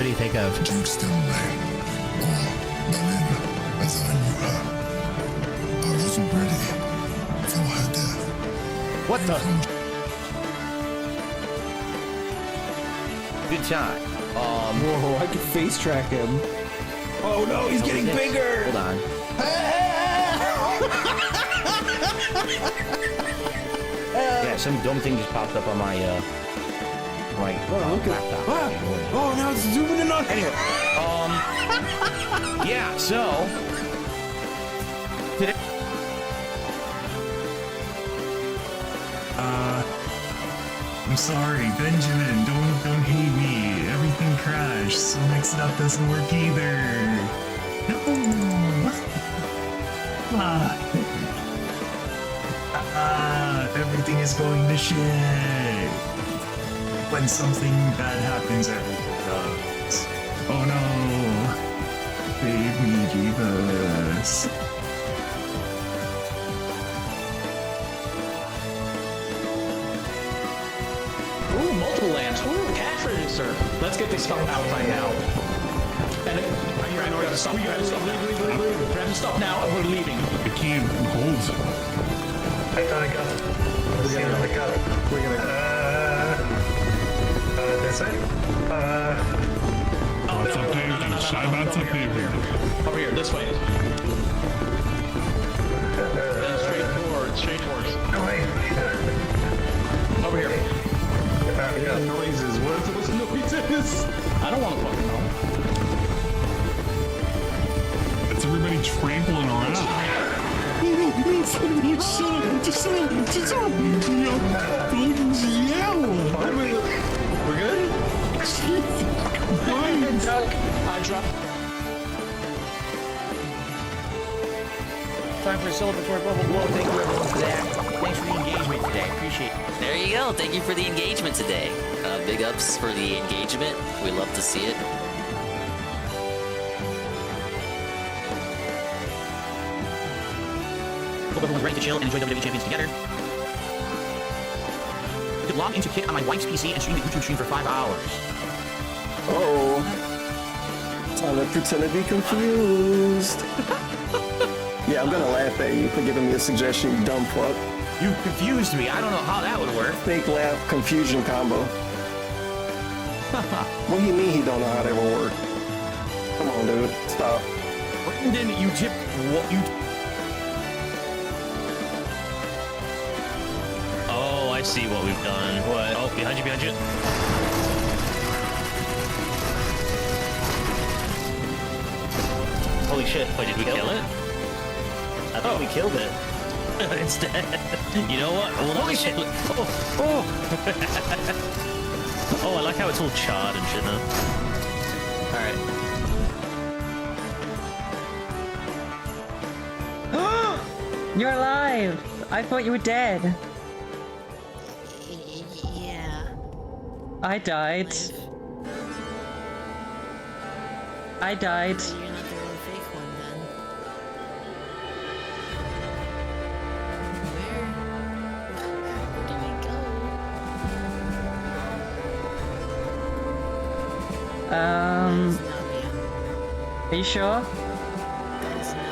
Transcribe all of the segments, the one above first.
do you think of? What the? Good time. Whoa, I can face track him. Oh no, he's getting bigger! Hold on. Yeah, some dumb thing just popped up on my laptop. Oh, now it's zooming in on. Anyway, yeah. So today. I'm sorry, Benjamin. Don't hate me. Everything crashed, so next up doesn't work either. No. Everything is going to shit. When something bad happens, everything does. Oh no! Save me, Jesus. Ooh, multiple lands. Ooh, cash register. Let's get this stuff outside now. And we gotta stop. We gotta stop. Leave. We have to stop now, and we're leaving. I can't hold. I thought I got it. We're gonna. This way. Oh, it's up there. It's up there. Over here, this way. Straight forward. No way. Over here. Noises. What are those noises? I don't want to fucking know. It's everybody trampling around. We're good? I dropped. Time for a celebratory bubble blow. Thank you everyone for that. Thanks for the engagement today. Appreciate it. There you go. Thank you for the engagement today. Big ups for the engagement. We love to see it. Hope everyone's ready to chill and enjoy WWE Champions together. You could log into Kick on my wife's PC and stream the YouTube stream for 5 hours. Oh. Time to pretend to be confused. Yeah, I'm gonna laugh at you for giving me a suggestion, you dumb fuck. You confused me. I don't know how that would work. Fake laugh confusion combo. What do you mean he don't know how that will work? Come on, dude. Stop. Brandon, you tip what you. Oh, I see what we've done. What? Oh, behind you. Holy shit. Wait, did we kill it? I thought we killed it. Instead. You know what? Well, Holy shit. Oh, I like how it's all charred and shit now. Alright. You're alive! I thought you were dead. Yeah. I died. I died. You're not the real fake one then. Where do we go? That's not me. Are you sure? That's not me.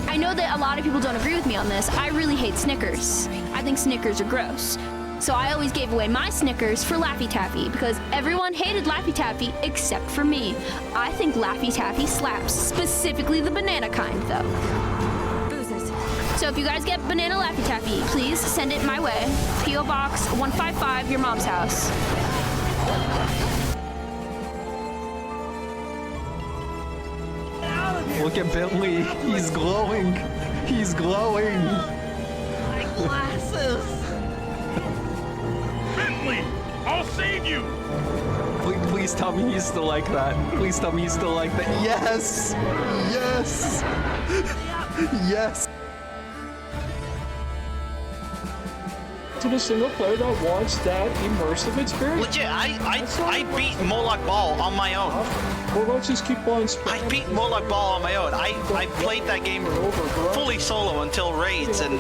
I know that a lot of people don't agree with me on this. I really hate Snickers. I think Snickers are gross. So I always gave away my Snickers for Laffy Taffy because everyone hated Laffy Taffy except for me. I think Laffy Taffy slaps, specifically the banana kind though. So if you guys get banana Laffy Taffy, please send it my way. P.O. Box 155, your mom's house. Look at Bentley. He's glowing. He's glowing. My glasses! Bentley, I'll save you. Please tell me he's still like that. Please tell me he's still like that. Yes! Yes! Yes! wanted a single player that wants that immersive experience. Legit, I beat Moloch Ball on my own. Well, let's just keep on. I beat Moloch Ball on my own. I played that game fully solo until raids and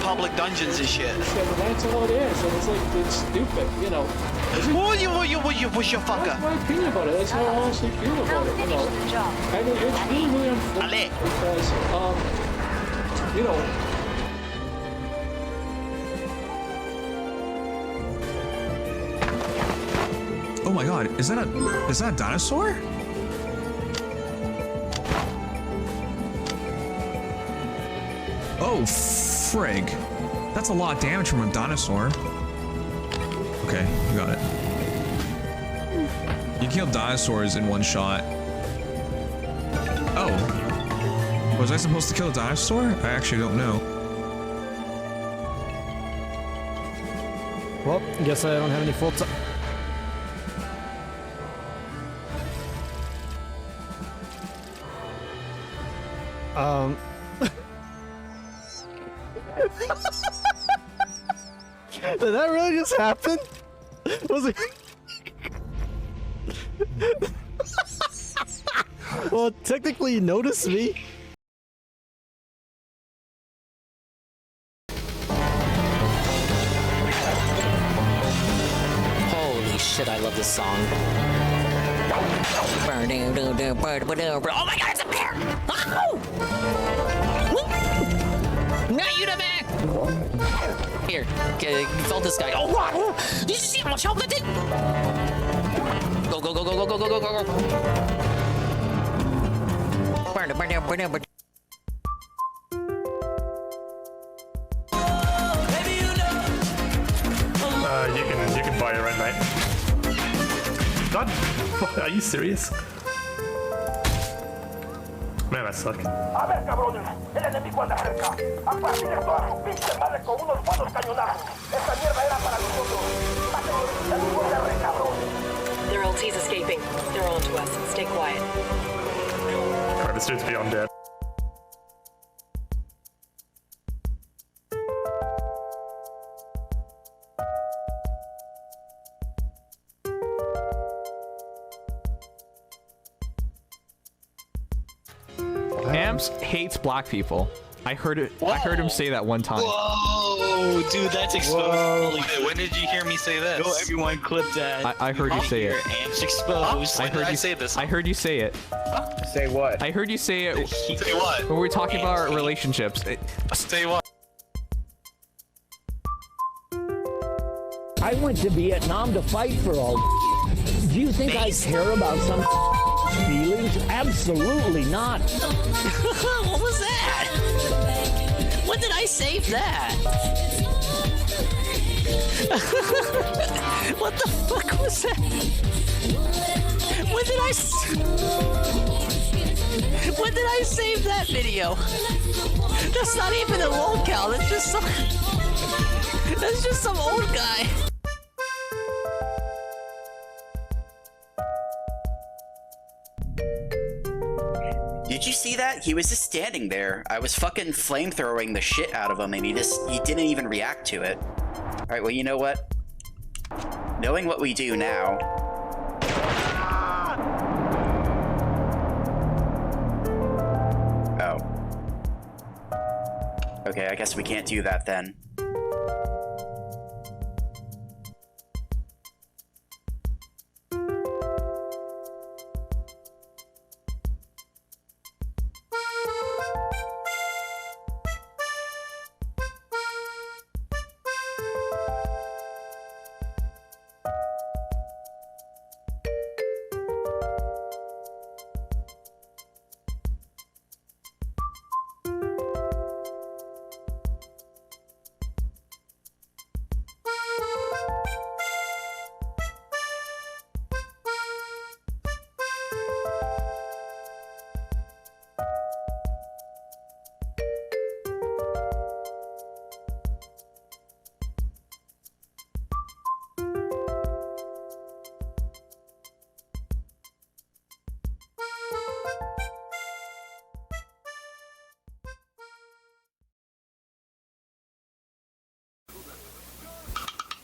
public dungeons and shit. That's all it is, and it's like it's stupid, you know. What's your fucker? That's my opinion about it. That's how I honestly feel about it, you know. And it's really unfortunate because, you know. Oh my god, is that a dinosaur? Oh, frig. That's a lot of damage from a dinosaur. Okay, you got it. You kill dinosaurs in one shot. Oh. Was I supposed to kill a dinosaur? I actually don't know. Well, guess I don't have any full time. Did that really just happen? Was it? Well, technically, you noticed me. Holy shit, I love this song. Oh my god, it's a bear! Oh! Now you the bear! Here, insult this guy. Oh, what? Did you see how much help that did? Go, go, go, go, go, go, go, go, go, go. Burn it, burn it, burn it, burn it. You can buy it right, mate. God, are you serious? Man, I suck. A ver, cabrones, el enemigo anda cerca. Apártenle toda su pinche madre con unos buenos cañonazos. Esta mierda era para nosotros. Mátenlos, el fuerte re, cabrón. Their LT's escaping. They're on to us. Stay quiet. Alright, this dude's beyond dead. Amps hates black people. I heard it. Whoa. I heard him say that one time. Whoa, dude, that's exposed. When did you hear me say this? Go, everyone, clip that. I heard you say it. Amps exposed. I heard you say this. I heard you say it. Say what? I heard you say it. Say what? When we were talking about our relationships. Say what? I went to Vietnam to fight for all. Do you think I care about some feelings? Absolutely not. What was that? When did I save that? What the fuck was that? When did I save that video? That's not even a locale. That's just some old guy. Did you see that? He was just standing there. I was fucking flamethrowing the shit out of him and he didn't even react to it. Alright, well, you know what? Knowing what we do now... Oh. Okay, I guess we can't do that then.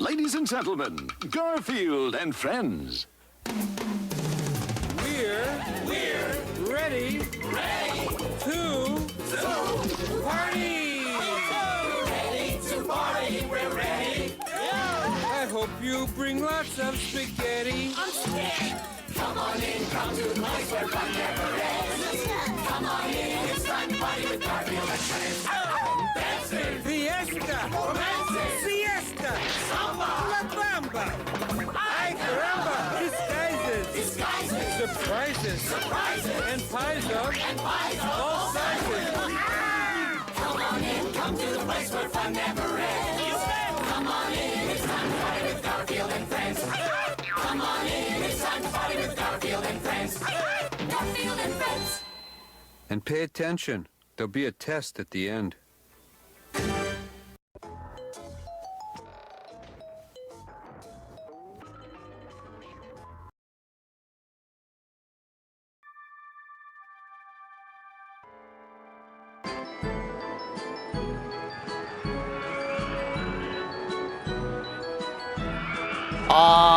Ladies and gentlemen, Garfield and friends. We're ready to party. Ready to party. We're ready. I hope you bring lots of spaghetti. I'm scared. Come on in, come to the place where fun never ends. Come on in, it's time to party with Garfield and friends. Dancing, fiesta, romancing, siesta, samba, la bamba. Ay caramba, disguises, surprises, and pies of all sizes. Come on in, come to the place where fun never ends. Come on in, it's time to party with Garfield and friends. Come on in, it's time to party with Garfield and friends. Garfield and friends. And pay attention. There'll be a test at the end.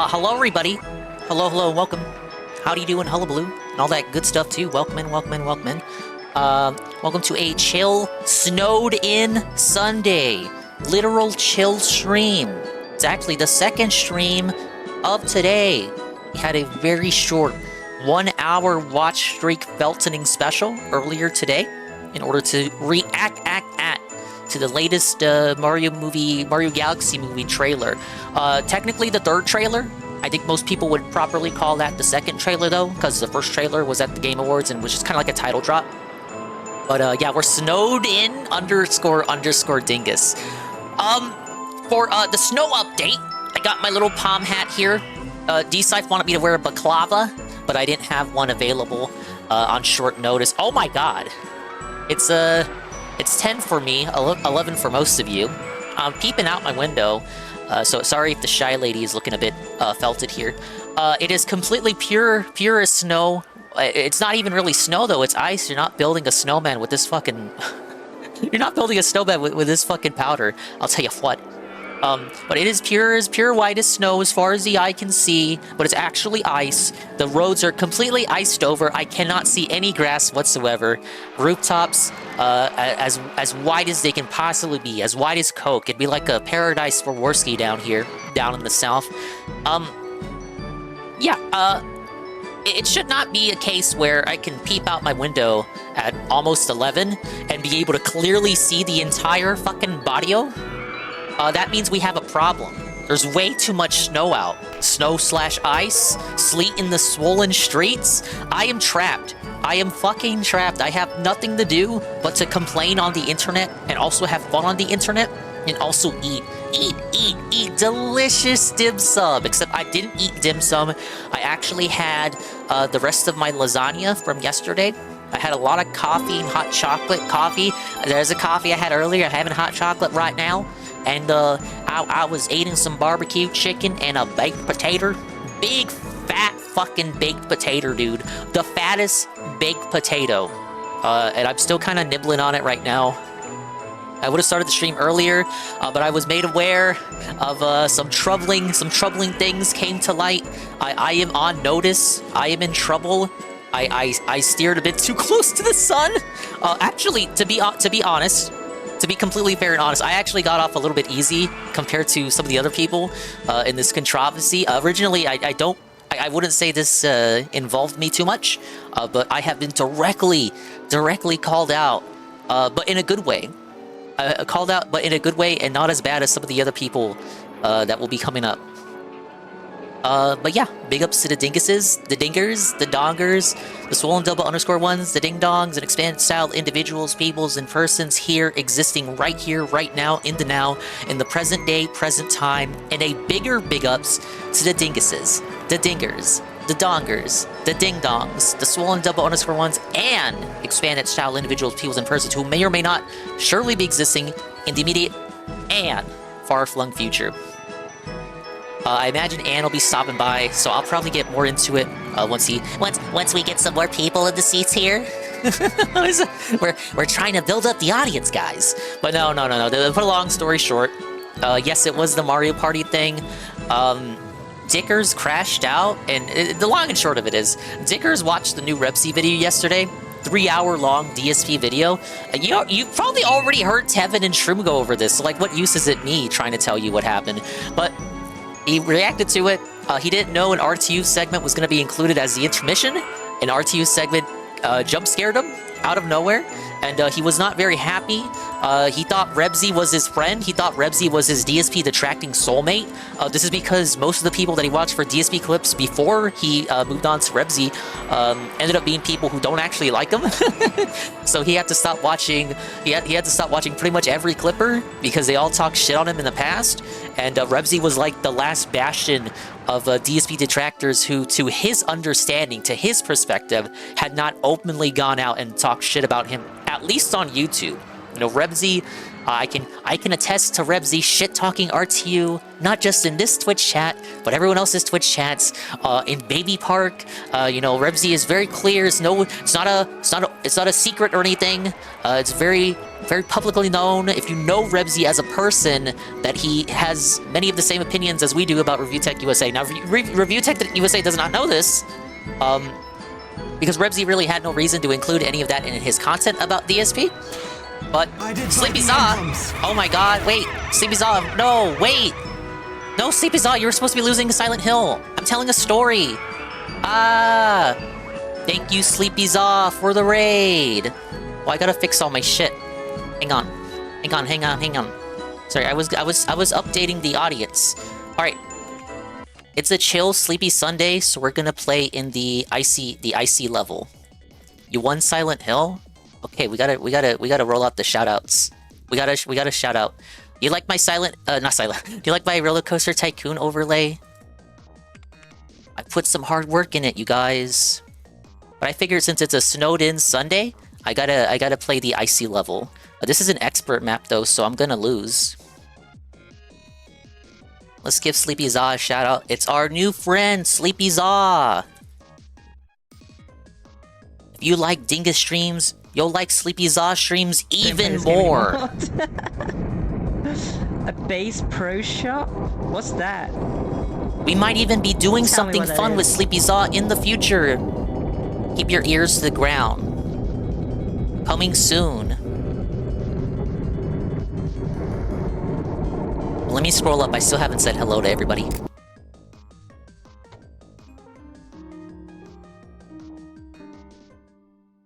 Hello everybody. Hello, welcome. How do you doing, hullabaloo? And all that good stuff too. Welcome in. Welcome to a chill, snowed-in Sunday. Literal chill stream. It's actually the second stream of today. We had a very short 1-hour watch streak Feltoning special earlier today in order to react to the latest Mario Galaxy movie trailer. Technically the third trailer. I think most people would properly call that the second trailer though, because the first trailer was at the Game Awards and was just kind of like a title drop. But yeah, we're snowed in _ Dingus. For the snow update, I got my little palm hat here. D-Scythe wanted me to wear a baklava, but I didn't have one available on short notice. Oh my god. It's 10 for me, 11 for most of you. I'm peeping out my window, so sorry if the shy lady is looking a bit felted here. It is completely pure as snow. It's not even really snow though, it's ice. You're not building a snowman with this fucking... You're not building a snowman with this fucking powder, I'll tell you what. But it is pure white as snow as far as the eye can see, but it's actually ice. The roads are completely iced over. I cannot see any grass whatsoever. Rooftops, as white as they can possibly be, as white as Coke. It'd be like a paradise for Worski down here, down in the south. Yeah, it should not be a case where I can peep out my window at almost 11 and be able to clearly see the entire fucking barrio. That means we have a problem. There's way too much snow out. Snow/ice, sleet in the swollen streets. I am trapped. I am fucking trapped. I have nothing to do but to complain on the internet and also have fun on the internet and also eat delicious dim sum. Except I didn't eat dim sum. I actually had the rest of my lasagna from yesterday. I had a lot of coffee and hot chocolate. Coffee. There's a coffee I had earlier. I'm having hot chocolate right now. And I was eating some barbecue chicken and a baked potato. Big, fat fucking baked potato, dude. The fattest baked potato. And I'm still kind of nibbling on it right now. I would have started the stream earlier, but I was made aware of some troubling things came to light. I am on notice. I am in trouble. I steered a bit too close to the sun. Actually, to be honest, to be completely fair and honest, I actually got off a little bit easy compared to some of the other people in this controversy. Originally, I wouldn't say this involved me too much, but I have been directly called out, but in a good way. Called out, but in a good way, and not as bad as some of the other people that will be coming up. But yeah, big ups to the Dinguses, the Dingers, the Dongers, the Swollen Double _1s, the Ding Dongs, and expanded style individuals, peoples, and persons here, existing right here, right now, in the present day, present time, and a bigger big ups to the Dinguses, the Dingers, the Dongers, the Ding Dongs, the Swollen Double _1s, and expanded style individuals, peoples, and persons who may or may not surely be existing in the immediate and far-flung future. I imagine Ann will be stopping by, so I'll probably get more into it once we get some more people in the seats here. We're trying to build up the audience, guys. But no. To put a long story short, Yes, it was the Mario Party thing. Dickers crashed out, and the long and short of it is, Dickers watched the new Repsy video yesterday, 3-hour-long DSP video. You probably already heard Tevin and Shroom go over this, so like, what use is it me trying to tell you what happened? But he reacted to it. He didn't know an RTU segment was going to be included as the intermission. An RTU segment jump scared him out of nowhere, and he was not very happy. He thought Rebsy was his friend. He thought Rebsy was his DSP detracting soulmate. This is because most of the people that he watched for DSP clips before he moved on to Rebsy ended up being people who don't actually like him. So he had to stop watching. He had to stop watching pretty much every clipper because they all talked shit on him in the past. And Rebsy was like the last bastion of DSP detractors who, to his understanding, to his perspective, had not openly gone out and talked shit about him, at least on YouTube. You know, Rebsy, I can attest to Rebsy shit-talking RTU, not just in this Twitch chat, but everyone else's Twitch chats, in Baby Park. You know, Rebsy is very clear. It's not a secret or anything. It's very publicly known. If you know Rebsy as a person, that he has many of the same opinions as we do about Review Tech USA. Now, Review Tech USA does not know this, because Rebsy really had no reason to include any of that in his content about DSP. But Sleepy Zaw, oh my god, wait, Sleepy Zaw, no, wait. No, Sleepy Zaw, you were supposed to be losing Silent Hill. I'm telling a story. Thank you, Sleepy Zaw, for the raid. Well, I gotta fix all my shit. Hang on. Sorry, I was updating the audience. Alright. It's a chill, sleepy Sunday, so we're gonna play in the icy level. You won Silent Hill? Okay, we gotta roll out the shoutouts. We gotta shout out. You like my Do you like my Roller Coaster Tycoon overlay? I put some hard work in it, you guys. But I figured since it's a snowed-in Sunday, I gotta play the icy level. This is an expert map though, so I'm gonna lose. Let's give Sleepy Zaw a shout out. It's our new friend, Sleepy Zaw. If you like Dingus streams, you'll like Sleepy Zaw streams even more. A base pro shop? What's that? We might even be doing something fun with Sleepy Zaw in the future. Keep your ears to the ground. Coming soon. Let me scroll up. I still haven't said hello to everybody.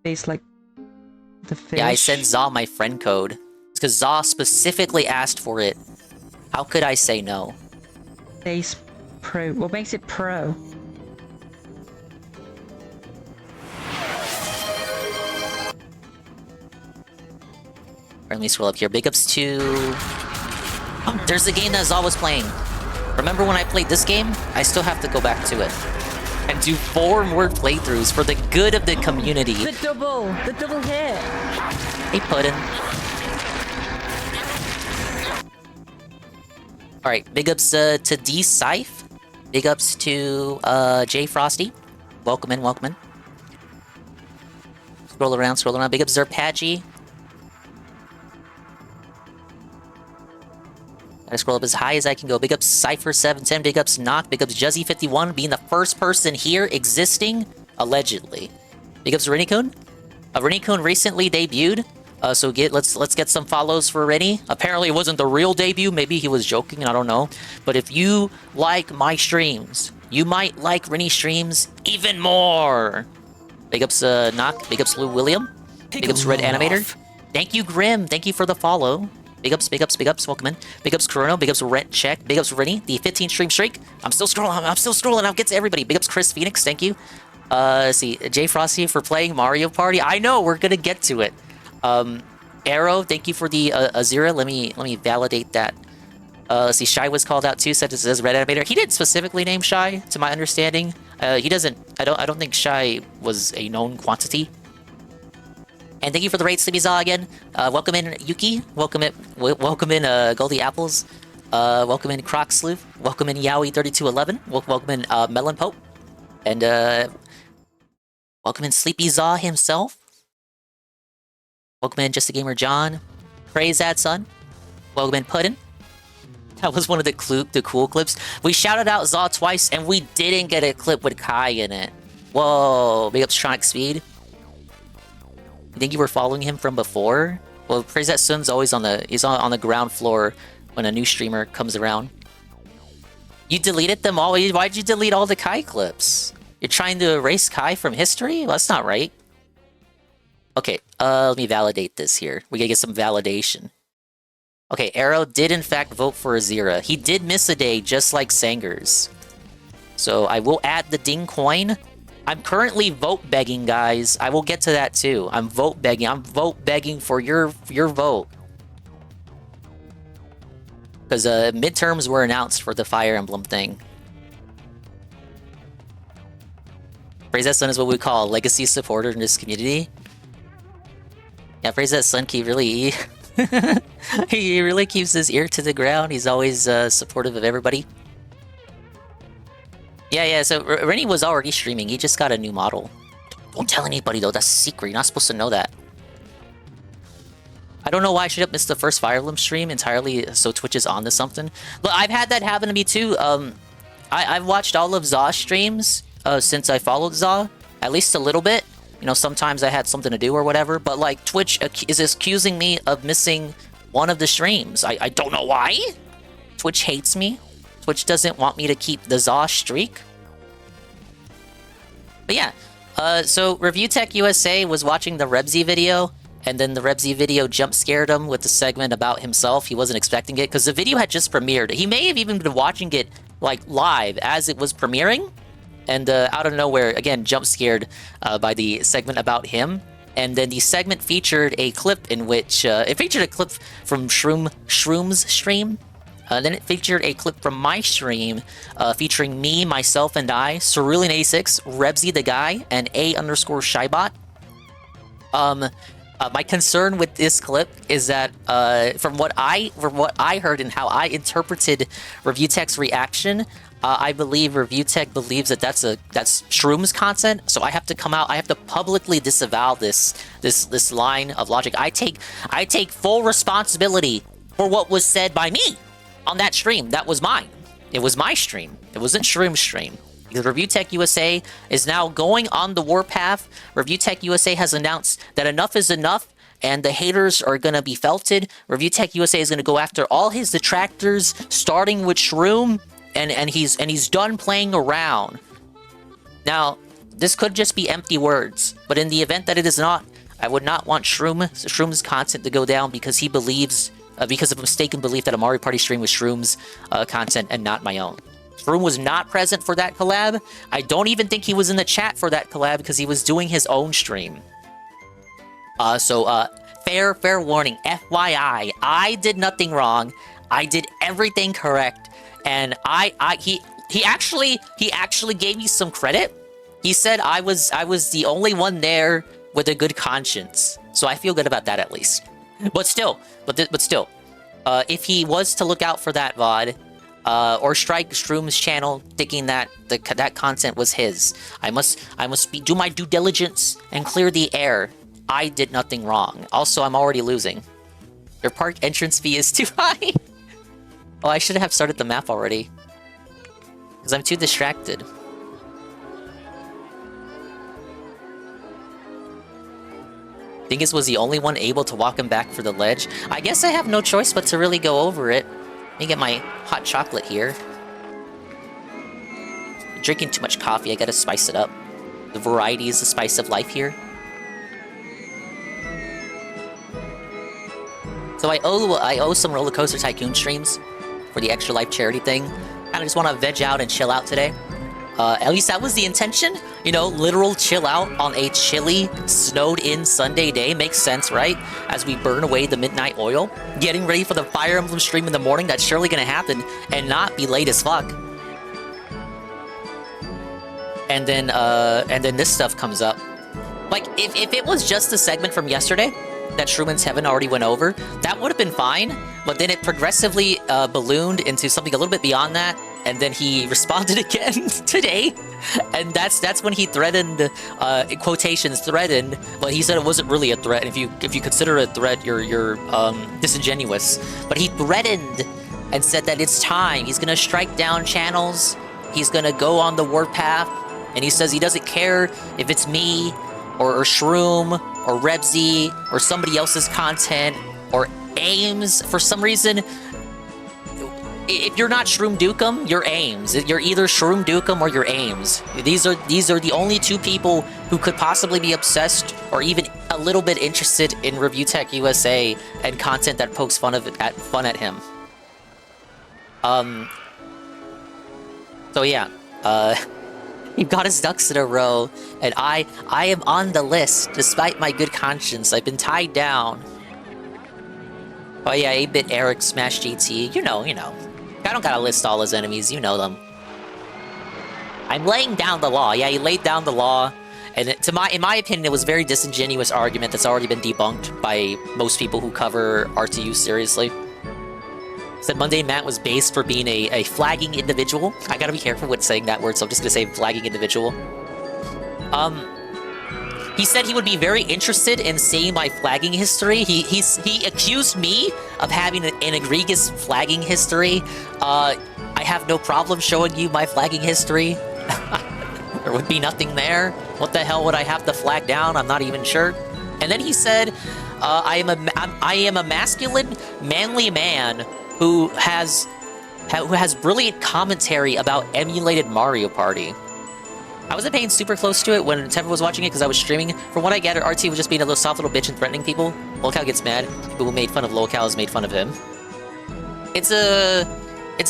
Base like the fish. Yeah, I sent Zaw my friend code. It's because Zaw specifically asked for it. How could I say no? Base pro. What makes it pro? Alright, let me scroll up here. Big ups to... Oh, there's the game that Zaw was playing. Remember when I played this game? I still have to go back to it. And do 4 more playthroughs for the good of the community. The double hit. Hey, Puddin'. Alright, big ups to D Scythe. Big ups to J Frosty. Welcome in. Scroll around. Big ups Zerpatchy. Gotta scroll up as high as I can go. Big ups Cypher710, big ups Knock, big ups Juzzy51, being the first person here existing, allegedly. Big ups Rennikun. Rennikun recently debuted, so let's get some follows for Rennie. Apparently it wasn't the real debut, maybe he was joking, I don't know. But if you like my streams, you might like Rennie streams even more. Big ups Knock, big ups Lou William, big ups Red Animator. Thank you Grim, thank you for the follow. Big ups, welcome in. Big ups Chrono, big ups Rent Check, big ups Rennie, the 15 stream streak. I'm still scrolling, I'll get to everybody. Big ups Chris Phoenix, thank you. Let's see, Jay Frosty for playing Mario Party. I know, we're gonna get to it. Arrow, thank you for the Azira. Let me validate that. Let's see, Shy was called out too, said it says Red Animator. He didn't specifically name Shy, to my understanding. He doesn't, I don't think Shy was a known quantity. And thank you for the raid, Sleepy Zaw again. Welcome in Yuki. Welcome in Goldie Apples. Welcome in Croc Sleuth. Welcome in Yowie3211. Welcome in Melon Pope. And welcome in Sleepy Zaw himself. Welcome in Just a Gamer John. Praise Ad Son. Welcome in Puddin. That was one of the cool clips. We shouted out Zaw twice, and we didn't get a clip with Kai in it. Whoa, big up Stronic Speed. You think you were following him from before? Well, praise that Sun's always on the ground floor when a new streamer comes around. You deleted them all? Why'd you delete all the Kai clips? You're trying to erase Kai from history? Well, that's not right. Okay, let me validate this here. We gotta get some validation. Okay, Arrow did in fact vote for Azira. He did miss a day just like Sangers. So I will add the ding coin. I'm currently vote begging, guys. I will get to that too. I'm vote begging. I'm vote begging for your vote. Because midterms were announced for the Fire Emblem thing. Praise That Sun is what we call a legacy supporter in this community. Yeah, Praise That Sun keep really... he really keeps his ear to the ground. He's always supportive of everybody. Yeah, so Rennie was already streaming. He just got a new model. Don't tell anybody, though. That's a secret. You're not supposed to know that. I don't know why I should have missed the first Fire Emblem stream entirely, so Twitch is on to something. Look, I've had that happen to me, too. I've watched all of Zaw's streams since I followed Zaw. At least a little bit. You know, sometimes I had something to do or whatever, but like Twitch is accusing me of missing one of the streams. I don't know why. Twitch hates me. Twitch doesn't want me to keep the Zaw streak. But yeah, so Review Tech USA was watching the Rebsy video, and then the Rebsy video jump scared him with the segment about himself. He wasn't expecting it because the video had just premiered. He may have even been watching it like live as it was premiering. And out of nowhere, again, jump scared by the segment about him. And then the segment featured a clip in which... it featured a clip from Shroom's stream. Then it featured a clip from my stream featuring me, myself, and I, Cerulean86, Rebsy the Guy, and A_Shybot. My concern with this clip is that from what I heard and how I interpreted Review Tech's reaction... I believe Review Tech believes that that's Shroom's content, so I have to come out. I have to publicly disavow this line of logic. I take full responsibility for what was said by me on that stream. That was mine. It was my stream. It wasn't Shroom's stream. Because Review Tech USA is now going on the warpath. Review Tech USA has announced that enough is enough, and the haters are gonna be felted. Review Tech USA is gonna go after all his detractors, starting with Shroom. And he's done playing around. Now, this could just be empty words, but in the event that it is not, I would not want Shroom's content to go down because he believes, because of a mistaken belief that a Mario Party stream was Shroom's content and not my own. Shroom was not present for that collab. I don't even think he was in the chat for that collab because he was doing his own stream. Fair warning, FYI, I did nothing wrong. I did everything correct. And he actually gave me some credit. He said I was the only one there with a good conscience. So I feel good about that at least. But still, if he was to look out for that VOD, or strike Shroom's channel thinking that that content was his, I must do my due diligence and clear the air. I did nothing wrong. Also, I'm already losing. Your park entrance fee is too high. Oh, I should have started the map already. Because I'm too distracted. Dingus was the only one able to walk him back for the ledge. I guess I have no choice but to really go over it. Let me get my hot chocolate here. I'm drinking too much coffee, I gotta spice it up. The variety is the spice of life here. So I owe some Roller Coaster Tycoon streams for the Extra Life charity thing. Kinda just wanna veg out and chill out today. At least that was the intention. You know, literal chill out on a chilly, snowed-in Sunday day. Makes sense, right? As we burn away the midnight oil. Getting ready for the Fire Emblem stream in the morning. That's surely gonna happen and not be late as fuck. And then this stuff comes up. Like, if it was just the segment from yesterday that Shroom's Heaven already went over, that would have been fine, but then it progressively ballooned into something a little bit beyond that, and then he responded again today, and that's when he threatened, in quotations, threatened, but he said it wasn't really a threat. If you consider it a threat, you're disingenuous. But he threatened and said that it's time. He's gonna strike down channels. He's gonna go on the warpath, and he says he doesn't care if it's me, or Shroom, or Rebsy, or somebody else's content, or Ames. For some reason, if you're not Shroom Dukem, you're Ames. You're either Shroom Dukem or you're Ames. These are the only two people who could possibly be obsessed or even a little bit interested in Review Tech USA and content that pokes fun at him. So yeah, he got his ducks in a row, and I am on the list despite my good conscience. I've been tied down. Oh yeah, 8-Bit Eric, Smash GT, you know. I don't gotta list all his enemies, you know them. I'm laying down the law. Yeah, he laid down the law, and in my opinion, it was a very disingenuous argument that's already been debunked by most people who cover RTU seriously. Said Mundane Matt was based for being a flagging individual. I gotta be careful with saying that word, so I'm just gonna say flagging individual. He said he would be very interested in seeing my flagging history. He accused me of having an egregious flagging history. I have no problem showing you my flagging history. There would be nothing there. What the hell would I have to flag down? I'm not even sure. And then he said, I am a masculine, manly man who has brilliant commentary about emulated Mario Party. I wasn't paying super close to it when Tevra was watching it because I was streaming. From what I gathered, RT was just being a little soft little bitch and threatening people. Lolcow gets mad. People who made fun of Lolcow has made fun of him. It's a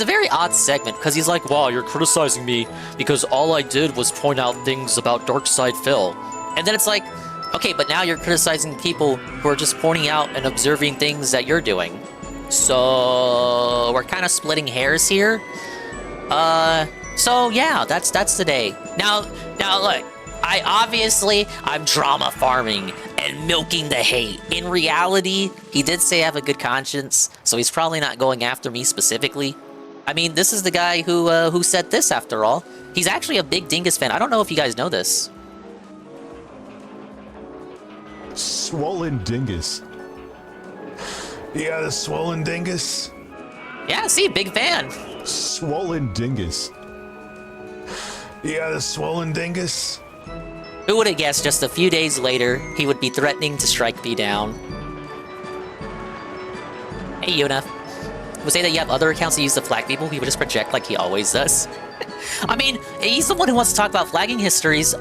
very odd segment because he's like, wow, you're criticizing me because all I did was point out things about Darkside Phil. And then it's like, okay, but now you're criticizing people who are just pointing out and observing things that you're doing. So we're kind of splitting hairs here. So yeah, that's the day. Now look, I'm drama farming and milking the hate. In reality, he did say I have a good conscience, so he's probably not going after me specifically. I mean, this is the guy who said this after all. He's actually a big Dingus fan. I don't know if you guys know this. Swollen Dingus. You got a swollen Dingus? Yeah, see, big fan. Swollen Dingus. You got a swollen Dingus? Who would have guessed just a few days later, he would be threatening to strike me down. Hey, Yuna. Would say that you have other accounts that use to flag people, he would just project like he always does. I mean, he's someone who wants to talk about flagging histories.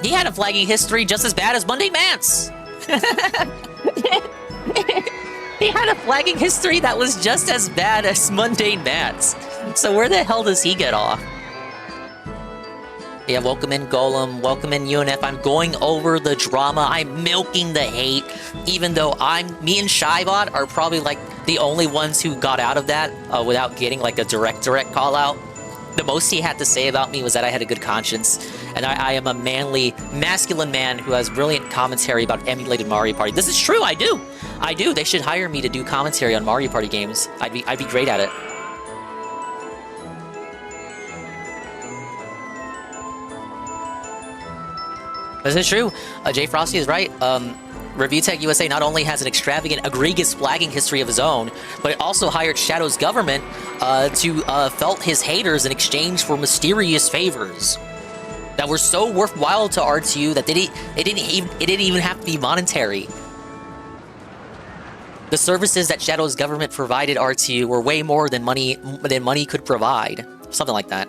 He had a flagging history just as bad as Mundane Matt's. He had a flagging history that was just as bad as Mundane Matt's. So where the hell does he get off? Yeah, welcome in Golem, welcome in UNF. I'm going over the drama, I'm milking the hate, even though me and Shybot are probably like the only ones who got out of that without getting like a direct call out. The most he had to say about me was that I had a good conscience, and I am a manly, masculine man who has brilliant commentary about emulated Mario Party. This is true, I do. They should hire me to do commentary on Mario Party games. I'd be great at it. This is true. Jay Frosty is right. Review Tech USA not only has an extravagant, egregious flagging history of his own, but it also hired Shadow's government to felt his haters in exchange for mysterious favors that were so worthwhile to RTU that it didn't even have to be monetary. The services that Shadow's government provided RTU were way more than money could provide. Something like that.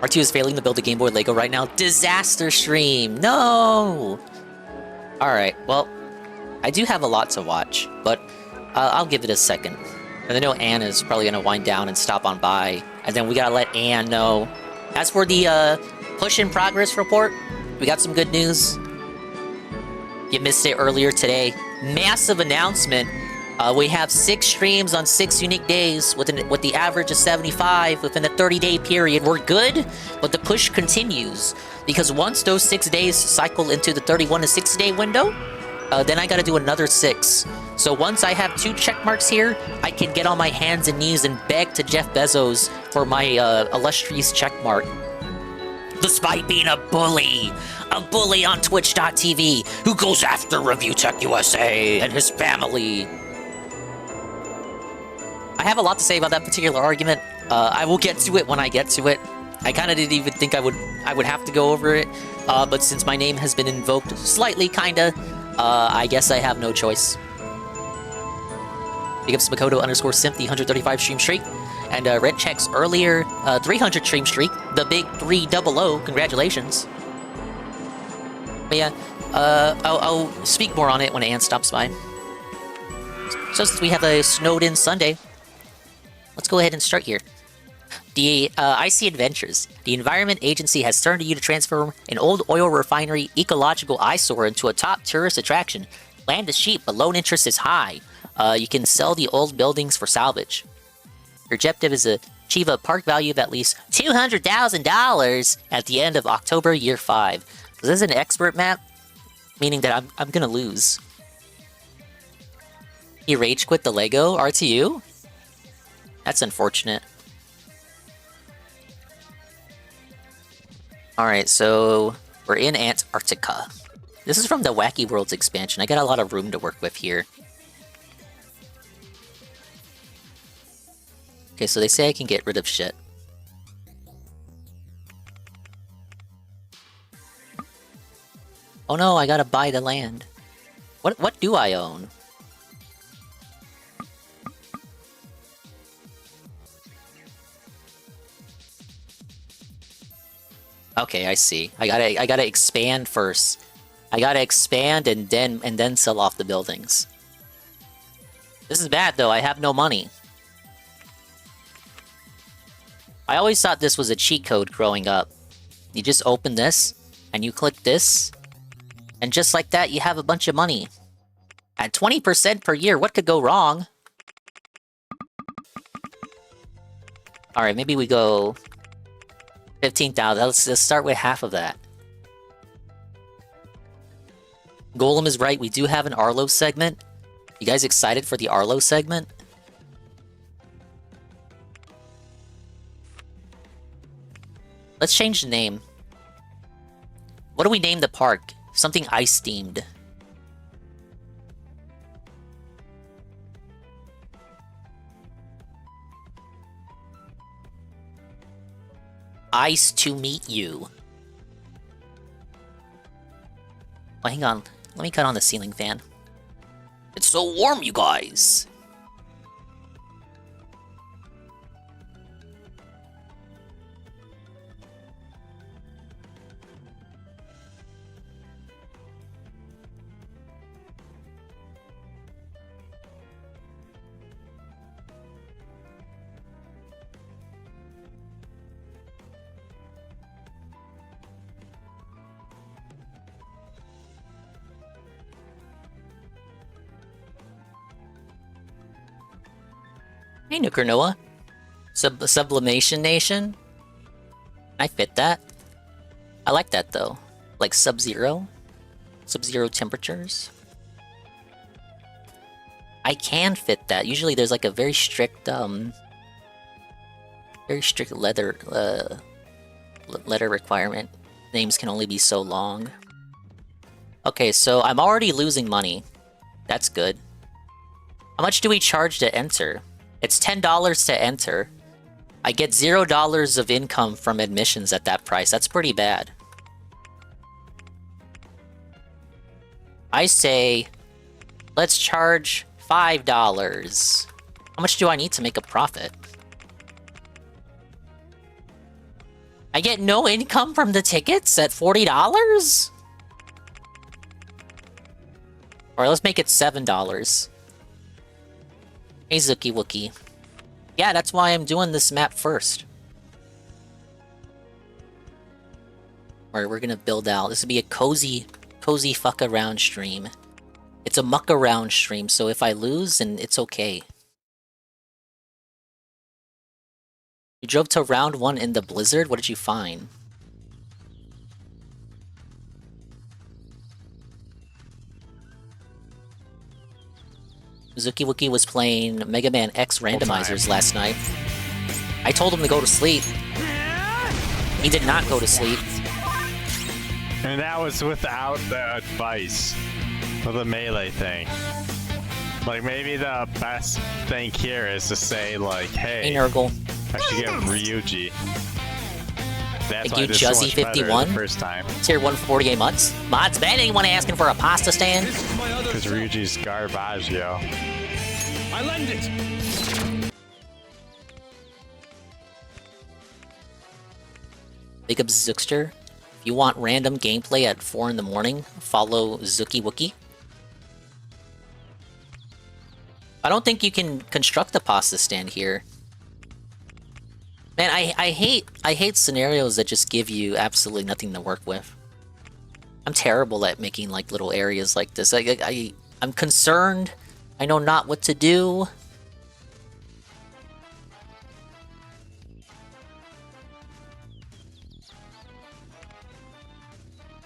RTU is failing to build a Game Boy Lego right now. Disaster stream! No! Alright, well, I do have a lot to watch, but I'll give it a second. And I know Anne is probably going to wind down and stop on by, and then we gotta let Anne know. As for the push in progress report, we got some good news. You missed it earlier today. Massive announcement. We have 6 streams on 6 unique days with the average of 75 within a 30-day period. We're good, but the push continues. Because once those 6 days cycle into the 31 to 60-day window, then I gotta do another 6. So once I have 2 check marks here, I can get on my hands and knees and beg to Jeff Bezos for my illustrious check mark. Despite being a bully on Twitch.tv who goes after Review Tech USA and his family. I have a lot to say about that particular argument. I will get to it when I get to it. I kind of didn't even think I would have to go over it, but since my name has been invoked slightly, kinda, I guess I have no choice. Big ups Makoto_Simp, the 135 stream streak, and Red Check's earlier 300 stream streak, the big 300. Congratulations. But yeah, I'll speak more on it when Anne stops by. So since we have a snowed-in Sunday, let's go ahead and start here. The Icy Adventures. The Environment Agency has turned to you to transform an old oil refinery ecological eyesore into a top tourist attraction. Land is cheap, but loan interest is high. You can sell the old buildings for salvage. Your objective is to achieve a park value of at least $200,000 at the end of October year 5. This is an expert map, meaning that I'm gonna lose. He rage quit the Lego RTU? That's unfortunate. Alright, so we're in Antarctica. This is from the Wacky Worlds expansion. I got a lot of room to work with here. Okay, so they say I can get rid of shit. Oh no, I gotta buy the land. What do I own? Okay, I see. I gotta expand first. I gotta expand and then sell off the buildings. This is bad though, I have no money. I always thought this was a cheat code growing up. You just open this, and you click this, and just like that, you have a bunch of money. At 20% per year, what could go wrong? Alright, maybe we go 15,000. Let's start with half of that. Golem is right, we do have an Arlo segment. You guys excited for the Arlo segment? Let's change the name. What do we name the park? Something ice-themed. Ice to meet you. Oh, hang on. Let me cut on the ceiling fan. It's so warm, you guys! Hey, Nuker Noah. Sublimation Nation? I fit that. I like that, though. Like Sub-Zero? Sub-Zero temperatures? I can fit that. Usually there's like a very strict letter requirement. Names can only be so long. Okay, so I'm already losing money. That's good. How much do we charge to enter? It's $10 to enter. I get $0 of income from admissions at that price. That's pretty bad. I say, let's charge $5. How much do I need to make a profit? I get no income from the tickets at $40? Or let's make it $7. Hey, Zookie Wookie. Yeah, that's why I'm doing this map first. Alright, we're gonna build out. This will be a cozy fuck around stream. It's a muck around stream, so if I lose, then it's okay. You drove to round 1 in the blizzard? What did you find? Zuki Wookie was playing Mega Man X randomizers last night. I told him to go to sleep. He did not go to sleep. And that was without the advice for the melee thing. Like, maybe the best thing here is to say, like, hey, Hey, Nurgle. I should get Ryuji. That's Thank why you, I did so much better Juzzy51. the first time. Tier 1 for 48 months. Mods ban anyone asking for a pasta stand? Because Ryuji's garbage, yo. I lend it. Big up Zookster. If you want random gameplay at 4 in the morning, follow Zookie Wookie. I don't think you can construct a pasta stand here. Man, I hate scenarios that just give you absolutely nothing to work with. I'm terrible at making like little areas like this. I'm concerned. I know not what to do.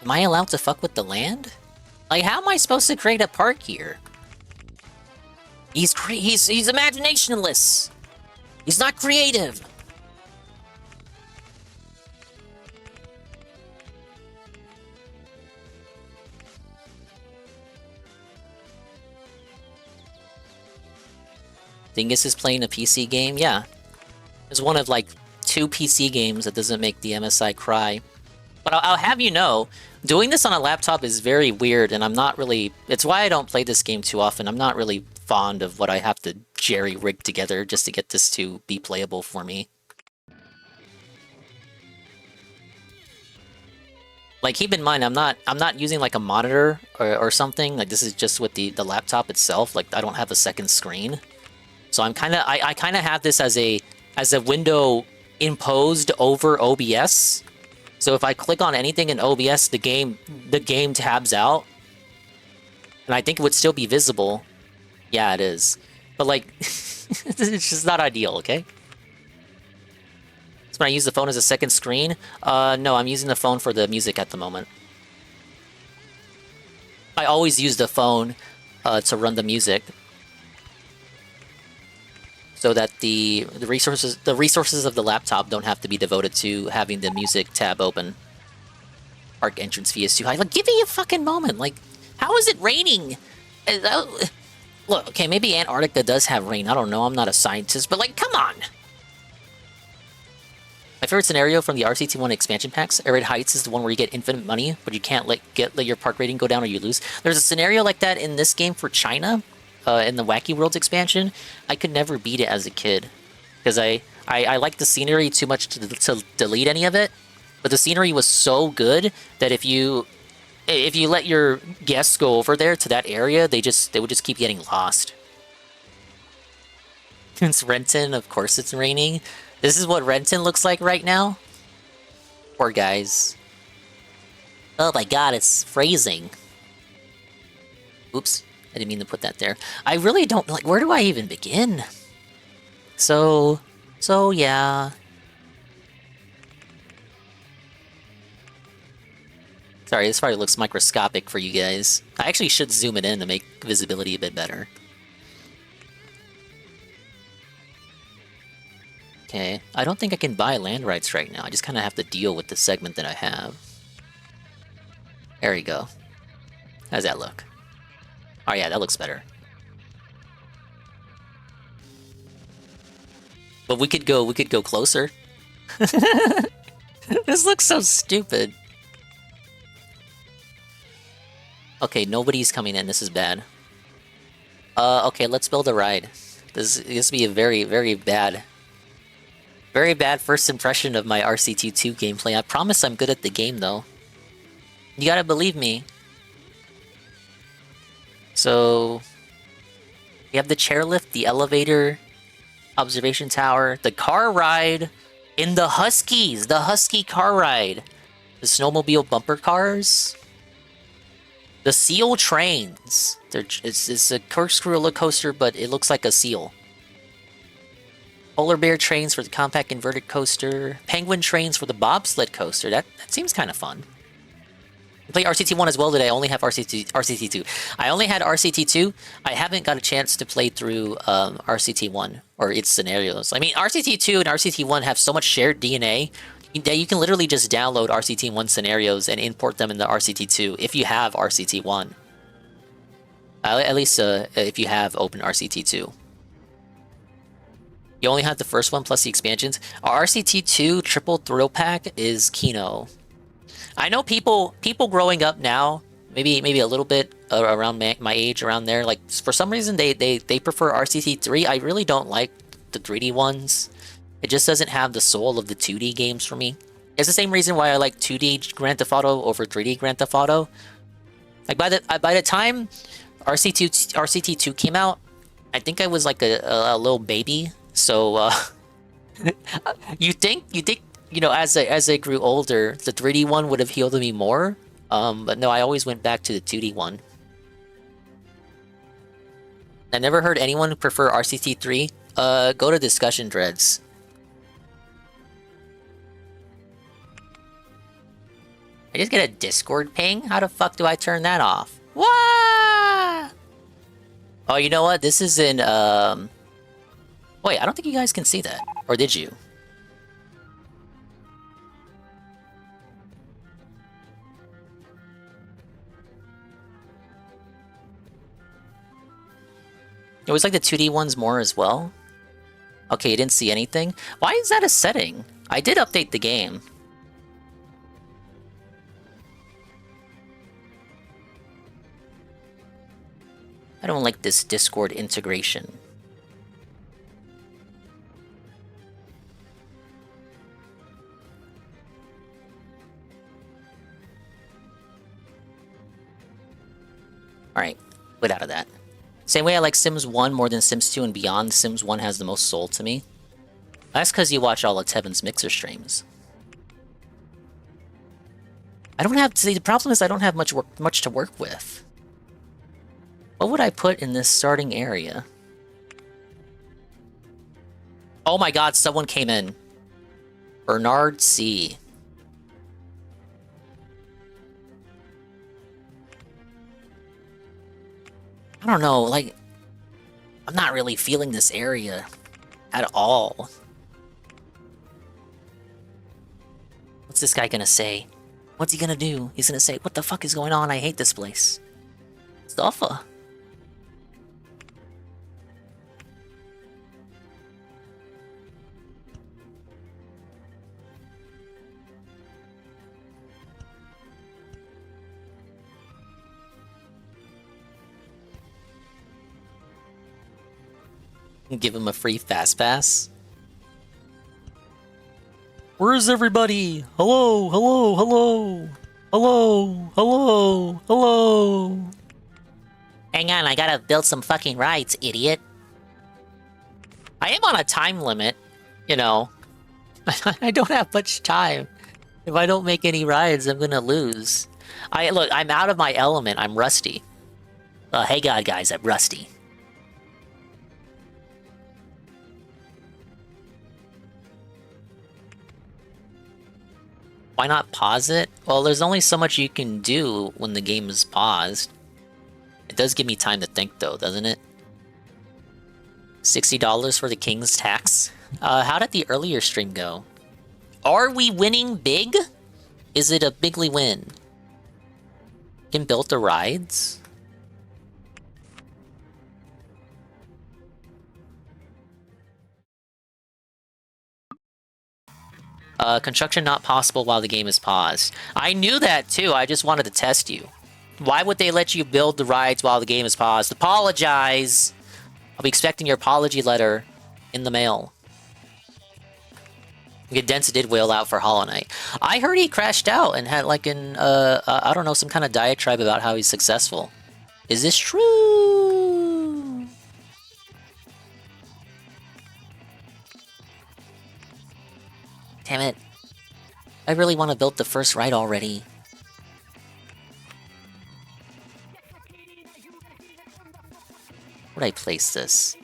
Am I allowed to fuck with the land? Like, how am I supposed to create a park here? He's imaginationless. He's not creative. Dingus is playing a PC game? Yeah. It's one of like 2 PC games that doesn't make the MSI cry. But I'll have you know, doing this on a laptop is very weird, and I'm not really... It's why I don't play this game too often. I'm not really fond of what I have to jerry-rig together just to get this to be playable for me. Like, keep in mind, I'm not using like a monitor or something. Like, this is just with the laptop itself. Like, I don't have a second screen. So I kind of have this as a window imposed over OBS. So if I click on anything in OBS, the game tabs out. And I think it would still be visible. Yeah, it is. But like, it's just not ideal, okay? So when I use the phone as a second screen, no, I'm using the phone for the music at the moment. I always use the phone to run the music. So that the resources of the laptop don't have to be devoted to having the music tab open. Park entrance fee is too high. Like, give me a fucking moment. Like, how is it raining? Look, okay, maybe Antarctica does have rain. I don't know. I'm not a scientist, but like, come on. My favorite scenario from the RCT1 expansion packs, Arid Heights, is the one where you get infinite money, but you can't let your park rating go down or you lose. There's a scenario like that in this game for China. In the Wacky Worlds expansion. I could never beat it as a kid because I like the scenery too much to delete any of it. But the scenery was so good that if you let your guests go over there to that area, they would just keep getting lost. It's Renton, of course it's raining. This is what Renton looks like right now. Poor guys. Oh my god, it's freezing. Oops. I didn't mean to put that there. I really don't... Like, where do I even begin? So yeah. Sorry, this probably looks microscopic for you guys. I actually should zoom it in to make visibility a bit better. Okay, I don't think I can buy land rights right now. I just kind of have to deal with the segment that I have. There we go. How's that look? Oh yeah, that looks better. But we could go closer. This looks so stupid. Okay, nobody's coming in. This is bad. Okay, let's build a ride. This will be a very, very bad first impression of my RCT2 gameplay. I promise I'm good at the game, though. You gotta believe me. So, we have the chairlift, the elevator, observation tower, the car ride in the Huskies, the Husky car ride, the snowmobile bumper cars, the seal trains. It's a corkscrew roller coaster, but it looks like a seal. Polar bear trains for the compact inverted coaster, penguin trains for the bobsled coaster. That seems kind of fun. I play RCT1 as well today. I only have RCT2. I only had RCT2. I haven't got a chance to play through RCT1 or its scenarios. I mean, RCT2 and RCT1 have so much shared DNA that you can literally just download RCT1 scenarios and import them into RCT2 if you have RCT1. At least if you have open RCT2. You only have the first one plus the expansions. Our RCT2 triple thrill pack is Kino. I know people growing up now, maybe a little bit around my age, around there, like for some reason they prefer RCT3. I really don't like the 3D ones. It just doesn't have the soul of the 2D games for me. It's the same reason why I like 2D Grand Theft Auto over 3D Grand Theft Auto. Like by the time RCT2 came out, I think I was like a little baby. So you think as I grew older, the 3D one would have healed me more. But no, I always went back to the 2D one. I never heard anyone prefer RCT3. Go to discussion threads. I just get a Discord ping? How the fuck do I turn that off? What? Oh, you know what? This is in, Wait, I don't think you guys can see that. Or did you? It was like the 2D ones more as well? Okay, you didn't see anything? Why is that a setting? I did update the game. I don't like this Discord integration. Alright, quit out of that. Same way I like Sims 1 more than Sims 2 and beyond, Sims 1 has the most soul to me. That's because you watch all of Tevin's Mixer streams. I don't have... See, the problem is I don't have much to work with. What would I put in this starting area? Oh my god, someone came in. Bernard C. I don't know, like... I'm not really feeling this area at all. What's this guy gonna say? What's he gonna do? He's gonna say, what the fuck is going on? I hate this place. Stuffa. Give him a free fast pass. Where's everybody? Hello, hello, hello. Hello, hello, hello. Hang on, I gotta build some fucking rides, idiot. I am on a time limit, you know. I don't have much time. If I don't make any rides, I'm gonna lose. Look, I'm out of my element. I'm rusty. Hey God, guys, I'm rusty. Why not pause it? Well, there's only so much you can do when the game is paused. It does give me time to think, though, doesn't it? $60 for the King's Tax? How did the earlier stream go? Are we winning big? Is it a bigly win? Can build the rides? Construction not possible while the game is paused. I knew that too, I just wanted to test you. Why would they let you build the rides while the game is paused? Apologize! I'll be expecting your apology letter in the mail. Dense did whale out for Hollow Knight. I heard he crashed out and had like I don't know, some kind of diatribe about how he's successful. Is this true? Damn it. I really want to build the first ride already. Where'd I place this?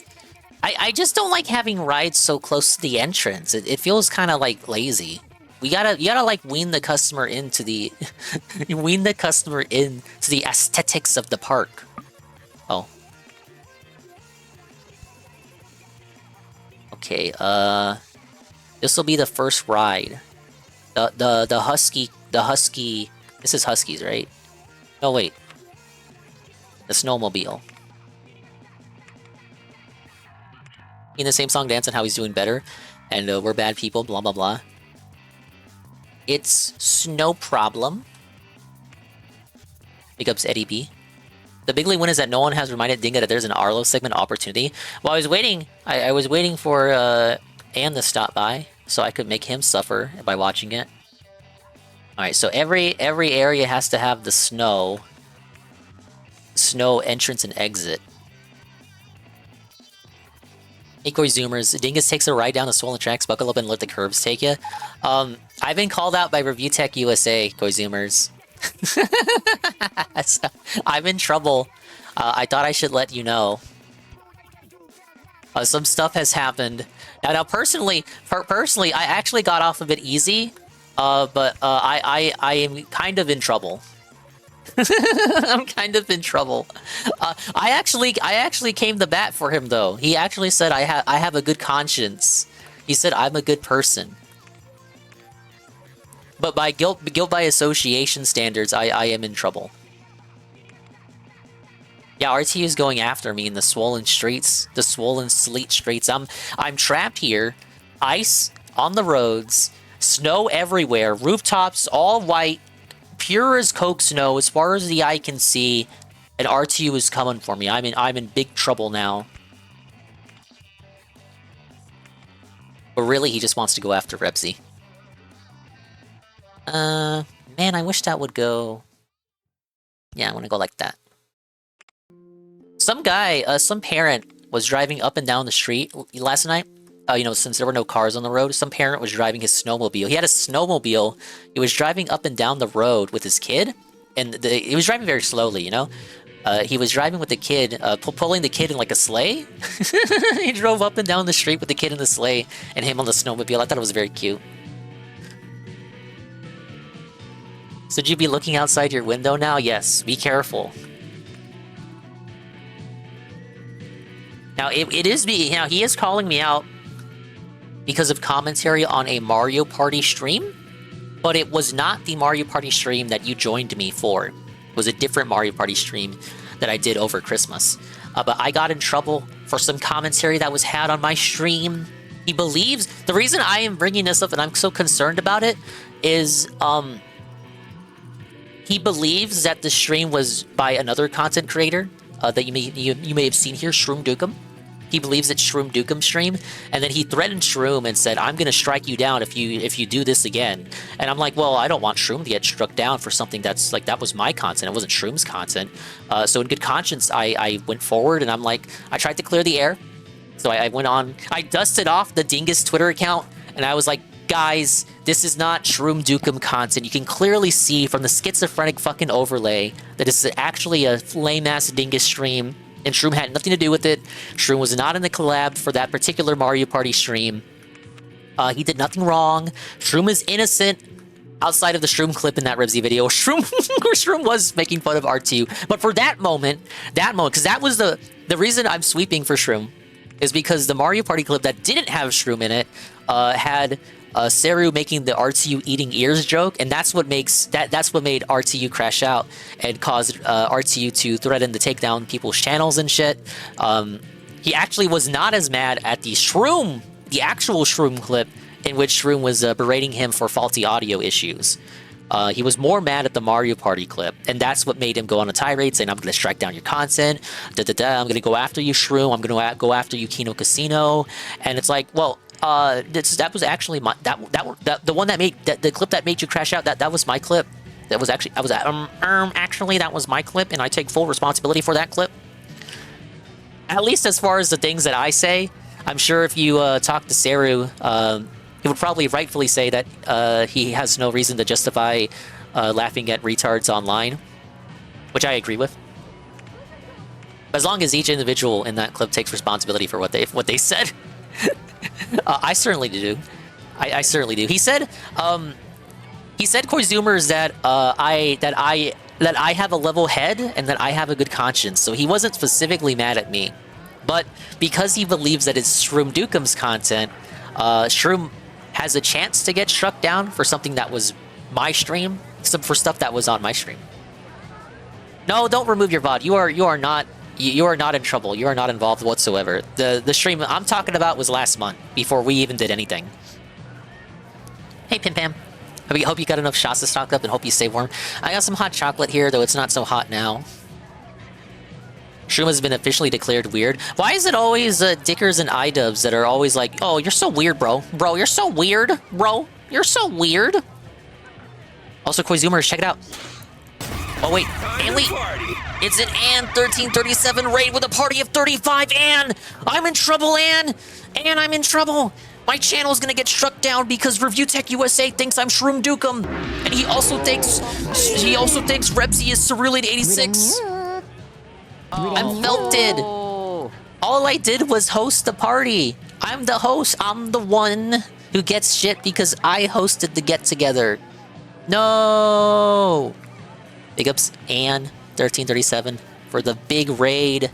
I just don't like having rides so close to the entrance. It feels kind of like lazy. You gotta like wean the customer into the wean the customer into the aesthetics of the park. Oh. Okay, this will be the first ride. The husky. This is Huskies, right? No, wait. The snowmobile. In the same song, dancing how he's doing better, and we're bad people, blah blah blah. It's Snow Problem. Big ups Eddie B. The big league win is that no one has reminded Dinga that there's an Arlo segment opportunity. Well, I was waiting. I was waiting for Ann to stop by so I could make him suffer by watching it. All right, so every area has to have the snow entrance and exit. Ecoy Zoomers, Dingus takes a ride down the swollen tracks, buckle up and let the curves take you. I've been called out by Review Tech USA, Ecoy Zoomers. So, I'm in trouble. I thought I should let you know. Some stuff has happened. Now personally, I actually got off a bit easy, but I am kind of in trouble. I'm kind of in trouble. I actually came to bat for him though. He actually said I have a good conscience. He said I'm a good person. But by guilt by association standards, I am in trouble. Yeah, RTU is going after me in the swollen streets, the swollen sleet streets. I'm trapped here. Ice on the roads, snow everywhere, rooftops all white. Pure as Coke snow, as far as the eye can see, and RTU is coming for me. I'm in big trouble now. But really, he just wants to go after Rebsy. Man, I wish that would go. Yeah, I want to go like that. Some guy, some parent was driving up and down the street last night. You know, since there were no cars on the road, some parent was driving his snowmobile. He had a snowmobile. He was driving up and down the road with his kid, and he was driving very slowly, you know? He was driving with the kid, pulling the kid in like a sleigh. He drove up and down the street with the kid in the sleigh and him on the snowmobile. I thought it was very cute. So should you be looking outside your window now? Yes, be careful. Now, it is me. Now, he is calling me out because of commentary on a Mario Party stream, but it was not the Mario Party stream that you joined me for. It was a different Mario Party stream that I did over Christmas. But I got in trouble for some commentary that was had on my stream. He believes... The reason I am bringing this up and I'm so concerned about it is... he believes that the stream was by another content creator that you may have seen here, Shroom Dukem. He believes it's Shroom Dukem stream, and then he threatened Shroom and said, "I'm going to strike you down if you do this again." And I'm like, well, I don't want Shroom to get struck down for something that's like, that was my content, it wasn't Shroom's content. So in good conscience, I went forward and I'm like, I tried to clear the air. So I went on, I dusted off the Dingus Twitter account, and I was like, guys, this is not Shroom Dukem content. You can clearly see from the schizophrenic fucking overlay that it's actually a lame-ass Dingus stream, and Shroom had nothing to do with it. Shroom was not in the collab for that particular Mario Party stream. He did nothing wrong. Shroom is innocent outside of the Shroom clip in that Ribsy video. Shroom was making fun of R2, but for that moment, because that was the reason I'm sweeping for Shroom, is because the Mario Party clip that didn't have Shroom in it had Seru making the RTU eating ears joke, and that's what made RTU crash out and caused RTU to threaten to take down people's channels and shit. He actually was not as mad at the actual Shroom clip in which Shroom was berating him for faulty audio issues. He was more mad at the Mario Party clip, and that's what made him go on a tirade saying, "I'm going to strike down your content, I'm going to go after you, Shroom, I'm going to go after you, Kino Casino." And it's like, well, that was actually my the one that made the clip that made you crash out. That was my clip. That was actually actually that was my clip, and I take full responsibility for that clip. At least as far as the things that I say, I'm sure if you talk to Seru, he would probably rightfully say that he has no reason to justify laughing at retards online, which I agree with. As long as each individual in that clip takes responsibility for what they said. I certainly do. I certainly do. He said Koizumers that I have a level head and that I have a good conscience. So he wasn't specifically mad at me, but because he believes that it's Shroom Dukem's content, Shroom has a chance to get struck down for something that was my stream, for stuff that was on my stream. No, don't remove your VOD. You are not in trouble. You are not involved whatsoever. The stream I'm talking about was last month, before we even did anything. Hey, Pim Pam. Hope you got enough shots to stock up and hope you stay warm. I got some hot chocolate here, though it's not so hot now. Shroom has been officially declared weird. Why is it always Dickers and iDubbbz that are always like, oh, you're so weird, bro. Bro, you're so weird. Bro, you're so weird. Also, Koizumers, check it out. Oh, wait. And wait. It's an Ann 1337 raid with a party of 35. Ann! I'm in trouble, Ann! Ann, I'm in trouble! My channel's gonna get struck down because Review Tech USA thinks I'm Shroom Dukem. And he also thinks Rebsy is Cerulean 86. I'm melted. All I did was host the party. I'm the host. I'm the one who gets shit because I hosted the get-together. No! Big ups, Ann 1337 for the big raid.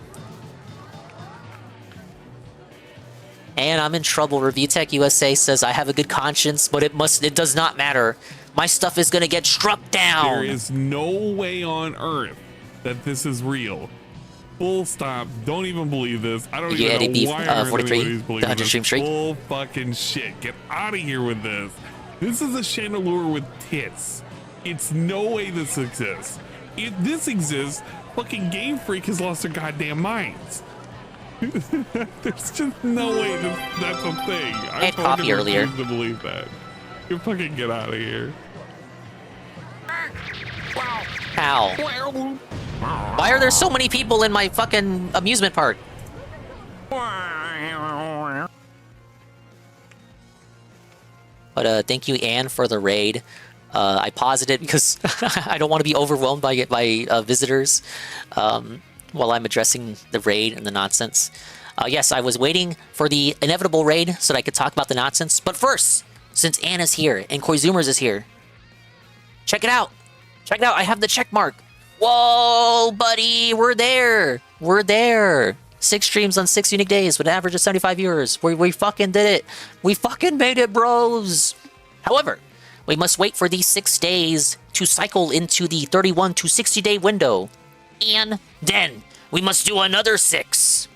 And I'm in trouble. Review Tech USA says I have a good conscience, but it does not matter. My stuff is gonna get struck down. There is no way on earth that this is real. Full stop. Don't even believe this. I don't even know why everybody's believing this. Full fucking shit. Get out of here with this. This is a chandelure with tits. It's no way this exists. If this exists, fucking Game Freak has lost their goddamn minds. There's just no way that's a thing. I had coffee earlier. To believe that. You fucking get out of here. How? Why are there so many people in my fucking amusement park? But thank you, Ann, for the raid. I paused it because I don't want to be overwhelmed by visitors while I'm addressing the raid and the nonsense. Yes, I was waiting for the inevitable raid so that I could talk about the nonsense. But first, since Ann is here and Koizumers is here, check it out. Check it out. I have the check mark. Whoa, buddy. We're there. We're there. 6 streams on 6 unique days with an average of 75 viewers. We fucking did it. We fucking made it, bros. However, we must wait for these 6 days to cycle into the 31 to 60 day window. And then we must do another 6.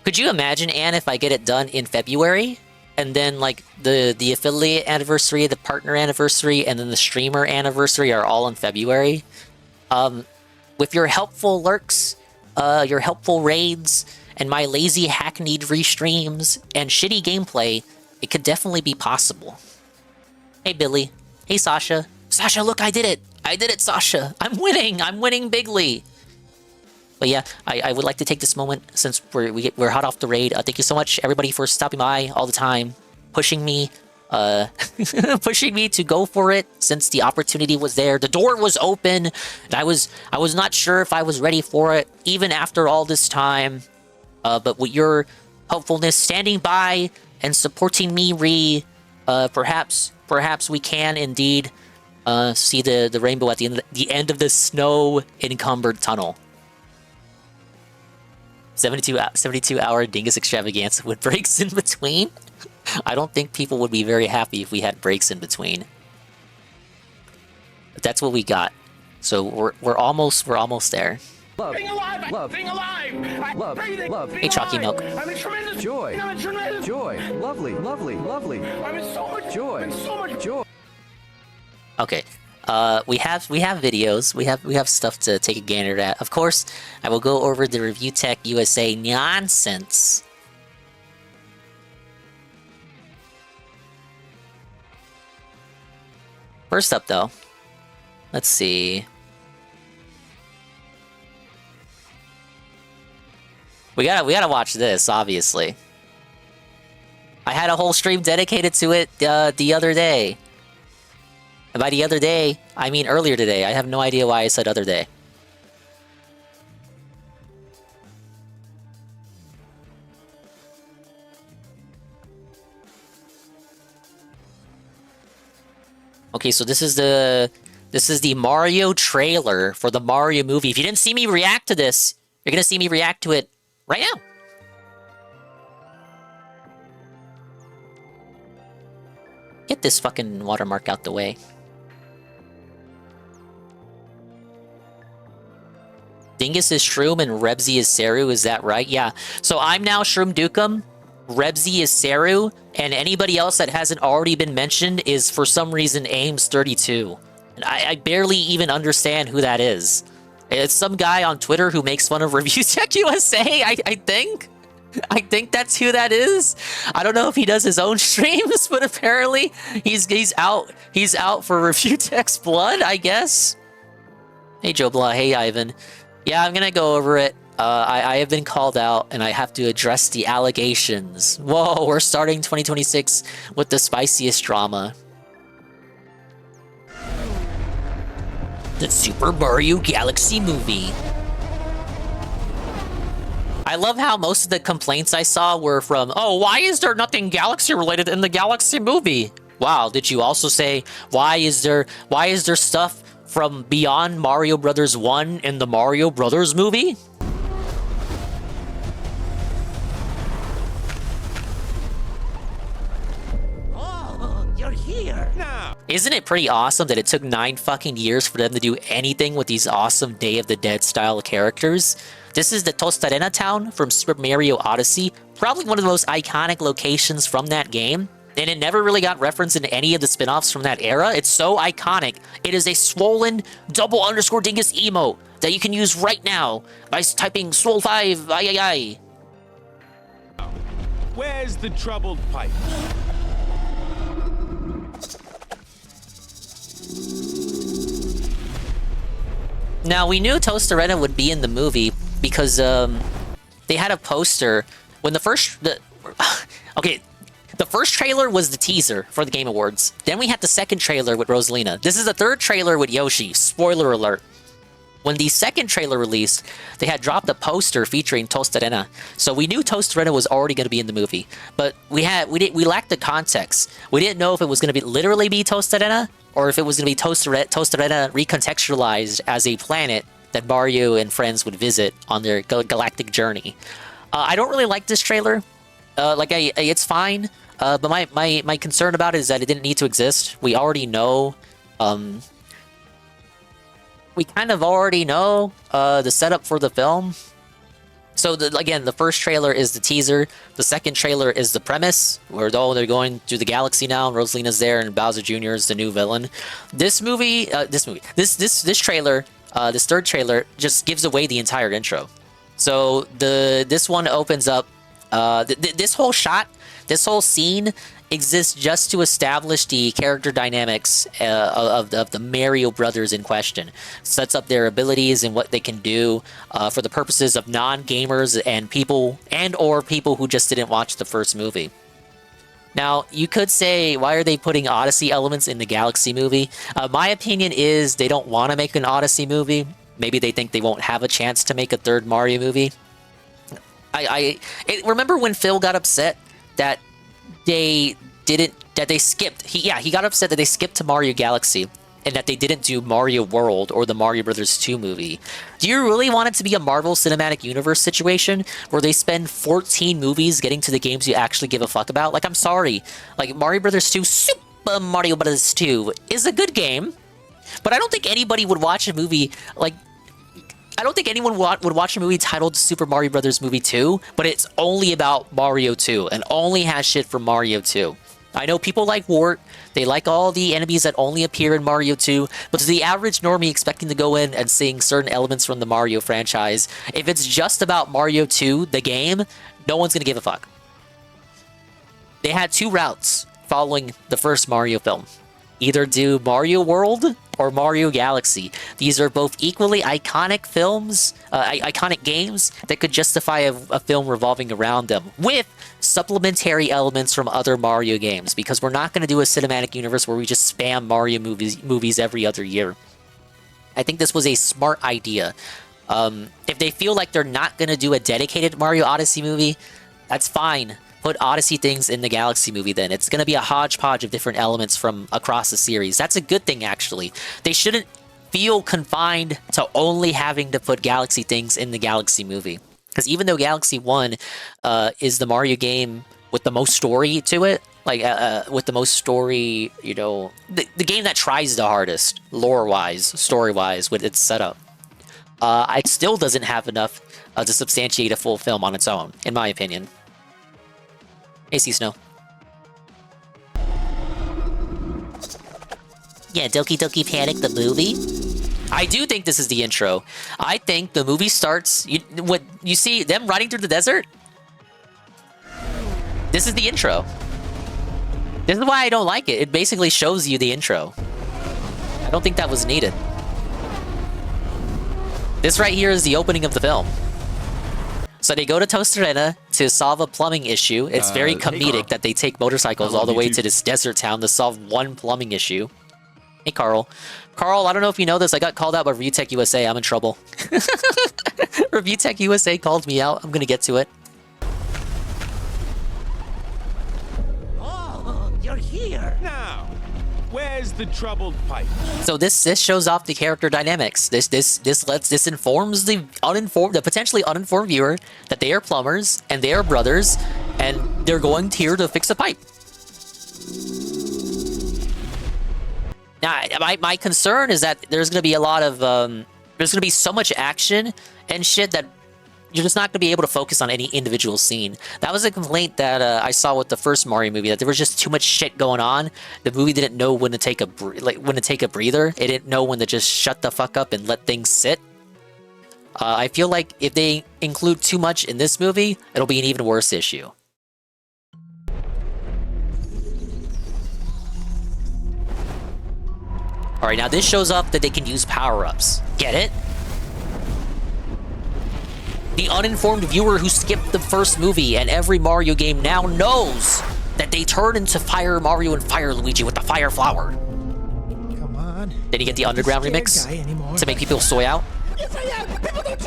Could you imagine, Ann, if I get it done in February? And then, like, the affiliate anniversary, the partner anniversary, and then the streamer anniversary are all in February? With your helpful lurks, your helpful raids, and my lazy hackneyed restreams, and shitty gameplay, it could definitely be possible. Hey, Billy. Hey, Sasha. Sasha, look, I did it! I did it, Sasha! I'm winning! I'm winning bigly! But yeah, I would like to take this moment, since we're hot off the raid. Thank you so much, everybody, for stopping by all the time, pushing me, pushing me to go for it, since the opportunity was there. The door was open, and I was not sure if I was ready for it, even after all this time. But with your helpfulness, standing by and supporting me, perhaps we can indeed see the rainbow at the end of the snow-encumbered tunnel. 72-hour Dingus extravaganza with breaks in between? I don't think people would be very happy if we had breaks in between. But that's what we got. So we're almost there. Love, love, love, love. Hey, Chalky Milk. I'm in tremendous joy, joy, lovely, lovely, lovely. I'm in so much joy, so much joy. Okay. We have videos. We have stuff to take a gander at. Of course, I will go over the Review Tech USA nonsense. First up, though, let's see. We gotta watch this, obviously. I had a whole stream dedicated to it the other day. And by the other day, I mean earlier today. I have no idea why I said other day. Okay, so this is the Mario trailer for the Mario movie. If you didn't see me react to this, you're gonna see me react to it right now. Get this fucking watermark out the way. Dingus is Shroom and Rebsy is Seru, is that right? Yeah. So I'm now Shroom Dukem, Rebsy is Seru, and anybody else that hasn't already been mentioned is for some reason Ames32. And I barely even understand who that is. It's some guy on Twitter who makes fun of Review Tech USA, I think. I think that's who that is. I don't know if he does his own streams, but apparently he's out for Review Tech's blood, I guess. Hey Joe Blah, hey Ivan. Yeah, I'm gonna go over it. I have been called out and I have to address the allegations. Whoa, we're starting 2026 with the spiciest drama. The Super Mario Galaxy movie. I love how most of the complaints I saw were from, oh, why is there nothing Galaxy related in the Galaxy movie? Wow, did you also say, why is there stuff from beyond Mario Brothers 1 in the Mario Brothers movie? You're here now. Isn't it pretty awesome that it took 9 fucking years for them to do anything with these awesome Day of the Dead style characters? This is the Tostarena town from Super Mario Odyssey, probably one of the most iconic locations from that game, and it never really got referenced in any of the spin-offs from that era. It's so iconic. It is a swollen _Dingus emote that you can use right now by typing swole5 ay. Where's the troubled pipe? Now, we knew Tostarena would be in the movie because they had a poster when the first trailer was the teaser for the Game Awards. Then we had the second trailer with Rosalina. This is the third trailer with Yoshi. Spoiler alert. When the second trailer released, they had dropped a poster featuring Tostarena. So we knew Tostarena was already going to be in the movie, but we lacked the context. We didn't know if it was going to literally be Tostarena or if it was going to be Tostarena recontextualized as a planet that Mario and friends would visit on their galactic journey. I don't really like this trailer. It's fine, but my concern about it is that it didn't need to exist. We already know. We kind of already know the setup for the film. So again, the first trailer is the teaser. The second trailer is the premise, where they're going through the galaxy now, and Rosalina's there, and Bowser Jr. is the new villain. This trailer, this third trailer, just gives away the entire intro. So this one opens up. This whole shot, this whole scene exists just to establish the character dynamics of the Mario brothers in question. Sets up their abilities and what they can do for the purposes of non-gamers and people who just didn't watch the first movie. Now, you could say, why are they putting Odyssey elements in the Galaxy movie? My opinion is they don't want to make an Odyssey movie. Maybe they think they won't have a chance to make a third Mario movie. Remember when Phil got upset that he got upset that they skipped to Mario Galaxy and that they didn't do Mario World or the Mario Brothers 2 movie. Do you really want it to be a Marvel Cinematic Universe situation where they spend 14 movies getting to the games you actually give a fuck about? Like, I'm sorry. Like, Mario Brothers 2, Super Mario Brothers 2 is a good game, but I don't think anybody would watch a movie like... I don't think anyone would watch a movie titled Super Mario Brothers Movie 2, but it's only about Mario 2 and only has shit from Mario 2. I know people like Wart, they like all the enemies that only appear in Mario 2, but to the average normie expecting to go in and seeing certain elements from the Mario franchise, if it's just about Mario 2, the game, no one's gonna give a fuck. They had 2 routes following the first Mario film. Either do Mario World or Mario Galaxy. These are both equally iconic films, iconic games that could justify a film revolving around them with supplementary elements from other Mario games, because we're not going to do a cinematic universe where we just spam Mario movies every other year. I think this was a smart idea. If they feel like they're not going to do a dedicated Mario Odyssey movie, that's fine. Put Odyssey things in the Galaxy movie then. It's going to be a hodgepodge of different elements from across the series. That's a good thing, actually. They shouldn't feel confined to only having to put Galaxy things in the Galaxy movie. Because even though Galaxy 1 is the Mario game with the most story to it, like, with the most story, you know, the game that tries the hardest, lore-wise, story-wise, with its setup. it still doesn't have enough to substantiate a full film on its own, in my opinion. AC Snow. Yeah, Doki Doki Panic, the movie. I do think this is the intro. I think the movie starts... What you see them riding through the desert? This is the intro. This is why I don't like it. It basically shows you the intro. I don't think that was needed. This right here is the opening of the film. So they go to Tostarena to solve a plumbing issue. It's very comedic that they take motorcycles all the way to this desert town to solve one plumbing issue. Hey, Carl. Carl, I don't know if you know this. I got called out by Review Tech USA. I'm in trouble. Review Tech USA called me out. I'm going to get to it. Oh, you're here. Now, where's the troubled pipe? So this shows off the character dynamics. This informs the potentially uninformed viewer that they are plumbers and they are brothers and they're going here to fix a pipe. Now, my concern is that there's going to be a lot of, there's going to be so much action and shit that you're just not going to be able to focus on any individual scene. That was a complaint that I saw with the first Mario movie, that there was just too much shit going on. The movie didn't know when to take a breather. It didn't know when to just shut the fuck up and let things sit. I feel like if they include too much in this movie, it'll be an even worse issue. Alright, now this shows off that they can use power-ups. Get it? The uninformed viewer who skipped the first movie and every Mario game now knows that they turn into Fire Mario and Fire Luigi with the Fire Flower. Come on. Then you get the underground remix to make people soy out.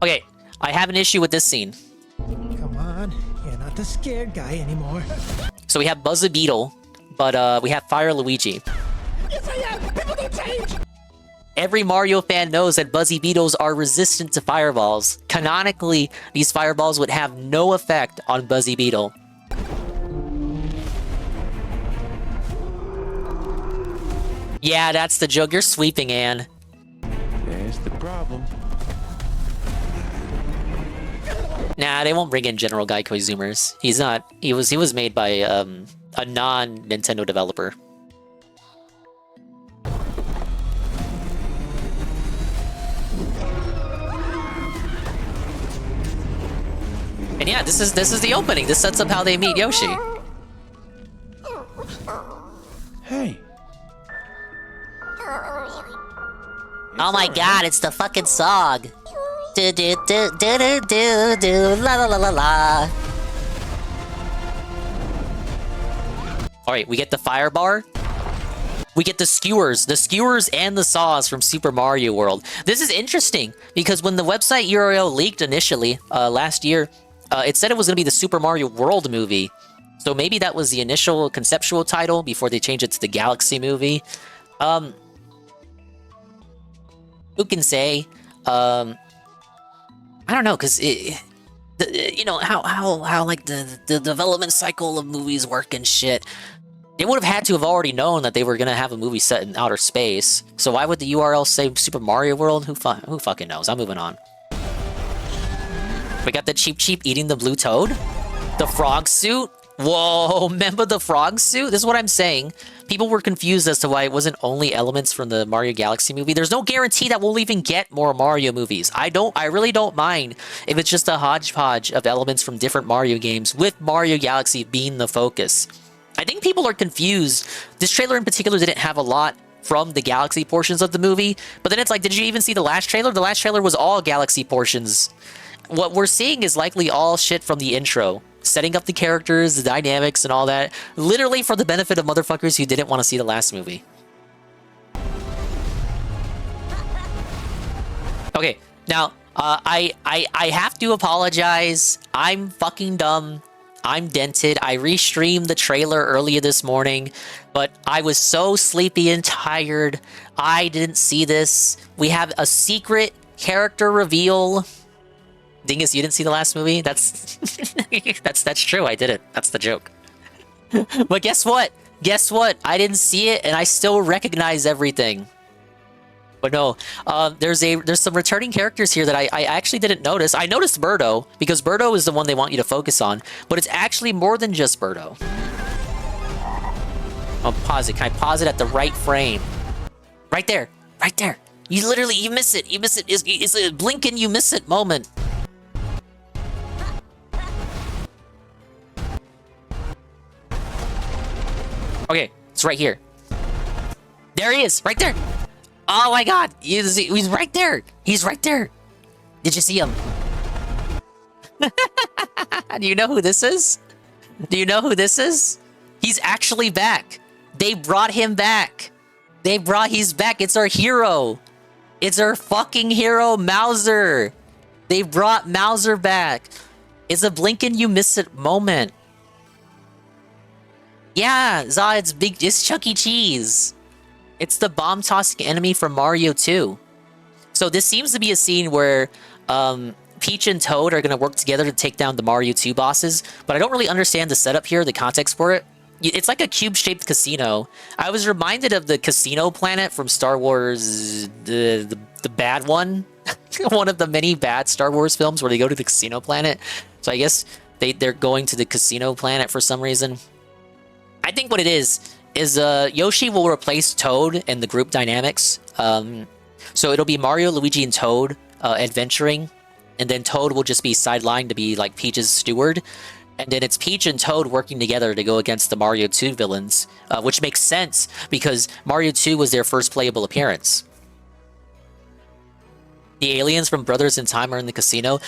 Okay, I have an issue with this scene. Come on. You're not the scared guy anymore. So we have Buzzy Beetle, but we have Fire Luigi. Every Mario fan knows that Buzzy Beetles are resistant to fireballs. Canonically, these fireballs would have no effect on Buzzy Beetle. Yeah, that's the joke. You're sweeping, Anne. There's the problem. Nah, they won't bring in General Guy Koizumers. He's not. He was made by a non-Nintendo developer. And yeah, this is the opening. This sets up how they meet Yoshi. Hey. Oh my god, it's the fucking song. Do do do do do do do la la la la la. Alright, we get the fire bar. We get the skewers and the saws from Super Mario World. This is interesting because when the website URL leaked initially last year, it said it was going to be the Super Mario World movie. So maybe that was the initial conceptual title before they changed it to the Galaxy movie. Who can say? I don't know, because you know how like the development cycle of movies work and shit. They would have had to have already known that they were gonna have a movie set in outer space. So why would the URL say Super Mario World? Who fucking knows? I'm moving on. We got the Cheep Cheep eating the blue toad, the frog suit. Whoa, remember the frog suit? This is what I'm saying. People were confused as to why it wasn't only elements from the Mario Galaxy movie. There's no guarantee that we'll even get more Mario movies. I really don't mind if it's just a hodgepodge of elements from different Mario games with Mario Galaxy being the focus. I think people are confused. This trailer in particular didn't have a lot from the Galaxy portions of the movie, but then it's like, did you even see the last trailer? The last trailer was all Galaxy portions. What we're seeing is likely all shit from the intro. Setting up the characters, the dynamics, and all that. Literally for the benefit of motherfuckers who didn't want to see the last movie. Okay, now, I have to apologize. I'm fucking dumb. I'm dented. I restreamed the trailer earlier this morning, but I was so sleepy and tired. I didn't see this. We have a secret character reveal. Dingus, you didn't see the last movie? That's that's true. I didn't. That's the joke. But guess what? Guess what? I didn't see it, and I still recognize everything. But no, there's some returning characters here that I actually didn't notice. I noticed Birdo, because Birdo is the one they want you to focus on, but it's actually more than just Birdo. I'll pause it. Can I pause it at the right frame? Right there. Right there. You literally, you miss it. You miss it. It's a blink and you miss it moment. Okay, it's right here. There he is, right there. Oh my god, he's right there. He's right there. Did you see him? Do you know who this is? Do you know who this is? He's actually back. They brought him back. He's back. It's our hero. It's our fucking hero, Mauser. They brought Mauser back. It's a blink and you miss it moment. Yeah, Za, it's Chuck E. Cheese. It's the bomb-tossing enemy from Mario 2. So this seems to be a scene where Peach and Toad are going to work together to take down the Mario 2 bosses, but I don't really understand the setup here, the context for it. It's like a cube-shaped casino. I was reminded of the casino planet from Star Wars, the bad one. One of the many bad Star Wars films where they go to the casino planet. So I guess they're going to the casino planet for some reason. I think what it is Yoshi will replace Toad in the group dynamics. So it'll be Mario, Luigi, and Toad adventuring, and then Toad will just be sidelined to be like Peach's steward. And then it's Peach and Toad working together to go against the Mario 2 villains, which makes sense because Mario 2 was their first playable appearance. The aliens from Brothers in Time are in the casino.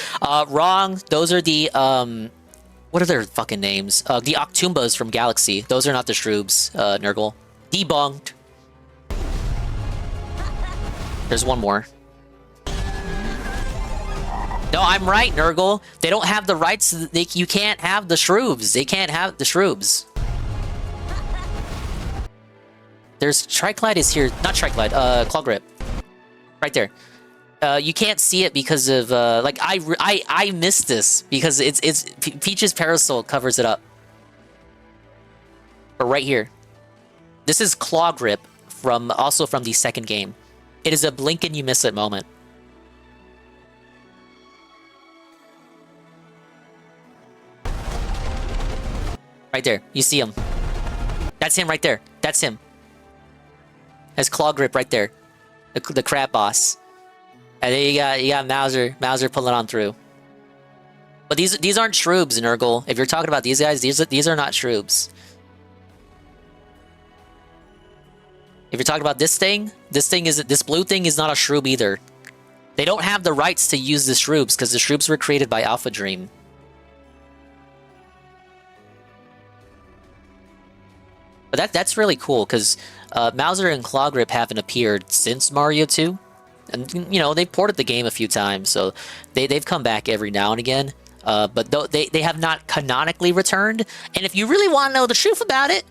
Wrong. Those are the what are their fucking names? The Octumbas from Galaxy. Those are not the Shroobs, Nurgle. Debunked. There's one more. No, I'm right, Nurgle. They don't have the rights. You can't have the Shroobs. They can't have the Shroobs. There's Triclide is here. Not Triclide. Claw Grip. Right there. You can't see it because of like I missed this because it's Peach's parasol covers it up. But right here, this is Claw Grip also from the second game. It is a blink and you miss it moment. Right there, you see him. That's him right there. That's him. That's Claw Grip right there, the crab boss. And then you got Mauser pulling on through. But these aren't Shroobs, Nurgle. If you're talking about these guys, these are not Shroobs. If you're talking about this blue thing is not a Shroob either. They don't have the rights to use the Shroobs because the Shroobs were created by Alpha Dream. But that's really cool because Mauser and Claw Grip haven't appeared since Mario 2. And, you know, they've ported the game a few times, so they've come back every now and again. But they have not canonically returned. And if you really want to know the truth about it,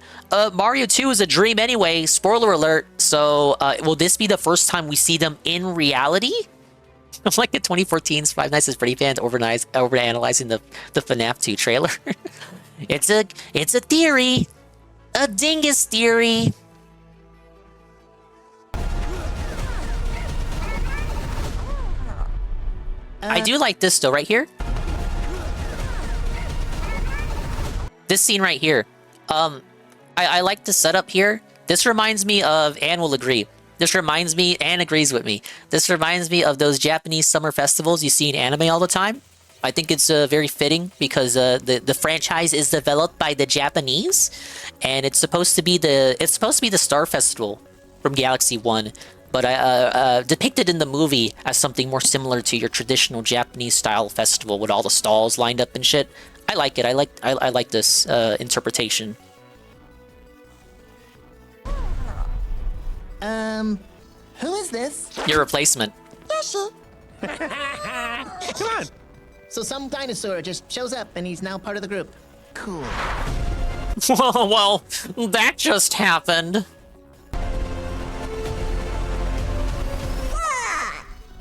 Mario 2 is a dream anyway. Spoiler alert. So will this be the first time we see them in reality? Like the 2014's Five Nights at Freddy's fans overanalyzing the FNAF 2 trailer. It's a theory. A Dingus theory. I do like this though, right here. This scene right here. I like the setup here. This reminds me of, Anne will agree. Anne agrees with me. This reminds me of those Japanese summer festivals you see in anime all the time. I think it's very fitting because the franchise is developed by the Japanese, and it's supposed to be the Star Festival from Galaxy 1. But depicted in the movie as something more similar to your traditional Japanese-style festival with all the stalls lined up and shit. I like it. I like this interpretation. Who is this? Your replacement. Yoshi. Come on. So some dinosaur just shows up and he's now part of the group. Cool. Well, that just happened.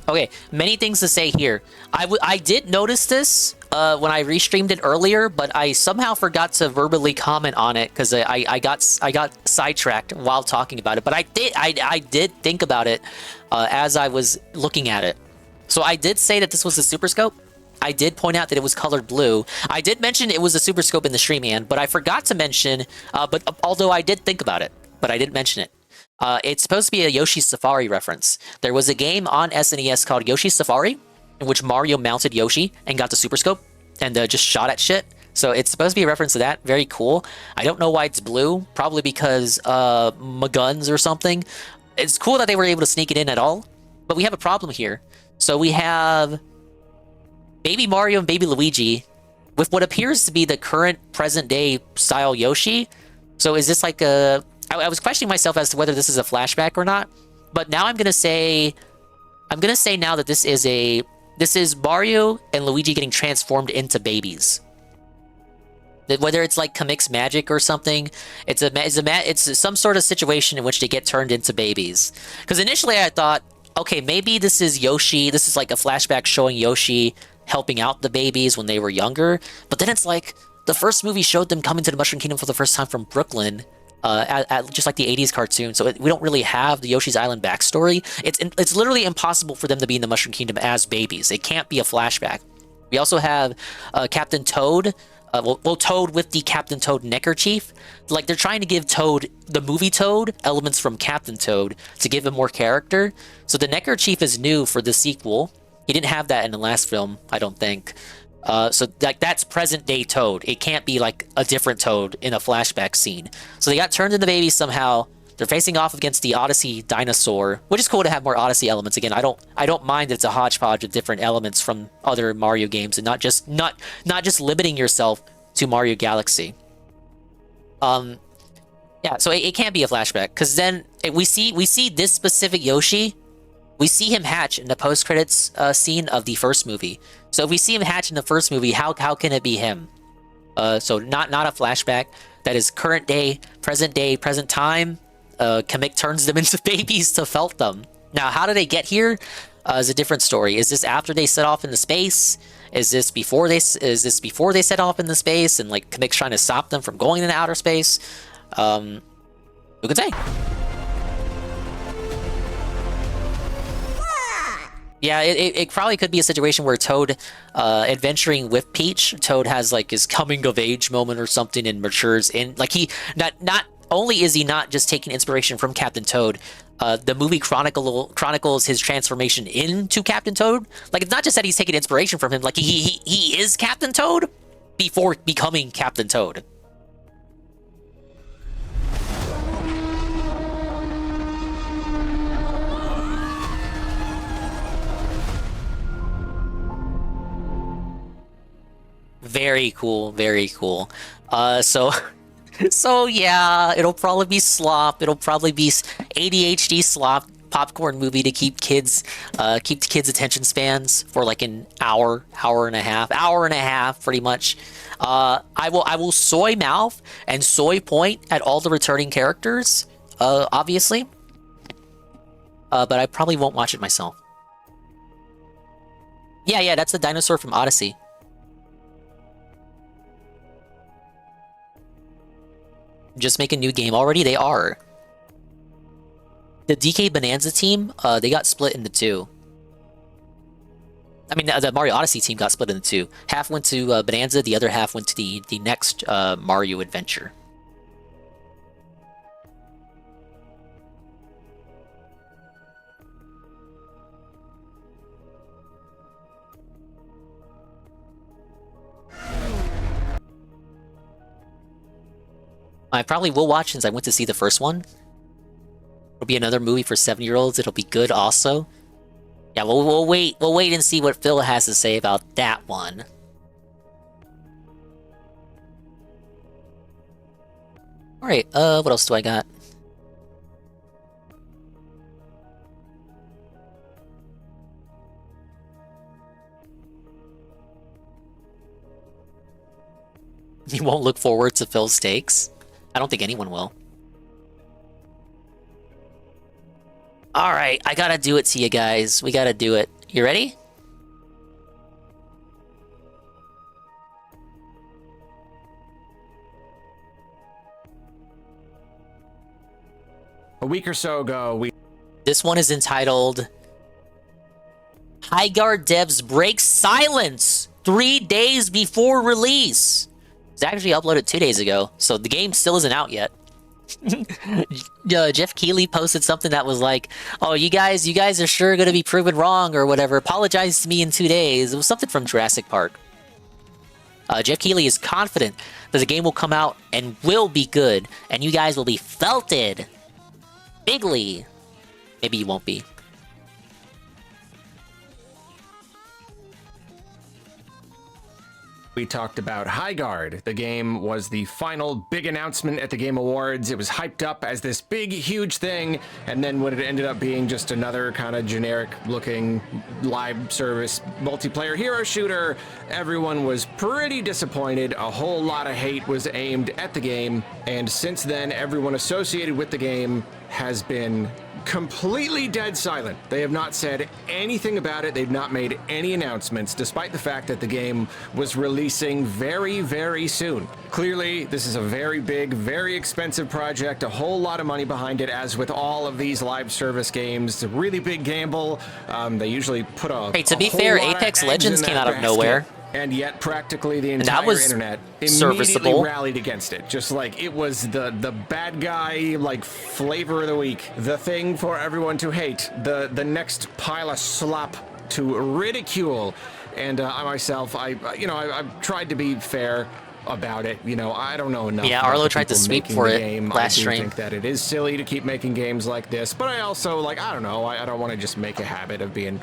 Okay, many things to say here. I did notice this when I restreamed it earlier, but I somehow forgot to verbally comment on it because I got sidetracked while talking about it. But I did think about it as I was looking at it. So I did say that this was a Super Scope. I did point out that it was colored blue. I did mention it was a Super Scope in the stream, man, but I forgot to mention. But although I did think about it, but I didn't mention it. It's supposed to be a Yoshi's Safari reference. There was a game on SNES called Yoshi's Safari, in which Mario mounted Yoshi and got the Super Scope and just shot at shit. So it's supposed to be a reference to that. Very cool. I don't know why it's blue. Probably because guns or something. It's cool that they were able to sneak it in at all. But we have a problem here. So we have Baby Mario and Baby Luigi with what appears to be the current present-day style Yoshi. So is this like a... I was questioning myself as to whether this is a flashback or not. But now I'm going to say... now that this is Mario and Luigi getting transformed into babies. Whether it's like Kamik's magic or something, it's some sort of situation in which they get turned into babies. Because initially I thought, okay, maybe this is Yoshi. This is like a flashback showing Yoshi helping out the babies when they were younger. But then it's like the first movie showed them coming to the Mushroom Kingdom for the first time from Brooklyn. Just like the 80s cartoon, so we don't really have the Yoshi's Island backstory. It's literally impossible for them to be in the Mushroom Kingdom as babies. It can't be a flashback. We also have Captain Toad, Toad with the Captain Toad neckerchief. Like, they're trying to give Toad, the movie Toad, elements from Captain Toad to give him more character. So the neckerchief is new for the sequel. He didn't have that in the last film, I don't think. So like that's present day Toad. It can't be like a different Toad in a flashback scene. So they got turned into babies somehow. They're facing off against the Odyssey dinosaur, which is cool to have more Odyssey elements. Again, I don't mind that it's a hodgepodge of different elements from other Mario games and not just limiting yourself to Mario Galaxy. Yeah, so it can't be a flashback because then we see this specific Yoshi. We see him hatch in the post-credits scene of the first movie. So if we see him hatch in the first movie, how can it be him? So not a flashback. That is current day, present time. Kamik turns them into babies to felt them. Now, how do they get here? Is a different story. Is this after they set off into space? Is this before they set off into space and like Kamik's trying to stop them from going into outer space? Who can say? Yeah, it probably could be a situation where Toad, adventuring with Peach, Toad has like his coming of age moment or something and matures in like he not only is he not just taking inspiration from Captain Toad, the movie chronicles his transformation into Captain Toad. Like it's not just that he's taking inspiration from him, like he is Captain Toad before becoming Captain Toad. Very cool, very cool. So yeah, it'll probably be slop. It'll probably be ADHD slop popcorn movie to keep kids attention spans for like an hour and a half, pretty much. I will soy mouth and soy point at all the returning characters, obviously. But I probably won't watch it myself. Yeah, that's the dinosaur from Odyssey. Just make a new game already? They are. The DK Bonanza team, they got split into two. I mean, the Mario Odyssey team got split into two. Half went to Bonanza, the other half went to the next Mario adventure. I probably will watch since I went to see the first one. It'll be another movie for 7-year-olds. It'll be good also. Yeah, we'll wait and see what Phil has to say about that one. Alright, what else do I got? You won't look forward to Phil's takes? I don't think anyone will. Alright, I gotta do it to you guys. We gotta do it. You ready? a week or so ago, This one is entitled Highguard devs break silence 3 days before release. It's actually uploaded 2 days ago, so the game still isn't out yet. Jeff Keighley posted something that was like, "Oh, you guys are sure going to be proven wrong or whatever. Apologize to me in 2 days." It was something from Jurassic Park. Jeff Keighley is confident that the game will come out and will be good, and you guys will be felted bigly. Maybe you won't be. We talked about Highguard. The game was the final big announcement at the Game Awards. It was hyped up as this big, huge thing, and then when it ended up being just another kind of generic-looking live service multiplayer hero shooter, everyone was pretty disappointed. A whole lot of hate was aimed at the game, and since then, everyone associated with the game has been completely dead silent. They have not said anything about it. They've not made any announcements, despite the fact that the game was releasing very, very soon. Clearly, this is a very big, very expensive project, a whole lot of money behind it, as with all of these live service games. It's a really big gamble. They usually put a Hey, to be fair, Apex Legends came out of nowhere. And yet, practically the entire internet immediately rallied against it. Just like it was the bad guy, like, flavor of the week. The thing for everyone to hate. The next pile of slop to ridicule. And I myself, I've tried to be fair about it. You know, I don't know enough. Yeah, Arlo tried to sweep for it last stream. I think that it is silly to keep making games like this. But I also, like, I don't know. I don't want to just make a habit of being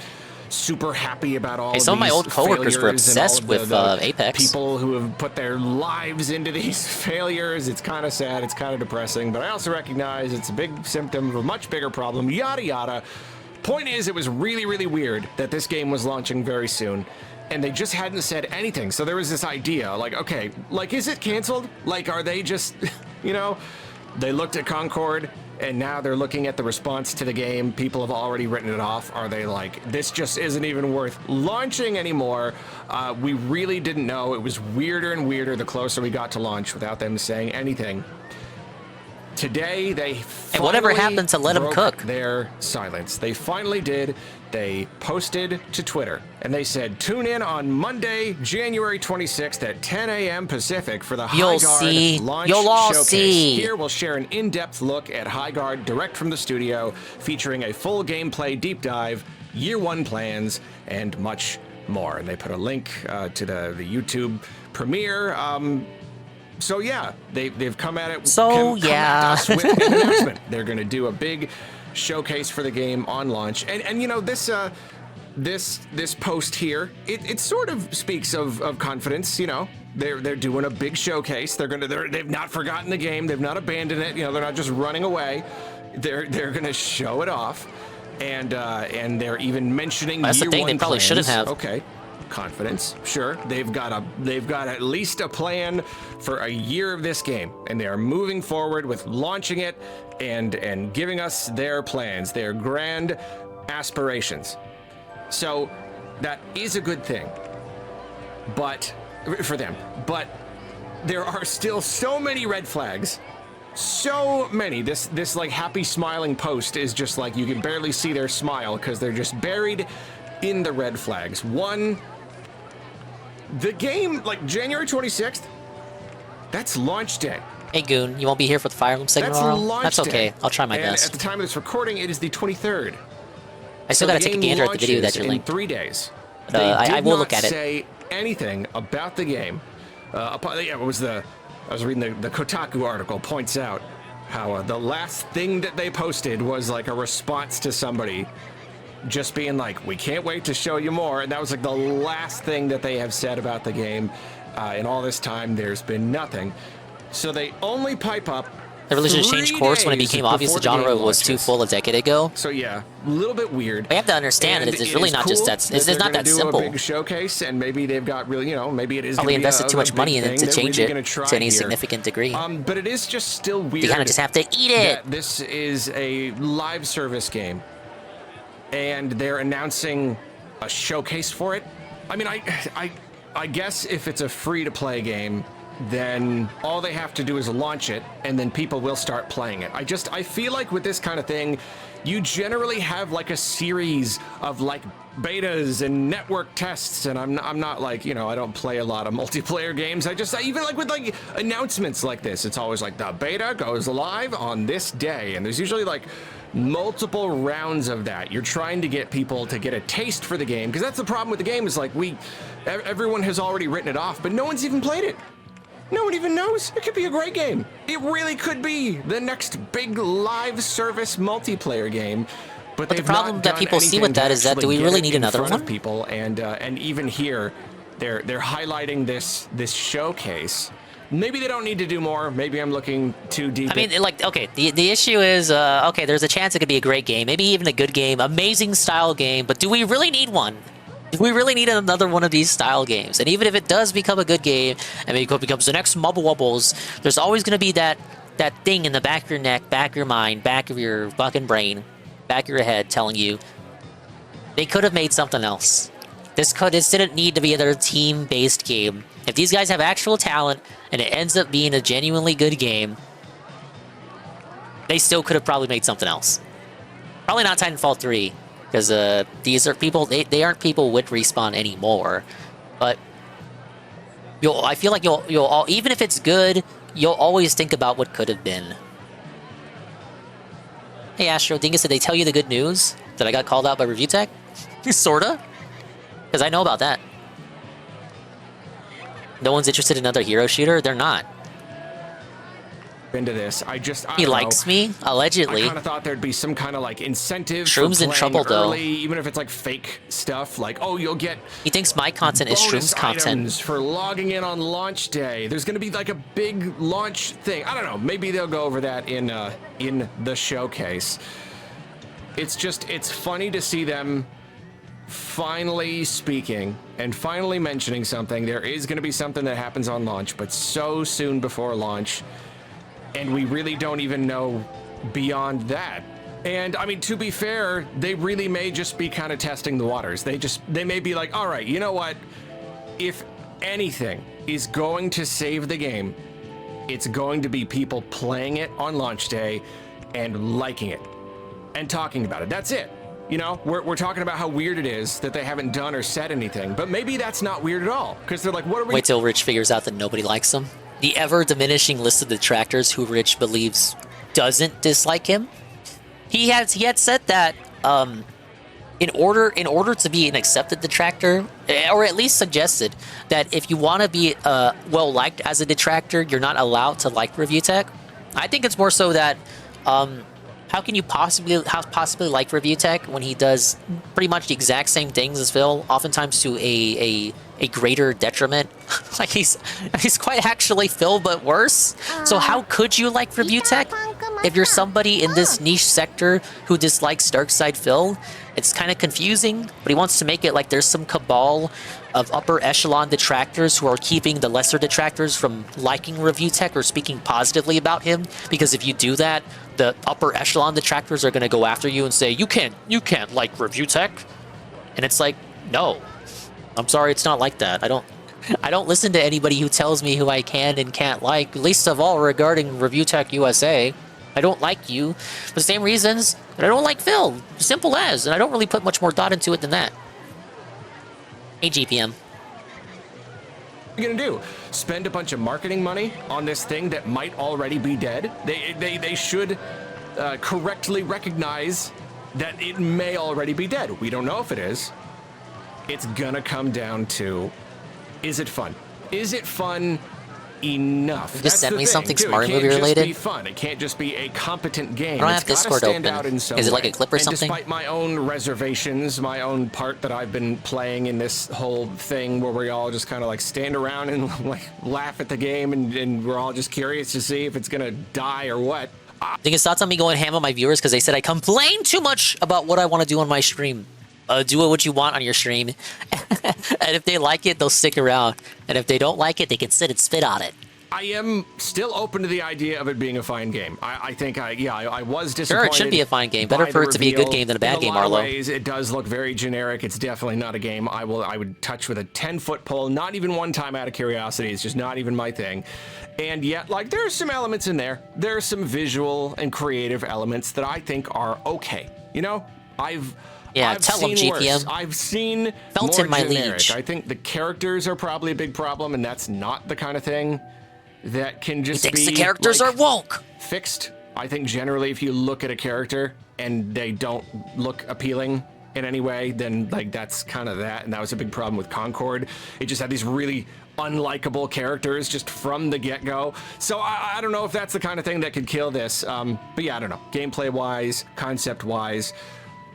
super happy about all some of my old coworkers were failures and obsessed all of with Apex. People who have put their lives into these failures. It's kind of sad. It's kind of depressing. But I also recognize it's a big symptom of a much bigger problem. Yada yada. Point is, it was really, really weird that this game was launching very soon, and they just hadn't said anything. So there was this idea, like, okay, like, is it canceled? Like, are they just, you know? They looked at Concord, and now they're looking at the response to the game. People have already written it off. Are they like, this just isn't even worth launching anymore? We really didn't know. It was weirder and weirder the closer we got to launch without them saying anything. Today, they finally and whatever happened to let them cook? Their silence. They finally did. They posted to Twitter, and they said, tune in on Monday, January 26th at 10 a.m. Pacific for the Highguard launch showcase. Here we'll share an in-depth look at Highguard direct from the studio, featuring a full gameplay deep dive, year one plans, and much more. And they put a link to the YouTube premiere. So yeah, they've come at it. Come at us with an announcement. They're going to do a big showcase for the game on launch, and you know, this post here, it sort of speaks of confidence. You know, they're doing a big showcase. They've not forgotten the game. They've not abandoned it. You know, they're not just running away. They're gonna show it off, and they're even mentioning that's year the thing. one They probably plans. shouldn't have. Okay. Confidence, sure. They've got at least a plan for a year of this game, and they are moving forward with launching it and giving us their plans, their grand aspirations. So that is a good thing, but for them. But there are still so many red flags. So many. This like happy smiling post is just like you can barely see their smile because they're just buried in the red flags. One, the game, like January 26th, that's launch day. Hey Goon, you won't be here for the Fire Emblem segment That's tomorrow? launch That's okay. day. I'll try my and best. At the time of this recording, it is the 23rd. I still gotta take a gander at the video that you're in linked. 3 days. But, I will look at it. They did not say anything about the game. I was reading the Kotaku article points out how the last thing that they posted was like a response to somebody just being like, we can't wait to show you more. And that was like the last thing that they have said about the game. In all this time, there's been nothing. So they only pipe up. The religion changed course when it became obvious the genre was too full a decade ago. So yeah, a little bit weird. We have to understand that it's really not just that. It's not that simple. A big showcase, and maybe they've got really, you know, maybe it is. Probably invested too much money in it to change it to any here. significant degree. But it is just still weird. You kind of just have to eat it. This is a live service game, and they're announcing a showcase for it. I mean, I guess if it's a free-to-play game, then all they have to do is launch it, and then people will start playing it. I feel like with this kind of thing, you generally have like a series of like betas and network tests, and I'm not like, you know, I don't play a lot of multiplayer games. I even like with like announcements like this, it's always like the beta goes live on this day, and there's usually like multiple rounds of that. You're trying to get people to get a taste for the game, because that's the problem with the game, is like everyone has already written it off, but no one's even played it. No one even knows. It could be a great game. It really could be the next big live service multiplayer game. But the problem that people see with that is that, do we really need another one? People, and even here, they're highlighting this showcase. Maybe they don't need to do more. Maybe I'm looking too deep. I mean, like, okay, the issue is, okay, there's a chance it could be a great game, maybe even a good game, amazing style game, but do we really need one? Do we really need another one of these style games? And even if it does become a good game, and maybe it becomes the next Mubble Wubbles, there's always going to be that thing in the back of your neck, back of your mind, back of your fucking brain, back of your head telling you, they could have made something else. This didn't need to be another team-based game. If these guys have actual talent, and it ends up being a genuinely good game, they still could have probably made something else. Probably not Titanfall 3, because these are people, they aren't people with Respawn anymore. But I feel like you'll even if it's good, you'll always think about what could have been. Hey Astro, Dingus, did they tell you the good news that I got called out by Review Tech? Sorta, because I know about that. No one's interested in another hero shooter? They're not. Into this, he likes me, allegedly. I kind of thought there'd be some kind of like incentive. Shroom's in trouble though. Even if it's like fake stuff, like, oh, you'll get. He thinks my content is Shroom's content. For logging in on launch day. There's going to be like a big launch thing. I don't know. Maybe they'll go over that in the showcase. It's funny to see them finally speaking and finally mentioning something. There is going to be something that happens on launch, but so soon before launch. And we really don't even know beyond that. And I mean, to be fair, they really may just be kind of testing the waters. They may be like, all right, you know what? If anything is going to save the game, it's going to be people playing it on launch day and liking it and talking about it. That's it. You know, we're talking about how weird it is that they haven't done or said anything, but maybe that's not weird at all, because they're like, what are we— Wait till Rich figures out that nobody likes him. The ever-diminishing list of detractors who Rich believes doesn't dislike him. He had said that in order to be an accepted detractor, or at least suggested that if you want to be well-liked as a detractor, you're not allowed to like Review Tech. I think it's more so that how can you possibly like Review Tech when he does pretty much the exact same things as Phil, oftentimes to a greater detriment? Like he's quite actually Phil, but worse. So how could you like Review Tech if you're somebody in this niche sector who dislikes Darkside Phil? It's kind of confusing, but he wants to make it like there's some cabal of upper echelon detractors who are keeping the lesser detractors from liking Review Tech or speaking positively about him, because if you do that, the upper echelon detractors are going to go after you and say, you can't like Review Tech. And it's like, no, I'm sorry, it's not like that. I don't listen to anybody who tells me who I can and can't like, least of all regarding Review Tech USA. I don't like you for the same reasons that I don't like Phil. Simple as. And I don't really put much more thought into it than that. Hey, GPM. What are you gonna do? Spend a bunch of marketing money on this thing that might already be dead? They should correctly recognize that it may already be dead. We don't know if it is. It's gonna come down to, is it fun? Is it fun enough? Just send me something smart movie related. It can't just be fun. It can't just be a competent game. I don't have Discord open. Is it like a clip or something? Despite my own reservations, my own part that I've been playing in this whole thing where we all just kind of like stand around and like laugh at the game and we're all just curious to see if it's gonna die or what. Dingus, thoughts on me going ham on my viewers because they said I complain too much about what I want to do on my stream. Do what you want on your stream. And if they like it, they'll stick around. And if they don't like it, they can sit and spit on it. I am still open to the idea of it being a fine game. I think I was disappointed. Sure, it should be a fine game. Better for it to be a good game than a bad game, In a lot of Arlo. ways, it does look very generic. It's definitely not a game I would touch with a 10-foot pole, not even one time out of curiosity. It's just not even my thing. And yet, like, there are some elements in there. There are some visual and creative elements that I think are okay. You know, I've tell them, seen GPM. worse. I've seen Felton, more my generic. liege. I think the characters are probably a big problem, and that's not the kind of thing that can just He thinks be the characters like, are woke. fixed. I think generally if you look at a character and they don't look appealing in any way, then like that's kind of that. And that was a big problem with Concord. It just had these really unlikable characters just from the get-go. So I don't know if that's the kind of thing that could kill this. But yeah, I don't know. Gameplay-wise, concept-wise,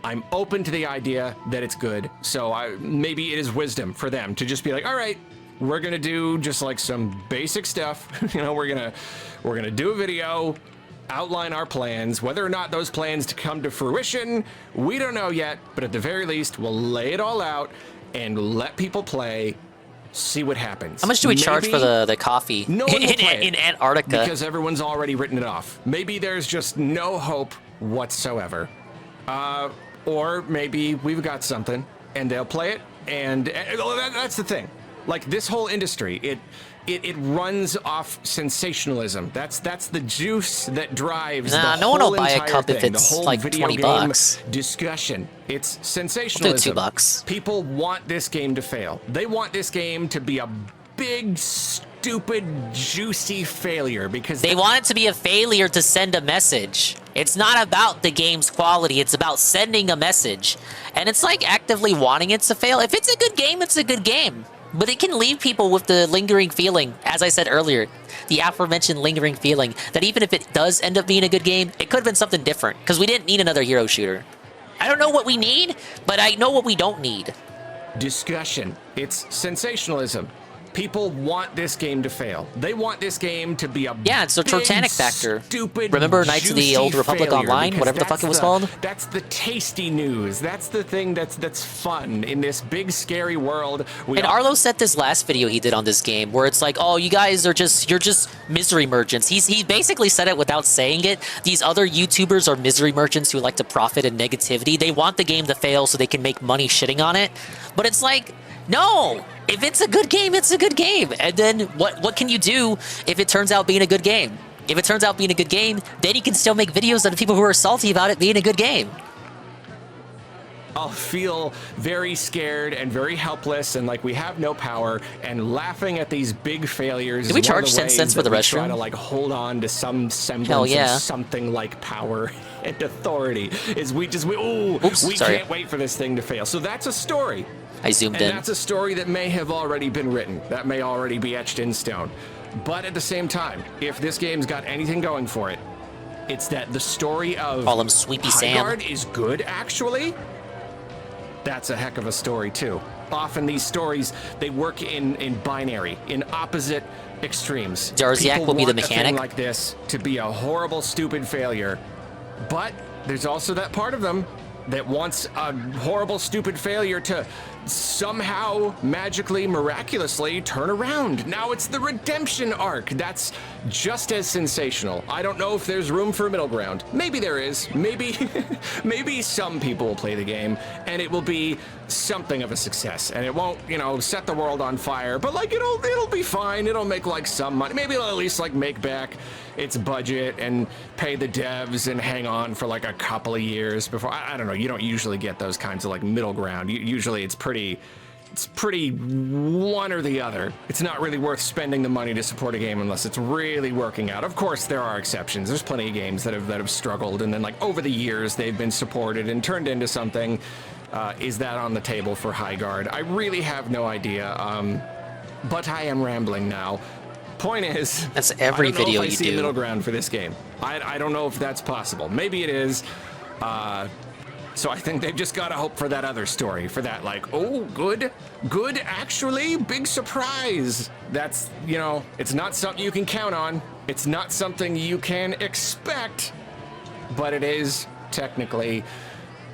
I'm open to the idea that it's good. So maybe it is wisdom for them to just be like, all right, we're gonna do just like some basic stuff. You know, we're gonna do a video, outline our plans. Whether or not those plans to come to fruition, we don't know yet. But at the very least, we'll lay it all out and let people play. See what happens. How much do we charge for the coffee no one will play in Antarctica? Because everyone's already written it off. Maybe there's just no hope whatsoever. Or maybe we've got something and they'll play it. And that's the thing. Like this whole industry, it runs off sensationalism. That's the juice that drives the no one whole will buy a entire cup if thing, it's the whole like video 20 game bucks. discussion. It's I'll sensationalism. do $2. People want this game to fail. They want this game to be a big, stupid, juicy failure because They want it to be a failure to send a message. It's not about the game's quality, it's about sending a message. And it's like actively wanting it to fail. If it's a good game, it's a good game. But it can leave people with the lingering feeling, as I said earlier, the aforementioned lingering feeling, that even if it does end up being a good game, it could have been something different, because we didn't need another hero shooter. I don't know what we need, but I know what we don't need. Discussion. It's sensationalism. People want this game to fail. They want this game to be a it's a big, Titanic factor. Stupid, Remember Knights of the juicy Old Republic failure, Online, because whatever the fuck it was that's called? That's the tasty news. That's the thing that's fun in this big scary world. And Arlo said this last video he did on this game, where it's like, oh, you guys are you're just misery merchants. He basically said it without saying it. These other YouTubers are misery merchants who like to profit in negativity. They want the game to fail so they can make money shitting on it. But it's like, no! If it's a good game, it's a good game. And then what can you do if it turns out being a good game? If it turns out being a good game, then you can still make videos of the people who are salty about it being a good game. I'll feel very scared and very helpless and like we have no power and laughing at these big failures. Did we charge 10 cents for the restroom? Try to like hold on to some semblance yeah. of something like power and authority. Is we sorry. can't wait for this thing to fail. So that's a story. I zoomed in. And that's a story that may have already been written. That may already be etched in stone. But at the same time, if this game's got anything going for it, it's that the story of Call him Sweepy Sam. Highguard is good, actually. That's a heck of a story, too. Often these stories, they work in binary, in opposite extremes. Darziak will be the mechanic. People want a thing like this to be a horrible, stupid failure. But there's also that part of them that wants a horrible, stupid failure to somehow, magically, miraculously turn around. Now it's the redemption arc. That's just as sensational. I don't know if there's room for a middle ground. Maybe there is. Maybe, maybe some people will play the game and it will be something of a success. And it won't, set the world on fire, but like it'll be fine. It'll make like some money. Maybe it'll at least like make back its budget and pay the devs and hang on for like a couple of years before. I don't know. You don't usually get those kinds of like middle ground. Usually it's pretty one or the other. It's not really worth spending the money to support a game unless it's really working out. Of course, there are exceptions. There's plenty of games that have struggled, and then like over the years they've been supported and turned into something. Is that on the table for Highguard? I really have no idea. But I am rambling now. Point is, that's every video I you see do. Middle ground for this game. I don't know if that's possible. Maybe it is. So I think they've just got to hope for that other story, for that like, oh, good, actually, big surprise. That's, it's not something you can count on. It's not something you can expect, but it is technically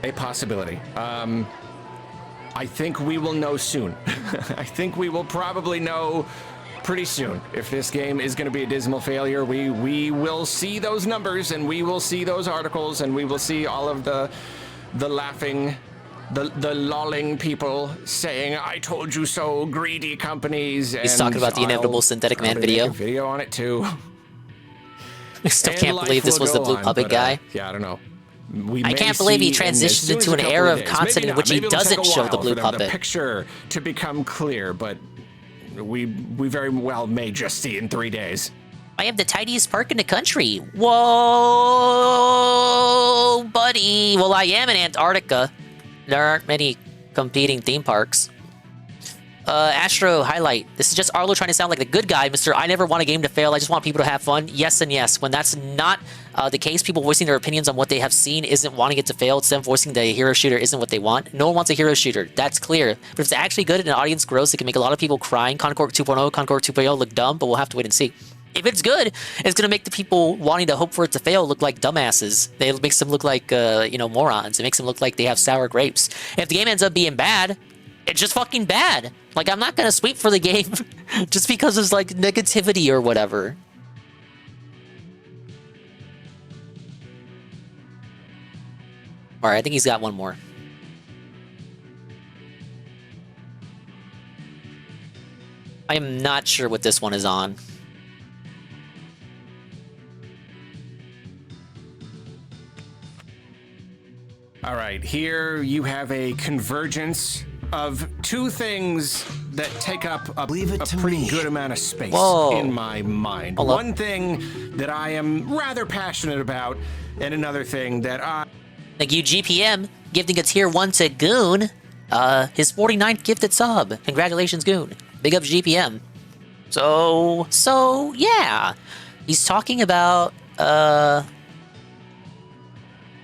a possibility. I think we will know soon. I think we will probably know pretty soon. If this game is going to be a dismal failure, we will see those numbers, and we will see those articles, and we will see all of the laughing, the lolling people saying, "I told you so," greedy companies. He's talking about the inevitable Synthetic Man video. Make a video on it too. I still can't believe this was the blue puppet guy. Yeah, I don't know. I can't believe he transitioned into an era of content in which he doesn't show the blue puppet. The picture to become clear, but we very well may just see in 3 days. I have the tidiest park in the country. Whoa, buddy. Well, I am in Antarctica. There aren't many competing theme parks. Astro highlight. This is just Arlo trying to sound like the good guy, Mr. I never want a game to fail. I just want people to have fun. Yes and yes. When that's not the case, people voicing their opinions on what they have seen isn't wanting it to fail. It's them voicing the hero shooter isn't what they want. No one wants a hero shooter. That's clear. But if it's actually good and an audience grows, it can make a lot of people crying. Concord 2.0, Concord 2.0 look dumb, but we'll have to wait and see. If it's good, it's going to make the people wanting to hope for it to fail look like dumbasses. It makes them look like, morons. It makes them look like they have sour grapes. And if the game ends up being bad, it's just fucking bad. Like, I'm not going to sweep for the game just because there's, like, negativity or whatever. Alright, I think he's got one more. I am not sure what this one is on. All right, here you have a convergence of two things that take up a pretty good amount of space in my mind. One thing that I am rather passionate about, and another thing that I... Thank you, GPM, gifting a tier 1 to Goon. His 49th gifted sub. Congratulations, Goon. Big up GPM. So yeah. He's talking about,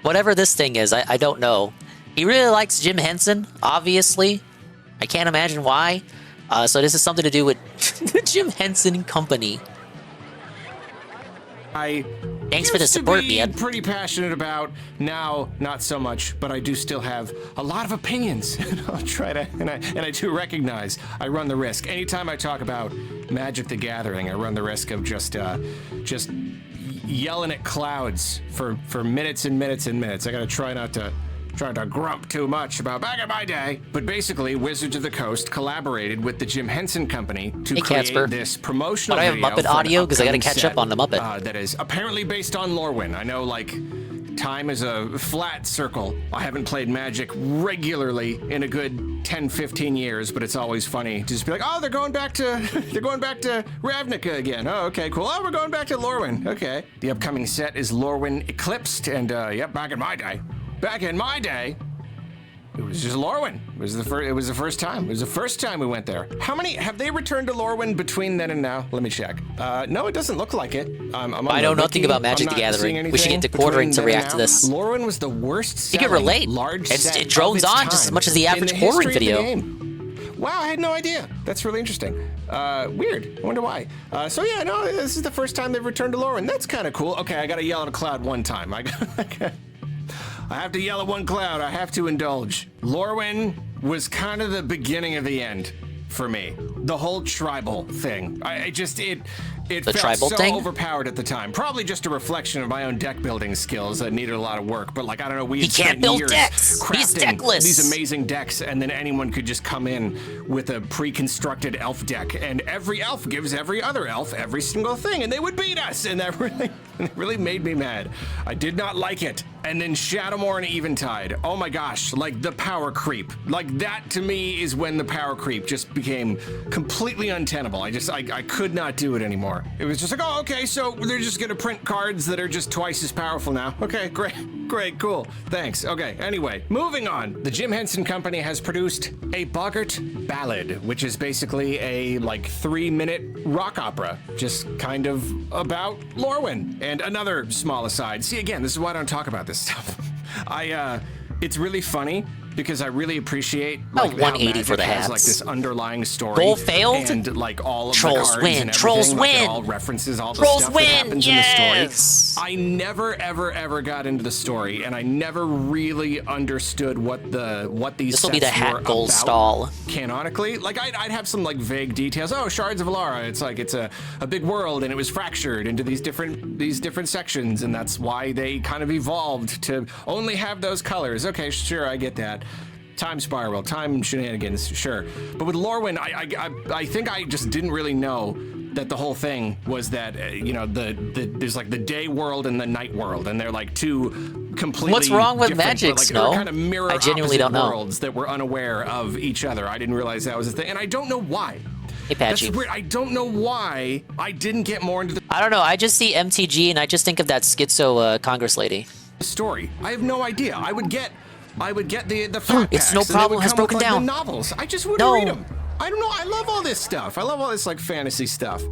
whatever this thing is, I don't know. He really likes Jim Henson, obviously. I can't imagine why. So this is something to do with the Jim Henson Company. Thanks for the support, man. Pretty passionate about now, not so much, but I do still have a lot of opinions. I'll try to, and I do recognize I run the risk. Anytime I talk about Magic the Gathering, I run the risk of just yelling at clouds for minutes and minutes and minutes. I gotta try not to grump too much about back in my day. But basically, Wizards of the Coast collaborated with the Jim Henson Company to create this promotional video. But I have Muppet audio because I gotta catch up on the Muppet. That is apparently based on Lorwyn. I know, like, time is a flat circle. I haven't played Magic regularly in a good 10-15 years, but it's always funny to just be like, oh, they're going back to Ravnica again. Oh, okay, cool. Oh, we're going back to Lorwyn. Okay. The upcoming set is Lorwyn Eclipsed, and back in my day, it was just Lorwyn. It was the first time. It was the first time we went there. How many have they returned to Lorwyn between then and now? Let me check. No, it doesn't look like it. I know nothing about Magic the Gathering. We should get to quartering to react to this. Lorwyn was the worst. You can relate. It drones on just as much as the average quartering video. Wow, I had no idea. That's really interesting. Weird. I wonder why. So yeah, no, this is the first time they've returned to Lorwyn. That's kind of cool. Okay, I gotta yell at a cloud one time. I have to yell at one cloud. I have to indulge. Lorwyn was kind of the beginning of the end for me. The whole tribal thing. It felt so overpowered at the time. Probably just a reflection of my own deck building skills that needed a lot of work. But like, I don't know, we had spent years crafting these amazing decks, and then anyone could just come in with a pre-constructed elf deck, and every elf gives every other elf every single thing, and they would beat us, and that really made me mad. I did not like it. And then Shadowmoor and Eventide. Oh my gosh, like the power creep. Like that to me is when the power creep just became completely untenable. I could not do it anymore. It was just like, oh, okay, so they're just gonna print cards that are just twice as powerful now. Okay, great, cool, thanks. Okay, anyway, moving on. The Jim Henson Company has produced a Boggart Ballad, which is basically a 3-minute rock opera, just kind of about Lorwyn. And another small aside. See, again, this is why I don't talk about this stuff. It's really funny because I really appreciate Oh, like, 180 for the has, hats. like this underlying story. Goal failed? And like all of Trolls the cards win. and Trolls everything, like, win. it all references all the Trolls stuff win. that happens Yes. in the story. I never ever got into the story, and I never really understood what these This will be the sets hat were goal about stall. canonically. Like I'd have some like vague details. Oh, Shards of Alara. It's like it's a big world, and it was fractured into these different sections, and that's why they kind of evolved to only have those colors. Okay, sure, I get that. Time spiral, time shenanigans, sure. But with Lorwyn, I think I just didn't really know that the whole thing was that you know there's like the day world and the night world, and they're like two completely What's wrong with different, magic, but, like, Snow? kind of mirror I genuinely opposite don't know. worlds that were unaware of each other. I didn't realize that was a thing, and I don't know why. Hey, Patchy. That's weird. I don't know why I didn't get more into the I don't know. I just see MTG and I just think of that schizo Congress lady. story. I have no idea. I would get the flat It's packs, no and they problem would has come with, broken like, down. the novels. I just wouldn't No. read them. I don't know. I love all this stuff. I love all this like fantasy stuff.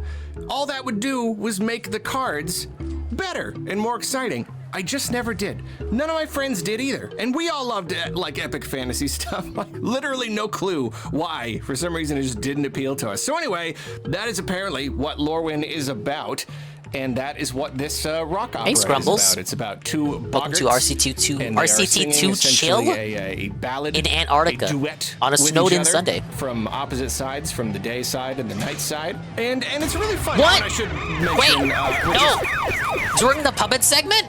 All that would do was make the cards better and more exciting. I just never did. None of my friends did either. And we all loved like epic fantasy stuff. Like literally no clue why. For some reason it just didn't appeal to us. So anyway, that is apparently what Lorwyn is about. And that is what this rock opera is Scrumbles. about. It's about two Welcome to boggarts, RCT2 and they are RCT2 singing chill essentially a ballad in Antarctica a duet on a with snowed-in each other Sunday. from opposite sides, from the day side and the night side, and it's really fun. What? And I should Wait, mention, no. During the puppet segment?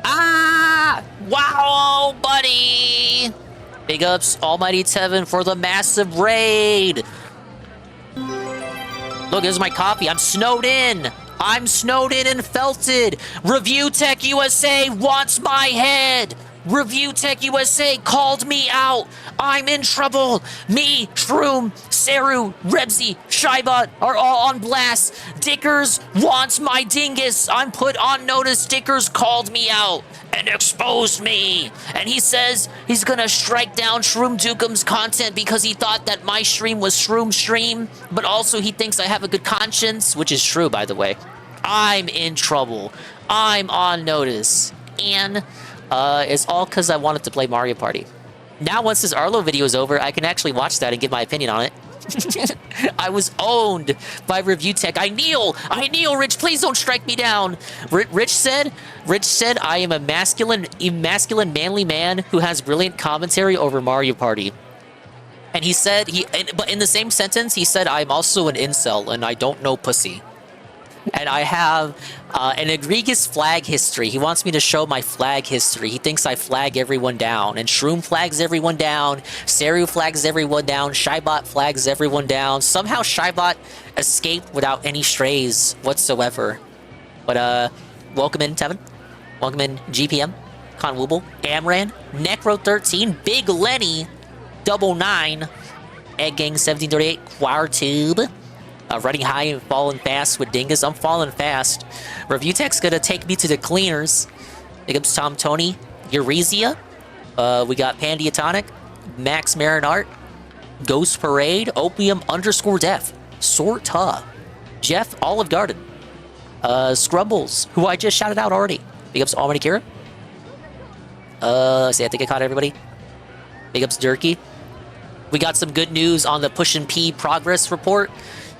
Ah! Wow, buddy! Big ups, Almighty Tevin, for the massive raid. Look, this is my coffee. I'm snowed in. I'm snowed in and felted. Review Tech USA wants my head. Review Tech USA called me out. I'm in trouble. Me, Shroom, Seru, Rebsy, Shybot are all on blast. Dickers wants my dingus. I'm put on notice. Dickers called me out and exposed me. And he says he's gonna strike down Shroom Dukum's content because he thought that my stream was Shroom stream, but also he thinks I have a good conscience, which is true, by the way. I'm in trouble. I'm on notice. And it's all because I wanted to play Mario Party. Now, once this Arlo video is over, I can actually watch that and give my opinion on it. I was owned by Review Tech. I kneel, Rich. Please don't strike me down. Rich said, I am a masculine, manly man who has brilliant commentary over Mario Party. And he said, but in the same sentence, he said, I'm also an incel and I don't know pussy. And I have an egregious flag history. He wants me to show my flag history. He thinks I flag everyone down. And Shroom flags everyone down. Seru flags everyone down. Shybot flags everyone down. Somehow Shybot escaped without any strays whatsoever. But welcome in, Tevin. Welcome in, GPM, Conwooble, Amran, Necro13, Big Lenny, Double 9, Egg Gang 1738, Quartube. Running high and falling fast with Dingus. I'm falling fast. Review Tech's gonna take me to the cleaners. Big ups Tom Tony, Euresia. We got Pandiatonic, Max Marinart, Ghost Parade, Opium _ Def, Sorta, Jeff Olive Garden, Scrumbles, who I just shouted out already. Big ups Almighty Kira. Let's see, I think I caught everybody. Big ups Durkee. We got some good news on the Pushin' P progress report.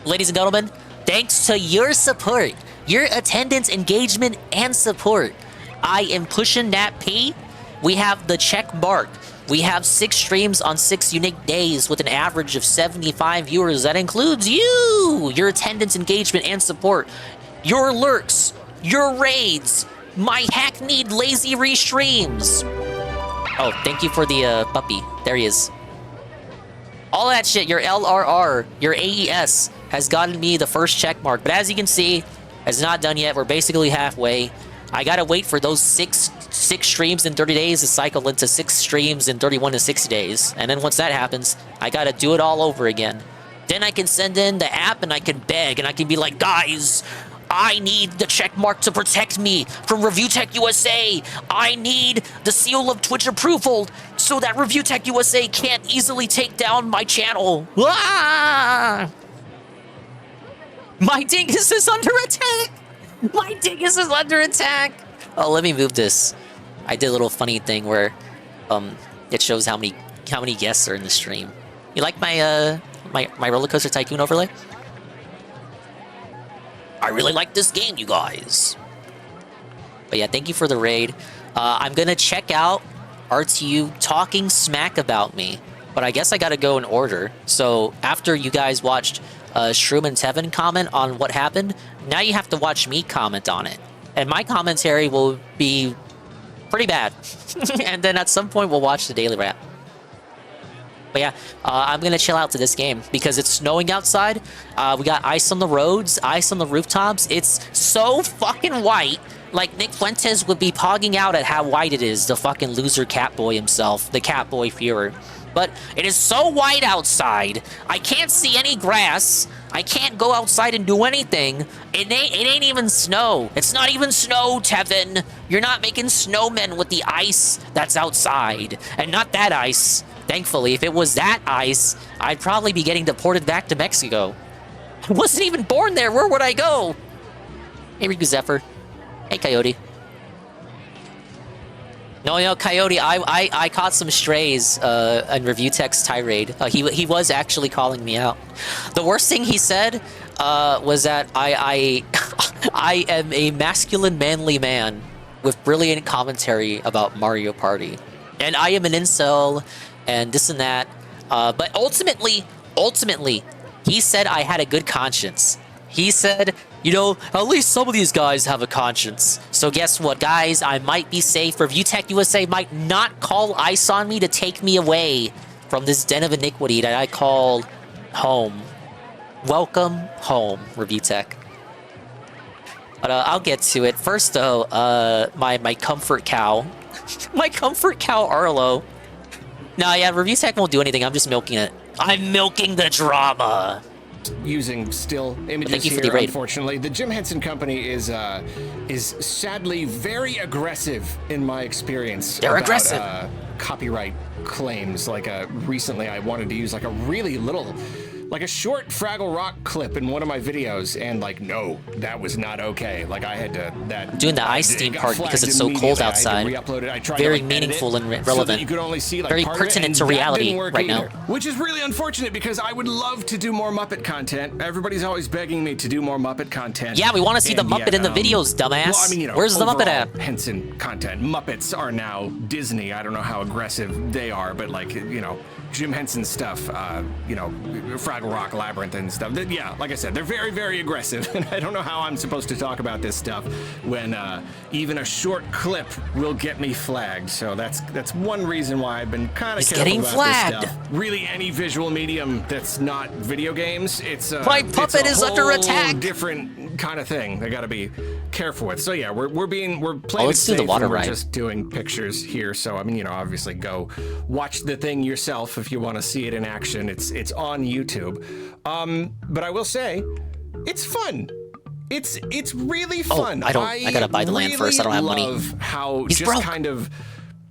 Ladies and gentlemen, thanks to your support, your attendance, engagement, and support, I am pushing that P. We have the check mark. We have 6 streams on 6 unique days with an average of 75 viewers. That includes you, your attendance, engagement, and support, your lurks, your raids, my hackneyed lazy restreams. Oh, thank you for the puppy. There he is. All that shit, your LRR, your AES, has gotten me the first check mark. But as you can see, it's not done yet. We're basically halfway. I gotta wait for those six streams in 30 days to cycle into 6 streams in 31 to 60 days. And then once that happens, I gotta do it all over again. Then I can send in the app and I can beg and I can be like, guys, I need the check mark to protect me from Review Tech USA. I need the seal of Twitch approval so that Review Tech USA can't easily take down my channel. Ah! My dingus is under attack! My dingus is under attack! Oh, let me move this. I did a little funny thing where it shows how many how many guests are in the stream. You like my my roller coaster tycoon overlay? I really like this game, you guys. But yeah, thank you for the raid. I'm gonna check out RTU talking smack about me, but I guess I gotta go in order. So after you guys watched Shroom and Tevin comment on what happened, now you have to watch me comment on it. And my commentary will be pretty bad. And then at some point we'll watch the daily wrap. But yeah, I'm gonna chill out to this game because it's snowing outside. We got ice on the roads, ice on the rooftops. It's so fucking white. Like, Nick Fuentes would be pogging out at how white it is, the fucking loser Catboy himself, the Catboy Führer. But it is so white outside, I can't see any grass, I can't go outside and do anything. It ain't even snow. It's not even snow, Tevin. You're not making snowmen with the ice that's outside. And not that ice. Thankfully, if it was that ice, I'd probably be getting deported back to Mexico. I wasn't even born there, where would I go? Hey, Riku Zephyr. Hey, Coyote. No, Coyote, I caught some strays in Review Tech's tirade. He was actually calling me out. The worst thing he said was that I am a masculine, manly man with brilliant commentary about Mario Party. And I am an incel, and this and that. But ultimately, he said I had a good conscience. He said, you know, at least some of these guys have a conscience. So guess what, guys? I might be safe. Review Tech USA might not call ICE on me to take me away from this den of iniquity that I call home. Welcome home, Review Tech. But I'll get to it. First, though, my comfort cow. My comfort cow, Arlo. Nah, yeah, Review Tech won't do anything. I'm just milking it. I'm milking the drama. Using still images here, unfortunately. The Jim Henson Company is sadly very aggressive in my experience. They're aggressive. Copyright claims. Like recently I wanted to use like a really little, like a short Fraggle Rock clip in one of my videos, and like, no, that was not okay. Like I had to doing the ice theme part because it's so cold outside. Very meaningful and relevant. So you could only see, like, very pertinent to reality right now. Which is really unfortunate because I would love to do more Muppet content. Everybody's always begging me to do more Muppet content. Yeah, we want to see the Muppet in the videos, dumbass. Well, I mean, you know, where's the Muppet at? Henson content. Muppets are now Disney. I don't know how aggressive they are, but like, you know, Jim Henson stuff, you know, Fraggle Rock Labyrinth and stuff. Yeah, like I said, they're very, very aggressive, and I don't know how I'm supposed to talk about this stuff when even a short clip will get me flagged. So that's one reason why I've been kind of careful about flagged. This stuff. Really, any visual medium that's not video games, it's my puppet is under attack. Different kind of thing. They got to be careful with. So yeah, we're playing let's it safe. Do the water we're ride. Just doing pictures here. So I mean, you know, obviously go watch the thing yourself if you want to see it in action. It's on YouTube. But I will say, it's fun. It's really fun. I gotta buy the land first. I don't have money. Love how He's just broke. kind of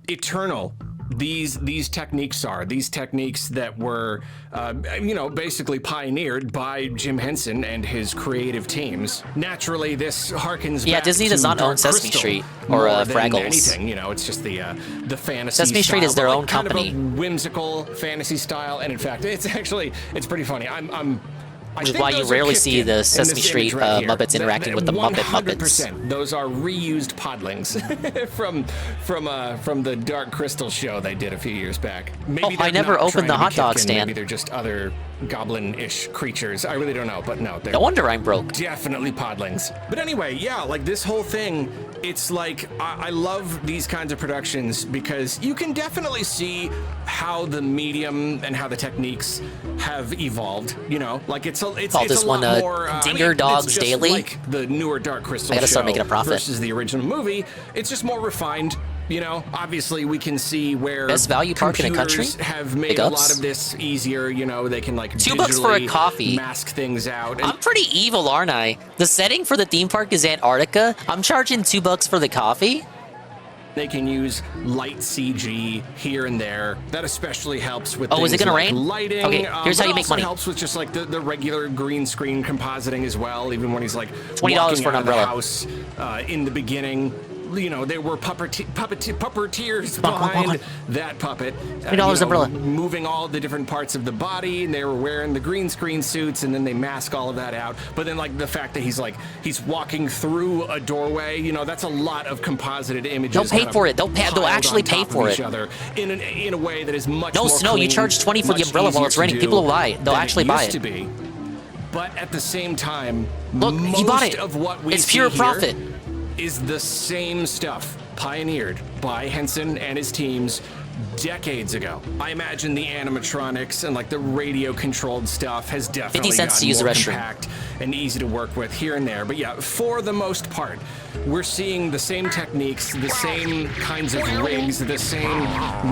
eternal these techniques are. These techniques that were, you know, basically pioneered by Jim Henson and his creative teams. Naturally, this harkens back Disney does to not Dark own Sesame Crystal Street or more than Fraggles. anything, you know, it's just the fantasy. Sesame Street style, is their but, like, own kind company. of a whimsical fantasy style, and in fact, it's pretty funny. Which is why you rarely see the Sesame Street Muppets interacting with the Muppet Muppets. Those are reused podlings from the Dark Crystal show they did a few years back. Maybe I never opened the hot dog stand. Maybe they're just other goblin-ish creatures. I really don't know, but no. No wonder I'm broke. Definitely podlings. But anyway, yeah, like this whole thing, it's like, I love these kinds of productions because you can definitely see how the medium and how the techniques have evolved, you know? Like it's a lot more... Dinger Dogs it's just Daily? Like the newer Dark Crystal I gotta start show making a profit. Versus the original movie. It's just more refined. You know, obviously we can see where best value park in the country have made a lot of this easier. You know, they can like $2 for a coffee, mask things out. And I'm pretty evil, aren't I? The setting for the theme park is Antarctica. I'm charging $2 for the coffee. They can use light CG here and there. That especially helps with is it gonna like rain? Lighting. Okay, here's how you make money. It helps with just like the regular green screen compositing as well. Even when he's like $20 for an umbrella house in the beginning. you know, there were puppeteers behind that puppet. $20 umbrella. Moving all the different parts of the body, and they were wearing the green screen suits, and then they mask all of that out. But then, like, the fact that he's walking through a doorway, you know, that's a lot of composited images. They'll pay for it. They'll actually pay for it. In a way that is much more Snow, you charge 20 for the umbrella while it's raining. People will buy it. They'll actually buy it. To be. But at the same time, look, he bought it. Of what we it's pure profit. Is the same stuff pioneered by Henson and his teams decades ago. I imagine the animatronics and like the radio-controlled stuff has definitely 50 cents to use the restroom. Compact and easy to work with here and there. But yeah, for the most part, we're seeing the same techniques, the same kinds of rigs, the same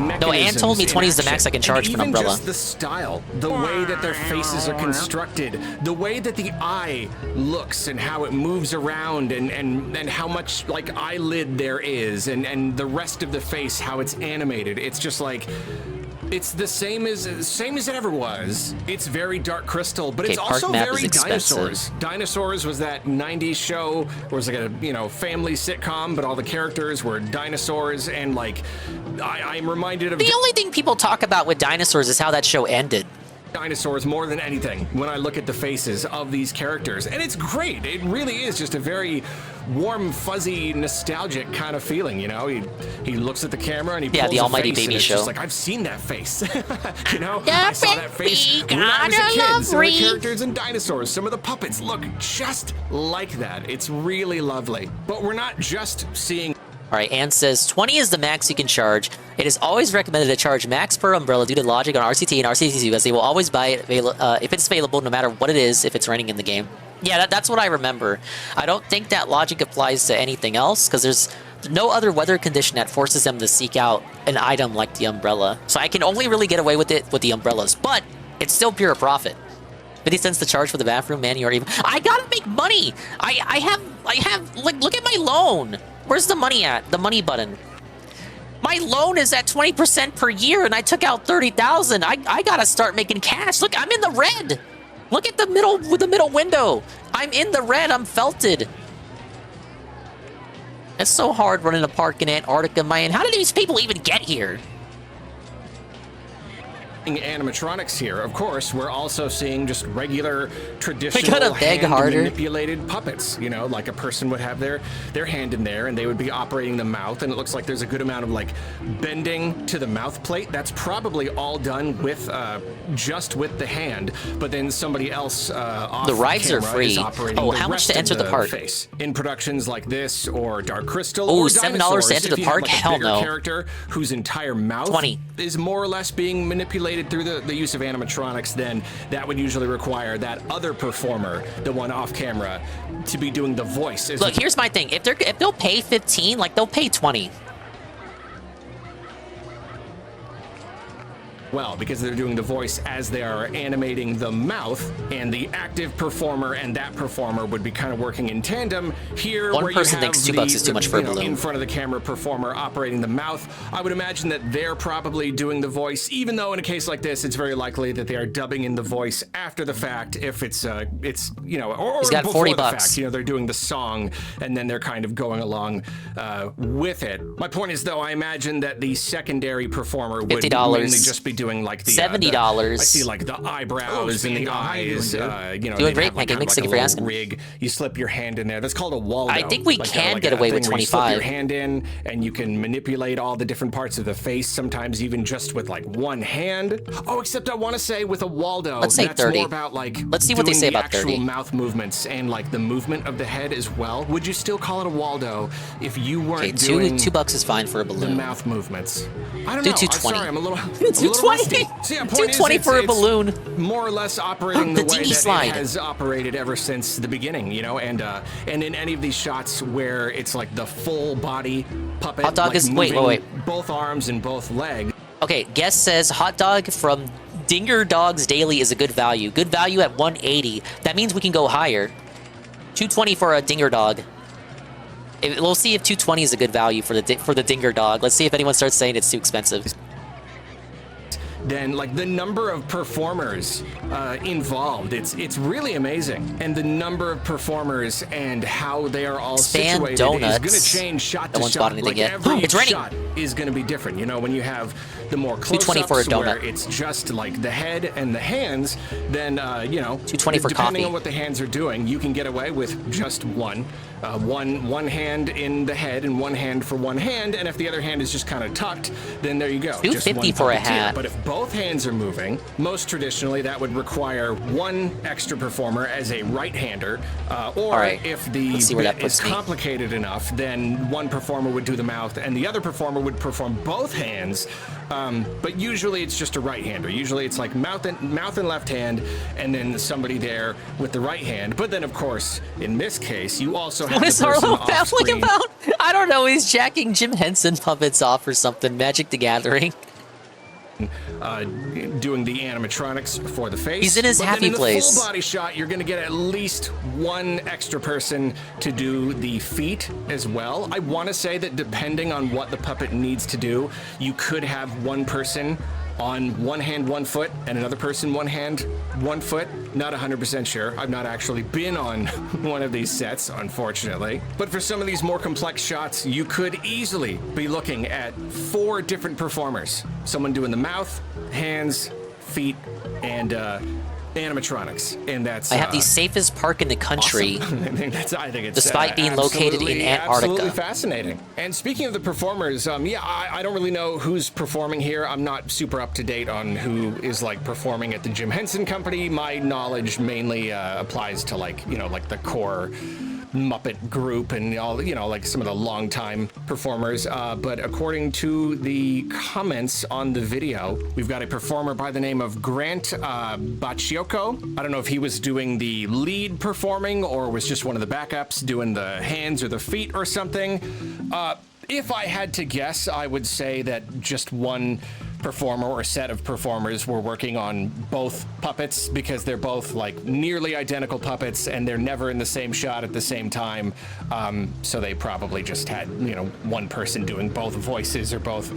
mechanisms. No, Ann told me 20 is the max I can charge for an umbrella. Just the style, the way that their faces are constructed, the way that the eye looks and how it moves around, and how much like eyelid there is, and the rest of the face, how it's animated. It's just like, it's the same as it ever was. It's very Dark Crystal, but it's also very Dinosaurs. Dinosaurs was that 90s show where it was like a, you know, family sitcom, but all the characters were dinosaurs, and like I'm reminded of the only thing people talk about with Dinosaurs is how that show ended. Dinosaurs more than anything when I look at the faces of these characters, and it's great. It really is just a very warm, fuzzy, nostalgic kind of feeling, you know. He looks at the camera and he pulls the Almighty a face, Baby and it's Show. Just like, I've seen that face. You know, I saw that face when I was a kid. Some of the characters in Dinosaurs, some of the puppets look just like that. It's really lovely. But we're not just seeing. All right, Ann says 20 is the max you can charge. It is always recommended to charge max per umbrella due to logic on RCT and RCT2, as they will always buy it if it's available, no matter what it is, if it's raining in the game. Yeah, that's what I remember. I don't think that logic applies to anything else, because there's no other weather condition that forces them to seek out an item like the umbrella. So I can only really get away with it with the umbrellas, but it's still pure profit. 50 cents to charge for the bathroom, man, you're even. I gotta make money! I have, like, look at my loan! Where's the money at? The money button. My loan is at 20% per year, and I took out $30,000. I gotta start making cash. Look, I'm in the red. Look at the middle window. I'm in the red. I'm felted. It's so hard running a park in Antarctica, man. How did these people even get here? Animatronics here. Of course, we're also seeing just regular, traditional hand-manipulated puppets. You know, like a person would have their hand in there, and they would be operating the mouth, and it looks like there's a good amount of like bending to the mouth plate. That's probably all done with just with the hand, but then somebody else off the rides are free. Oh, how much to enter the park? Face. In productions like this or Dark Crystal. Oh, or $7 to enter the park? Hell no. Character whose entire mouth 20 is more or less being manipulated through the use of animatronics, then that would usually require that other performer, the one off camera, to be doing the voice. Look, here's my thing. If they'll pay 15, like they'll pay 20. Well, because they're doing the voice as they are animating the mouth, and the active performer and that performer would be kind of working in tandem. Here, one where person you have thinks $2 is too much for a balloon. In front of the camera performer operating the mouth, I would imagine that they're probably doing the voice, even though in a case like this, it's very likely that they are dubbing in the voice after the fact. If it's you know, or he's got before $40. The fact, you know, they're doing the song and then they're kind of going along with it. My point is, though, I imagine that the secondary performer would $50. mainly just be doing like the $70. I see like the eyebrows and the eyes. You know, doing great, Pancake. Thanks for asking. Rig. You slip your hand in there. That's called a Waldo. I think we can get away with 25. You slip your hand in, and you can manipulate all the different parts of the face. Sometimes even just with like one hand. Oh, except I want to say with a Waldo, let's say that's 30. More about like let's see what they say about actual 30. Mouth movements and like the movement of the head as well. Would you still call it a Waldo if you weren't doing $2 is fine for a balloon. The mouth movements. I don't do know. 220. I'm sorry, I'm a little. $220. So yeah, 220 for a balloon. More or less operating the way that slide. It has operated ever since the beginning, you know, and in any of these shots where it's like the full body puppet, Hot Dog like is wait. both arms and both legs. Okay, guest says Hot Dog from Dinger Dogs Daily is a good value. Good value at 180. That means we can go higher. 220 for a Dinger Dog. We'll see if 220 is a good value for the Dinger Dog. Let's see if anyone starts saying it's too expensive. then like the number of performers involved, it's really amazing. And the number of performers and how they are all situated is going to change shot to shot. Like every shot is going to be different. You know, when you have the more close-ups where it's just like the head and the hands, then you know, depending on what the hands are doing, you can get away with just one hand in the head and one hand for one hand, and if the other hand is just kind of tucked, then there you go. $250 for a hat. But if both hands are moving, most traditionally that would require one extra performer as a right-hander, or if the bit is complicated enough, then one performer would do the mouth and the other performer would perform both hands. But usually it's just a right-hander. Usually it's like mouth and left hand, and then somebody there with the right hand. But then, of course, in this case, you also have what is Harlow babbling about? I don't know. He's jacking Jim Henson puppets off or something. Magic the Gathering. Doing the animatronics for the face. He's in his happy place. In the full body shot, you're going to get at least one extra person to do the feet as well. I want to say that depending on what the puppet needs to do, you could have one person on one hand, 1 foot, and another person 1 hand, 1 foot. Not 100% sure. I've not actually been on one of these sets, unfortunately. But for some of these more complex shots, you could easily be looking at 4 different performers. Someone doing the mouth, hands, feet, and animatronics, and that's I have the safest park in the country. Awesome. I think it's despite being located in Antarctica. Absolutely fascinating. And speaking of the performers, I don't really know who's performing here. I'm not super up to date on who is like performing at the Jim Henson Company. My knowledge mainly applies to like the core Muppet group and all, like some of the longtime performers. But according to the comments on the video, we've got a performer by the name of Grant Bacciocco. I don't know if he was doing the lead performing or was just one of the backups doing the hands or the feet or something. If I had to guess, I would say that just one performer or set of performers were working on both puppets because they're both like nearly identical puppets and they're never in the same shot at the same time. So they probably just had, one person doing both voices or both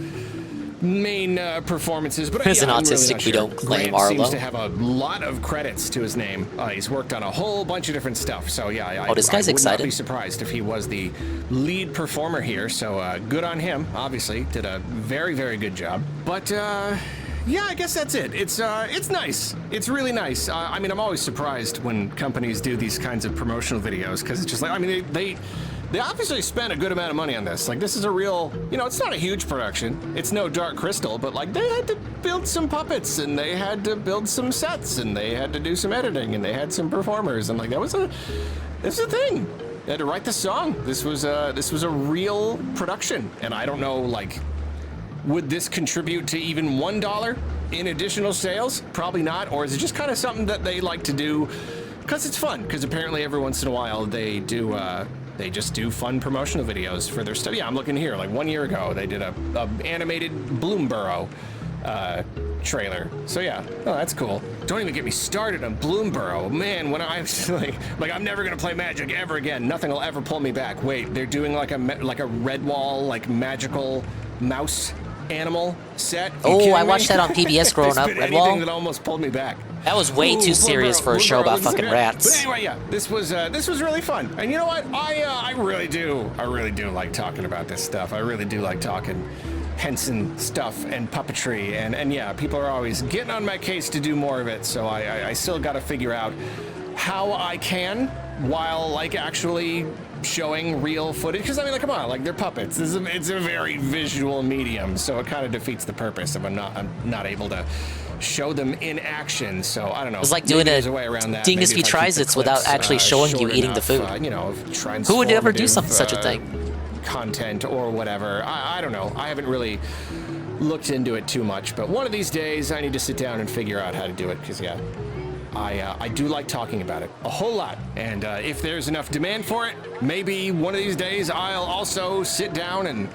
main performances. But as an I'm autistic, really not we sure. don't claim Grant Arlo. seems to have a lot of credits to his name. He's worked on a whole bunch of different stuff. So yeah, this guy's I would excited. not be surprised if he was the lead performer here. So good on him. Obviously, did a very, very good job. But yeah, I guess that's it. It's nice. It's really nice. I mean, I'm always surprised when companies do these kinds of promotional videos because it's just like, I mean, they obviously spent a good amount of money on this. Like, this is a real, it's not a huge production. It's no Dark Crystal, but like they had to build some puppets and they had to build some sets and they had to do some editing and they had some performers and like this was a thing. They had to write the song. This was a real production, and I don't know, like, would this contribute to even $1 in additional sales? Probably not. Or is it just kind of something that they like to do because it's fun? Because apparently every once in a while they do. They just do fun promotional videos for their stuff. Yeah, I'm looking here. Like 1 year ago, they did a animated Bloomborough trailer. So yeah, that's cool. Don't even get me started on Bloomborough. Man, when I was like I'm never gonna play Magic ever again. Nothing will ever pull me back. Wait, they're doing like a Redwall like magical mouse animal set. Oh, I watched that on PBS growing up. Anything Redwall. that almost pulled me back. That was way too serious for a show about fucking rats. But anyway, yeah, this was really fun. And you know what? I really do like talking about this stuff. I really do like talking Henson stuff and puppetry. And yeah, people are always getting on my case to do more of it. So I still got to figure out how I can while like actually showing real footage, because I mean, like, come on, like, they're puppets. It's a very visual medium, so it kind of defeats the purpose if I'm not able to show them in action. So I don't know. It's like doing a way around that. Dingus v Tries-Its without actually showing you eating the food. Who would ever do such a thing? Content or whatever. I don't know. I haven't really looked into it too much, but one of these days I need to sit down and figure out how to do it, because yeah, I do like talking about it a whole lot, and if there's enough demand for it, maybe one of these days I'll also sit down and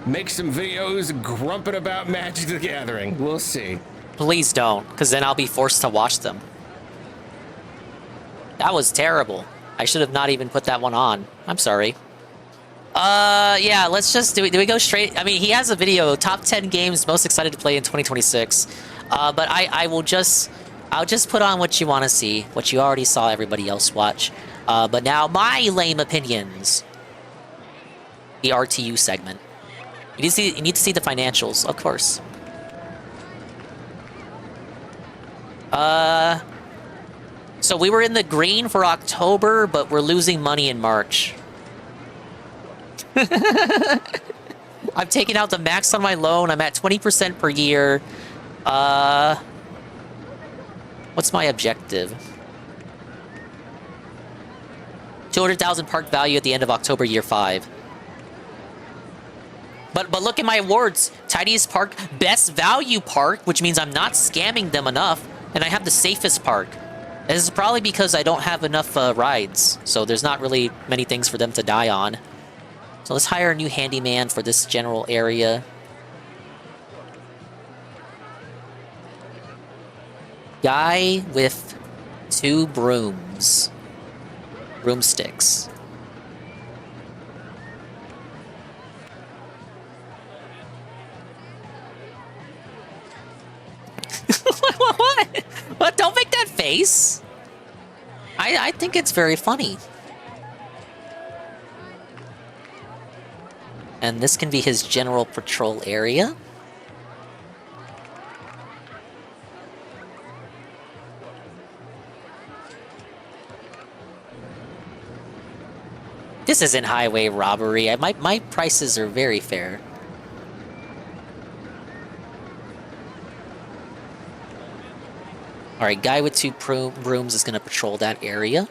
make some videos grumping about Magic the Gathering. We'll see. Please don't, because then I'll be forced to watch them. That was terrible. I should have not even put that one on. I'm sorry. Yeah, let's just do we go straight? I mean, he has a video, top 10 games most excited to play in 2026. But I'll just put on what you want to see, what you already saw everybody else watch. But now my lame opinions. The RTU segment. You need to see the financials, of course. So we were in the green for October, but we're losing money in March. I've taken out the max on my loan. I'm at 20% per year. What's my objective? 200,000 park value at the end of October, year 5. But look at my awards. Tidiest park, best value park, which means I'm not scamming them enough, and I have the safest park. This is probably because I don't have enough rides, so there's not really many things for them to die on. So let's hire a new handyman for this general area. Guy with 2 brooms. Broomsticks. What? What? Don't make that face. I think it's very funny. And this can be his general patrol area. This isn't highway robbery. My prices are very fair. Alright, guy with 2 brooms is going to patrol that area.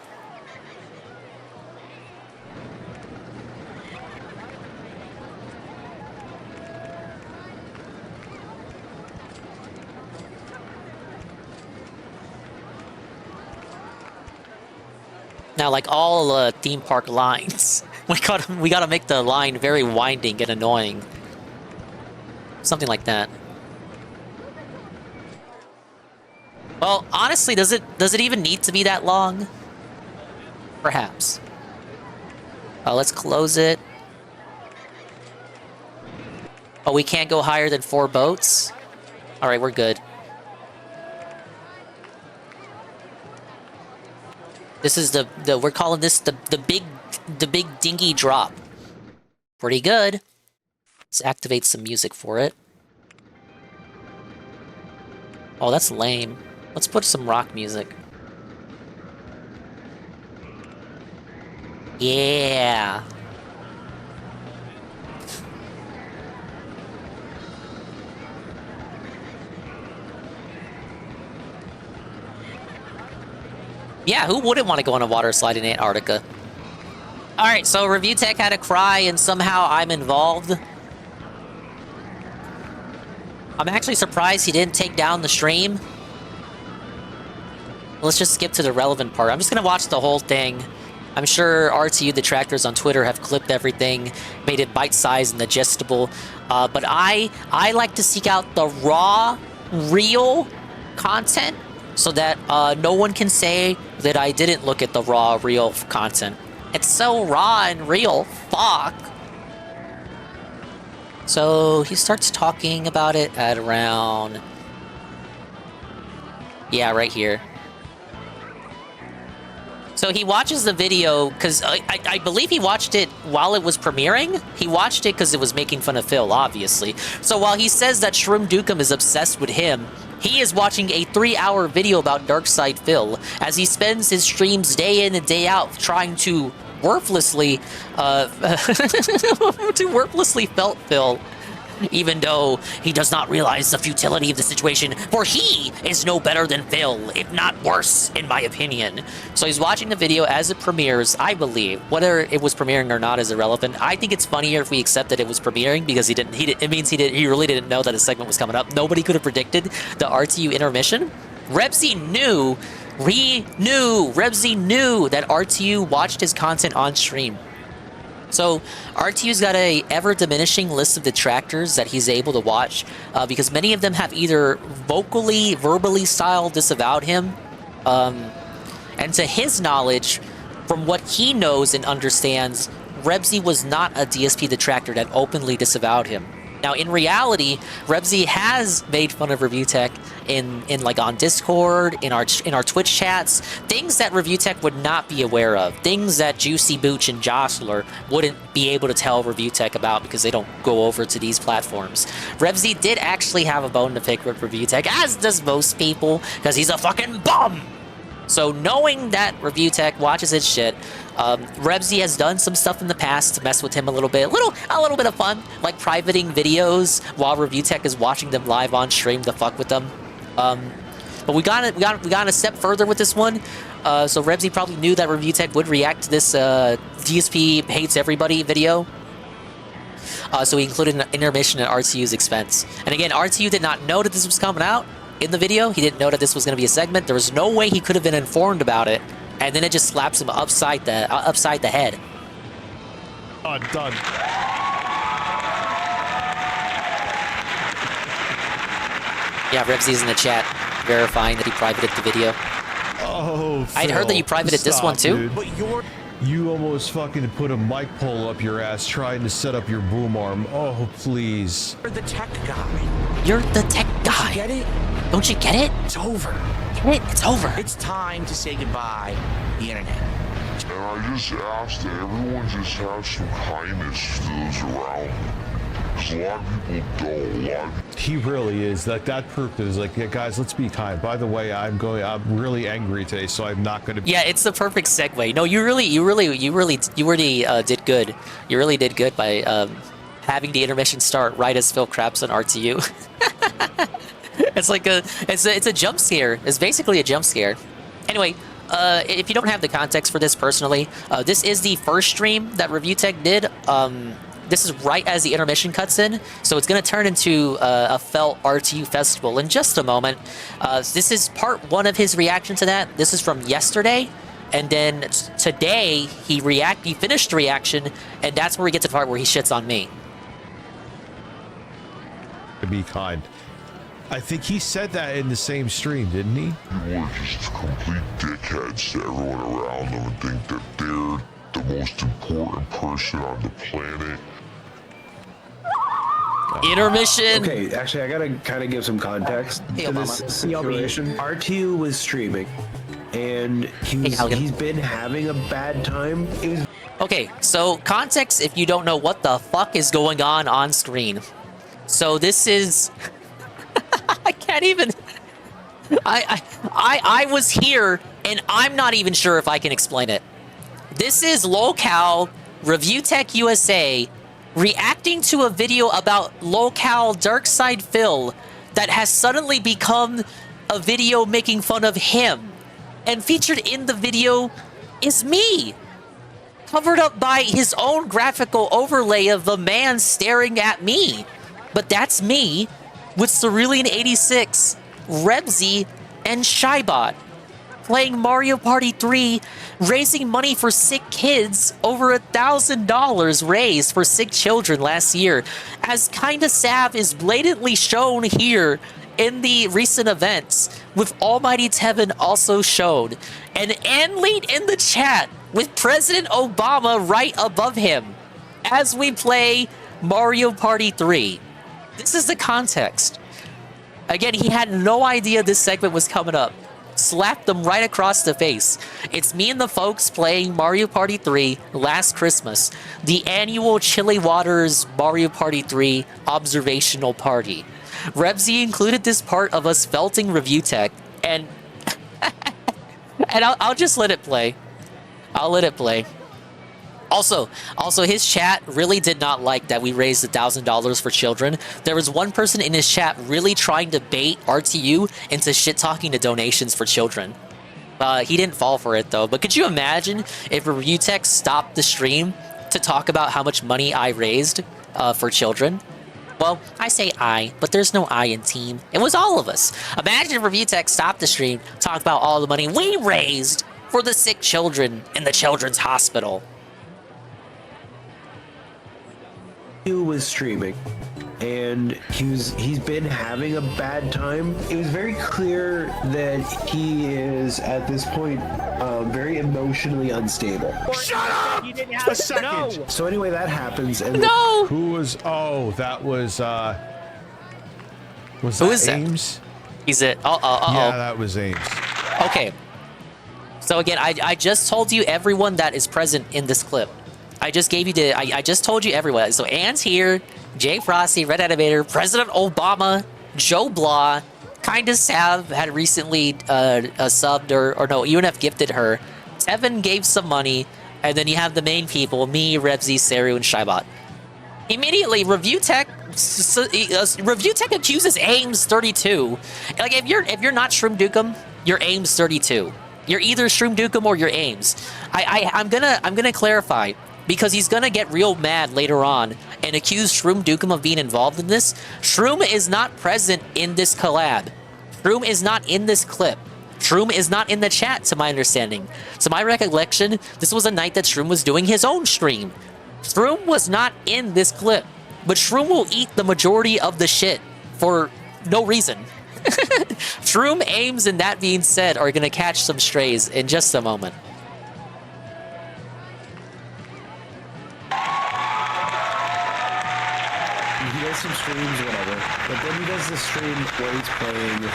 Now, like all theme park lines, we gotta make the line very winding and annoying. Something like that. Well, honestly, does it even need to be that long? Perhaps. Let's close it. Oh, we can't go higher than 4 boats? Alright, we're good. This is we're calling this the big dingy drop. Pretty good. Let's activate some music for it. Oh, that's lame. Let's put some rock music. Yeah. Yeah, who wouldn't want to go on a water slide in Antarctica? Alright, so Review Tech had a cry and somehow I'm involved. I'm actually surprised he didn't take down the stream. Let's just skip to the relevant part. I'm just gonna watch the whole thing. I'm sure RTU detractors on Twitter have clipped everything, made it bite-sized and digestible. But I like to seek out the raw, real content so that no one can say that I didn't look at the raw, real content. It's so raw and real. Fuck. So he starts talking about it at around... Yeah, right here. So he watches the video, because I believe he watched it while it was premiering. He watched it because it was making fun of Phil, obviously. So while he says that Shroom Dukem is obsessed with him, he is watching a 3-hour video about Darkside Phil, as he spends his streams day in and day out trying to worthlessly, felt Phil. Even though he does not realize the futility of the situation, for he is no better than Phil, if not worse, in my opinion. So he's watching the video as it premieres, I believe. Whether it was premiering or not is irrelevant. I think it's funnier if we accept that it was premiering, because it means he really didn't know that a segment was coming up. Nobody could have predicted the RTU intermission. Rebsy knew that RTU watched his content on stream. So RTU's got a ever-diminishing list of detractors that he's able to watch, because many of them have either verbally style disavowed him, and to his knowledge, from what he knows and understands, Rebsy was not a DSP detractor that openly disavowed him. Now, in reality, Rebsy has made fun of Review Tech in like on Discord, in our Twitch chats, things that Review Tech would not be aware of, things that Juicy Booch and Jostler wouldn't be able to tell Review Tech about because they don't go over to these platforms. Rebsy did actually have a bone to pick with Review Tech, as does most people, because he's a fucking bum! So knowing that Review Tech watches his shit, Rebsy has done some stuff in the past to mess with him a little bit. A little bit of fun, like privating videos while Review Tech is watching them live on stream to fuck with them. But we got a step further with this one. So Rebsy probably knew that Review Tech would react to this DSP hates everybody video. So he included an intermission at RTU's expense. And again, RTU did not know that this was coming out in the video. He didn't know that this was going to be a segment. There was no way he could have been informed about it. And then it just slaps him upside the head. Done. Yeah, Rebsy's in the chat verifying that he privated the video. Oh, I'd heard that you privated this one too. Dude. But you almost fucking put a mic pole up your ass trying to set up your boom arm. Oh, please. You're the tech guy. You're the tech guy. Get it? Don't you get it? It's over. Get it? It's over. It's time to say goodbye to the internet. And I just ask that everyone just have some kindness to those around. Because a lot of people don't. He really is. That proof is like, yeah, guys, let's be kind. By the way, I'm really angry today, so I'm not going to. Yeah, it's the perfect segue. No, you really did good. You really did good by having the intermission start right as Phil craps on RTU. It's like it's a jump scare. It's basically a jump scare. Anyway, if you don't have the context for this personally, this is the first stream that Review Tech did. This is right as the intermission cuts in, so it's going to turn into a Felt RTU festival in just a moment. This is part one of his reaction to that. This is from yesterday, and then today he finished the reaction, and that's where we get to the part where he shits on me. To be kind. I think he said that in the same stream, didn't he? People are just complete dickheads to everyone around them and think that they're the most important person on the planet. Intermission. Okay, actually, I gotta kind of give some context to this situation. RTU was streaming, and he's been having a bad time. Okay, so context if you don't know what the fuck is going on screen. So this is... I can't even... I was here, and I'm not even sure if I can explain it. This is Locale Review Tech USA reacting to a video about Locale Darkside Phil that has suddenly become a video making fun of him. And featured in the video is me, covered up by his own graphical overlay of the man staring at me. But that's me with Cerulean86, Rebsy, and Shybot playing Mario Party 3, raising money for sick kids, over $1,000 raised for sick children last year, as Kinda Sav is blatantly shown here in the recent events, with Almighty Tevin also shown, and Anleet in the chat with President Obama right above him, as we play Mario Party 3. This is the context. Again, he had no idea this segment was coming up. Slapped them right across the face. It's me and the folks playing Mario Party 3 last Christmas, the annual Chili Waters Mario Party 3 observational party. Rebsy included this part of us felting Review Tech, and and I'll just let it play. I'll let it play. Also, his chat really did not like that we raised $1,000 for children. There was one person in his chat really trying to bait RTU into shit-talking to donations for children. He didn't fall for it, though. But could you imagine if Review Tech stopped the stream to talk about how much money I raised for children? Well, I say I, but there's no I in team. It was all of us. Imagine if Review Tech stopped the stream, talked about all the money we raised for the sick children in the children's hospital. He was streaming, and he's been having a bad time. It was very clear that he is at this point very emotionally unstable. Shut up! a second. No. So anyway, that happens. And No. Who was? Oh, that was. Was Who that is that? Ames? Is it? Yeah, that was Ames. Okay. So again, I just told you everyone that is present in this clip. I just gave you I just told you everyone. So Anne's here, Jay Frosty, Red Animator, President Obama, Joe Blah, Kinda Sav had recently subbed or no, UNF gifted her. Tevin gave some money, and then you have the main people, me, Rebsy, Seru, and Shybot. Immediately, Review Tech accuses Ames 32. Like if you're not Shroom Dukem, you're Ames 32. You're either Shroom Dukem or you're Ames. I'm gonna clarify because he's gonna get real mad later on and accuse Shroom Dukem of being involved in this. Shroom is not present in this collab. Shroom is not in this clip. Shroom is not in the chat, to my understanding. To my recollection, this was a night that Shroom was doing his own stream. Shroom was not in this clip, but Shroom will eat the majority of the shit for no reason. Shroom, Ames, and that being said are gonna catch some strays in just a moment. He does some streams, whatever. But then he does the stream where he's playing.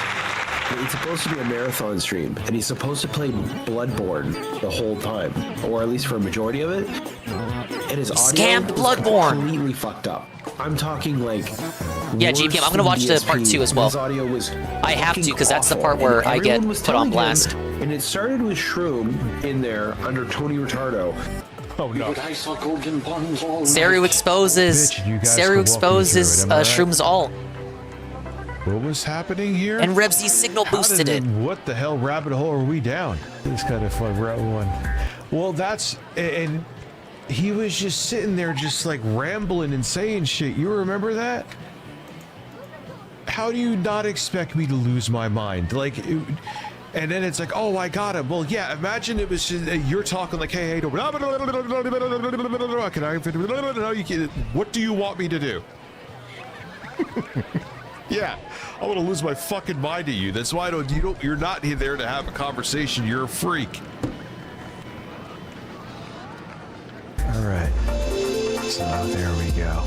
It's supposed to be a marathon stream, and he's supposed to play Bloodborne the whole time, or at least for a majority of it. And his audio Scammed Bloodborne. Completely fucked up. I'm talking like. Yeah, GPM. I'm gonna watch the part 2 as well. His audio was. I have to because that's the part where I get put on blast. And it started with Shroom in there under Tony Retardo. Oh no. Seru exposes Shroom's alt. What was happening here? And Rebsy signal boosted it. What the hell rabbit hole are we down? This kind of fun one. Well, and he was just sitting there just like rambling and saying shit. You remember that? How do you not expect me to lose my mind? Like, and then it's like, oh, I got him. Well, yeah, imagine it was just, you're talking like, hey, what do you want me to do? Yeah, I want to lose my fucking mind to you. That's why you're not there to have a conversation. You're a freak. All right. So there we go.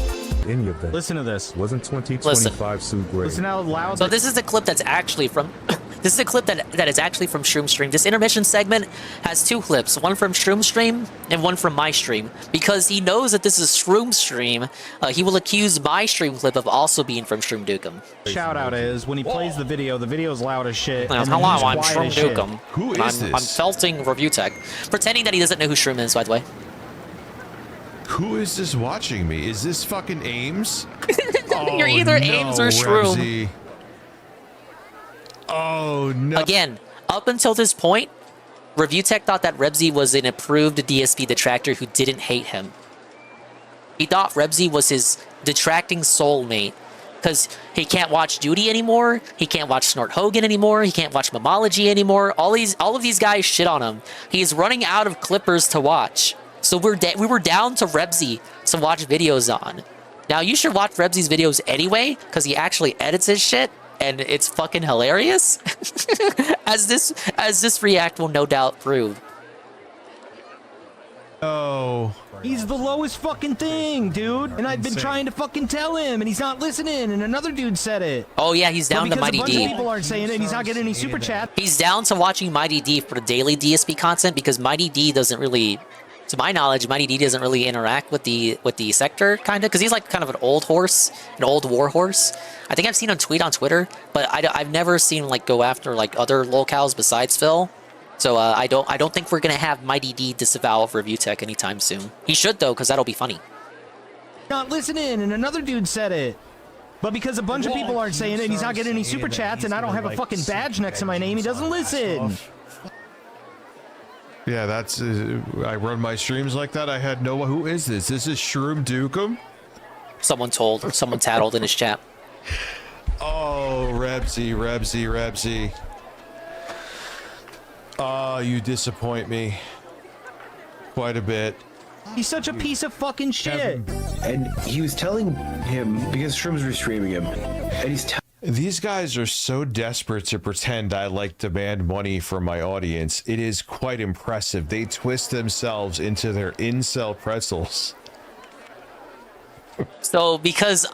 Any of that. Listen to this. Wasn't 2025 suit great? Listen out loud. So this is the clip that's actually from. This is a clip that is actually from Shroom Stream. This intermission segment has 2 clips, one from Shroom Stream and one from my stream. Because he knows that this is Shroom Stream, he will accuse my stream clip of also being from Shroom Dukem. Shout out is when he plays the video's loud as shit. Hello, I'm Shroom Dukem. Who is this? I'm felting Review Tech, pretending that he doesn't know who Shroom is, by the way. Who is this watching me? Is this fucking Ames? You're either Ames or Shroom. Rebsy. Oh no. Again, up until this point, Review Tech thought that Rebsy was an approved DSP detractor who didn't hate him. He thought Rebsy was his detracting soulmate because he can't watch Duty anymore, he can't watch Snort Hogan anymore, he can't watch Mamology anymore. All of these guys shit on him. He's running out of clippers to watch. So we were down to Rebsy to watch videos on. Now you should watch Rebsy's videos anyway because he actually edits his shit. And it's fucking hilarious, as this react will no doubt prove. Oh, he's the lowest fucking thing, dude. And I've been trying to fucking tell him, and he's not listening. And another dude said it. Oh yeah, he's down to Mighty D. Because a bunch of people aren't saying it, and he's not getting any super chat. He's down to watching Mighty D for the daily DSP content because Mighty D doesn't really. To my knowledge, Mighty D doesn't really interact with the sector, kind of, because he's like kind of an old horse, an old war horse. I think I've seen him tweet on Twitter, but I've never seen him like go after like other locales besides Phil. So I don't think we're gonna have Mighty D disavow of Review Tech anytime soon. He should though, because that'll be funny. Not listening, and another dude said it. But because a bunch of people aren't saying it, and he's not getting any super chats, and I don't have a fucking badge next to my name, he doesn't listen. yeah, that's. I run my streams like that. I had no. Who is this? This is Shroom Dukem. Someone tattled in his chat. Oh, Rebsy. Oh, you disappoint me quite a bit. He's such a piece of fucking shit. And he was telling him, because Shroom's restreaming him, and he's These guys are so desperate to pretend I demand money from my audience. It is quite impressive. They twist themselves into their incel pretzels. So because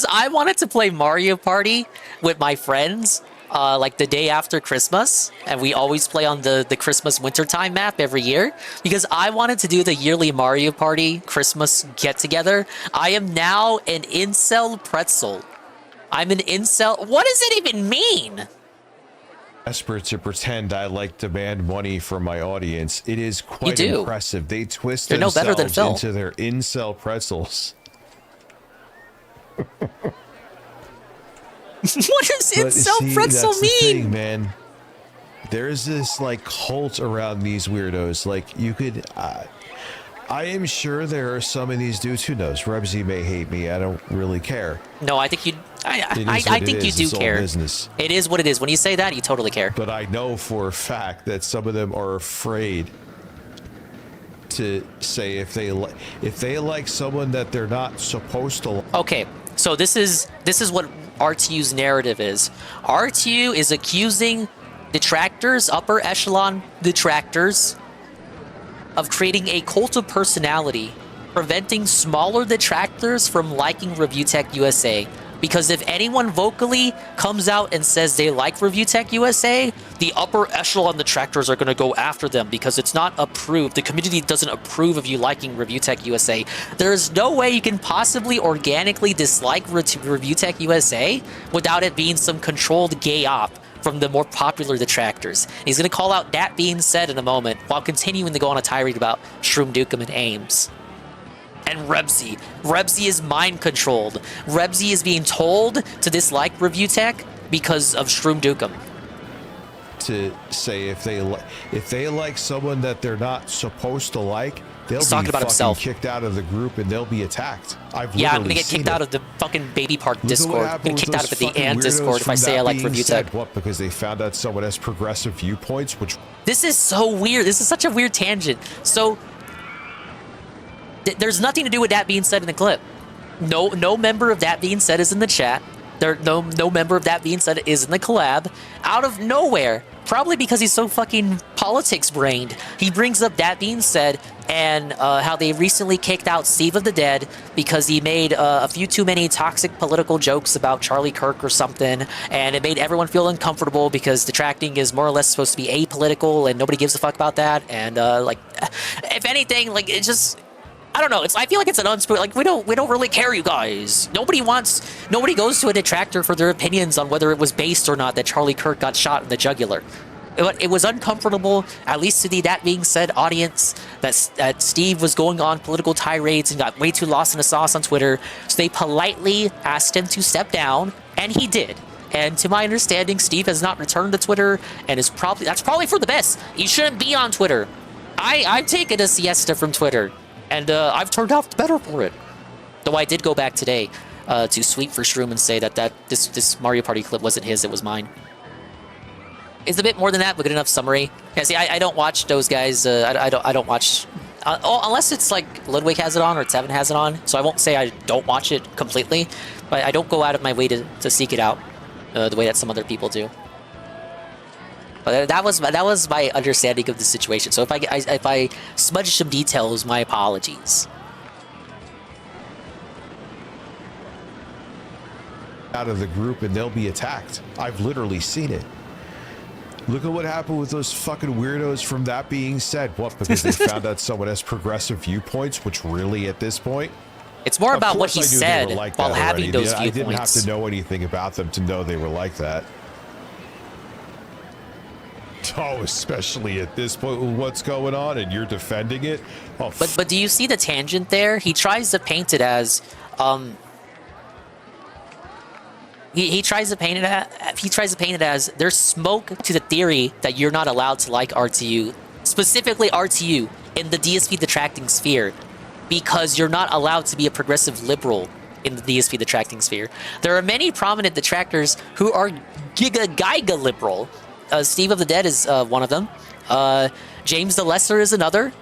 I wanted to play Mario Party with my friends like the day after Christmas, and we always play on the Christmas wintertime map every year, because I wanted to do the yearly Mario Party Christmas get-together. I am now an incel pretzel. I'm an incel. What does it even mean? Desperate to pretend I demand money from my audience. It is quite impressive. They twist themselves into their incel pretzels. What does incel pretzel that's mean? The thing, man. There's this cult around these weirdos. You could. I am sure there are some of these dudes. Who knows? Rebsy may hate me. I don't really care. No, I think you. I think you do care. It is what it is. When you say that, you totally care. But I know for a fact that some of them are afraid to say if they like someone that they're not supposed to. Okay, so this is what RTU's narrative is. RTU is accusing detractors, upper echelon detractors, of creating a cult of personality, preventing smaller detractors from liking Review Tech USA. Because if anyone vocally comes out and says they like Review Tech USA, the upper echelon detractors are going to go after them because it's not approved. The community doesn't approve of you liking Review Tech USA. There is no way you can possibly organically dislike Review Tech USA without it being some controlled gay op from the more popular detractors. He's going to call out that being said in a moment, while continuing to go on a tirade about Shroom Dukem and Ames. And Rebsy. Rebsy is mind-controlled. Rebsy is being told to dislike Review Tech because of Shroom Dukem. To say if they like someone that they're not supposed to like, they'll He's be talking about himself. Kicked out of the group and they'll be attacked. I'm going to get kicked out of the fucking Baby Park Discord. I'm going to get kicked out of the AND Discord if I say I like Review Tech. What? Because they found out someone has progressive viewpoints, which... This is so weird. This is such a weird tangent. So... there's nothing to do with that being said in the clip. No member of that being said is in the chat. No member of that being said is in the collab. Out of nowhere, probably because he's so fucking politics-brained, he brings up that being said and how they recently kicked out Steve of the Dead because he made a few too many toxic political jokes about Charlie Kirk or something, and it made everyone feel uncomfortable because detracting is more or less supposed to be apolitical and nobody gives a fuck about that. And if anything, it just... I don't know. I feel like it's an unspoken. We don't really care, you guys. Nobody goes to a detractor for their opinions on whether it was based or not that Charlie Kirk got shot in the jugular. It was uncomfortable, at least to the that being said audience, that Steve was going on political tirades and got way too lost in the sauce on Twitter. So they politely asked him to step down, and he did. And to my understanding, Steve has not returned to Twitter, and that's probably for the best. He shouldn't be on Twitter. I've taken a siesta from Twitter. And I've turned out better for it. Though I did go back today to sweep for Shroom and say that this Mario Party clip wasn't his, it was mine. It's a bit more than that, but good enough summary. Yeah, see, I don't watch those guys. I don't watch unless it's Ludwig has it on or Tevin has it on. So I won't say I don't watch it completely, but I don't go out of my way to seek it out the way that some other people do. But that was my understanding of the situation. So if I smudge some details, my apologies. Out of the group and they'll be attacked. I've literally seen it. Look at what happened with those fucking weirdos from that being said. What? Because they found out someone has progressive viewpoints, which really at this point... It's more about what he said while having those viewpoints. I didn't have to know anything about them to know they were like that. Oh, especially at this point with what's going on and you're defending it. Oh, but do you see the tangent there? He tries to paint it as he tries to paint it as there's smoke to the theory that you're not allowed to like RTU, specifically RTU in the DSP detracting sphere, because you're not allowed to be a progressive liberal in the DSP detracting sphere. There are many prominent detractors who are giga liberal. Steve of the Dead is one of them. James the Lesser is another.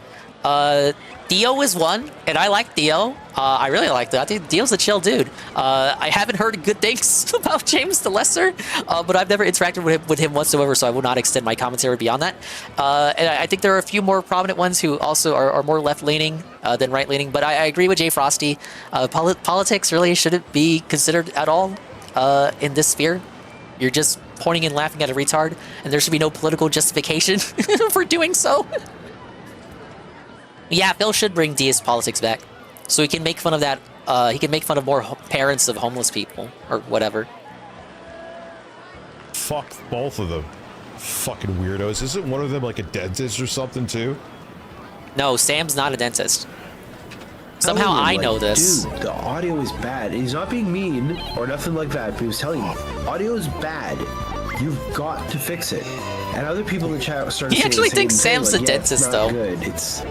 Theo is one, and I like Theo. I really like that. I think Theo's a chill dude. I haven't heard good things about James the Lesser, but I've never interacted with him whatsoever, so I will not extend my commentary beyond that. And I think there are a few more prominent ones who also are more left-leaning than right-leaning, but I agree with Jay Frosty. Politics really shouldn't be considered at all in this sphere. You're just pointing and laughing at a retard, and there should be no political justification for doing so. Yeah, Phil should bring deist politics back, so he can make fun of that. He can make fun of more parents of homeless people or whatever. Fuck both of them, fucking weirdos. Isn't one of them like a dentist or something too? No, Sam's not a dentist. Somehow I know this. Dude, the audio is bad. He's not being mean or nothing like that, but he was telling you, audio is bad. You've got to fix it. And other people in the chat started saying He actually the thinks same Sam's thing, a like, dentist, it's though. not good. It's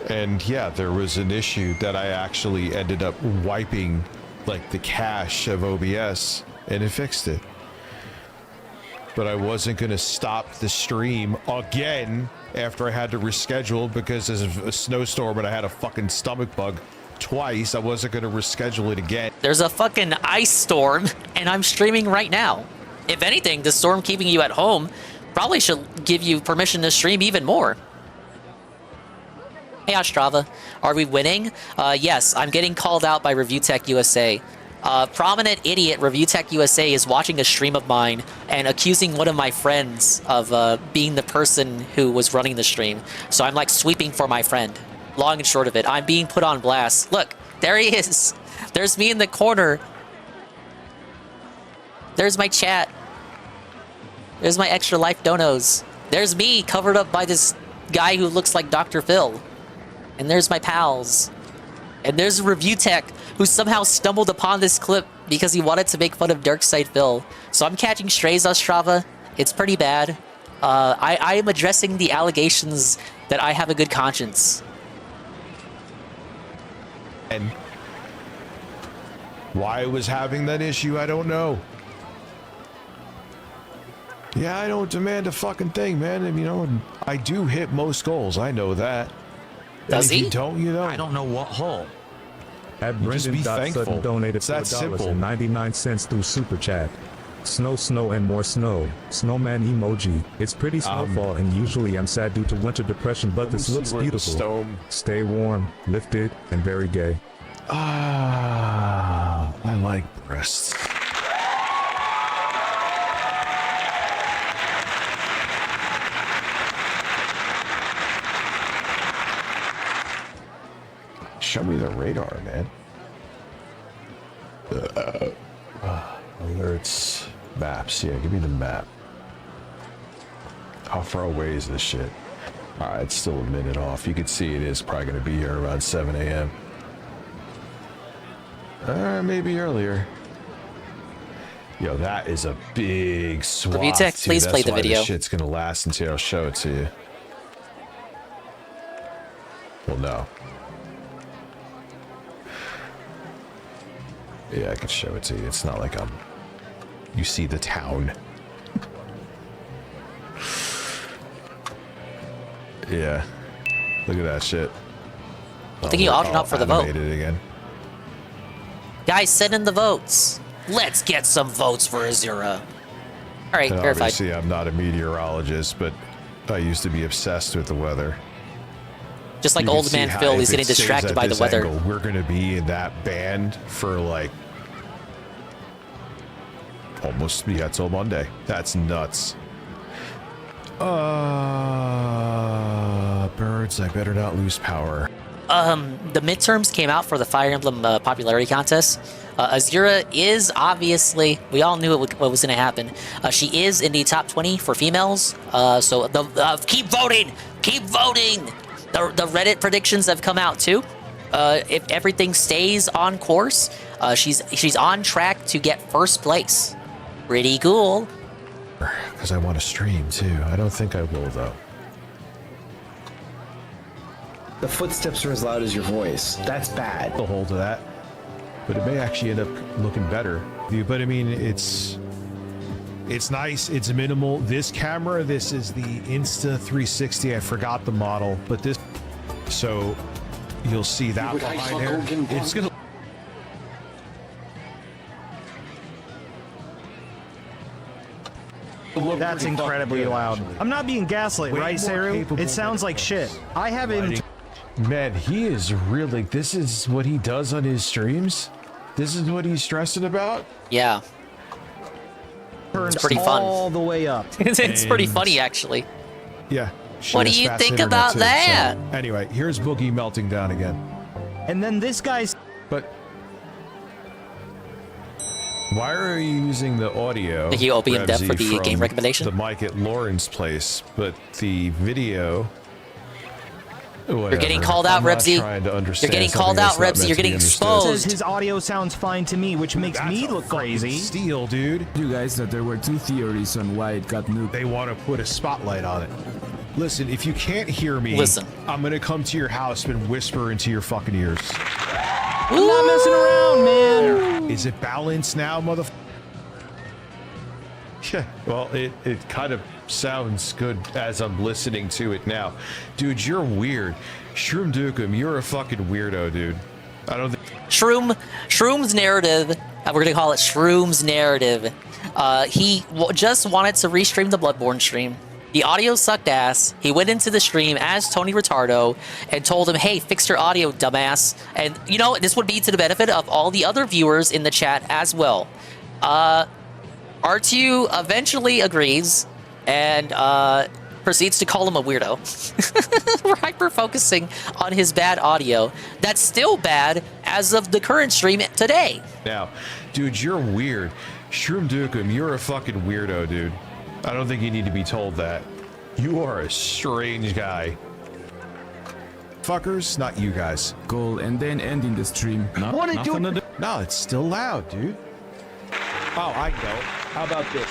And yeah, there was an issue that I actually ended up wiping like the cache of OBS and it fixed it. But I wasn't going to stop the stream again after I had to reschedule because of a snowstorm and I had a fucking stomach bug twice. I wasn't going to reschedule it again. There's a fucking ice storm, and I'm streaming right now. If anything, the storm keeping you at home probably should give you permission to stream even more. Hey, Ostrava, are we winning? Yes, I'm getting called out by Review Tech USA. Prominent idiot Review Tech USA is watching a stream of mine and accusing one of my friends of being the person who was running the stream. So I'm like sweeping for my friend. Long and short of it, I'm being put on blast. Look, there he is. There's me in the corner. There's my chat. There's my extra life donos. There's me covered up by this guy who looks like Dr. Phil. And there's my pals. And there's Review Tech, who somehow stumbled upon this clip because he wanted to make fun of Darkside Phil. So I'm catching strays, Ostrava. It's pretty bad. I am addressing the allegations that I have a good conscience. And why I was having that issue, I don't know. Yeah, I don't demand a fucking thing, man. And, you know, I do hit most goals. I know that. Does and if he? You don't, you don't. I don't know what hole. At You just be thankful. Brendan donated It's that simple. $4.99 through Super Chat. Snow, snow, and more snow. Snowman emoji. It's pretty snowfall, and usually I'm sad due to winter depression, but this looks beautiful. Stay warm, lifted, and very gay. Ah, I like breasts. Show me the radar, man. Alerts, maps. Yeah, give me the map. How far away is this shit? All right, it's still a minute off. You can see it is probably going to be here around 7 a.m. Maybe earlier. Yo, that is a big swath. Review Tech, too. please That's play the why video. This shit's gonna last until I'll show it to you. Well, no. Yeah, I can show it to you. It's not like you see the town. Yeah. Look at that shit. I think you opted up for the vote. Animated again. Guys, send in the votes. Let's get some votes for Azura. All right, And verified. obviously, I'm not a meteorologist, but I used to be obsessed with the weather. Just like You can old see man how Phil, if he's it getting stays distracted at by the this weather. angle, we're going to be in that band for like almost till Monday. That's nuts. Birds, I better not lose power. The midterms came out for the Fire Emblem popularity contest. Azura is obviously, we all knew what was going to happen. She is in the top 20 for females. So keep voting, keep voting. The Reddit predictions have come out too. If everything stays on course, she's on track to get first place. Pretty cool. Because I want to stream too. I don't think I will though. the footsteps are as loud as your voice. That's bad. A hold of that, but it may actually end up looking better. But I mean, it's nice. It's minimal. This camera, this is the Insta 360. I forgot the model, but this So you'll see that behind there. It's gonna. That's incredibly loud. I'm not being gaslit, right, Saru? It sounds like shit. I haven't. Man, he is really. This is what he does on his streams. This is what he's stressing about. Yeah. Turned It's pretty fun. all the way up. It's pretty funny, actually. Yeah. What do you think about that? So, anyway, here's Boogie melting down again. And then this guy's. But why are you using the audio? Thank you, Opie and Dev, for Rebsy, the from game recommendation. The mic at Lauren's place, but the video. You're getting called out, Rebsy. You're getting called out, Rebsy. You're getting exposed. His audio sounds fine to me, which makes me look crazy. Steal, dude. You guys that there were two theories on why it got nuked. They want to put a spotlight on it. Listen, if you can't hear me, I'm gonna come to your house and whisper into your fucking ears. I'm not messing around, man. Is it balanced now, motherfucker? Yeah, well, it kind of sounds good as I'm listening to it now. Dude, you're weird. Shroom Dukem, you're a fucking weirdo, dude. I don't think... Shroom's narrative, we're gonna call it Shroom's narrative. He just wanted to restream the Bloodborne stream. The audio sucked ass. He went into the stream as Tony Retardo and told him, hey, fix your audio, dumbass. And, you know, this would be to the benefit of all the other viewers in the chat as well. R2 eventually agrees and proceeds to call him a weirdo. We're hyper-focusing on his bad audio. That's still bad as of the current stream today. Now, dude, you're weird. Shroom Dukem, you're a fucking weirdo, dude. I don't think you need to be told that. You are a strange guy. Fuckers, not you guys. Goal and then ending the stream. What are you doing? No, it's still loud, dude. Oh, I know. How about this?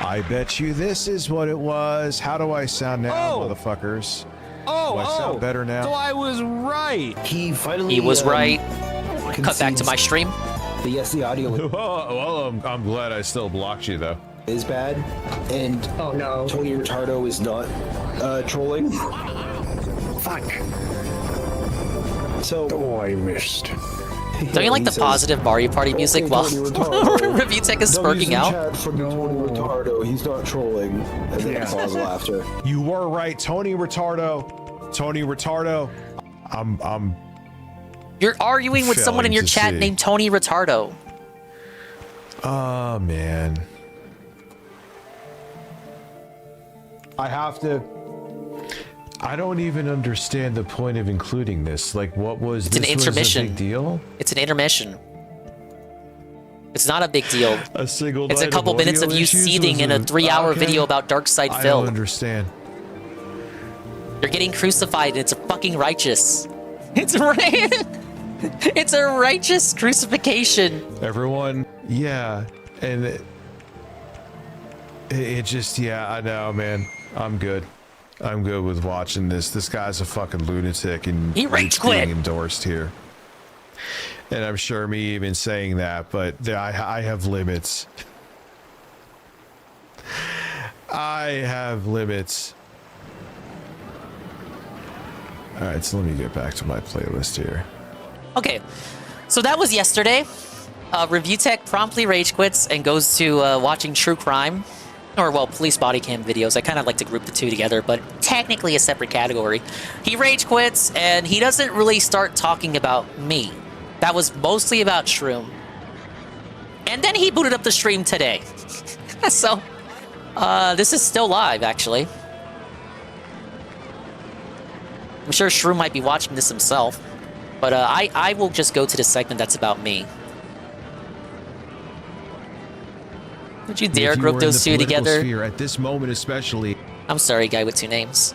I bet you this is what it was. How do I sound now, motherfuckers? Do I sound better now? So I was right. He finally. He was right. Cut back to my stream. Yes, the audio. Well, I'm glad I still blocked you though. Is bad, and Tony Retardo is not trolling. Fuck. So I missed. Don't you like the positive Mario Party music while Review Tech is smirking out? Chat from Tony Retardo. He's not trolling. And then applause laughter. You were right, Tony Retardo. Tony Retardo. I'm. You're arguing with someone in your chat named Tony Retardo. Oh man. I have to. I don't even understand the point of including this. Like, what was it's this? An intermission. Was a big deal? It's an intermission. It's not a big deal. A single. It's a couple minutes of you seething in a 3-hour video about Dark Side Phil. I don't understand. You're getting crucified, and it's fucking righteous. It's right. It's a righteous crucifixion. Everyone, yeah, and it just, yeah, I know, man. I'm good. I'm good with watching this. This guy's a fucking lunatic, and he rage quit. Being endorsed here. And I'm sure me even saying that, but I have limits. I have limits. All right, so let me get back to my playlist here. Okay, so that was yesterday. Review Tech promptly rage quits and goes to watching true crime. Or, well, police body cam videos. I kind of like to group the two together, but technically a separate category. He rage quits, and he doesn't really start talking about me. That was mostly about Shroom. And then he booted up the stream today. So, this is still live, actually. I'm sure Shroom might be watching this himself. But I will just go to the segment that's about me. Would you dare group those two together? At this moment especially. I'm sorry, guy with two names.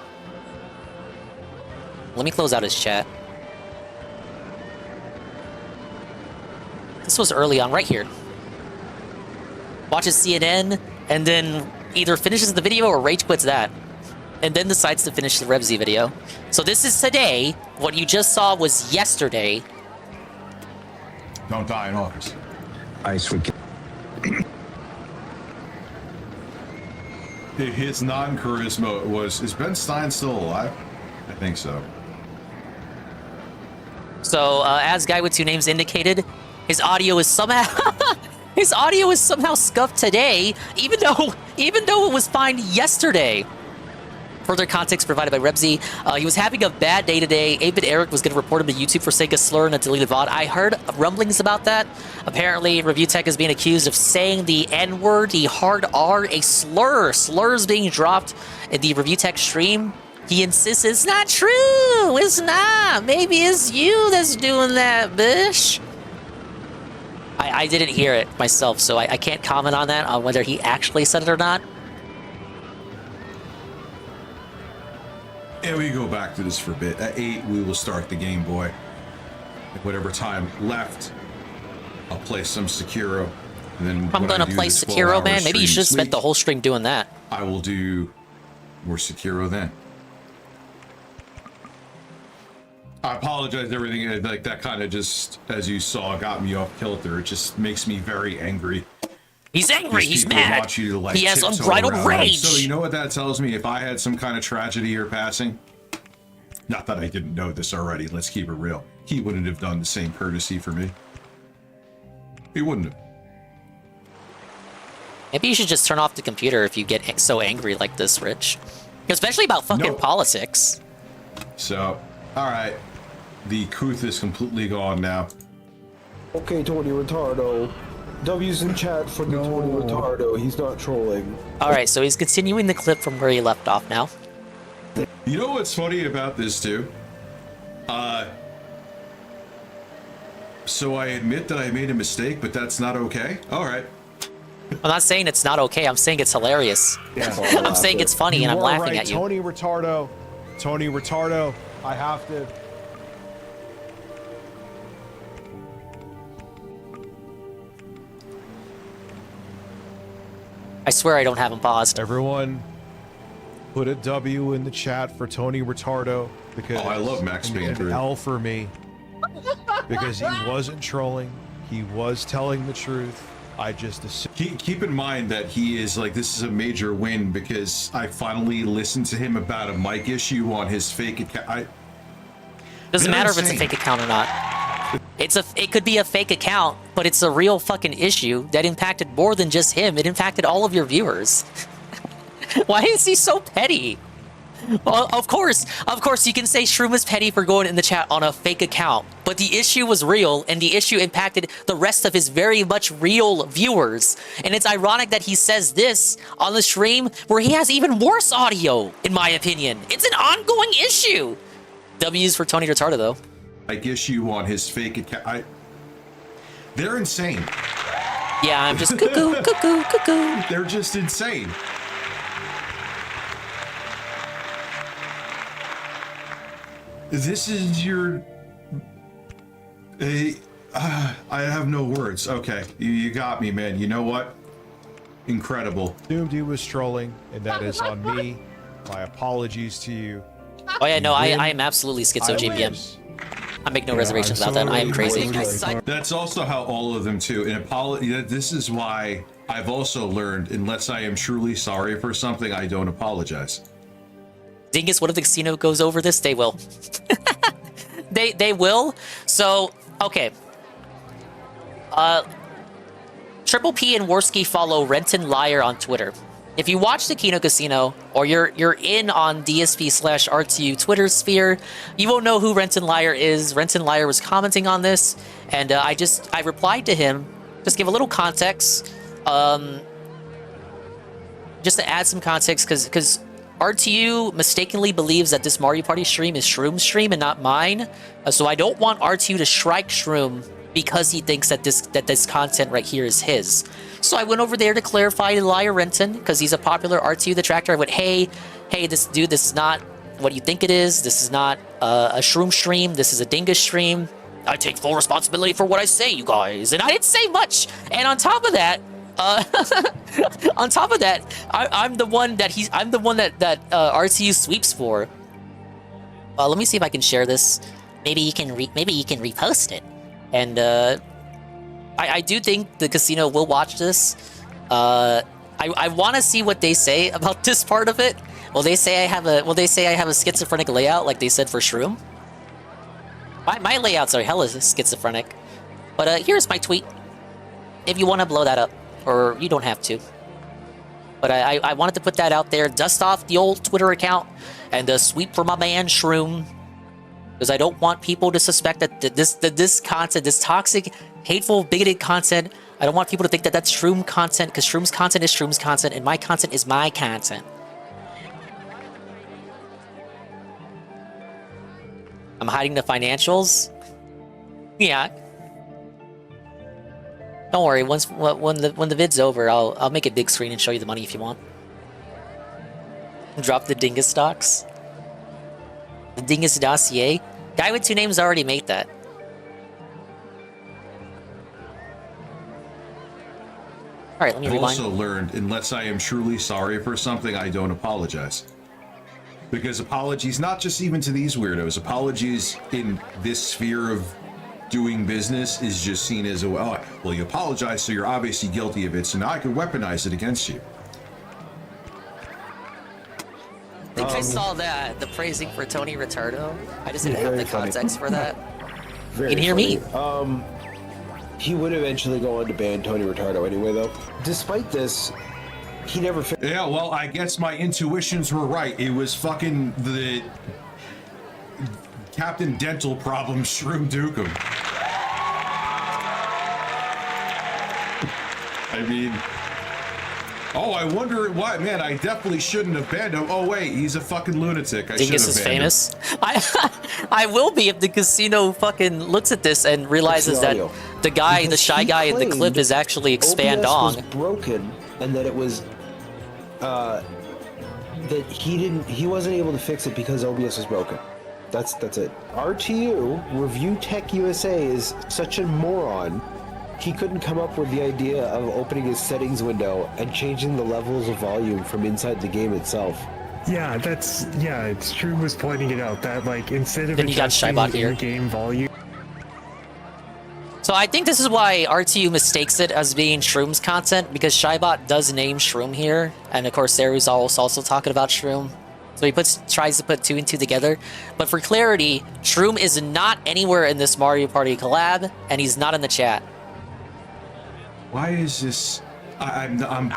Let me close out his chat. This was early on, right here. Watches CNN, and then either finishes the video or rage quits that. And then decides to finish the Revsy video. So this is today. What you just saw was yesterday. Don't die in office. Ice would. His non-charisma was, is Ben Stein still alive? I think so. So, as Guy with Two Names indicated, his audio is somehow scuffed today, even though it was fine yesterday. Further context provided by Rebsy. He was having a bad day today. 8-Bit Eric was going to report him to YouTube for saying a slur in a deleted VOD. I heard rumblings about that. Apparently, Review Tech is being accused of saying the N-word, the hard R, a slur. Slurs being dropped in the Review Tech stream. He insists it's not true. It's not. Maybe it's you that's doing that, bish. I didn't hear it myself, so I can't comment on that, on whether he actually said it or not. And we go back to this for a bit. At 8, we will start the Game Boy. At whatever time left, I'll play some Sekiro. And then I'm gonna play Sekiro, man. Maybe you should have spent the whole stream doing that. I will do more Sekiro then. I apologize, everything like that kind of just, as you saw, got me off kilter. It just makes me very angry. He's angry, he's mad. Want you to, like, he has tiptoe unbridled around. rage. So you know what that tells me? If I had some kind of tragedy or passing, not that I didn't know this already, let's keep it real. He wouldn't have done the same courtesy for me. He wouldn't have. Maybe you should just turn off the computer if you get so angry like this, Rich. Especially about fucking politics. So, alright. The couth is completely gone now. Okay, Tony Retardo. W's in chat for the Tony Retardo. He's not trolling. Alright, so he's continuing the clip from where he left off now. You know what's funny about this, too? So I admit that I made a mistake, but that's not okay? Alright. I'm not saying it's not okay, I'm saying it's hilarious. Yeah. I'm saying it's funny and I'm laughing at you. Tony Retardo. Tony Retardo. I have to... I swear I don't have him paused. Everyone, put a W in the chat for Tony Retardo, because I love Max Payne 3. An L for me, because he wasn't trolling. He was telling the truth. I just assumed. Keep in mind that he is like, this is a major win because I finally listened to him about a mic issue on his fake account. Doesn't matter if it's a fake account or not. It could be a fake account, but it's a real fucking issue that impacted more than just him. It impacted all of your viewers. Why is he so petty? Well, of course you can say Shroom is petty for going in the chat on a fake account, but the issue was real, and the issue impacted the rest of his very much real viewers. And it's ironic that he says this on the stream where he has even worse audio, in my opinion. It's an ongoing issue. W's for Tony Retardo, though. Like issue on his fake account. They're insane. Yeah, I'm just cuckoo, cuckoo, cuckoo. They're just insane. This is your... I have no words. Okay, you got me, man. You know what? Incredible. Assumed he was trolling, and that is on me. My apologies to you. Oh yeah, no, I am absolutely schizo JPM. I make no reservations about that. I am crazy. That's also how all of them too. And apology. This is why I've also learned, unless I am truly sorry for something, I don't apologize. Dingus, what if the casino goes over this? They will. They will. So okay. Triple P and Worski follow Renton Liar on Twitter. If you watch the Kino Casino, or you're in on DSP/RTU Twitter sphere, you won't know who Renton Liar is. Renton Liar was commenting on this, and I replied to him, just give a little context, just to add some context, because RTU mistakenly believes that this Mario Party stream is Shroom's stream and not mine, so I don't want RTU to strike Shroom because he thinks that this content right here is his. So I went over there to clarify Liar Renton, because he's a popular RTU detractor. I went, hey, this is not what you think it is. This is not a Shroom stream. This is a Dingus stream. I take full responsibility for what I say, you guys. And I didn't say much. And on top of that, I'm the one that RTU sweeps for. Let me see if I can share this. Maybe you can repost it. And I do think the casino will watch this. I want to see what they say about this part of it, Will they say I have a schizophrenic layout like they said for Shroom? My layouts are hella schizophrenic. But here's my tweet. If you want to blow that up, or you don't have to. But I wanted to put that out there, dust off the old Twitter account, and sweep for my man Shroom. Because I don't want people to suspect that this content, this toxic, hateful, bigoted content, I don't want people to think that that's Shroom content, because Shroom's content is Shroom's content, and my content is my content. I'm hiding the financials? Yeah. Don't worry, when the vid's over, I'll make it big screen and show you the money if you want. Drop the Dingus stocks. The Dingus dossier. Guy with two names already made that. Alright, let me I've rewind. also learned, unless I am truly sorry for something, I don't apologize. Because apologies, not just even to these weirdos, apologies in this sphere of doing business is just seen as, well, you apologize, so you're obviously guilty of it, so now I can weaponize it against you. I think I saw that, the praising for Tony Retardo. I just didn't have the context for that. You can hear me. He would eventually go on to ban Tony Retardo anyway, though. Despite this, he never... Yeah, well, I guess my intuitions were right. It was fucking the Captain Dental problem, Shroom Dukem. I mean... Oh, I wonder why. Man, I definitely shouldn't have banned him. Oh, wait, he's a fucking lunatic. I Dingus is famous. I will be if the casino fucking looks at this and realizes that the guy, the shy guy in the clip is actually Expand OBS On. was broken, and that it was that he wasn't able to fix it because OBS was broken. That's it. RTU, Review Tech USA, is such a moron. He couldn't come up with the idea of opening his settings window and changing the levels of volume from inside the game itself. Yeah, it's true. Was pointing it out that like instead of Then you got adjusting Shybot the here. in-game volume. So I think this is why RTU mistakes it as being Shroom's content, because Shybot does name Shroom here, and of course Saru's also talking about Shroom. So he tries to put two and two together. But for clarity, Shroom is not anywhere in this Mario Party collab, and he's not in the chat. Why is this? I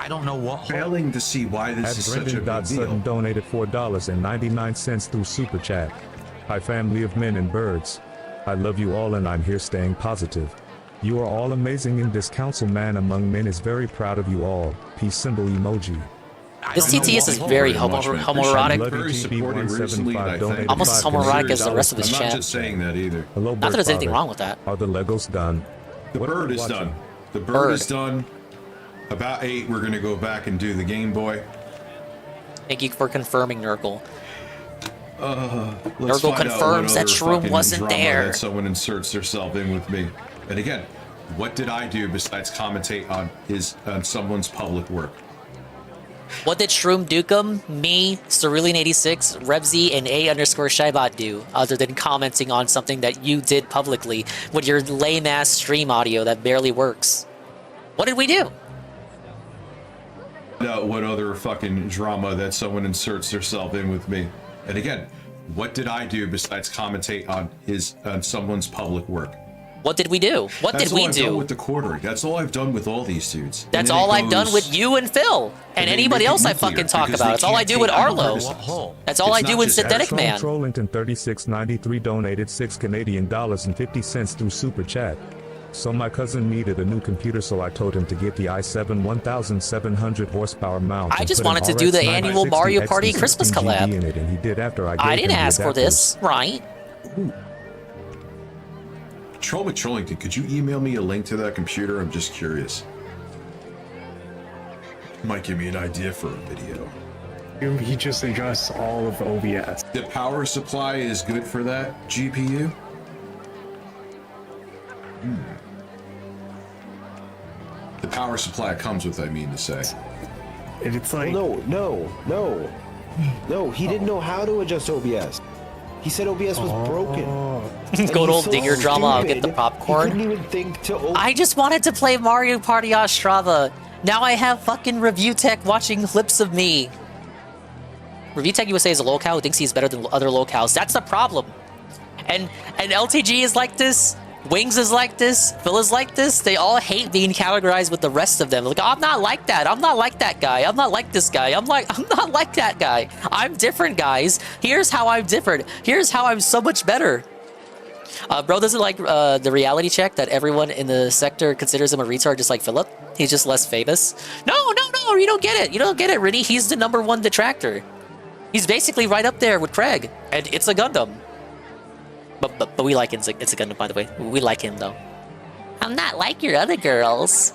don't know what. Failing to see why this is such a big deal. Sutton donated $4.99 through Super Chat. Hi, family of men and birds. I love you all, and I'm here staying positive. You are all amazing, and this councilman among men is very proud of you all. Peace symbol emoji. This TTS is very homoerotic. Almost as homoerotic as the rest of his chat. I'm not just saying that either. Hello, Not that there's anything wrong with that. Are the Legos done? The bird is done. The bird is done. About 8, we're gonna go back and do the Game Boy. Thank you for confirming, Nurgle. Let's Nurgle find out confirms what that other Shroom fucking wasn't drama there. That someone inserts themselves in with me. And again, what did I do besides commentate on someone's public work? What did Shroom Dukem, me, Cerulean86, Rebzy, and A_Shybot do, other than commenting on something that you did publicly with your lame-ass stream audio that barely works? What did we do? What other fucking drama that someone inserts themselves in with me? And again, what did I do besides commentate on someone's public work? What did we do? What did we That's all I've do? done with the quartering. That's all I've done with all these dudes. That's all I've done with you and Phil, and anybody else I fucking talk about. It's all I do with Arlo. That's all I do with Synthetic Man. Trollington 3693 donated $6 through Super Chat. So my cousin needed a new computer, so I told him to get the i7 1700 horsepower mount. I just wanted to do the annual Mario Party Christmas collab. In it, and he did after I didn't ask for this, right? Troll McTrollington, could you email me a link to that computer? I'm just curious. Might give me an idea for a video. He just adjusts all of OBS. The power supply is good for that GPU? The power supply it comes with, I mean to say. And it's like... No, he didn't know how to adjust OBS. He said OBS was broken. Good old Dinger drama, I'll get the popcorn. He couldn't even think to open. I just wanted to play Mario Party Ostrava. Now I have fucking Review Tech watching clips of me. Revtech USA is a locale who thinks he's better than other locales. That's the problem. And LTG is like this. Wings is like this. Phil is like this. They all hate being categorized with the rest of them. Like, I'm not like that. I'm not like that guy. I'm not like this guy. I'm not like that guy. I'm different, guys. Here's how I'm different. Here's how I'm so much better. Bro doesn't like the reality check that everyone in the sector considers him a retard just like Philip. He's just less famous. No, you don't get it. You don't get it, Rinny. He's the #1 detractor. He's basically right up there with Craig. And it's a Gundam. But we like him. It's a Gundam, by the way. We like him, though. I'm not like your other girls.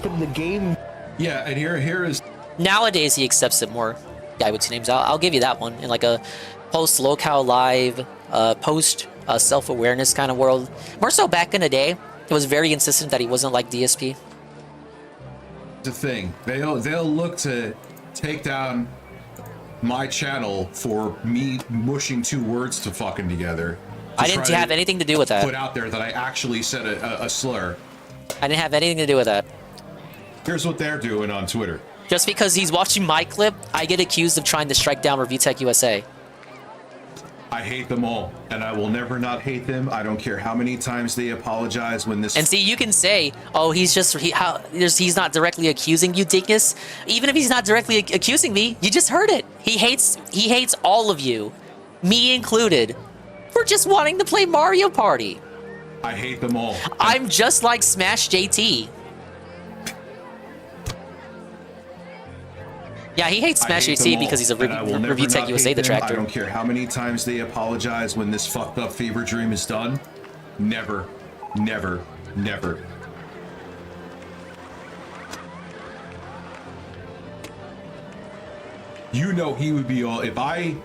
From the game. Yeah, and here is... Nowadays, he accepts it more. Guy with 2 names. I'll give you that one. In like a post-locale live, post-self-awareness kind of world. More so back in the day, it was very insistent that he wasn't like DSP. The thing. They'll look to take down my channel for me mushing 2 words to fucking together. I didn't have anything to do with that. Put out there that I actually said a slur. I didn't have anything to do with that. Here's what they're doing on Twitter. Just because he's watching my clip, I get accused of trying to strike down Revtech USA. I hate them all, and I will never not hate them. I don't care how many times they apologize when this... And see, you can say, oh, he's not directly accusing you, Dingus. Even if he's not directly accusing me, you just heard it. He hates all of you, me included, for just wanting to play Mario Party. I hate them all. I'm just like Smash JT. Yeah, he hates Smash JT because he's a Revtech USA detractor. I don't care how many times they apologize when this fucked up fever dream is done. Never, never, never. You know he would be all... If I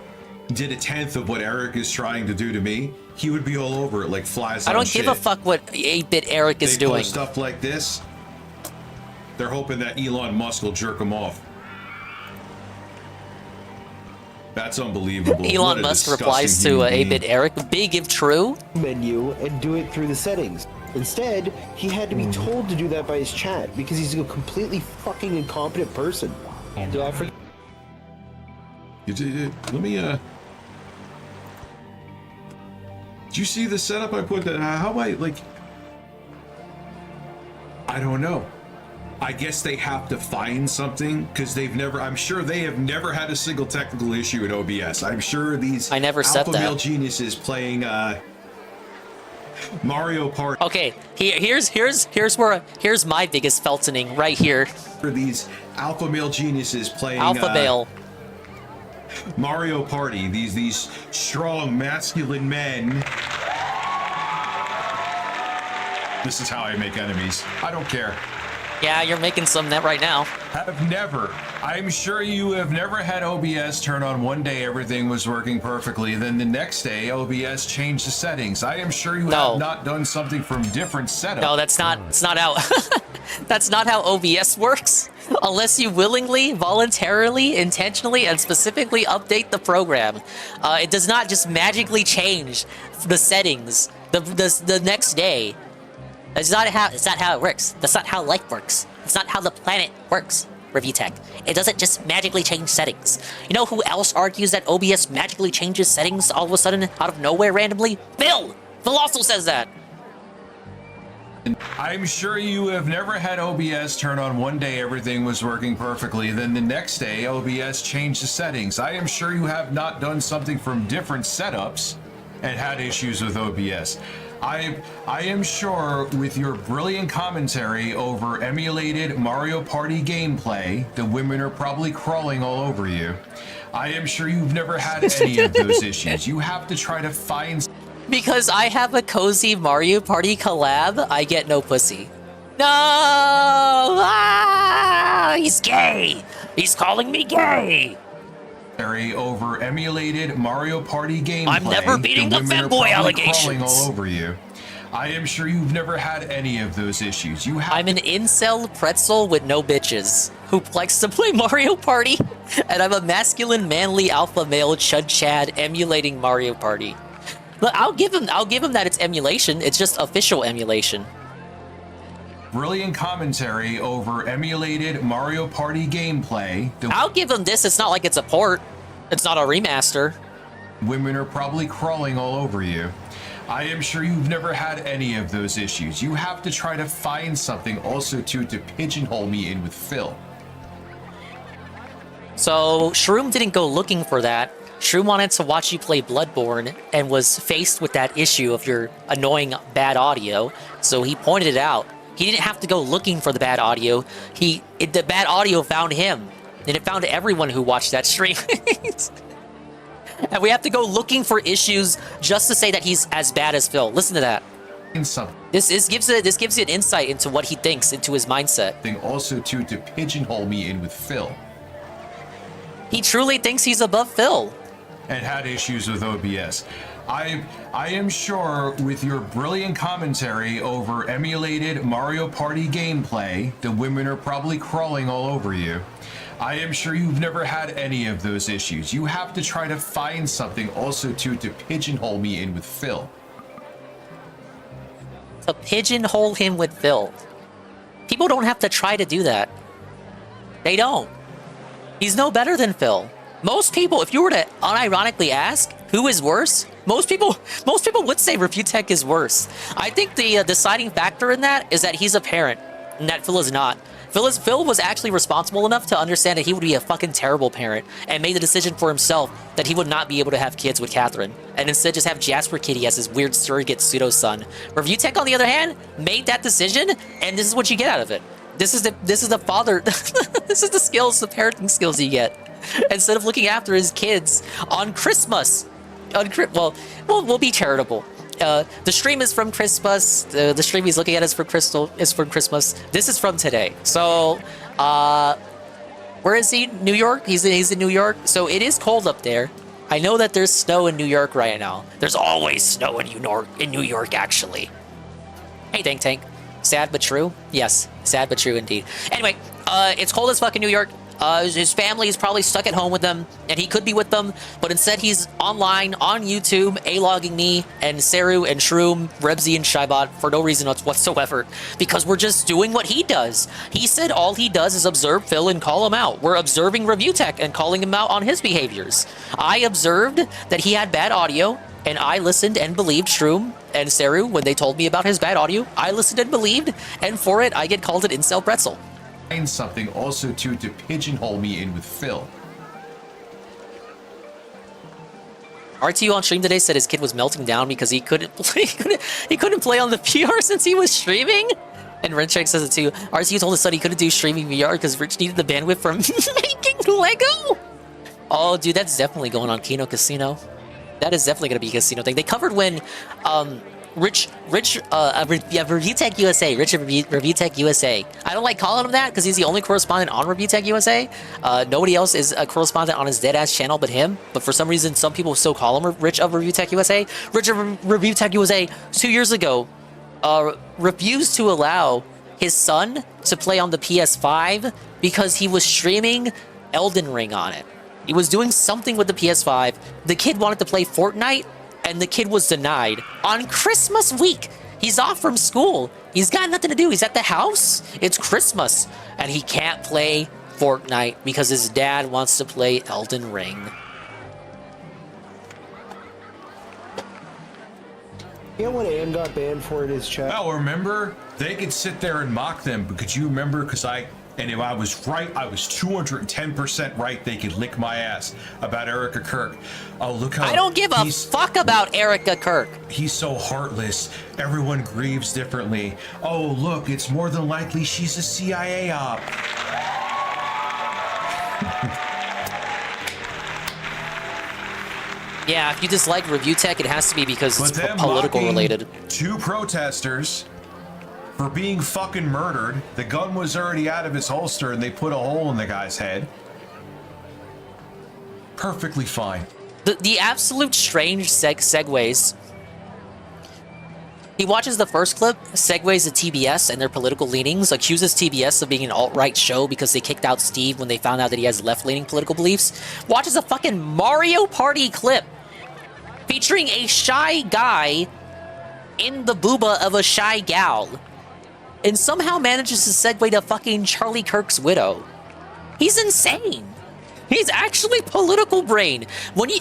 did 1/10 of what Eric is trying to do to me, he would be all over it like flies on I don't shit. give a fuck what 8-bit Eric is doing. Post stuff like this, they're hoping that Elon Musk will jerk him off. That's unbelievable. Elon Musk replies to 8-bit Eric, big if true. Menu and do it through the settings. Instead, he had to be told to do that by his chat because he's a completely fucking incompetent person. Do I forget? Let me, Did you see the setup I put? How I, like... I don't know. I guess they have to find something because they've never... I'm sure they have never had a single technical issue in OBS. I'm sure these alpha male geniuses playing Mario Party... Okay, here's my biggest feltoning right here. For these alpha male geniuses playing... Alpha male. Mario Party, these strong masculine men. This is how I make enemies. I don't care. Yeah, you're making some net right now. Have never. I'm sure you have never had OBS turn on one day everything was working perfectly, then the next day OBS changed the settings. I am sure you have not done something from different setup. No, that's not how that's not how OBS works. Unless you willingly, voluntarily, intentionally, and specifically update the program. It does not just magically change the settings the next day. It's not how it works. That's not how life works. It's not how the planet works, Revtech. It doesn't just magically change settings. You know who else argues that OBS magically changes settings all of a sudden, out of nowhere, randomly? Phil! Phil also says that. I'm sure you have never had OBS turn on one day everything was working perfectly, then the next day OBS changed the settings. I am sure you have not done something from different setups and had issues with OBS. I am sure with your brilliant commentary over emulated Mario Party gameplay, the women are probably crawling all over you. I am sure you've never had any of those issues. You have to try to find... Because I have a cozy Mario Party collab, I get no pussy. No! Ah! He's gay! He's calling me gay! Over emulated Mario Party gameplay. I'm never beating the femboy allegations. Crawling all over you. I am sure you've never had any of those issues. I'm an incel pretzel with no bitches who likes to play Mario Party, and I'm a masculine, manly alpha male chud chad emulating Mario Party. But I'll give him that it's emulation. It's just official emulation. brilliant commentary over emulated Mario Party gameplay. I'll give him this. It's not like it's a port. It's not a remaster. Women are probably crawling all over you. I am sure you've never had any of those issues. You have to try to find something also to pigeonhole me in with Phil. So Shroom didn't go looking for that. Shroom wanted to watch you play Bloodborne and was faced with that issue of your annoying bad audio. So he pointed it out. He didn't have to go looking for the bad audio. The bad audio found him. And it found everyone who watched that stream. And we have to go looking for issues just to say that he's as bad as Phil. Listen to that. This gives you an insight into what he thinks, into his mindset. Also to pigeonhole me in with Phil. He truly thinks he's above Phil. And had issues with OBS. I am sure with your brilliant commentary over emulated Mario Party gameplay, the women are probably crawling all over you. I am sure you've never had any of those issues. You have to try to find something also to pigeonhole me in with Phil. To pigeonhole him with Phil. People don't have to try to do that. They don't. He's no better than Phil. Most people, if you were to unironically ask who is worse, most people would say Reviewtech is worse. I think the deciding factor in that is that he's a parent, and that Phil is not. Phil was actually responsible enough to understand that he would be a fucking terrible parent and made the decision for himself that he would not be able to have kids with Catherine and instead just have Jasper Kitty as his weird surrogate pseudo-son. Reviewtech, on the other hand, made that decision, and this is what you get out of it. This is the father, this is the skills, the parenting skills you get. Instead of looking after his kids on Christmas. Well, we'll be charitable. The stream is from Christmas. The stream he's looking at is from Christmas. This is from today. So, where is he? New York? He's in New York. So it is cold up there. I know that there's snow in New York right now. There's always snow in New York, actually. Hey, Tank. Sad but true? Yes, sad but true indeed. Anyway, it's cold as fuck in New York. His family is probably stuck at home with them, and he could be with them, but instead he's online on YouTube, A-logging me, and Seru, and Shroom, Rebsy, and Shybot for no reason whatsoever, because we're just doing what he does. He said all he does is observe Phil and call him out. We're observing Reviewtech and calling him out on his behaviors. I observed that he had bad audio, and I listened and believed Shroom and Seru when they told me about his bad audio. I listened and believed, and for it, I get called an incel pretzel. Find something also to pigeonhole me in with Phil. RTU on stream today said his kid was melting down because he couldn't play on the VR since he was streaming. And Rencheck says it too. RTU told his son he couldn't do streaming VR because Rich needed the bandwidth from making Lego. Oh, dude, that's definitely going on Kino Casino. That is definitely going to be a casino thing. They covered when Reviewtech USA, Rich of Reviewtech USA. I don't like calling him that because he's the only correspondent on Reviewtech USA. Nobody else is a correspondent on his deadass channel but him. But for some reason, some people still call him Rich of Reviewtech USA. Rich of Reviewtech USA 2 years ago refused to allow his son to play on the PS5 because he was streaming Elden Ring on it. He was doing something with the PS5. The kid wanted to play Fortnite, and the kid was denied on Christmas week. He's off from school. He's got nothing to do. He's at the house. It's Christmas, and he can't play Fortnite because his dad wants to play Elden Ring. You know what Ann got banned for in his chat? Oh, remember? They could sit there and mock them, but could you remember? And if I was right, I was 210% right. They could lick my ass about Erica Kirk. Oh, look how... I don't give a fuck about Erica Kirk. He's so heartless. Everyone grieves differently. Oh, look, it's more than likely she's a CIA op. Yeah, if you dislike Reviewtech, it has to be because it's political related. 2 protesters for being fucking murdered. The gun was already out of his holster and they put a hole in the guy's head. Perfectly fine. The absolute strange segues. He watches the first clip, segues to TBS and their political leanings, accuses TBS of being an alt-right show because they kicked out Steve when they found out that he has left-leaning political beliefs. Watches a fucking Mario Party clip featuring a shy guy in the booba of a shy gal. and somehow manages to segue to fucking Charlie Kirk's widow. He's insane. He's actually political brain.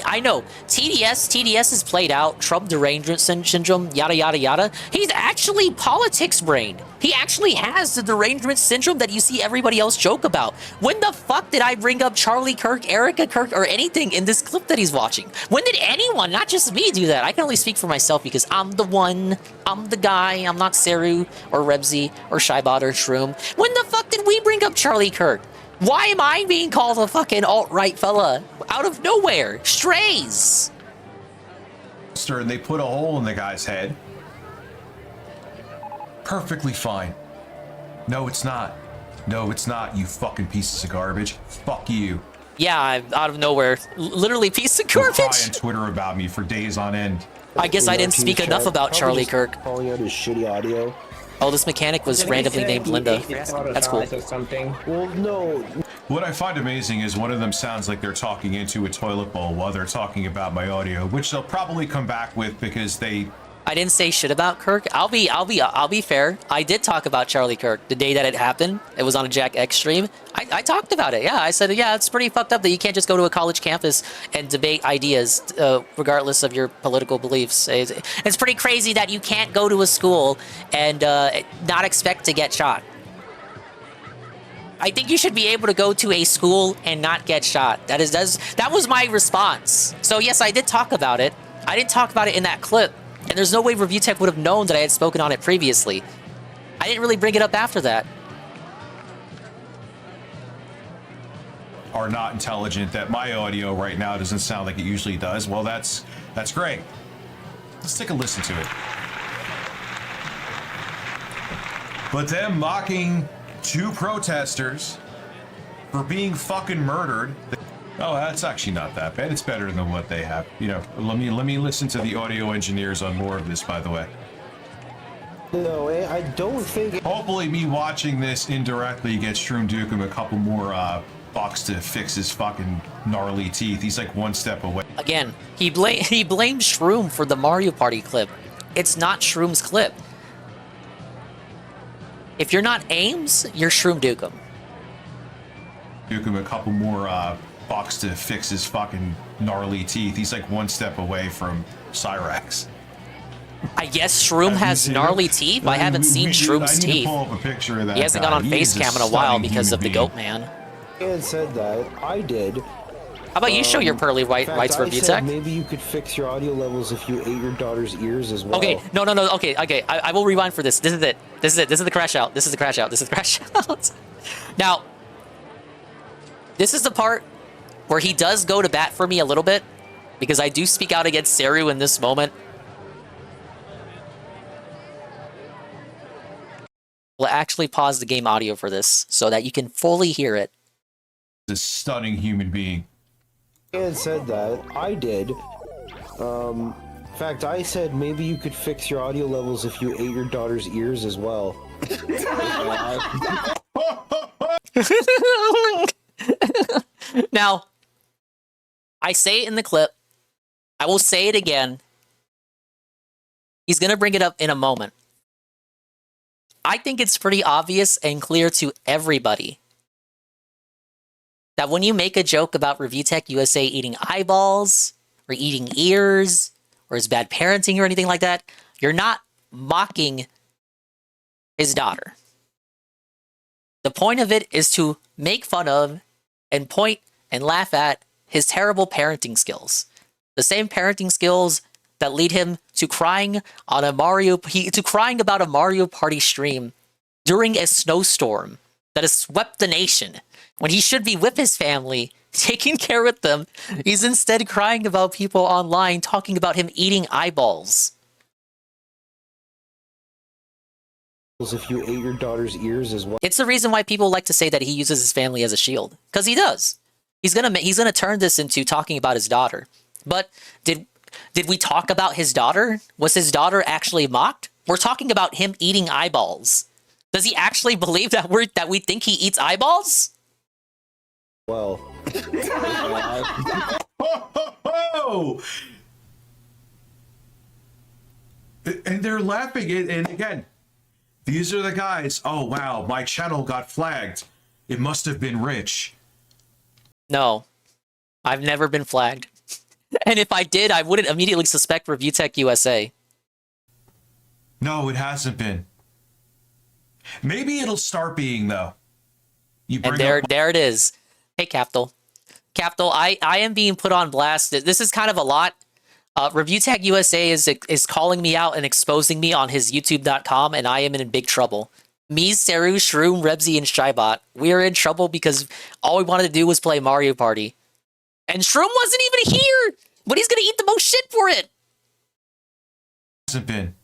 I know, TDS is played out, Trump derangement syndrome, yada, yada, yada. He's actually politics brain. He actually has the derangement syndrome that you see everybody else joke about. When the fuck did I bring up Charlie Kirk, Erica Kirk, or anything in this clip that he's watching? When did anyone, not just me, do that? I can only speak for myself because I'm the one, I'm the guy, I'm not Seru, or Rebsy, or Shybot, or Shroom. When the fuck did we bring up Charlie Kirk? Why am I being called a fucking alt-right fella? Out of nowhere. Strays. And they put a hole in the guy's head. Perfectly fine. No, it's not. No, it's not, you fucking pieces of garbage. Fuck you. Yeah, out of nowhere. Literally piece of garbage. You'll cry on Twitter about me for days on end. I guess I didn't speak enough about Charlie Kirk. Calling out his shitty audio. Oh, this mechanic was randomly named Linda. That's cool. Well, no. What I find amazing is one of them sounds like they're talking into a toilet bowl while they're talking about my audio, which they'll probably come back with because they... I didn't say shit about Kirk. I'll be fair. I did talk about Charlie Kirk the day that it happened. It was on a Jack X stream. I talked about it. Yeah, I said, yeah, it's pretty fucked up that you can't just go to a college campus and debate ideas, regardless of your political beliefs. It's pretty crazy that you can't go to a school and not expect to get shot. I think you should be able to go to a school and not get shot. That was my response. So yes, I did talk about it. I didn't talk about it in that clip. And there's no way Review Tech would have known that I had spoken on it previously. I didn't really bring it up after that. Are not intelligent, that my audio right now doesn't sound like it usually does. Well, that's great. Let's take a listen to it. But them mocking two protesters for being fucking murdered. Oh, that's actually not that bad. It's better than what they have. You know, let me listen to the audio engineers on more of this, by the way. No, I don't think... Hopefully me watching this indirectly gets Shroom Dukem a couple more bucks to fix his fucking gnarly teeth. He's like one step away. Again, he blamed Shroom for the Mario Party clip. It's not Shroom's clip. If you're not Ames, you're Shroom Dukem. Dukem a couple more bucks to fix his fucking gnarly teeth. He's like one step away from Cyrax. I guess Shroom has gnarly teeth. I haven't seen Shroom's teeth. Pull up a picture of that. He hasn't gone on Facecam in a while because of the Goat Man. And said that I did. How about you show your pearly whites for Review Tech? Maybe you could fix your audio levels if you ate your daughter's ears as well. Okay, no. Okay. I will rewind for this. This is it. This is the crash out. This is the crash out. Now, this is the part where he does go to bat for me a little bit, because I do speak out against Seru in this moment. We'll actually pause the game audio for this so that you can fully hear it. A stunning human being. And said that I did. In fact, I said maybe you could fix your audio levels if you ate your daughter's ears as well. Now, I say it in the clip. I will say it again. He's going to bring it up in a moment. I think it's pretty obvious and clear to everybody that when you make a joke about Review Tech USA eating eyeballs or eating ears or his bad parenting or anything like that, you're not mocking his daughter. The point of it is to make fun of and point and laugh at his terrible parenting skills. The same parenting skills that lead him to crying on a crying about a Mario Party stream during a snowstorm that has swept the nation, when he should be with his family, taking care of them. He's instead crying about people online talking about him eating eyeballs. If you ate your daughter's ears as well. It's the reason why people like to say that he uses his family as a shield, because he does. He's gonna turn this into talking about his daughter. But did we talk about his daughter? Was his daughter actually mocked? We're talking about him eating eyeballs. Does he actually believe that we think he eats eyeballs? Well. And they're laughing, and again, These are the guys. Oh, wow, my channel got flagged. It must have been Rich. No, I've never been flagged. And if I did, I wouldn't immediately suspect Review Tech USA. No, it hasn't been. Maybe it'll start being, though. And there it is. Hey, Capital. Capital, I am being put on blast. This is kind of a lot. Review Tech USA is calling me out and exposing me on his YouTube.com, and I am in big trouble. Me, Saru, Shroom, Rebsy, and Shybot. We are in trouble because all we wanted to do was play Mario Party. And Shroom wasn't even here! But he's gonna eat the most shit for it! Hasn't been.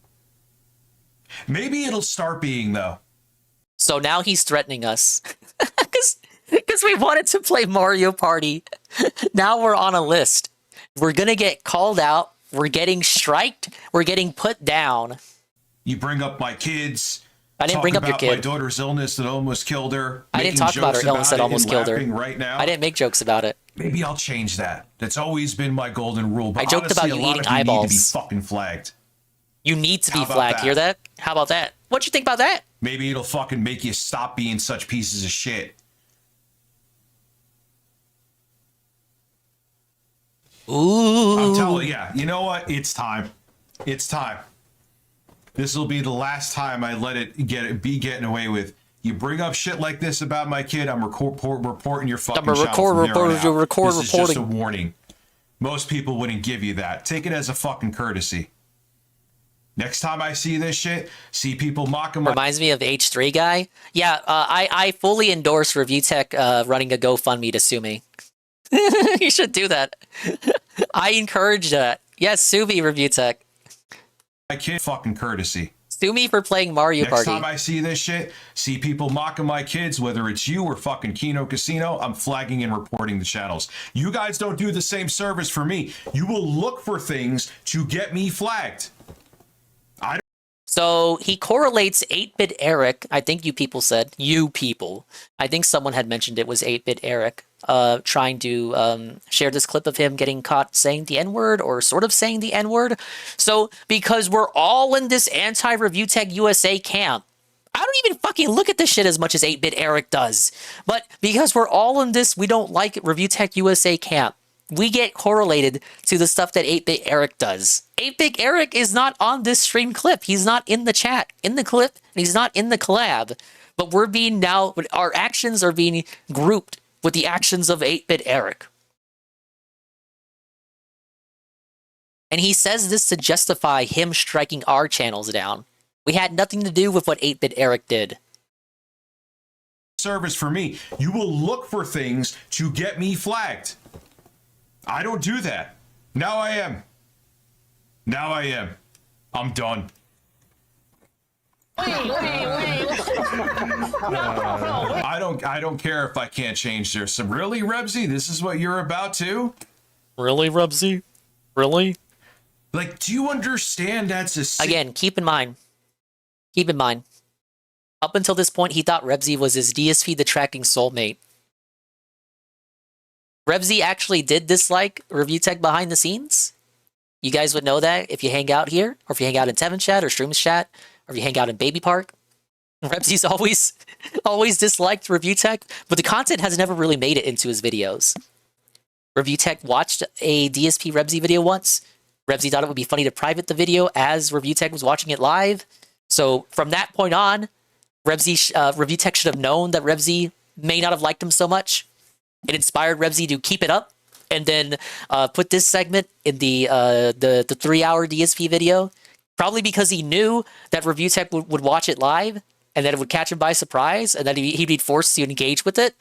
Maybe it'll start being, though. So now he's threatening us. Because we wanted to play Mario Party. Now we're on a list. We're gonna get called out. We're getting striked. We're getting put down. You bring up my kids. I didn't bring up your kid. My daughter's illness that almost killed her. I didn't talk about her illness that almost killed her. Right now. I didn't make jokes about it. Maybe I'll change that. That's always been my golden rule. But I joked honestly, about you eating a lot of you eyeballs. need to be fucking flagged. You need to be How about flagged. that? Hear that? How about that? What you think about that? Maybe it'll fucking make you stop being such pieces of shit. Ooh. I'm telling you, you know what? It's time. It's time. This will be the last time I let it be getting away with. You bring up shit like this about my kid, I'm reporting your fucking channel from here on out. This is just a warning. Most people wouldn't give you that. Take it as a fucking courtesy. Next time I see this shit, see people mocking my... Reminds me of H3 guy. Yeah, I fully endorse Review Tech running a GoFundMe to sue me. You should do that. I encourage that. Yes, sue me, Review Tech. My kid fucking courtesy. Sue me for playing Mario Party. Next time I see this shit, see people mocking my kids, whether it's you or fucking Kino Casino, I'm flagging and reporting the channels. You guys don't do the same service for me. You will look for things to get me flagged. So he correlates 8-Bit Eric. I think you people. I think someone had mentioned it was 8-Bit Eric trying to share this clip of him getting caught saying the N-word or sort of saying the N-word. So because we're all in this anti-Review Tech USA camp, I don't even fucking look at this shit as much as 8-Bit Eric does. But because we're all in this, we don't like Review Tech USA camp. We get correlated to the stuff that 8-Bit Eric does. 8-Bit Eric is not on this stream clip. He's not in the chat, in the clip, and he's not in the collab. But we're being now, our actions are being grouped with the actions of 8-Bit Eric. And he says this to justify him striking our channels down. We had nothing to do with what 8-Bit Eric did. Service for me. You will look for things to get me flagged. I don't do that. Now I am. Now I am. I'm done. I don't care if I can't change this. So really, Rebsy, this is what you're about to? Really, Rebsy? Really? Like, do you understand that's a... Again, keep in mind. Keep in mind. Up until this point, he thought Rebsy was his DSP the tracking soulmate. Rebsy actually did dislike Review Tech behind the scenes. You guys would know that if you hang out here, or if you hang out in Tevin chat, or Streams chat, or if you hang out in Baby Park. Rebsy's always disliked Review Tech, but the content has never really made it into his videos. Review Tech watched a DSP Rebsy video once. Rebsy thought it would be funny to private the video as Review Tech was watching it live. So from that point on, Review Tech should have known that Rebsy may not have liked him so much. It inspired Rebsy to keep it up and then put this segment in the 3-hour DSP video, probably because he knew that Review Tech would watch it live and that it would catch him by surprise and that he'd be forced to engage with it.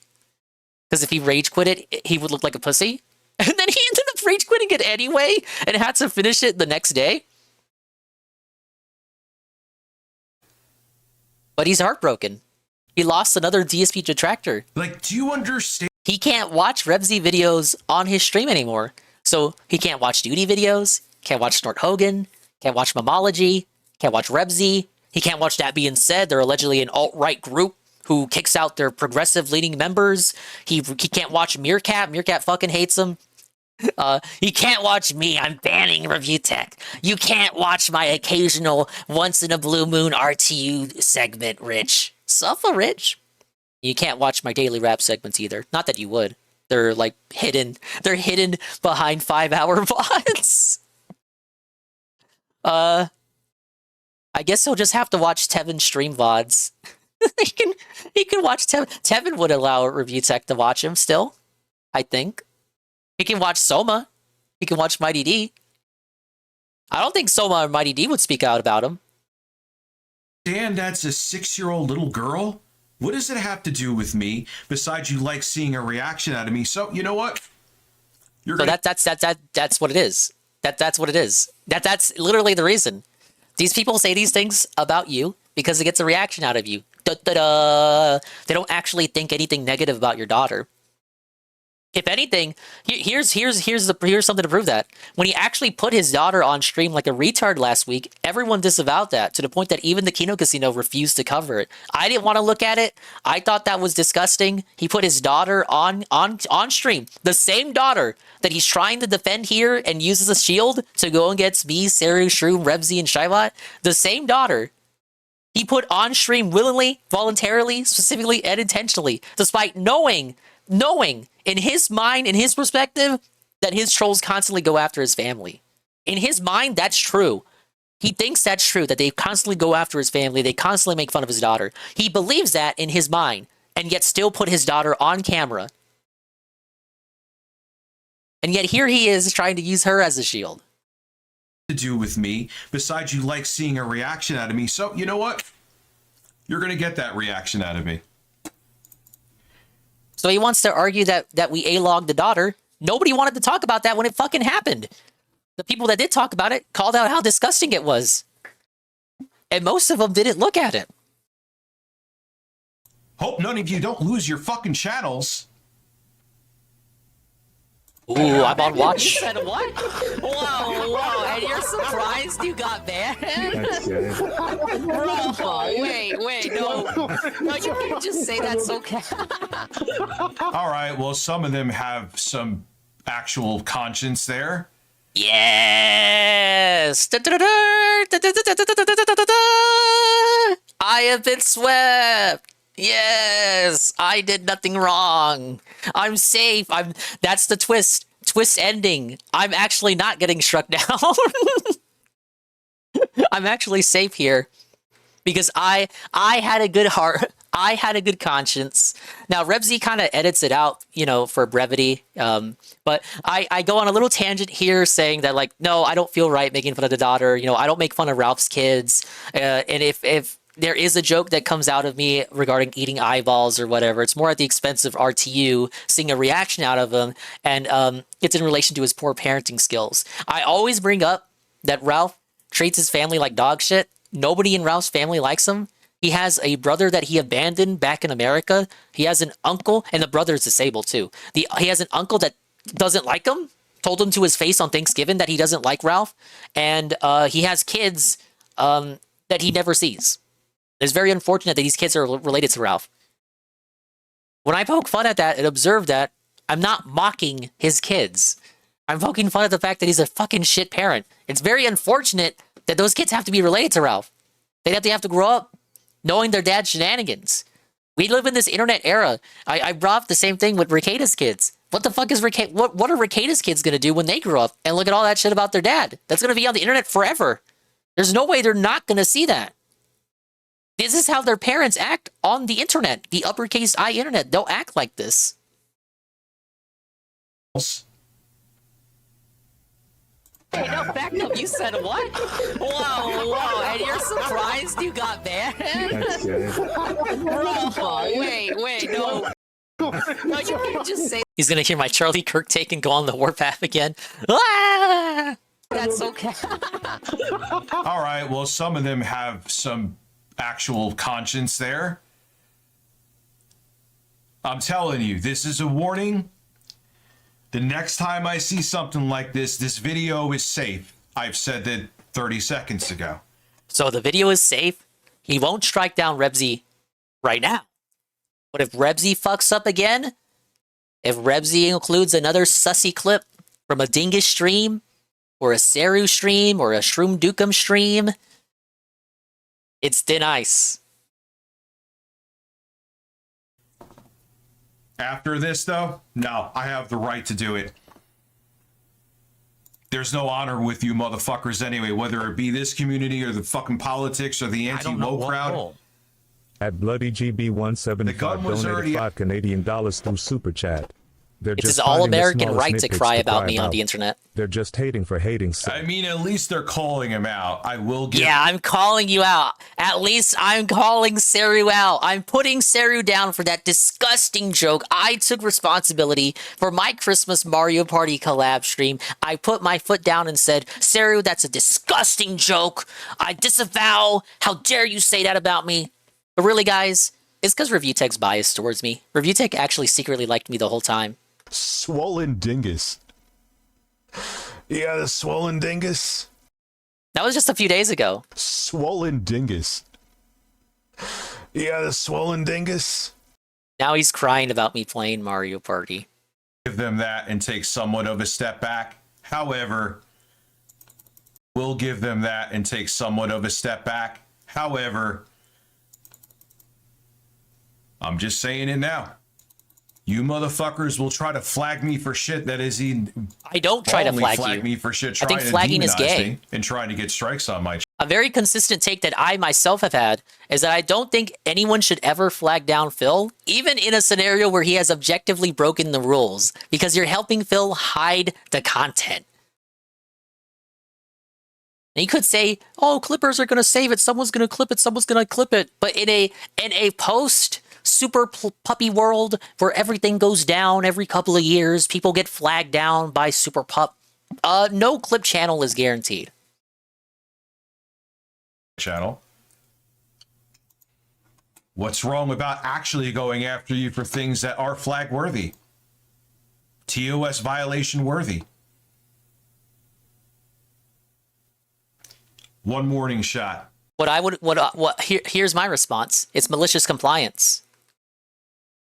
Because if he rage quit it, he would look like a pussy. And then he ended up rage quitting it anyway and had to finish it the next day. But he's heartbroken. He lost another DSP detractor. Like, do you understand? He can't watch Rebsy videos on his stream anymore. So he can't watch Duty videos, can't watch Snort Hogan, can't watch Mamology, can't watch Rebsy. He can't watch That Being Said. They're allegedly an alt-right group who kicks out their progressive leading members. He can't watch Meerkat. Meerkat fucking hates him. You can't watch me. I'm banning Review Tech. You can't watch my occasional once in a blue moon RTU segment, Rich. Suffer, Rich. You can't watch my daily rap segments either. Not that you would. They're like hidden. They're hidden behind 5-hour VODs. I guess he'll just have to watch Tevin stream VODs. he can watch Tevin. Tevin would allow Review Tech to watch him still, I think. He can watch Soma. He can watch Mighty D. I don't think Soma or Mighty D would speak out about him. Dan, that's a 6-year-old little girl? What does it have to do with me, besides you like seeing a reaction out of me? So, you know what? That's what it is. That's what it is. That's literally the reason. These people say these things about you because it gets a reaction out of you. Da-da-da. They don't actually think anything negative about your daughter. If anything, here's something to prove that. When he actually put his daughter on stream like a retard last week, everyone disavowed that to the point that even the Kino Casino refused to cover it. I didn't want to look at it. I thought that was disgusting. He put his daughter on stream. The same daughter that he's trying to defend here and uses a shield to go against me, Seru, Shroom, Rebzy, and Shybot. The same daughter he put on stream willingly, voluntarily, specifically, and intentionally, despite knowing in his mind, in his perspective, that his trolls constantly go after his family. In his mind, that's true. He thinks that's true, that they constantly go after his family, they constantly make fun of his daughter. He believes that in his mind, and yet still put his daughter on camera. And yet here he is trying to use her as a shield. To do with me, besides you like seeing a reaction out of me. So, you know what? You're going to get that reaction out of me. So he wants to argue that we A-logged the daughter. Nobody wanted to talk about that when it fucking happened. The people that did talk about it called out how disgusting it was. And most of them didn't look at it. Hope none of you don't lose your fucking channels. Ooh, I'm on watch. You said what? Whoa, and you're surprised you got banned? That's good. Bro, wait, no. No, you can't just say that so All right, well, some of them have some actual conscience there. Yes! I have been swept! Yes! I did nothing wrong! I'm safe! That's the twist. Twist ending. I'm actually not getting struck down. I'm actually safe here. Because I had a good heart. I had a good conscience. Now, Rebzy kind of edits it out, for brevity. But I go on a little tangent here saying that, like, no, I don't feel right making fun of the daughter. I don't make fun of Ralph's kids. And if there is a joke that comes out of me regarding eating eyeballs or whatever, it's more at the expense of RTU, seeing a reaction out of him. And it's in relation to his poor parenting skills. I always bring up that Ralph treats his family like dog shit. Nobody in Ralph's family likes him. He has a brother that he abandoned back in America. He has an uncle, and the brother is disabled too. He has an uncle that doesn't like him, told him to his face on Thanksgiving that he doesn't like Ralph. And he has kids that he never sees. It's very unfortunate that these kids are related to Ralph. When I poke fun at that and observe that, I'm not mocking his kids. I'm poking fun at the fact that he's a fucking shit parent. It's very unfortunate that those kids have to be related to Ralph. They'd have to grow up knowing their dad's shenanigans. We live in this internet era. I brought up the same thing with Ricada's kids. What the fuck is what are Ricada's kids going to do when they grow up and look at all that shit about their dad? That's going to be on the internet forever. There's no way they're not going to see that. This is how their parents act on the internet. The uppercase I internet. They'll act like this. Hey, no, back up. You said what? Whoa, and you're surprised you got banned? That's good. Bro, wait, no. No, you can't just say. He's gonna hear my Charlie Kirk take and go on the warpath again. Ah! That's okay. All right, well, some of them have some actual conscience there. I'm telling you, this is a warning. The next time I see something like this video is safe. I've said that 30 seconds ago. So the video is safe. He won't strike down Rebzy right now. But if Rebzy fucks up again, if Rebzy includes another sussy clip from a Dingus stream, or a Seru stream, or a Shroom Dukem stream, it's thin ice. After this, though, no, I have the right to do it. There's no honor with you motherfuckers anyway, whether it be this community or the fucking politics or the anti-woke crowd. At Bloody GB 175 donated $5 through Super Chat. They're It's just his finding the all-American smallest right to nitpicks cry about cry me on the internet. They're just hating for hating's sake. I mean, at least they're calling him out. I will give. Yeah, I'm calling you out. At least I'm calling Seru out. I'm putting Seru down for that disgusting joke. I took responsibility for my Christmas Mario Party collab stream. I put my foot down and said, Seru, that's a disgusting joke. I disavow. How dare you say that about me? But really, guys, it's because ReviewTech's biased towards me. ReviewTech actually secretly liked me the whole time. Swollen Dingus. Yeah, the swollen Dingus. That was just a few days ago. Swollen Dingus. Yeah, the swollen Dingus. Now he's crying about me playing Mario Party. Give them that and take somewhat of a step back. However, we'll give them that and take somewhat of a step back. However, I'm just saying it now. You motherfuckers will try to flag me for shit that is I don't try to flag you. Me for shit. I think trying flagging to is demonize gay. me and trying to get strikes on my. A very consistent take that I myself have had is that I don't think anyone should ever flag down Phil, even in a scenario where he has objectively broken the rules, because you're helping Phil hide the content. And he could say, "Oh, clippers are going to save it. Someone's going to clip it. Someone's going to clip it." But in a post super puppy world where everything goes down every couple of years, people get flagged down by super pup. No clip channel is guaranteed. Channel. What's wrong about actually going after you for things that are flag worthy? TOS violation worthy. One warning shot. Here's my response. It's malicious compliance.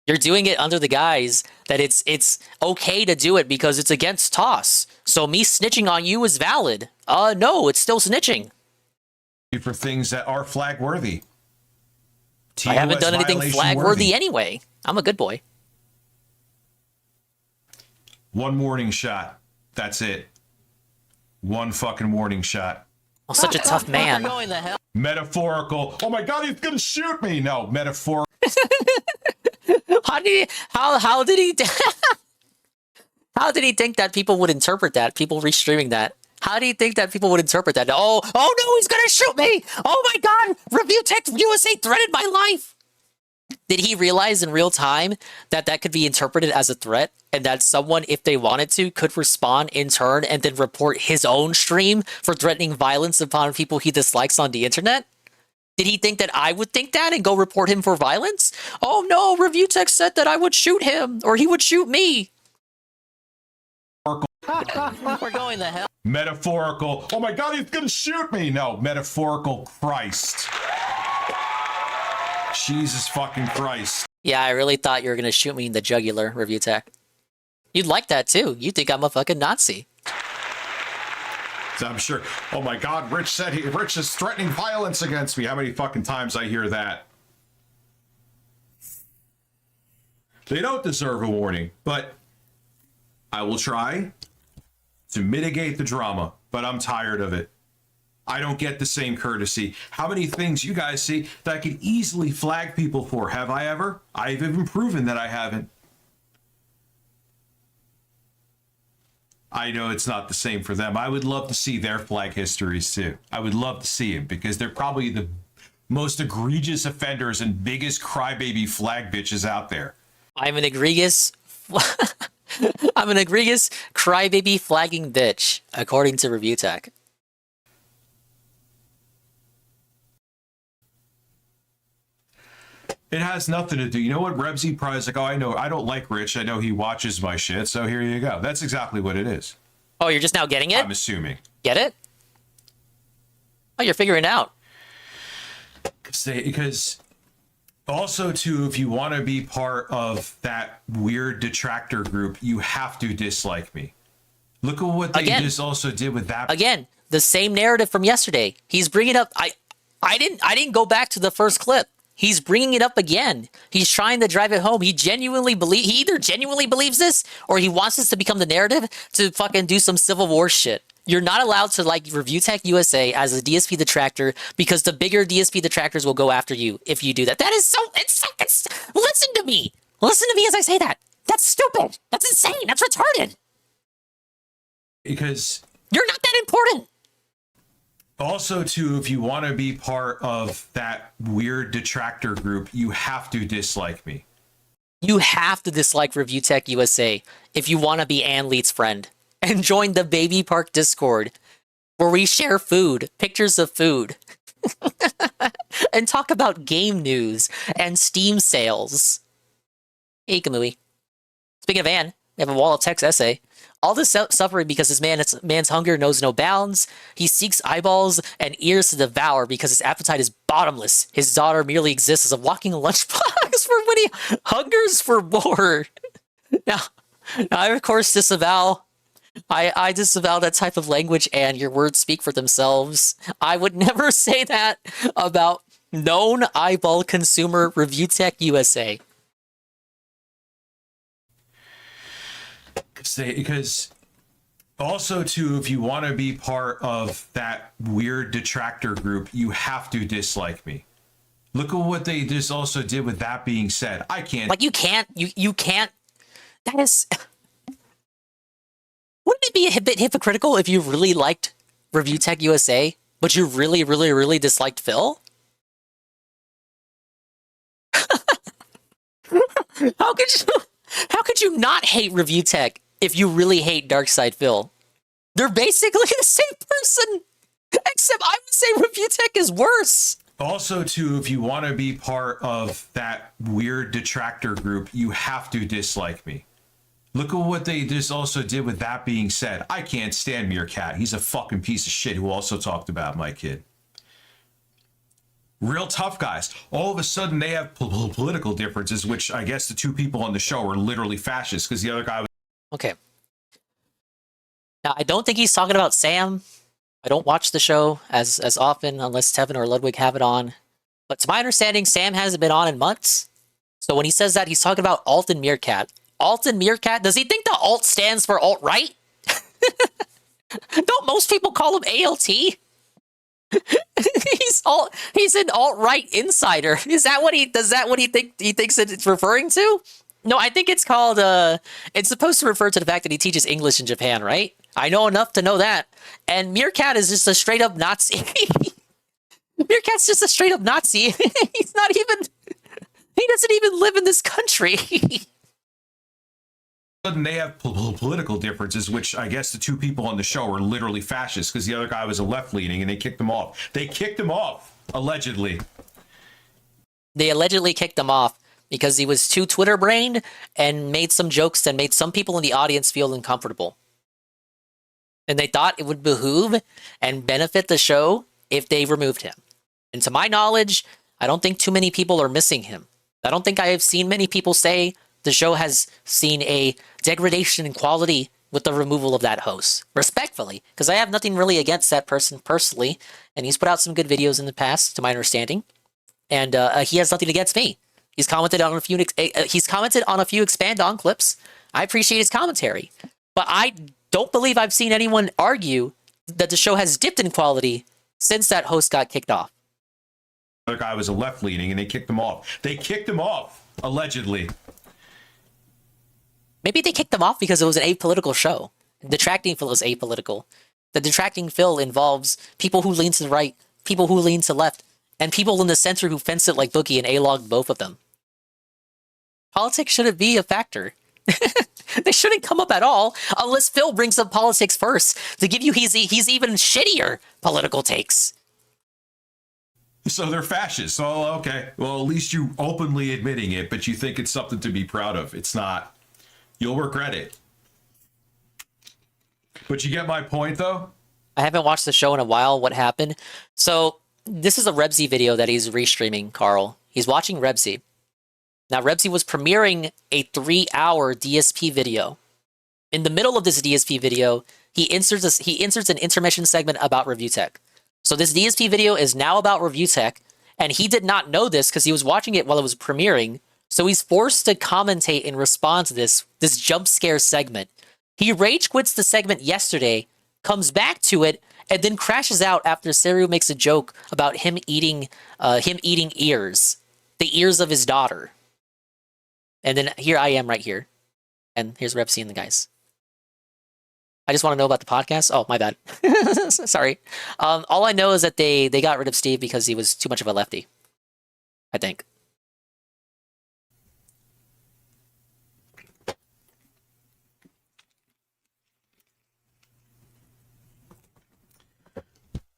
You're doing it under the guise that it's okay to do it because it's against TOS. So me snitching on you is valid. No, it's still snitching. For things that are flag worthy. I haven't done anything flag worthy anyway. I'm a good boy. One warning shot. That's it. One fucking warning shot. Oh, such a tough man. Metaphorical. Oh my god, he's gonna shoot me. No, metaphorical. How did he how did he think that people would interpret that? People restreaming that. How do you think that people would interpret that? Oh no, he's gonna shoot me! Oh my god! ReviewTech USA threatened my life! Did he realize in real time that that could be interpreted as a threat and that someone, if they wanted to, could respond in turn and then report his own stream for threatening violence upon people he dislikes on the internet? Did he think that I would think that and go report him for violence? Oh no, ReviewTech said that I would shoot him or he would shoot me. We're going the hell. Metaphorical. Oh my god, he's gonna shoot me. No, metaphorical Christ. Jesus fucking Christ. Yeah, I really thought you were gonna shoot me in the jugular, ReviewTech. You'd like that too. You think I'm a fucking Nazi. I'm sure. Oh my god, Rich is threatening violence against me. How many fucking times I hear that? They don't deserve a warning, but I will try to mitigate the drama, but I'm tired of it. I don't get the same courtesy. How many things you guys see that I could easily flag people for? Have I ever? I've even proven that I haven't. I know it's not the same for them. I would love to see their flag histories too. I would love to see them because they're probably the most egregious offenders and biggest crybaby flag bitches out there. I'm an egregious crybaby flagging bitch, according to ReviewTech. It has nothing to do. You know what? Rebsy probably is like, oh, I know. I don't like Rich. I know he watches my shit. So here you go. That's exactly what it is. Oh, you're just now getting it? I'm assuming. Get it? Oh, you're figuring it out. Because also, too, if you want to be part of that weird detractor group, you have to dislike me. Look at what they Again. just also did with that. Again, the same narrative from yesterday. He's bringing up. I didn't go back to the first clip. He's bringing it up again. He's trying to drive it home. He either genuinely believes this, or he wants this to become the narrative to fucking do some Civil War shit. You're not allowed to like review Tech USA as a DSP detractor because the bigger DSP detractors will go after you if you do that. That is so. Listen to me. Listen to me as I say that. That's stupid. That's insane. That's retarded. Because you're not that important. Also, too, if you want to be part of that weird detractor group, you have to dislike me. You have to dislike Review Tech USA if you want to be Ann Leet's friend. And join the Baby Park Discord, where we share food, pictures of food, and talk about game news and Steam sales. Hey, Kamui. Speaking of Ann, we have a Wall of Text essay. All this suffering because this man's hunger knows no bounds. He seeks eyeballs and ears to devour because his appetite is bottomless. His daughter merely exists as a walking lunchbox for when he hungers for more. Now I, of course, disavow. I disavow that type of language, and your words speak for themselves. I would never say that about known eyeball consumer Review Tech USA. Because also, too, if you want to be part of that weird detractor group, you have to dislike me. Look at what they just also did with that being said. I can't. Like, you can't. That is. Wouldn't it be a bit hypocritical if you really liked Review Tech USA, but you really, really, really disliked Phil? How could you not hate Review Tech if you really hate Darkside Phil? They're basically the same person, except I would say Review Tech is worse. Also, too, if you want to be part of that weird detractor group, you have to dislike me. Look at what they just also did with that being said. I can't stand Meerkat. He's a fucking piece of shit who also talked about my kid. Real tough guys. All of a sudden, they have political differences, which I guess the two people on the show are literally fascists because the other guy was... Okay. Now, I don't think he's talking about Sam. I don't watch the show as often unless Tevin or Ludwig have it on. But to my understanding, Sam hasn't been on in months. So when he says that, he's talking about Alt and Meerkat. Alt and Meerkat? Does he think the Alt stands for alt-right? Don't most people call him ALT? He's an alt-right insider. Is that what he thinks it's referring to? No, I think it's called it's supposed to refer to the fact that he teaches English in Japan, right? I know enough to know that. And Meerkat is just a straight up Nazi. Meerkat's just a straight up Nazi. He doesn't even live in this country. They have political differences, which I guess the two people on the show are literally fascists because the other guy was a left-leaning and they kicked him off. They kicked him off, allegedly. They allegedly kicked him off because he was too Twitter-brained and made some jokes that made some people in the audience feel uncomfortable. And they thought it would behoove and benefit the show if they removed him. And to my knowledge, I don't think too many people are missing him. I don't think I have seen many people say the show has seen a degradation in quality with the removal of that host. Respectfully, because I have nothing really against that person personally, and he's put out some good videos in the past, to my understanding, and he has nothing against me. He's commented on a few expand on clips. I appreciate his commentary, but I don't believe I've seen anyone argue that the show has dipped in quality since that host got kicked off. The other guy was a left-leaning and they kicked him off. They kicked him off, allegedly. Maybe they kicked them off because it was an apolitical show. Detracting Phil is apolitical. The Detracting Phil involves people who lean to the right, people who lean to left, and people in the center who fence it like Bookie and A-log both of them. Politics shouldn't be a factor. They shouldn't come up at all unless Phil brings up politics first to give you he's even shittier political takes. So they're fascists. Oh, okay. Well, at least you openly admitting it, but you think it's something to be proud of. It's not. You'll regret it. But you get my point, though? I haven't watched the show in a while. What happened? So, this is a Rebsy video that he's restreaming, Carl. He's watching Rebsy. Now, Rebsy was premiering a 3-hour DSP video. In the middle of this DSP video, he inserts an intermission segment about review tech. So this DSP video is now about review tech, and he did not know this because he was watching it while it was premiering. So he's forced to commentate in response to this jump scare segment. He rage quits the segment yesterday, comes back to it, and then crashes out after Seru makes a joke about him eating ears, the ears of his daughter. And then here I am right here, and here's Repsy and the guys. I just want to know about the podcast. Oh, my bad. Sorry. All I know is that they got rid of Steve because he was too much of a lefty, I think.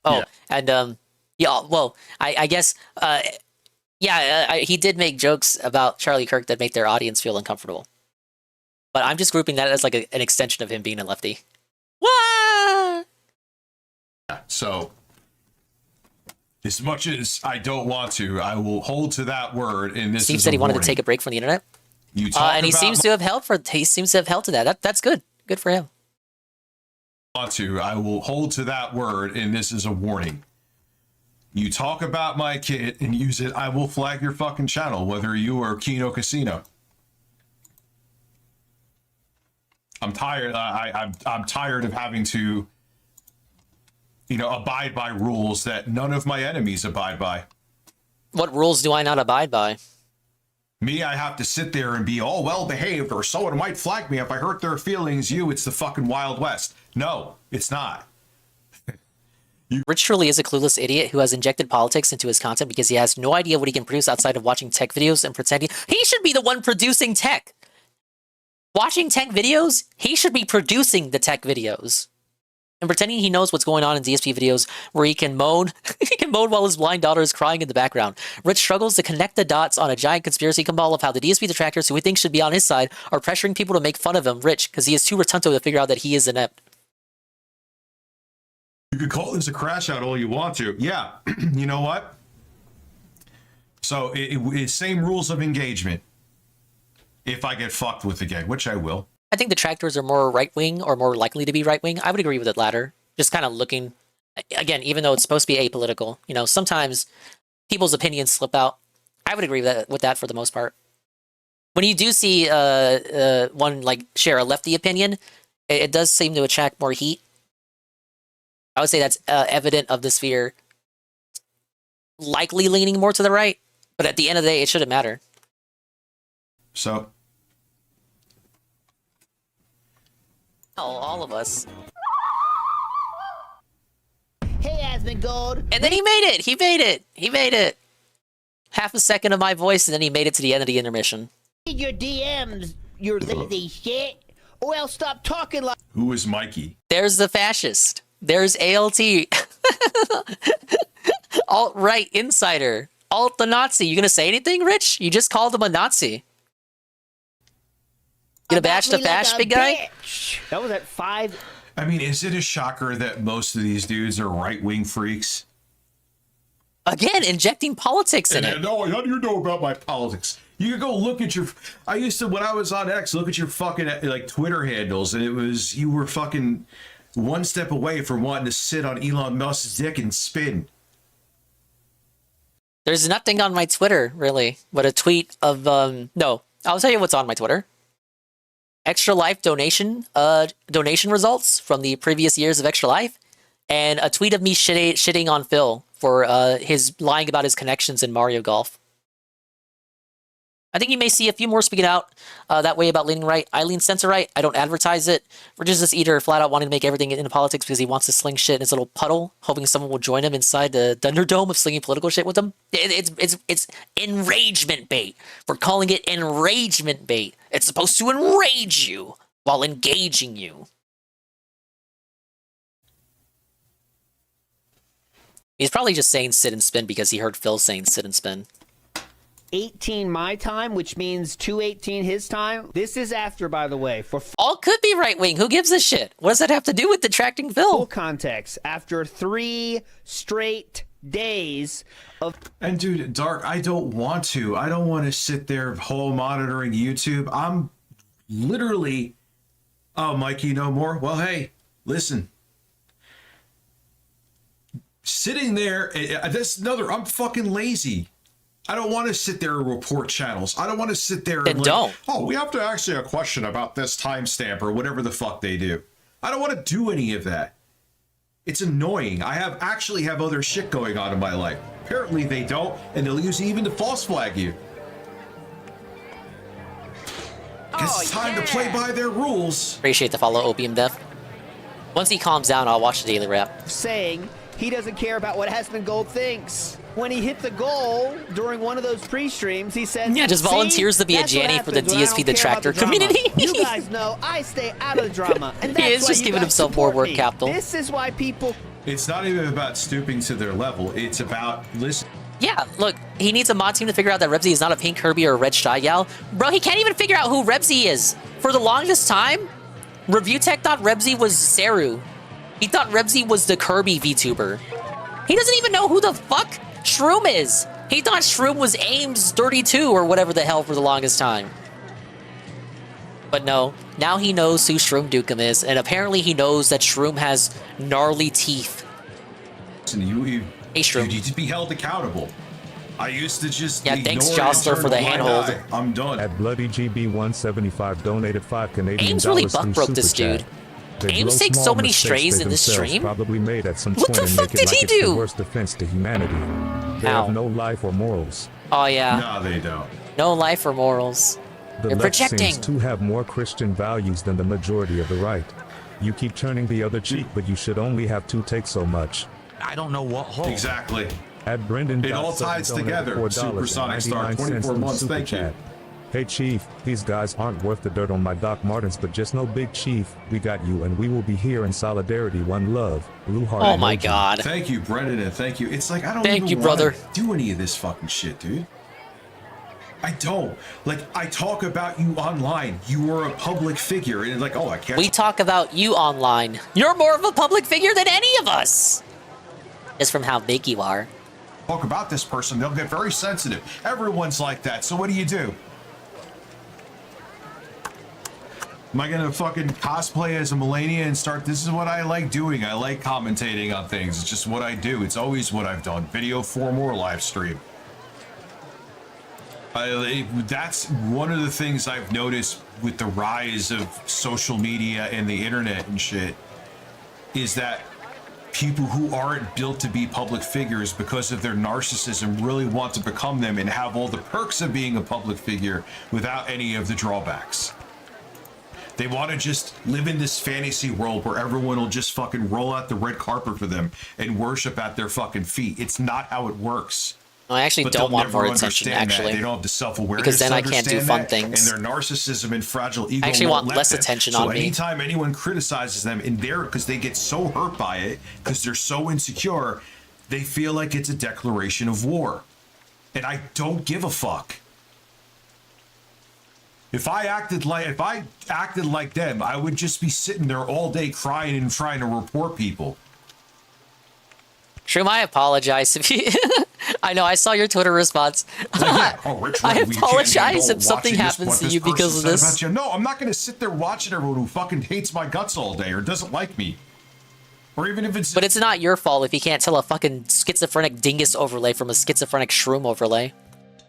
Oh, yeah. And yeah, well, I guess, he did make jokes about Charlie Kirk that make their audience feel uncomfortable. But I'm just grouping that as like an extension of him being a lefty. What? So, as much as I don't want to, I will hold to that word. And this Steve said he wanted to take a break from the internet. And he seems to have held to that. That's good. Good for him. I will hold to that word, and this is a warning. You talk about my kid and use it, I will flag your fucking channel, whether you are Kino Casino. I'm tired. I'm tired of having to, abide by rules that none of my enemies abide by. What rules do I not abide by? Me, I have to sit there and be all well behaved, or someone might flag me if I hurt their feelings. It's the fucking Wild West. No, it's not. Rich truly is a clueless idiot who has injected politics into his content because he has no idea what he can produce outside of watching tech videos and pretending he should be the one producing tech. Watching tech videos, he should be producing the tech videos. And pretending he knows what's going on in DSP videos where he can moan, while his blind daughter is crying in the background. Rich struggles to connect the dots on a giant conspiracy cabal of how the DSP detractors who he thinks should be on his side are pressuring people to make fun of him, Rich, because he is too rotunto to figure out that he is inept. You could call this a crash out all you want to. Yeah, you know what? So it's same rules of engagement. If I get fucked with again, which I will. I think detractors are more right-wing or more likely to be right-wing. I would agree with the latter. Just kind of looking, again, even though it's supposed to be apolitical, sometimes people's opinions slip out. I would agree with that for the most part. When you do see one like share a lefty opinion, it does seem to attract more heat. I would say that's evident of the sphere likely leaning more to the right, but at the end of the day, it shouldn't matter. So, all of us. Hey, Asmongold. And then he made it. He made it. Half a second of my voice, and then he made it to the end of the intermission. Read your DMs, you lazy shit. Or else stop talking like. Who is Mikey? There's the fascist. There's ALT. Alt-right insider. Alt the Nazi. You gonna say anything, Rich? You just called him a Nazi. Gonna bash the fash, big guy? That was at 5. I mean, is it a shocker that most of these dudes are right-wing freaks? Again, injecting politics in it. No, how do you know about my politics? You could go look at your. I used to, when I was on X, look at your fucking like Twitter handles, and you were fucking one step away from wanting to sit on Elon Musk's dick and spin. There's nothing on my Twitter really, but a tweet of no. I'll tell you what's on my Twitter. Extra Life donation results from the previous years of Extra Life, and a tweet of me shitting on Phil for his lying about his connections in Mario Golf. I think you may see a few more speaking out that way about leaning right. I lean center right. I don't advertise it. We're just this eater flat out wanting to make everything into politics because he wants to sling shit in his little puddle, hoping someone will join him inside the Thunderdome of slinging political shit with him. It's enragement bait. We're calling it enragement bait. It's supposed to enrage you while engaging you. He's probably just saying sit and spin because he heard Phil saying sit and spin. 18 my time, which means 2:18 his time. This is after, by the way, for all could be right wing. Who gives a shit? What does that have to do with detracting Phil? Full context. After 3 straight days of and dude, Dark, I don't want to sit there whole monitoring YouTube. I'm Oh, Mikey, no more? Well, hey, listen. Sitting there, that's another, I'm fucking lazy. I don't want to sit there and report channels. I don't want to sit there and don't. Oh, we have to ask you a question about this timestamp or whatever the fuck they do. I don't want to do any of that. It's annoying. I actually have other shit going on in my life. Apparently they don't, and they'll use it even to false flag you. Because it's time to play by their rules. Appreciate the follow, Opium Death. Once he calms down, I'll watch the daily wrap. Saying he doesn't care about what Aspen Gold thinks. When he hit the goal during one of those pre-streams, he said, yeah, just volunteers to be a Janny for the DSP Detractor community. You guys know I stay out of the drama. And that's he is just giving himself more work capital. This is why people... It's not even about stooping to their level. It's about listening. Yeah, look, he needs a mod team to figure out that Rebsy is not a pink Kirby or a red Shy Gal. Bro, he can't even figure out who Rebsy is. For the longest time, ReviewTech thought Rebsy was Seru. He thought Rebsy was the Kirby VTuber. He doesn't even know who the fuck Shroom is. He thought Shroom was Ames 32 or whatever the hell for the longest time. But no, now he knows who Shroom Dukem is, and apparently he knows that Shroom has gnarly teeth. Listen, you Shroom. need to be held accountable. I used to just thanks Jostler for the handhold. I'm done. At Bloody GB 175 donated 5 Canadian Ames really dollars through buck broke Super this Chat. dude. They Ames blow takes so small many mistakes strays they in this themselves stream. Probably made at some What point the and fuck make it did like he it's do? the worst offense to humanity. They How? have no life or morals. Oh yeah. No, they don't. No life or morals. The They're left projecting. seems to have more Christian values than the majority of the right. You keep turning the other cheek, but you should only have to take so much. I don't know what hole. Exactly. At Brendan, It all ties together. Supersonic Star, 24 months, thank you. Hey Chief, these guys aren't worth the dirt on my Doc Martens, but just know Big Chief, we got you and we will be here in solidarity, one love, blue heart. Oh my emoji. god. Thank you, Brendan, and thank you. It's like, I don't Thank even you, want brother. to do any of this fucking shit, dude. I don't. Like, I talk about you online. You are a public figure, and like, oh, I can't. We talk about you online. You're more of a public figure than any of us. Just from how big you are. Talk about this person, they'll get very sensitive. Everyone's like that, so what do? Am I gonna fucking cosplay as a Melania and start, this is what I like doing. I like commentating on things. It's just what I do. It's always what I've done. Video form or live stream. That's one of the things I've noticed with the rise of social media and the internet and shit, is that people who aren't built to be public figures because of their narcissism really want to become them and have all the perks of being a public figure without any of the drawbacks. They want to just live in this fantasy world where everyone will just fucking roll out the red carpet for them and worship at their fucking feet. It's not how it works. I actually But don't they'll want never more attention, understand that. actually. They don't have the self-awareness Because then to I can't do understand fun that, things. And their narcissism and fragile ego I actually won't want let less them. attention so on me. anytime anyone criticizes them in there, because they get so hurt by it, because they're so insecure, they feel like it's a declaration of war. And I don't give a fuck. If I acted like them, I would just be sitting there all day crying and trying to report people. Shroom, I apologize if you... I know, I saw your Twitter response. Rich, I we can't apologize handle if something watching this, happens what to this you person because of said this. about you. No, I'm not going to sit there watching everyone who fucking hates my guts all day or doesn't like me. Or even if it's... But it's not your fault if you can't tell a fucking schizophrenic dingus overlay from a schizophrenic shroom overlay.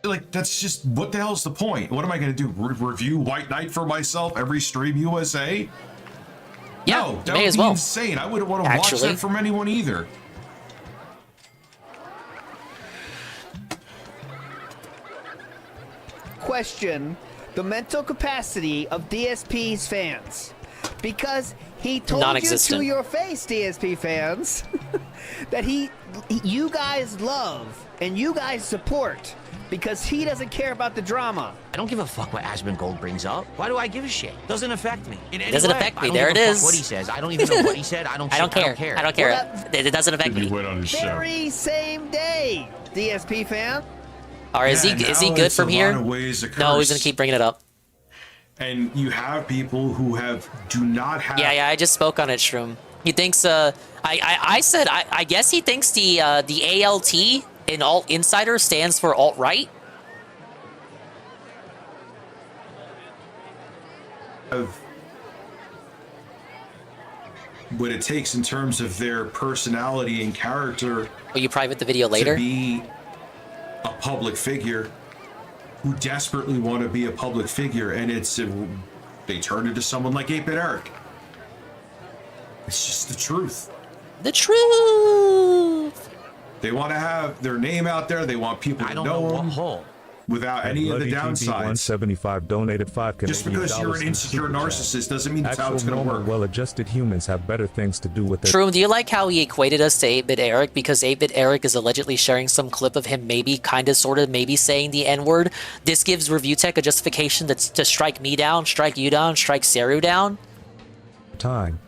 Like, that's just... What the hell's the point? What am I going to do? Review White Knight for myself every stream USA? Yeah, no, that may would as be well. insane. I wouldn't want to watch that from anyone either. Question the mental capacity of DSP's fans. Because he told you to your face, DSP fans, that you guys love and you guys support because he doesn't care about the drama. I don't give a fuck what Aspen Gold brings up. Why do I give a shit? Doesn't affect me. In any Doesn't way. affect me. I don't There give it a fuck is. What he says. I don't even know what he said. I don't care. I don't care. It doesn't affect me. Very same day, DSP fan. Or is he good from here? No, he's gonna keep bringing it up. And you have people who do not have... Yeah, I just spoke on it, Shroom. He thinks, I said, I guess he thinks the ALT in Alt Insider stands for alt-right. what it takes in terms of their personality and character. Will you private the video later? To be a public figure who desperately want to be a public figure, and they turn into someone like 8-Bit Eric. It's just the truth. The truth. They want to have their name out there. They want people to know them without any of the downsides. 175 donated 5 Canadian Just because you're an insecure narcissist doesn't mean that's how it's going to work. Well-adjusted humans have better things to do with their... Shroom, do you like how he equated us to 8-Bit Eric? Because 8-Bit Eric is allegedly sharing some clip of him maybe, kind of, sort of, maybe saying the N-word. This gives Review Tech a justification to strike me down, strike you down, strike Seru down? Time.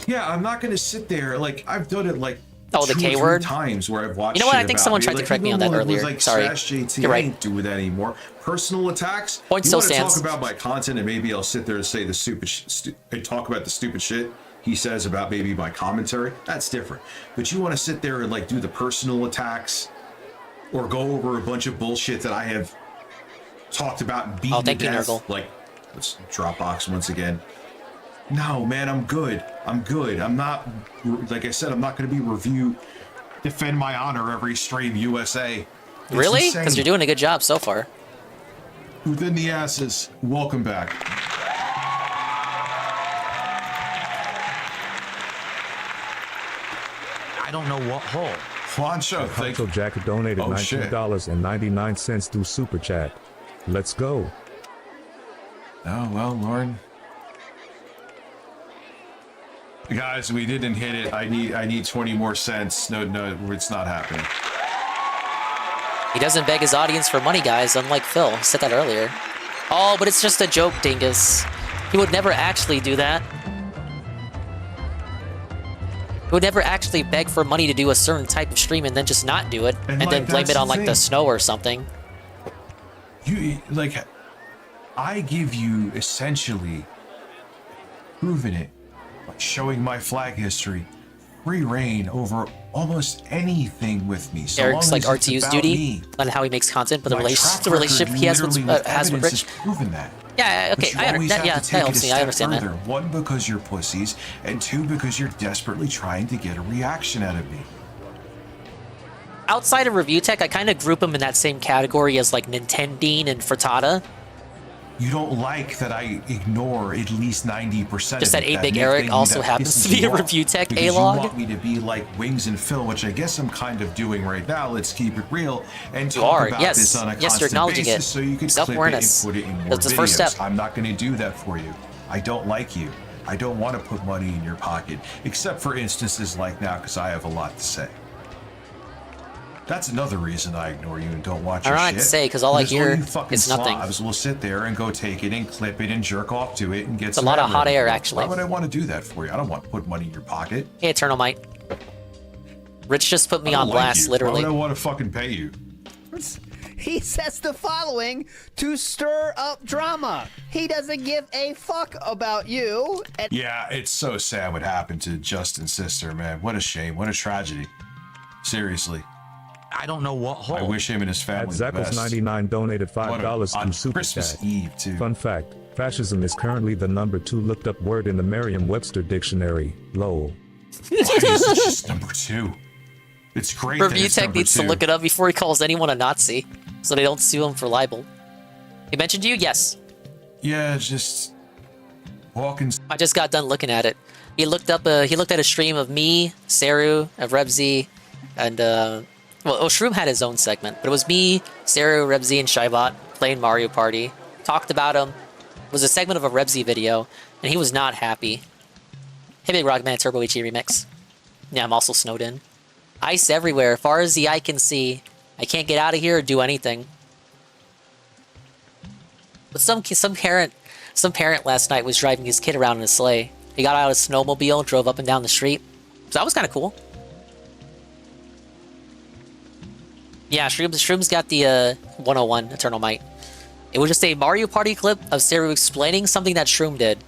Yeah, I'm not going to sit there. Like, I've done it like the K word times where I've watched. You know what? I shit think about someone me. tried to correct me on that earlier. Like, Sorry, JT, you're I right. ain't do it anymore. Personal attacks. Point you still want to stands. talk about my content, and maybe I'll sit there and say the stupid, and talk about the stupid shit he says about maybe my commentary. That's different. But you want to sit there and like do the personal attacks, or go over a bunch of bullshit that I have talked about and beaten to death. Like, let's Dropbox once again. No, man, I'm good. I'm good. I'm not, like I said, I'm not going to be defend my honor every stream USA. It's really? insane. Because you're doing a good job so far. Within the asses, welcome back. I don't know what hole. Juancho, Huncho Jack donated $19.99 through Super Chat. Let's go. Oh, well, Lauren. Guys, we didn't hit it. I need 20 more cents. No, it's not happening. He doesn't beg his audience for money, guys, unlike Phil. I said that earlier. Oh, but it's just a joke, Dingus. He would never actually do that. He would never actually beg for money to do a certain type of stream and then just not do it, and like, then blame it on, like, the thing. snow or something. You, like, I give you essentially proving it by showing my flag history, free reign over almost anything with me. So Eric's long like as it's RTU's about duty me. on how he makes content, but the My track relationship record he has literally with has with evidence Rich. has proven that. Yeah, okay, But you always have to that take it helps a me. I step understand further. that. One, because you're pussies, and two, because you're desperately trying to get a reaction out of me. Outside of Review Tech, I kind of group him in that same category as like Nintendine and Frittata. You don't like that I ignore at least 90% Just of that it. 8-Big myth Eric thing also that happens to pisses be you a off, Review Tech because A-log. You want me to be like Wings and Phil, which I guess I'm kind of doing right now. Let's keep it real and You talk are, about yes. this on a Yes, you're constant acknowledging basis it. so you can clip it and Self-awareness. put it in more That's the videos. first step. I'm not going to do that for you. I don't like you. I don't want to put money in your pocket, except for instances like now because I have a lot to say. That's another reason I ignore you and don't watch your shit. I don't know what to say, because all I hear you fucking is nothing. slobs will sit there and go take it and clip it and jerk off to it and get It's a some lot of ad hot revenue. air, actually. Why would I want to do that for you? I don't want to put money in your pocket. Hey, Eternal Might. Rich just put me I on don't like blast, you. literally. Why would I want to fucking pay you? He says the following to stir up drama. He doesn't give a fuck about you. And Yeah, it's so sad what happened to Justin's sister, man. What a shame. What a tragedy. Seriously. I don't know what hole. I wish him and his family the best. Zackles99 donated What $5 on through Super Christmas Chat. Eve, too. Fun fact, fascism is currently the #2 looked up word in the Merriam-Webster dictionary. Lol. Why is it just number 2? It's great that Review it's Tech number needs 2. to look it up before he calls anyone a Nazi, so they don't sue him for libel. He mentioned you? Yes. Yeah, just walking. I just got done looking at it. He looked up. He looked at a stream of me, Seru, of Rebzy, and well, Shroom had his own segment, but it was me, Seru, Rebzy, and Shaibot playing Mario Party. Talked about him. It was a segment of a Rebzy video, and he was not happy. Hey, Big Rockman Turbo HE remix. Yeah, I'm also snowed in. Ice everywhere, far as the eye can see. I can't get out of here or do anything. But some parent last night was driving his kid around in a sleigh. He got out of his snowmobile and drove up and down the street. So that was kind of cool. Yeah, Shroom's got the 101 Eternal Might. It was just a Mario Party clip of Seru explaining something that Shroom did.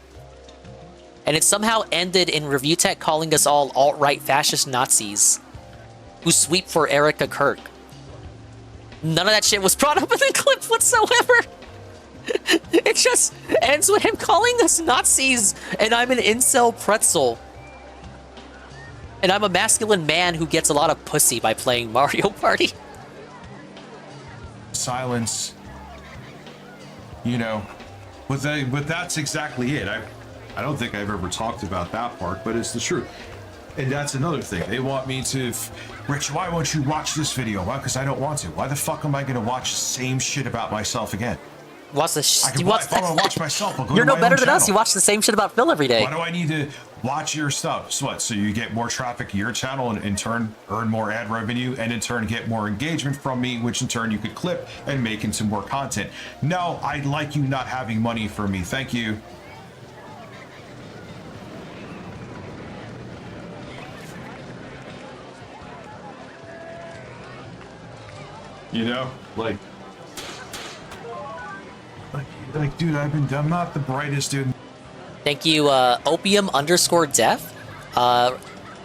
And it somehow ended in Review Tech calling us all alt-right fascist Nazis who sweep for Erica Kirk. None of that shit was brought up in the clip whatsoever. It just ends with him calling us Nazis, and I'm an incel pretzel. And I'm a masculine man who gets a lot of pussy by playing Mario Party. Silence. You know, but that's exactly it. I don't think I've ever talked about that part, but it's the truth. And that's another thing. They want me to, Rich, why won't you watch this video? Why? Because I don't want to. Why the fuck am I going to watch the same shit about myself again? Watch the if I want to watch myself, I'll go You're to no my better own than us. channel. You watch the same shit about Phil every day. Why do I need to watch your stuff? So what? So you get more traffic to your channel and in turn earn more ad revenue and in turn get more engagement from me, which in turn you could clip and make into more content. No, I like you not having money for me. Thank you. You know, like, dude, I'm not the brightest dude. Thank you, opium_death.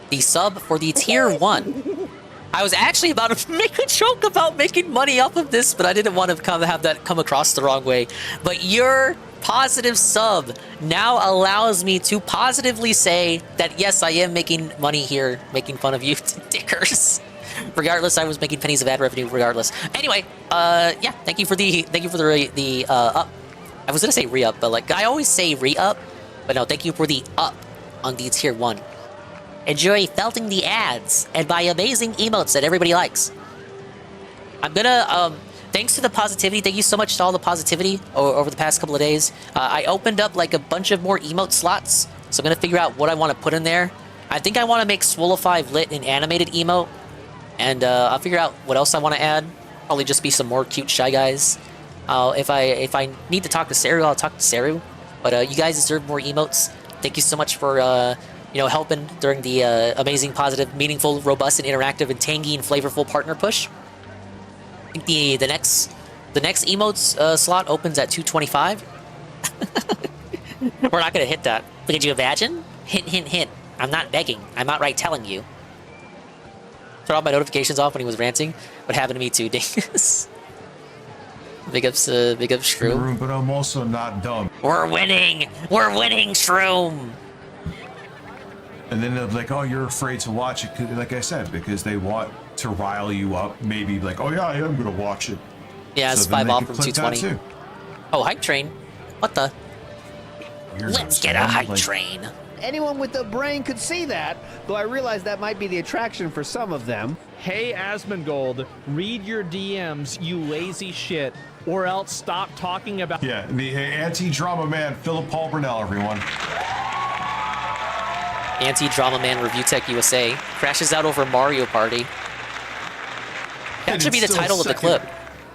The sub for the tier 1. I was actually about to make a joke about making money off of this, but I didn't want to have that come across the wrong way. But your positive sub now allows me to positively say that yes, I am making money here, making fun of you dickers. Regardless, I was making pennies of ad revenue regardless. Anyway, yeah, thank you for the up. I was gonna say re-up, but like I always say re-up, but no, thank you for the up on the tier 1. Enjoy felting the ads and buy amazing emotes that everybody likes. I'm gonna thanks to the positivity, thank you so much to all the positivity over the past couple of days. I opened up like a bunch of more emote slots, so I'm gonna figure out what I want to put in there. I think I want to make Swolify lit an animated emote. And I'll figure out what else I want to add. Probably just be some more cute Shy Guys. If I need to talk to Saru, I'll talk to Saru. But you guys deserve more emotes. Thank you so much for helping during the amazing, positive, meaningful, robust, and interactive, and tangy and flavorful partner push. I think the next emotes slot opens at 225. We're not gonna hit that. Could you imagine? Hint, hint, hint. I'm not begging. I'm outright telling you. Turn all my notifications off when he was ranting. What happened to me too, Dingus? Big ups, Shroom. But I'm also not dumb. We're winning! We're winning, Shroom! And then they're like, oh, you're afraid to watch it. Like I said, because they want to rile you up. Maybe like, oh yeah, I am going to watch it. Yeah, it's so 5 off from 220. Oh, hype train. What the? Let's get a hype train. Anyone with a brain could see that, though I realize that might be the attraction for some of them. Hey, Asmongold, read your DMs, you lazy shit, or else stop talking about... Yeah, the anti-drama man, Philip Paul Burnell, everyone. Anti-drama man Review Tech USA crashes out over Mario Party. That should be the title of the clip.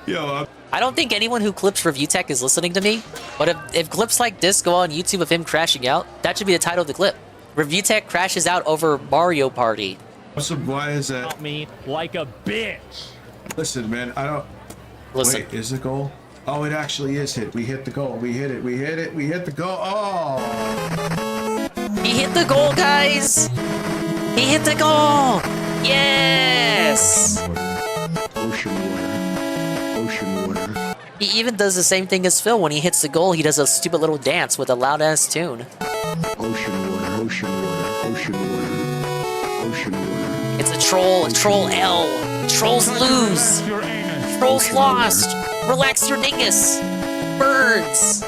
Yo, I don't think anyone who clips Review Tech is listening to me, but if clips like this go on YouTube of him crashing out, that should be the title of the clip. Review Tech crashes out over Mario Party. So why is that? Help me like a bitch. Listen, man, I don't... Listen. Wait, is the goal? Oh, it actually is hit. We hit the goal. We hit it. We hit it. We hit the goal. Oh! He hit the goal, guys! He hit the goal! Yes! Ocean water. Ocean water. He even does the same thing as Phil. When he hits the goal, he does a stupid little dance with a loud-ass tune. Ocean water. Ocean water. Ocean water. Ocean water. It's a troll. Troll L. Trolls lose. Trolls lost. Relax your dingus. Birds.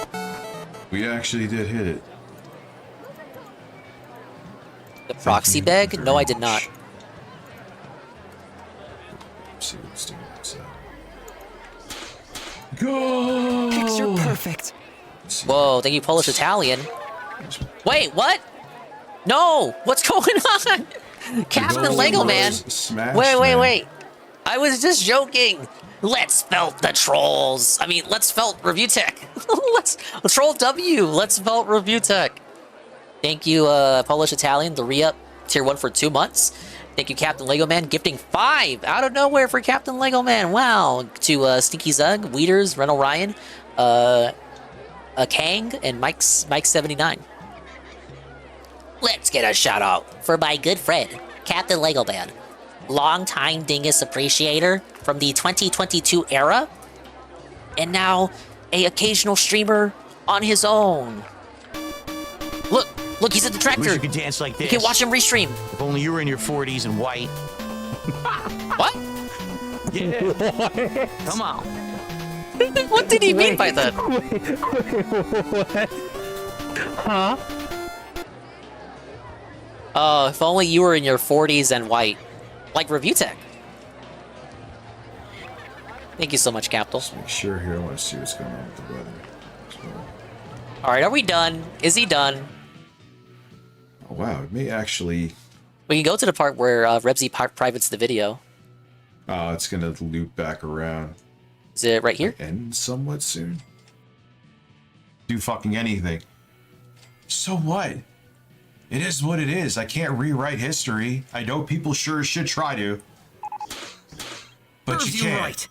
We actually did hit it. The proxy bag? No, I did not. Let's see what's doing. Go! Picture perfect. Whoa, thank you, Polish Italian. Wait, what? No! What's going on? Captain Lego Man. Wait. I was just joking. Let's felt the trolls. I mean, let's felt Review Tech. Let's troll W. Let's felt Review Tech. Thank you, Polish Italian, the re-up tier 1 for 2 months. Thank you, Captain Lego Man, gifting 5 out of nowhere for Captain Lego Man. Wow. To Stinky Zug, Weeders, Renal Ryan, Kang, and Mike79. Let's get a shout out for my good friend, Captain Lego Man. Long-time Dingus appreciator from the 2022 era, and now a occasional streamer on his own. Look, he's at the I wish tractor. you could dance like this. You can watch him restream. If only you were in your 40s and white. What? Yeah. Come on. What did he mean by that? What? Huh? Oh, if only you were in your 40s and white. Like Review Tech. Thank you so much, Capital. Just make sure here. I want to see what's going on with the weather. Alright, are we done? Is he done? Oh, wow. It may actually... We can go to the part where Rebsy privates the video. Oh, it's going to loop back around. Is it right here? End somewhat soon. Do fucking anything. So what? It is what it is. I can't rewrite history. I know people sure as shit try to. But you can't. Right.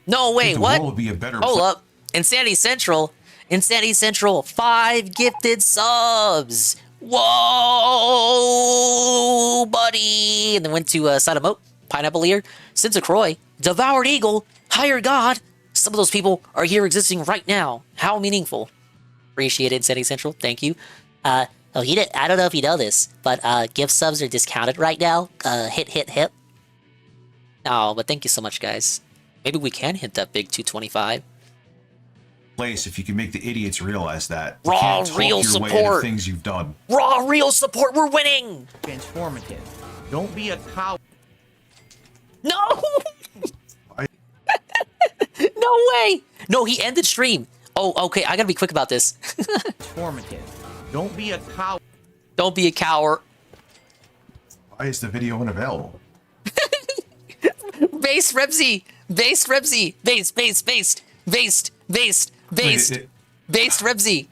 No, wait, the what? world would be a better Hold up. Insanity Central, 5 gifted subs. Whoa, buddy. And then went to Sadamote, Pineapple Ear, Croy, Devoured Eagle, Higher God. Some of those people are here existing right now. How meaningful. Appreciate it, Insanity Central. Thank you. I don't know if you know this, but gift subs are discounted right now. Hit. Oh, but thank you so much, guys. Maybe we can hit that big 225. Place if you can make the idiots realize that. Raw, you can't talk real your way support. into things you've done. Raw, real support. We're winning. Transformative. Don't be a cow. No. No way. No, he ended stream. Oh, okay. I gotta be quick about this. Transformative. Don't be a cow. Don't be a coward. Why is the video unavailable? Base Rebsy. Base Rebsy. Base Rebsy.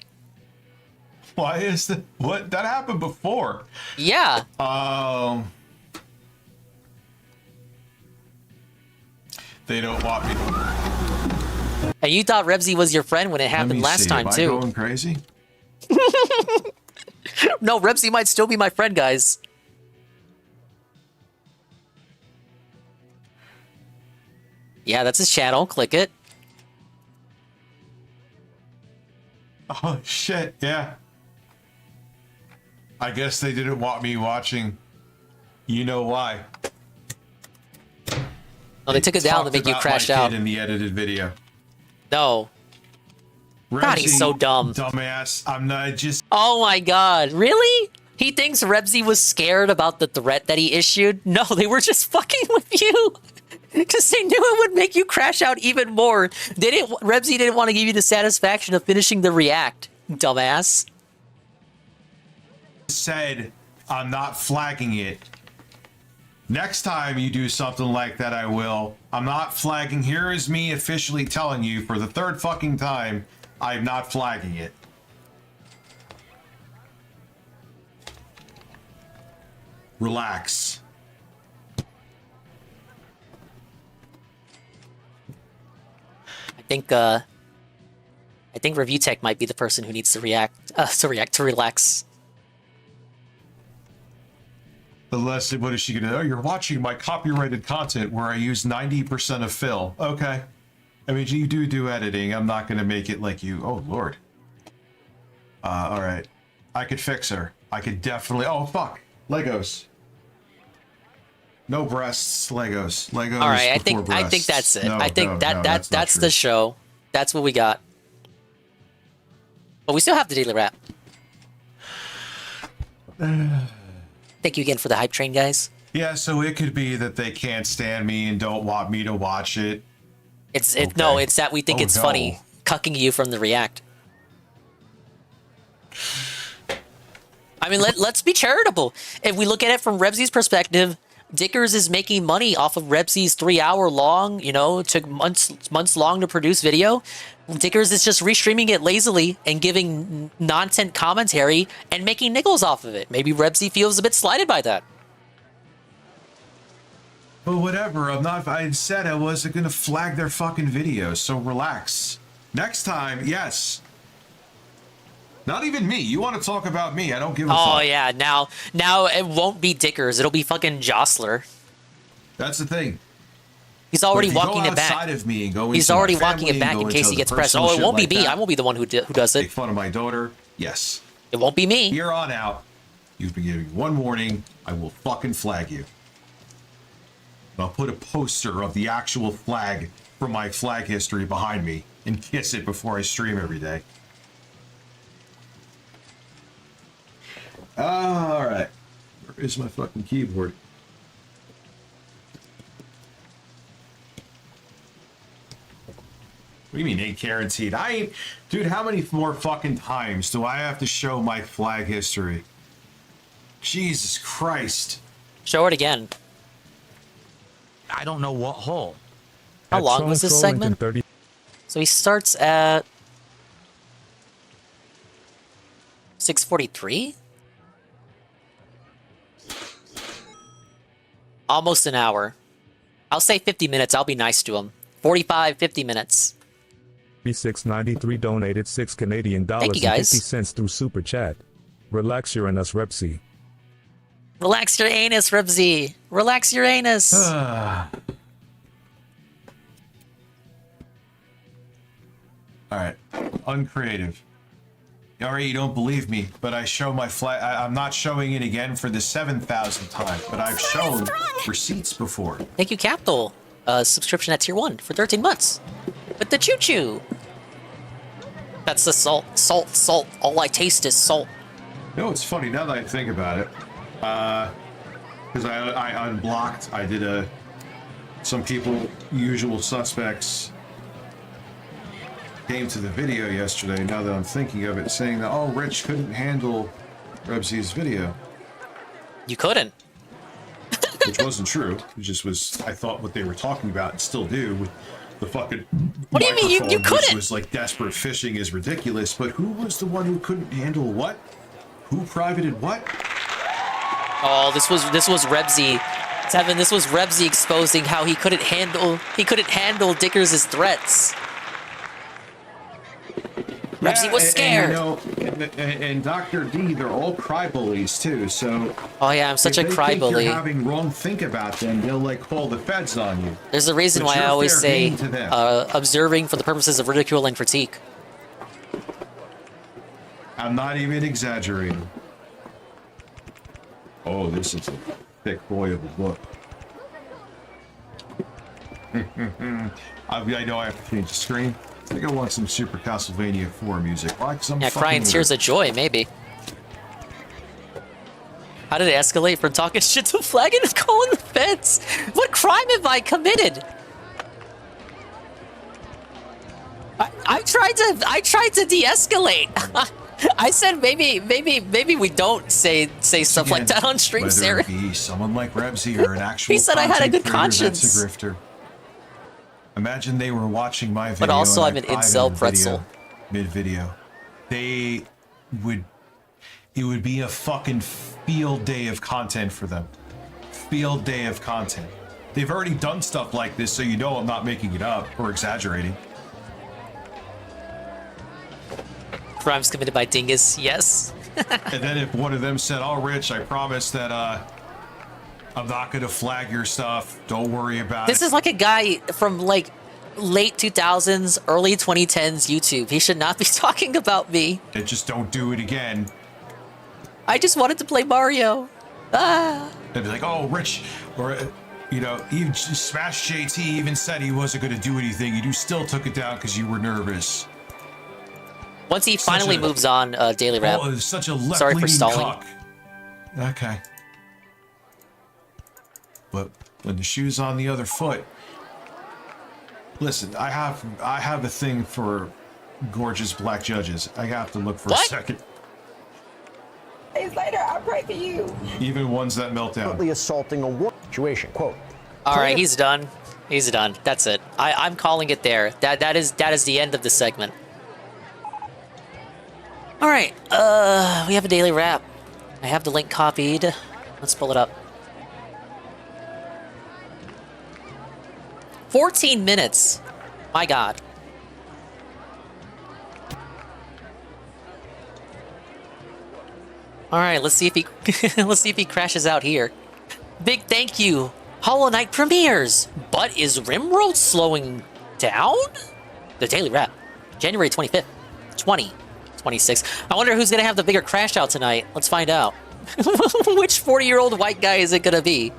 Why is that? What? That happened before. Yeah. They don't want me. And you thought Rebsy was your friend when it happened last time, too. Am I going crazy? No, Rebsy might still be my friend, guys. Yeah, that's his channel. Click it. Oh, shit. Yeah. I guess they didn't want me watching. You know why. Oh, they took it down to make you crash out. In the edited video. No. God, he's so dumb. Dumbass. I'm not just... Oh my god. Really? He thinks Rebsy was scared about the threat that he issued? No, they were just fucking with you. Because they knew it would make you crash out even more. Rebsy didn't want to give you the satisfaction of finishing the react, dumbass. Said, I'm not flagging it. Next time you do something like that, I will. I'm not flagging. Here is me officially telling you for the third fucking time, I'm not flagging it. Relax. I think Review Tech might be the person who needs to relax. Unless, what is she gonna do? Oh, you're watching my copyrighted content where I use 90% of fill. Okay. I mean, you do editing. I'm not gonna make it like you. Oh, Lord. All right. I could fix her. I could definitely. Oh, fuck. Legos. No breasts. Legos. Legos. All right. I before think that's it. No, I think no, that's the show. That's what we got. But we still have the daily wrap. Thank you again for the hype train, guys. Yeah, so it could be that they can't stand me and don't want me to watch it. No, it's that we think it's funny cucking you from the react. I mean, let's be charitable. If we look at it from Rebsy's perspective, Dickers is making money off of Rebsy's 3-hour long, took months long to produce video. Dickers is just restreaming it lazily and giving nonsense commentary and making nickels off of it. Maybe Rebsy feels a bit slighted by that. But whatever, I said I wasn't gonna flag their fucking videos, so relax. Next time, yes. Not even me. You want to talk about me? I don't give a fuck. Oh yeah, now it won't be Dickers. It'll be fucking Jostler. That's the thing. He's already walking it back. Of me and go He's into already my walking it family back and in go case into he gets the pressed. personal Oh, it shit won't be like me. that. I won't be the one who does it. Make fun of my daughter. Yes. It won't be me. Here on out, you've been giving one warning. I will fucking flag you. I'll put a poster of the actual flag from my flag history behind me and kiss it before I stream every day. All right. Where is my fucking keyboard? What do you mean ain't guaranteed? I ain't... Dude, how many more fucking times do I have to show my flag history? Jesus Christ. Show it again. I don't know what hole. How long was this segment? So he starts at 6:43? Almost an hour. I'll say 50 minutes. I'll be nice to him. 45, 50 minutes. B693 donated $6 Canadian Thank you, guys. 50 cents through Super Chat. Relax your anus, Repsy. Relax your anus, Ribsy. Relax your anus. All right. Uncreative. All right, you don't believe me, but I show my flag. I'm not showing it again for the 7,000th time, but I've shown receipts before. Thank you, Capital. Subscription at tier 1 for 13 months. With the choo-choo. That's the salt. Salt, salt. All I taste is salt. You know, it's funny, now that I think about it, because I unblocked, I did some people, usual suspects, came to the video yesterday, now that I'm thinking of it, saying that, oh, Rich couldn't handle Rebsy's video. You couldn't. Which wasn't true. It just was, I thought what they were talking about, and still do, with the fucking What do you mean you microphone, couldn't? which was like desperate fishing is ridiculous, but who was the one who couldn't handle what? Who privated what? Oh, this was Rebsy. Tevin, this was Rebsy exposing how he couldn't handle Dickers' threats. Rebsy was scared. And Dr. D, they're all cry bullies too, so... Oh yeah, I'm such a cry if bully. you're having wrong think about them, they'll like call the feds on you. There's a reason why I always say observing for the purposes of ridicule and critique. I'm not even exaggerating. Oh, this is a thick boy of a book. I know I have to change the screen. I think I want some Super Castlevania 4 music. Why? 'Cause I'm Yeah, crying fucking tears weird. of joy, maybe. How did it escalate from talking shit to flagging and calling the feds? What crime have I committed? I tried to de-escalate. I said maybe we don't say stuff like that on stream, Whether Sarah. it be someone like Rebsy or an actual He said I had a good content creator that's conscience. a grifter. Imagine they were watching my video. But also and I'm I an private incel the pretzel. Mid-video. It would be a fucking field day of content for them. Field day of content. They've already done stuff like this, so you know I'm not making it up or exaggerating. Crimes committed by Dingus, yes. And then if one of them said, oh, Rich, I promise that I'm not going to flag your stuff. Don't worry about This it. is like a guy from like late 2000s, early 2010s YouTube. He should not be talking about me. And just don't do it again. I just wanted to play Mario. Ah. They'd be like, oh, Rich, or, you know, even Smash JT even said he wasn't going to do anything. You still took it down because you were nervous. Once he finally moves on, Daily Rap. Oh, it's such a left Sorry for stalling. Cock. Okay. But when the shoe's on the other foot, listen, I have a thing for gorgeous black judges. I have to look for a second. Days later, I pray for you. Even ones that melt down. Assaulting a war situation. Quote. All right, he's done. He's done. That's it. I'm calling it there. That is the end of the segment. All right. We have a Daily Wrap. I have the link copied. Let's pull it up. 14 minutes. My God. All right, let's see if he let's see if he crashes out here. Big thank you. Hollow Knight premieres. But is RimWorld slowing down? The Daily Wrap, January 25th, 2022. 26. I wonder who's gonna have the bigger crash out tonight. Let's find out. Which 40-year-old white guy is it gonna be?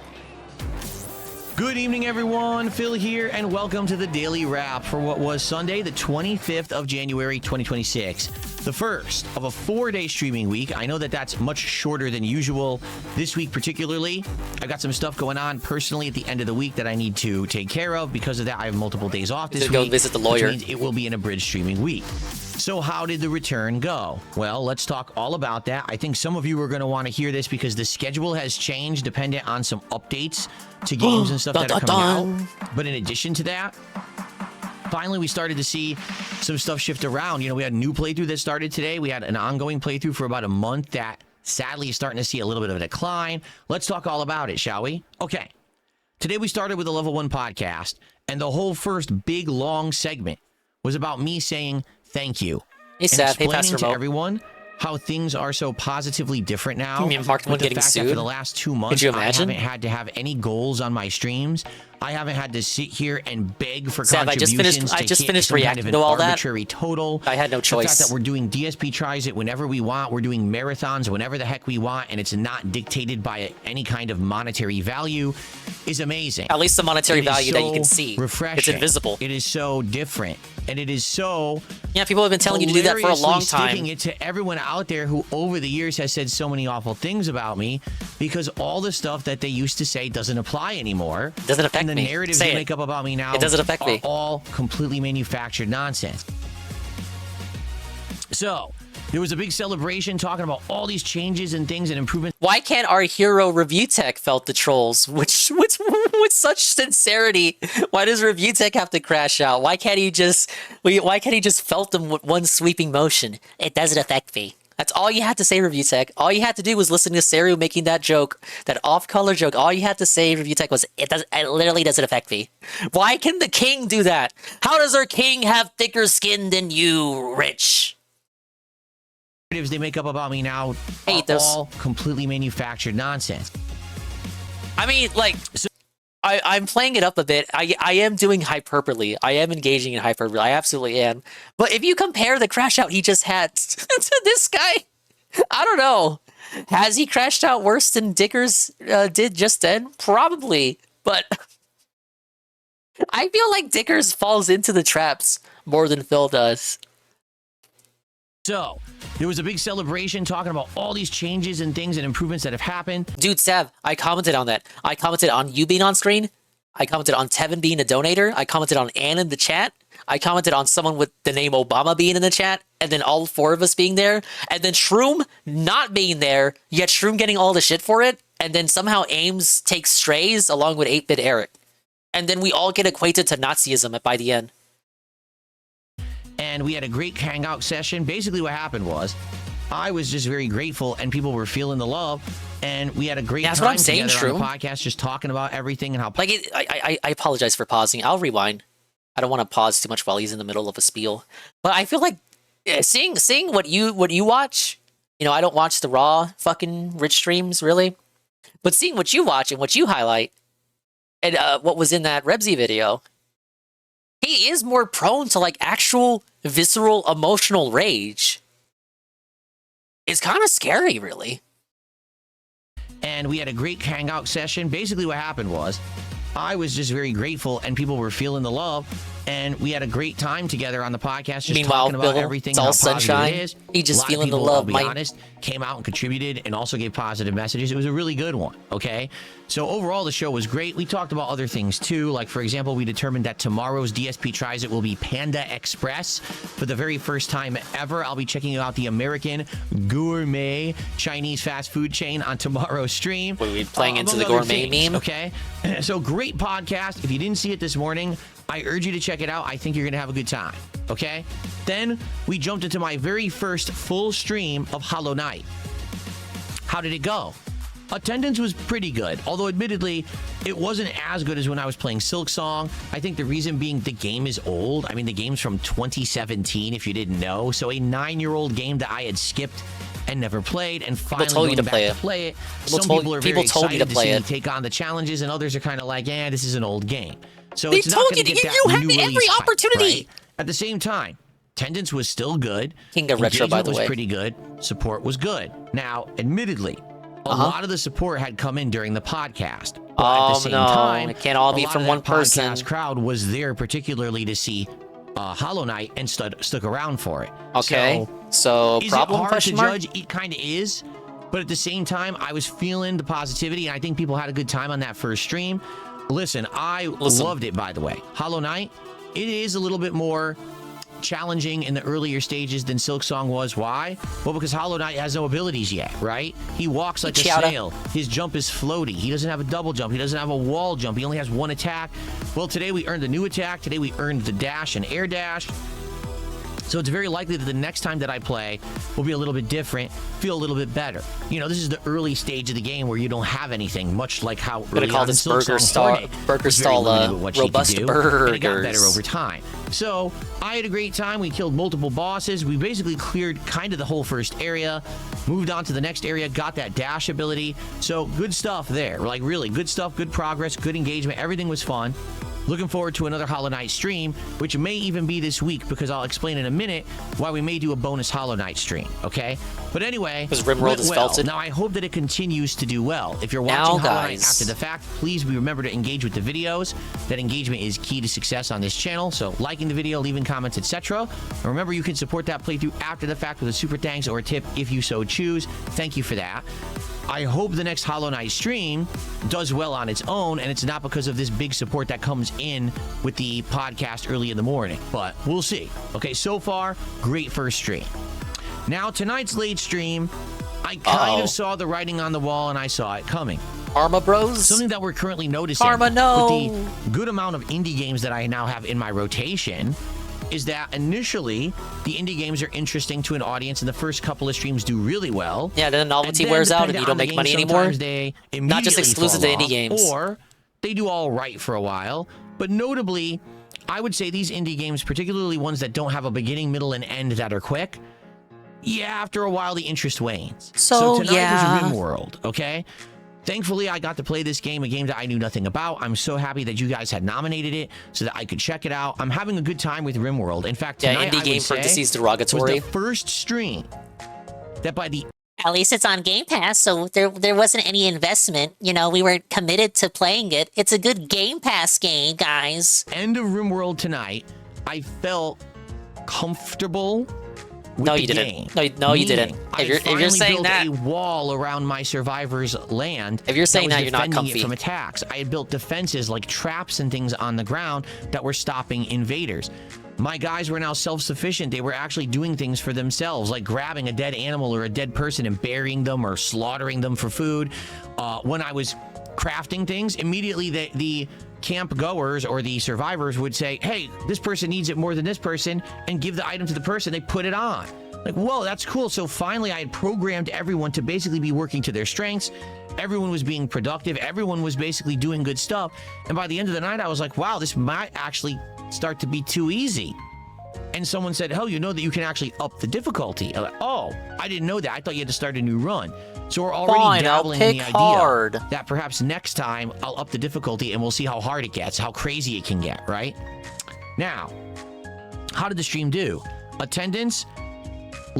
Good evening, everyone. Phil here, and welcome to the Daily Wrap for what was Sunday, the 25th of January, 2026. The first of a 4-day streaming week. I know that that's much shorter than usual. This week particularly, I've got some stuff going on personally at the end of the week that I need to take care of. Because of that, I have multiple days off this week. Go visit the lawyer. Which means it will be an abridged streaming week. So how did the return go? Well, let's talk all about that. I think some of you are going to want to hear this because the schedule has changed dependent on some updates to games and stuff that are coming out. But in addition to that, finally we started to see some stuff shift around. You know, we had a new playthrough that started today. We had an ongoing playthrough for about a month that sadly is starting to see a little bit of a decline. Let's talk all about it, shall we? Okay. Today we started with a Level 1 podcast, and the whole first big long segment was about me saying thank you. Hey, Seth. Hey, explaining Pastor to Mo. everyone how things are so positively different now. You mean Mark the one getting fact sued? That for the last 2 months, Could you imagine? I haven't had to have any goals on my streams. I haven't had to sit here and beg for Seth, contributions. I just finished some reacting kind of to an all that. arbitrary total. I had no The choice. fact that we're doing DSP tries it whenever we want. We're doing marathons whenever the heck we want, and it's not dictated by any kind of monetary value is amazing. At least the monetary It is value that you can so see. Refreshing. It's invisible. It is so different, and it is so. Yeah, people have been telling you to do that for a long hilariously time. Sticking it to everyone out there who over the years has said so many awful things about me, because all the stuff that they used to say doesn't apply anymore. Doesn't affect and the me. narratives Say they it. make up about me now It doesn't affect are me. all completely manufactured nonsense. So there was a big celebration talking about all these changes and things and improvements. Why can't our hero Review Tech felt the trolls with such sincerity? Why does Review Tech have to crash out? Why can't he just felt them with one sweeping motion? It doesn't affect me. That's all you had to say, Review Tech. All you had to do was listen to Seru making that joke, that off-color joke. All you had to say, Review Tech, was it literally doesn't affect me. Why can the king do that? How does our king have thicker skin than you, Rich? Narratives they make up about me now are all completely manufactured nonsense. I mean, like, I'm playing it up a bit. I am doing hyperbole. I am engaging in hyperbole. I absolutely am. But if you compare the crash out he just had to this guy, I don't know. Has he crashed out worse than Dickers did just then? Probably. But I feel like Dickers falls into the traps more than Phil does. So, there was a big celebration talking about all these changes and things and improvements that have happened. Dude, Sav, I commented on that. I commented on you being on screen. I commented on Tevin being a donator. I commented on Ann in the chat. I commented on someone with the name Obama being in the chat. And then all 4 of us being there. And then Shroom not being there, yet Shroom getting all the shit for it. And then somehow Ames takes strays along with 8-Bit Eric. And then we all get acquainted to Nazism by the end. And we had a great hangout session. Basically what happened was I was just very grateful and people were feeling the love, and we had a great That's time what I'm saying, together on Shroom. the podcast, just talking about everything and how I apologize for pausing. I'll rewind. I don't want to pause too much while he's in the middle of a spiel. But I feel like seeing what you watch, you know, I don't watch the raw fucking Rich streams really. But seeing what you watch and what you highlight and what was in that Rebsy video, he is more prone to like actual visceral emotional rage. It's kind of scary, really. And we had a great hangout session. Basically what happened was I was just very grateful and people were feeling the love, and we had a great time together on the podcast, just Meanwhile, talking about Bill, everything, it's all how positive sunshine. it is. He just A lot of feeling the people, love, I'll be Mike. honest, came out and contributed and also gave positive messages. It was a really good one, okay? So overall, the show was great. We talked about other things too. Like, for example, we determined that tomorrow's DSP Tries It will be Panda Express. For the very first time ever, I'll be checking out the American gourmet Chinese fast food chain on tomorrow's stream. We'll be playing into among the other gourmet things, meme. Okay? So great podcast. If you didn't see it this morning, I urge you to check it out. I think you're going to have a good time. Okay? Then we jumped into my very first full stream of Hollow Knight. How did it go? Attendance was pretty good, although admittedly, it wasn't as good as when I was playing Silk Song. I think the reason being the game is old. I mean, the game's from 2017, if you didn't know. So a 9-year-old game that I had skipped and never played, and finally told you going to back to play it. Some people are very excited to see me take on the challenges, and others are kind of like, yeah, this is an old game. So They it's not told going you to get to- that you had new every release hype, opportunity. right? At the same time, Attendance was still good. King of Retro, by the was way. pretty good. Support was good. Now, admittedly, a lot of the support had come in during the podcast. But at the same time, it can't all be from one person. Podcast crowd was there particularly to see Hollow Knight and stuck around for it. Okay, so is problem? It hard Question to mark? judge? It kind of is, but at the same time, I was feeling the positivity, and I think people had a good time on that first stream. Listen, I loved it. By the way, Hollow Knight, it is a little bit more challenging in the earlier stages than Silksong was. Why? Well, because Hollow Knight has no abilities yet, right? He walks like a snail. His jump is floaty. He doesn't have a double jump. He doesn't have a wall jump. He only has one attack. Well, today we earned a new attack. Today we earned the dash and air dash. So it's very likely that the next time that I play will be a little bit different, feel a little bit better. You know, this is the early stage of the game where you don't have anything, much like how I'm gonna call this Burger Stall Robust Burgers. And it got better over time. So I had a great time. We killed multiple bosses. We basically cleared kind of the whole first area, moved on to the next area, got that dash ability. So good stuff there. Like really good stuff, good progress, good engagement. Everything was fun. Looking forward to another Hollow Knight stream, which may even be this week, because I'll explain in a minute why we may do a bonus Hollow Knight stream, okay? But anyway, because RimWorld is felted. Now, I hope that it continues to do well. If you're watching Hollow Knight after the fact, please remember to engage with the videos. That engagement is key to success on this channel, so liking the video, leaving comments, etc. And remember, you can support that playthrough after the fact with a super thanks or a tip if you so choose. Thank you for that. I hope the next Hollow Knight stream does well on its own, and it's not because of this big support that comes in with the podcast early in the morning, but we'll see. Okay, so far, great first stream. Now, tonight's late stream, I kind of saw the writing on the wall, and I saw it coming. Karma Bros? Something that we're currently noticing Karma, no. with the good amount of indie games that I now have in my rotation is that initially the indie games are interesting to an audience, and the first couple of streams do really well. Yeah, then the novelty wears out and you don't make money anymore. Not just exclusive to indie games. Or they do all right for a while. But notably, I would say these indie games, particularly ones that don't have a beginning, middle, and end that are quick, yeah, after a while the interest wanes. So tonight was RimWorld, okay? Thankfully, I got to play this game, a game that I knew nothing about. I'm so happy that you guys had nominated it so that I could check it out. I'm having a good time with RimWorld. In fact, tonight, indie game parentheses derogatory. Was the first stream that by the... At least it's on Game Pass, so there wasn't any investment. You know, we were committed to playing it. It's a good Game Pass game, guys. End of RimWorld tonight, I felt comfortable with the game. No, you didn't. If you're saying built that, a wall around my survivor's land. If you're saying that, you're not defending comfy. it from attacks. I had built defenses like traps and things on the ground that were stopping invaders. My guys were now self-sufficient. They were actually doing things for themselves, like grabbing a dead animal or a dead person and burying them or slaughtering them for food. When I was crafting things, immediately the camp goers or the survivors would say, hey, this person needs it more than this person, and give the item to the person. They put it on. Like, whoa, that's cool. So finally, I had programmed everyone to basically be working to their strengths. Everyone was being productive. Everyone was basically doing good stuff. And by the end of the night, I was like, wow, this might actually start to be too easy. And someone said, oh, you know that you can actually up the difficulty. I'm like, oh, I didn't know that. I thought you had to start a new run. So we're already dabbling in the idea that perhaps next time I'll up the difficulty and we'll see how hard it gets, how crazy it can get, right? Now, how did the stream do? Attendance,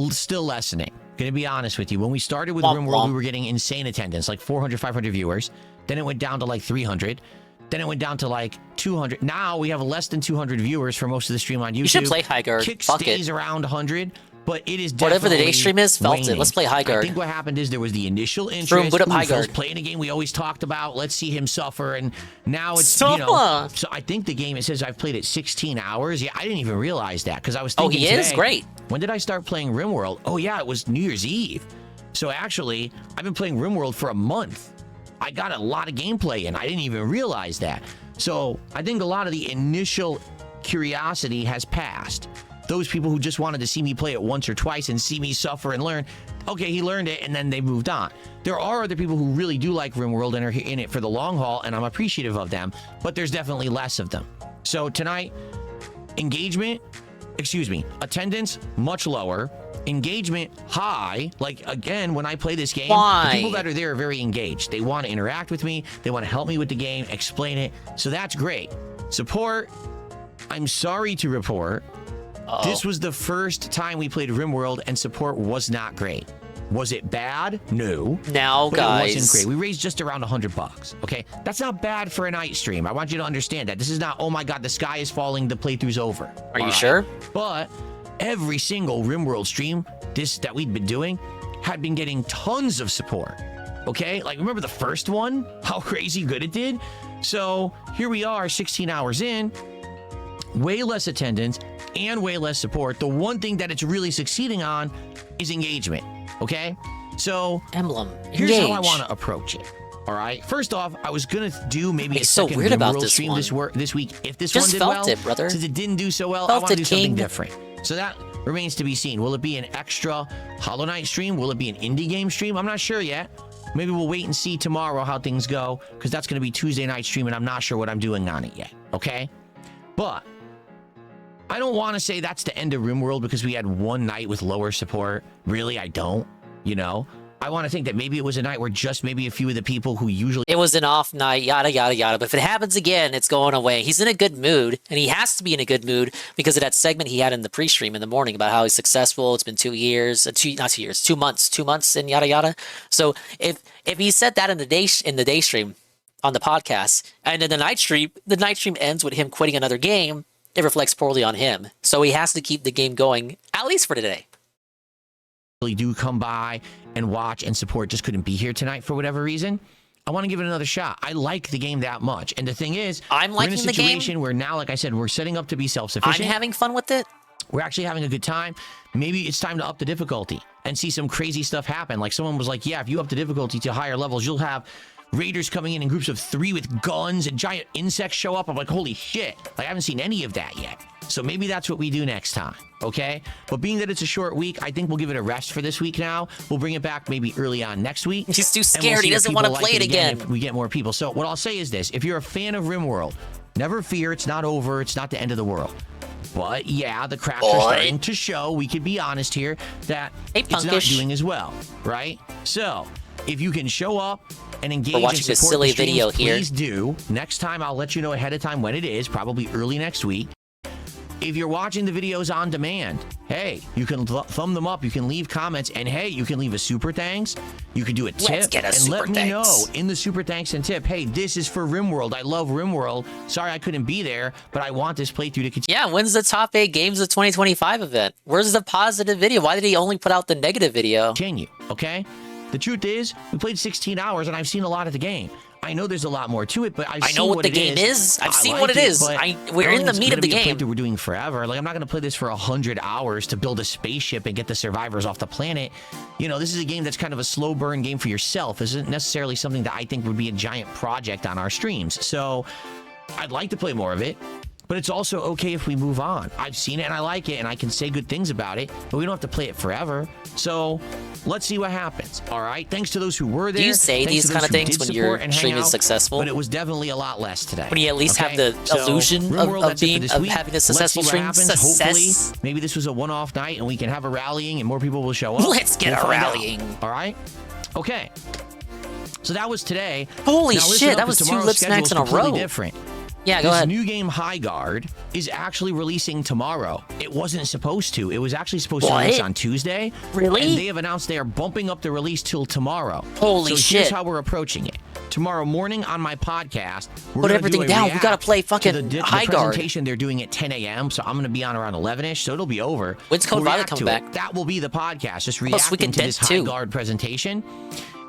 still lessening. Gonna be honest with you. When we started with RimWorld, we were getting insane attendance, like 400, 500 viewers. Then it went down to like 300. Then it went down to like 200. Now we have less than 200 viewers for most of the stream on YouTube. You should play High Guard. Kick Fuck stays it. around 100, but it is Whatever the day stream is, felt it. Let's play High Guard. I think what happened is there was the initial interest. Vroom, put up High Guard. Playing a game we always talked about. Let's see him suffer. And now it's, you know. So I think the game, it says I've played it 16 hours. Yeah, I didn't even realize that because I was thinking he is? Great. When did I start playing RimWorld? Oh, yeah, it was New Year's Eve. So actually, I've been playing RimWorld for a month. I got a lot of gameplay in. I didn't even realize that. So I think a lot of the initial curiosity has passed. Those people who just wanted to see me play it once or twice and see me suffer and learn, okay, he learned it, and then they moved on. There are other people who really do like RimWorld and are in it for the long haul, and I'm appreciative of them, but there's definitely less of them. So tonight, attendance, much lower. Engagement, high. Like, again, when I play this game, the people that are there are very engaged. They want to interact with me. They want to help me with the game, explain it. So that's great. Support, I'm sorry to report, This was the first time we played RimWorld, and support was not great. Was it bad? No. Now, guys, it wasn't great. We raised just around $100. Okay, that's not bad for a night stream. I want you to understand that. This is not, oh my god, the sky is falling, the playthrough's over. Are you sure? But every single RimWorld stream that we'd been doing had been getting tons of support. Okay, like remember the first one? How crazy good it did? So here we are, 16 hours in, way less attendance and way less support. The one thing that it's really succeeding on is engagement. Okay, so Emblem, here's how I want to approach it. All right, first off, I was gonna do maybe a second weird about RimWorld this stream one. this week if this Just one did felt well. it, brother. Since it didn't do so well, I Felt want to it, do something King. different. So that remains to be seen. Will it be an extra Hollow Knight stream? Will it be an indie game stream? I'm not sure yet. Maybe we'll wait and see tomorrow how things go, because that's going to be Tuesday night stream, and I'm not sure what I'm doing on it yet. Okay, but I don't want to say that's the end of RimWorld because we had one night with lower support. Really, I don't. You know, I want to think that maybe it was a night where just maybe a few of the people who usually... It was an off night, yada, yada, yada. But if it happens again, it's going away. He's in a good mood, and he has to be in a good mood because of that segment he had in the pre-stream in the morning about how he's successful. It's been 2 years, 2 months, and yada, yada. So if he said that in the day stream on the podcast, and then the night stream ends with him quitting another game, it reflects poorly on him. So he has to keep the game going, at least for today. Really do come by and watch and support just couldn't be here tonight for whatever reason. I want to give it another shot. I like the game that much. And the thing is, I'm liking we're in a situation where now, like I said, we're setting up to be self-sufficient. I'm having fun with it. We're actually having a good time. Maybe it's time to up the difficulty and see some crazy stuff happen. Like someone was like, yeah, if you up the difficulty to higher levels, you'll have raiders coming in groups of 3 with guns and giant insects show up. I'm like, holy shit. Like, I haven't seen any of that yet. So maybe that's what we do next time, okay? But being that it's a short week, I think we'll give it a rest for this week now. We'll bring it back maybe early on next week. He's too scared. He doesn't want to play it again. If we get more people. So what I'll say is this. If you're a fan of RimWorld, never fear. It's not over. It's not the end of the world. But yeah, the cracks are starting to show. We could be honest here that it's not doing as well, right? So if you can show up and engage We're watching and support this silly the streams, video here. please do. Next time, I'll let you know ahead of time when it is, probably early next week. If you're watching the videos on demand, hey, you can thumb them up, you can leave comments, and hey, you can leave a super thanks. You can do a tip. Let's get a and super let me thanks. know in the super thanks and tip, hey, this is for RimWorld. I love RimWorld. Sorry I couldn't be there, but I want this playthrough to continue. Yeah, when's the top 8 games of 2025 event? Where's the positive video? Why did he only put out the negative video? Continue, okay? The truth is, we played 16 hours, and I've seen a lot of the game. I know there's a lot more to it, but I know what the game is. I've seen what it is. We're in the meat of the game. We're doing forever. Like, I'm not going to play this for 100 hours to build a spaceship and get the survivors off the planet. You know, this is a game that's kind of a slow burn game for yourself. This isn't necessarily something that I think would be a giant project on our streams. So I'd like to play more of it. But it's also okay if we move on. I've seen it and I like it and I can say good things about it, but we don't have to play it forever. So let's see what happens. All right. Thanks to those who were there. Do you say these kind of things when your stream is successful? But it was definitely a lot less today. When you at least have the illusion of having a successful stream. Hopefully, maybe this was a one-off night and we can have a rallying and more people will show up. Let's get a rallying. All right. Okay. So that was today. Holy shit, that was 2 lip smacks in a row. Different. Yeah, go ahead. This new game, High Guard, is actually releasing tomorrow. It wasn't supposed to. It was actually supposed to release on Tuesday. Really? And they have announced they are bumping up the release till tomorrow. Holy shit. Here's how we're approaching it. Tomorrow morning on my podcast, we're put everything down. We gotta play fucking High Guard. Presentation they're doing at 10 a.m. So I'm gonna be on around 11ish. So it'll be over. When's Code Violet coming back? That will be the podcast. Just reacting to this High Guard presentation.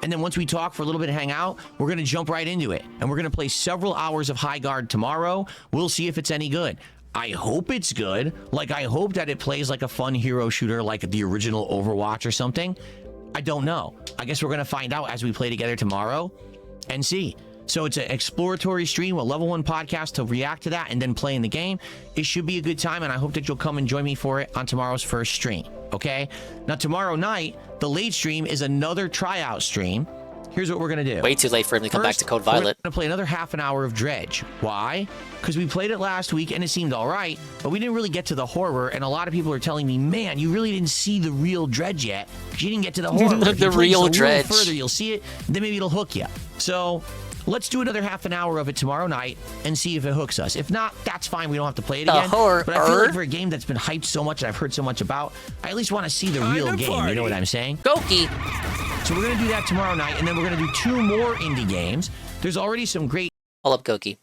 And then once we talk for a little bit and hang out, we're going to jump right into it. And we're going to play several hours of High Guard tomorrow. We'll see if it's any good. I hope it's good. Like, I hope that it plays like a fun hero shooter like the original Overwatch or something. I don't know. I guess we're going to find out as we play together tomorrow and see. So it's an exploratory stream, a level 1 podcast to react to that and then play in the game. It should be a good time, and I hope that you'll come and join me for it on tomorrow's first stream, okay? Now, tomorrow night, the late stream is another tryout stream. Here's what we're going to do. Way too late for him to come back to Code Violet. We're going to play another half an hour of Dredge. Why? Because we played it last week, and it seemed all right, but we didn't really get to the horror, and a lot of people are telling me, man, you really didn't see the real Dredge yet, because you didn't get to the horror. The real Dredge. Further, you'll see it, then maybe it'll hook you. So let's do another half an hour of it tomorrow night and see if it hooks us. If not, that's fine. We don't have to play it again. But I feel like for a game that's been hyped so much and I've heard so much about, I at least want to see the real game. You know what I'm saying? Goki. So we're going to do that tomorrow night, and then we're going to do 2 more indie games. There's already some great... Hold up, Goki.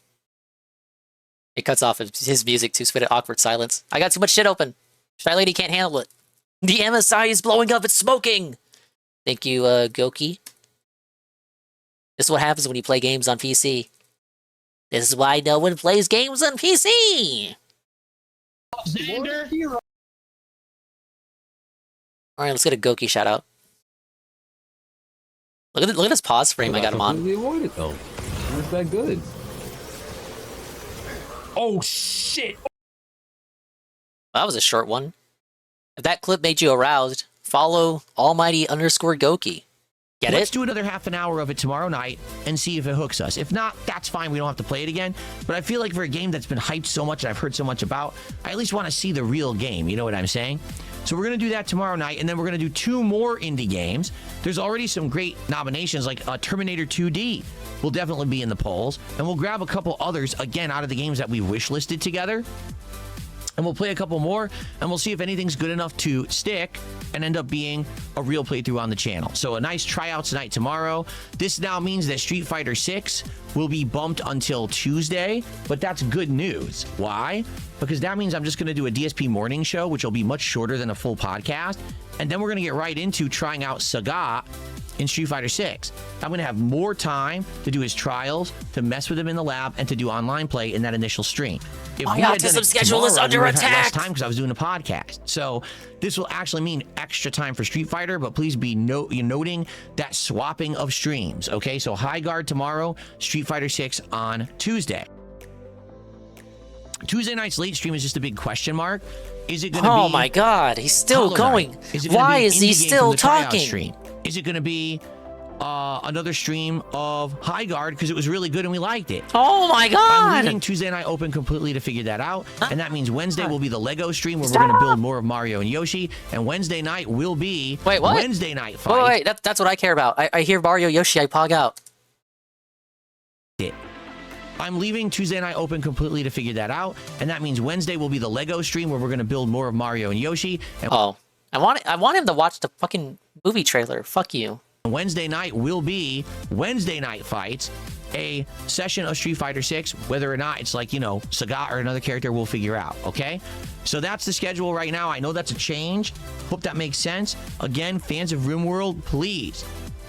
It cuts off his music to spit an awkward silence. I got too much shit open. Shy Lady can't handle it. The MSI is blowing up. It's smoking. Thank you, Goki. This is what happens when you play games on PC. This is why no one plays games on PC. Xander. All right, let's get a Goki shout out. Look at this pause frame I got him on. Avoided though. That's that good. Oh shit! That was a short one. If that clip made you aroused, follow Almighty_Goki. Get it? Let's do another half an hour of it tomorrow night and see if it hooks us. If not, that's fine. We don't have to play it again. But I feel like for a game that's been hyped so much and I've heard so much about, I at least want to see the real game. You know what I'm saying? So we're going to do that tomorrow night, and then we're going to do 2 more indie games. There's already some great nominations, like Terminator 2D will definitely be in the polls, and we'll grab a couple others, again, out of the games that we wish listed together. And we'll play a couple more, and we'll see if anything's good enough to stick and end up being a real playthrough on the channel. So a nice tryouts night tomorrow. This now means that Street Fighter 6 will be bumped until Tuesday, but that's good news. Why? Because that means I'm just going to do a DSP morning show, which will be much shorter than a full podcast, and then we're going to get right into trying out Sagat in Street Fighter 6. I'm going to have more time to do his trials, to mess with him in the lab, and to do online play in that initial stream. If my autism schedule is under attack. Less time because I was doing a podcast. So this will actually mean extra time for Street Fighter, but please be noting that swapping of streams. Okay, so High Guard tomorrow, Street Fighter 6 on Tuesday. Tuesday night's late stream is just a big question mark. Is it going to be... Oh my god, he's still going. Why is he still talking? Stream? Is it going to be another stream of High Guard because it was really good and we liked it? Oh my god! I'm leaving Tuesday night open completely to figure that out, and that means Wednesday will be the Lego stream where we're going to build more of Mario and Yoshi, and Wednesday night will be Wednesday night fight. Wait, that's what I care about. I hear Mario Yoshi, I pog out. I'm leaving Tuesday night open completely to figure that out, and that means Wednesday will be the Lego stream where we're going to build more of Mario and Yoshi. And I want him to watch the fucking movie trailer. Fuck you. Wednesday night will be Wednesday night fights, a session of Street Fighter 6. Whether or not it's like, you know, Sagat or another character, we'll figure out, okay? So that's the schedule right now. I know that's a change. Hope that makes sense. Again, fans of RimWorld, please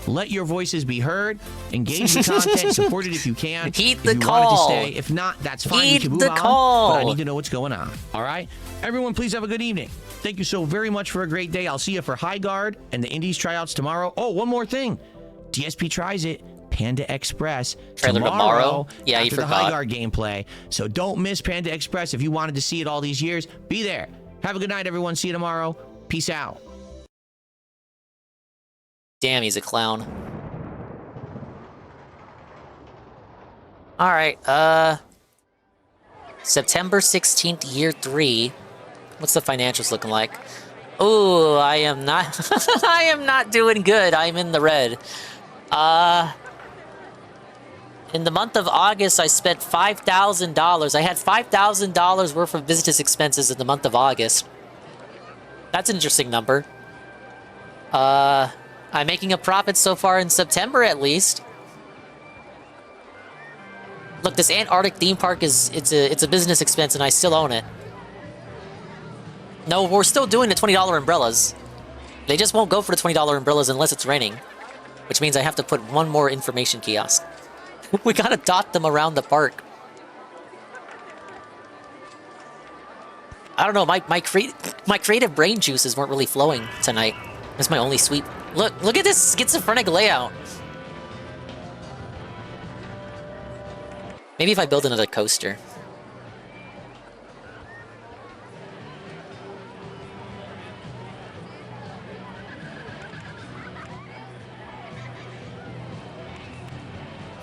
let your voices be heard. Engage the content. Support it if you can. Heed the call. Want it to stay. If not, that's fine. Heed we can move the on. call. But I need to know what's going on. All right? Everyone, please have a good evening. Thank you so very much for a great day. I'll see you for High Guard and the Indies tryouts tomorrow. Oh, one more thing. DSP tries it. Panda Express trailer tomorrow. Yeah, after you forgot. the High Guard gameplay. So don't miss Panda Express. If you wanted to see it all these years, be there. Have a good night, everyone. See you tomorrow. Peace out. Damn, he's a clown. All right, September 16th, year 3. What's the financials looking like? Oh, I am not I am not doing good. I'm in the red. In the month of August, I spent $5,000. I had $5,000 worth of business expenses in the month of August. That's an interesting number. I'm making a profit so far in September, at least. Look, this Antarctic theme park it's a business expense, and I still own it. No, we're still doing the $20 umbrellas. They just won't go for the $20 umbrellas unless it's raining, which means I have to put one more information kiosk. We gotta dot them around the park. I don't know. My creative brain juices weren't really flowing tonight. That's my only sweet. Look at this schizophrenic layout. Maybe if I build another coaster.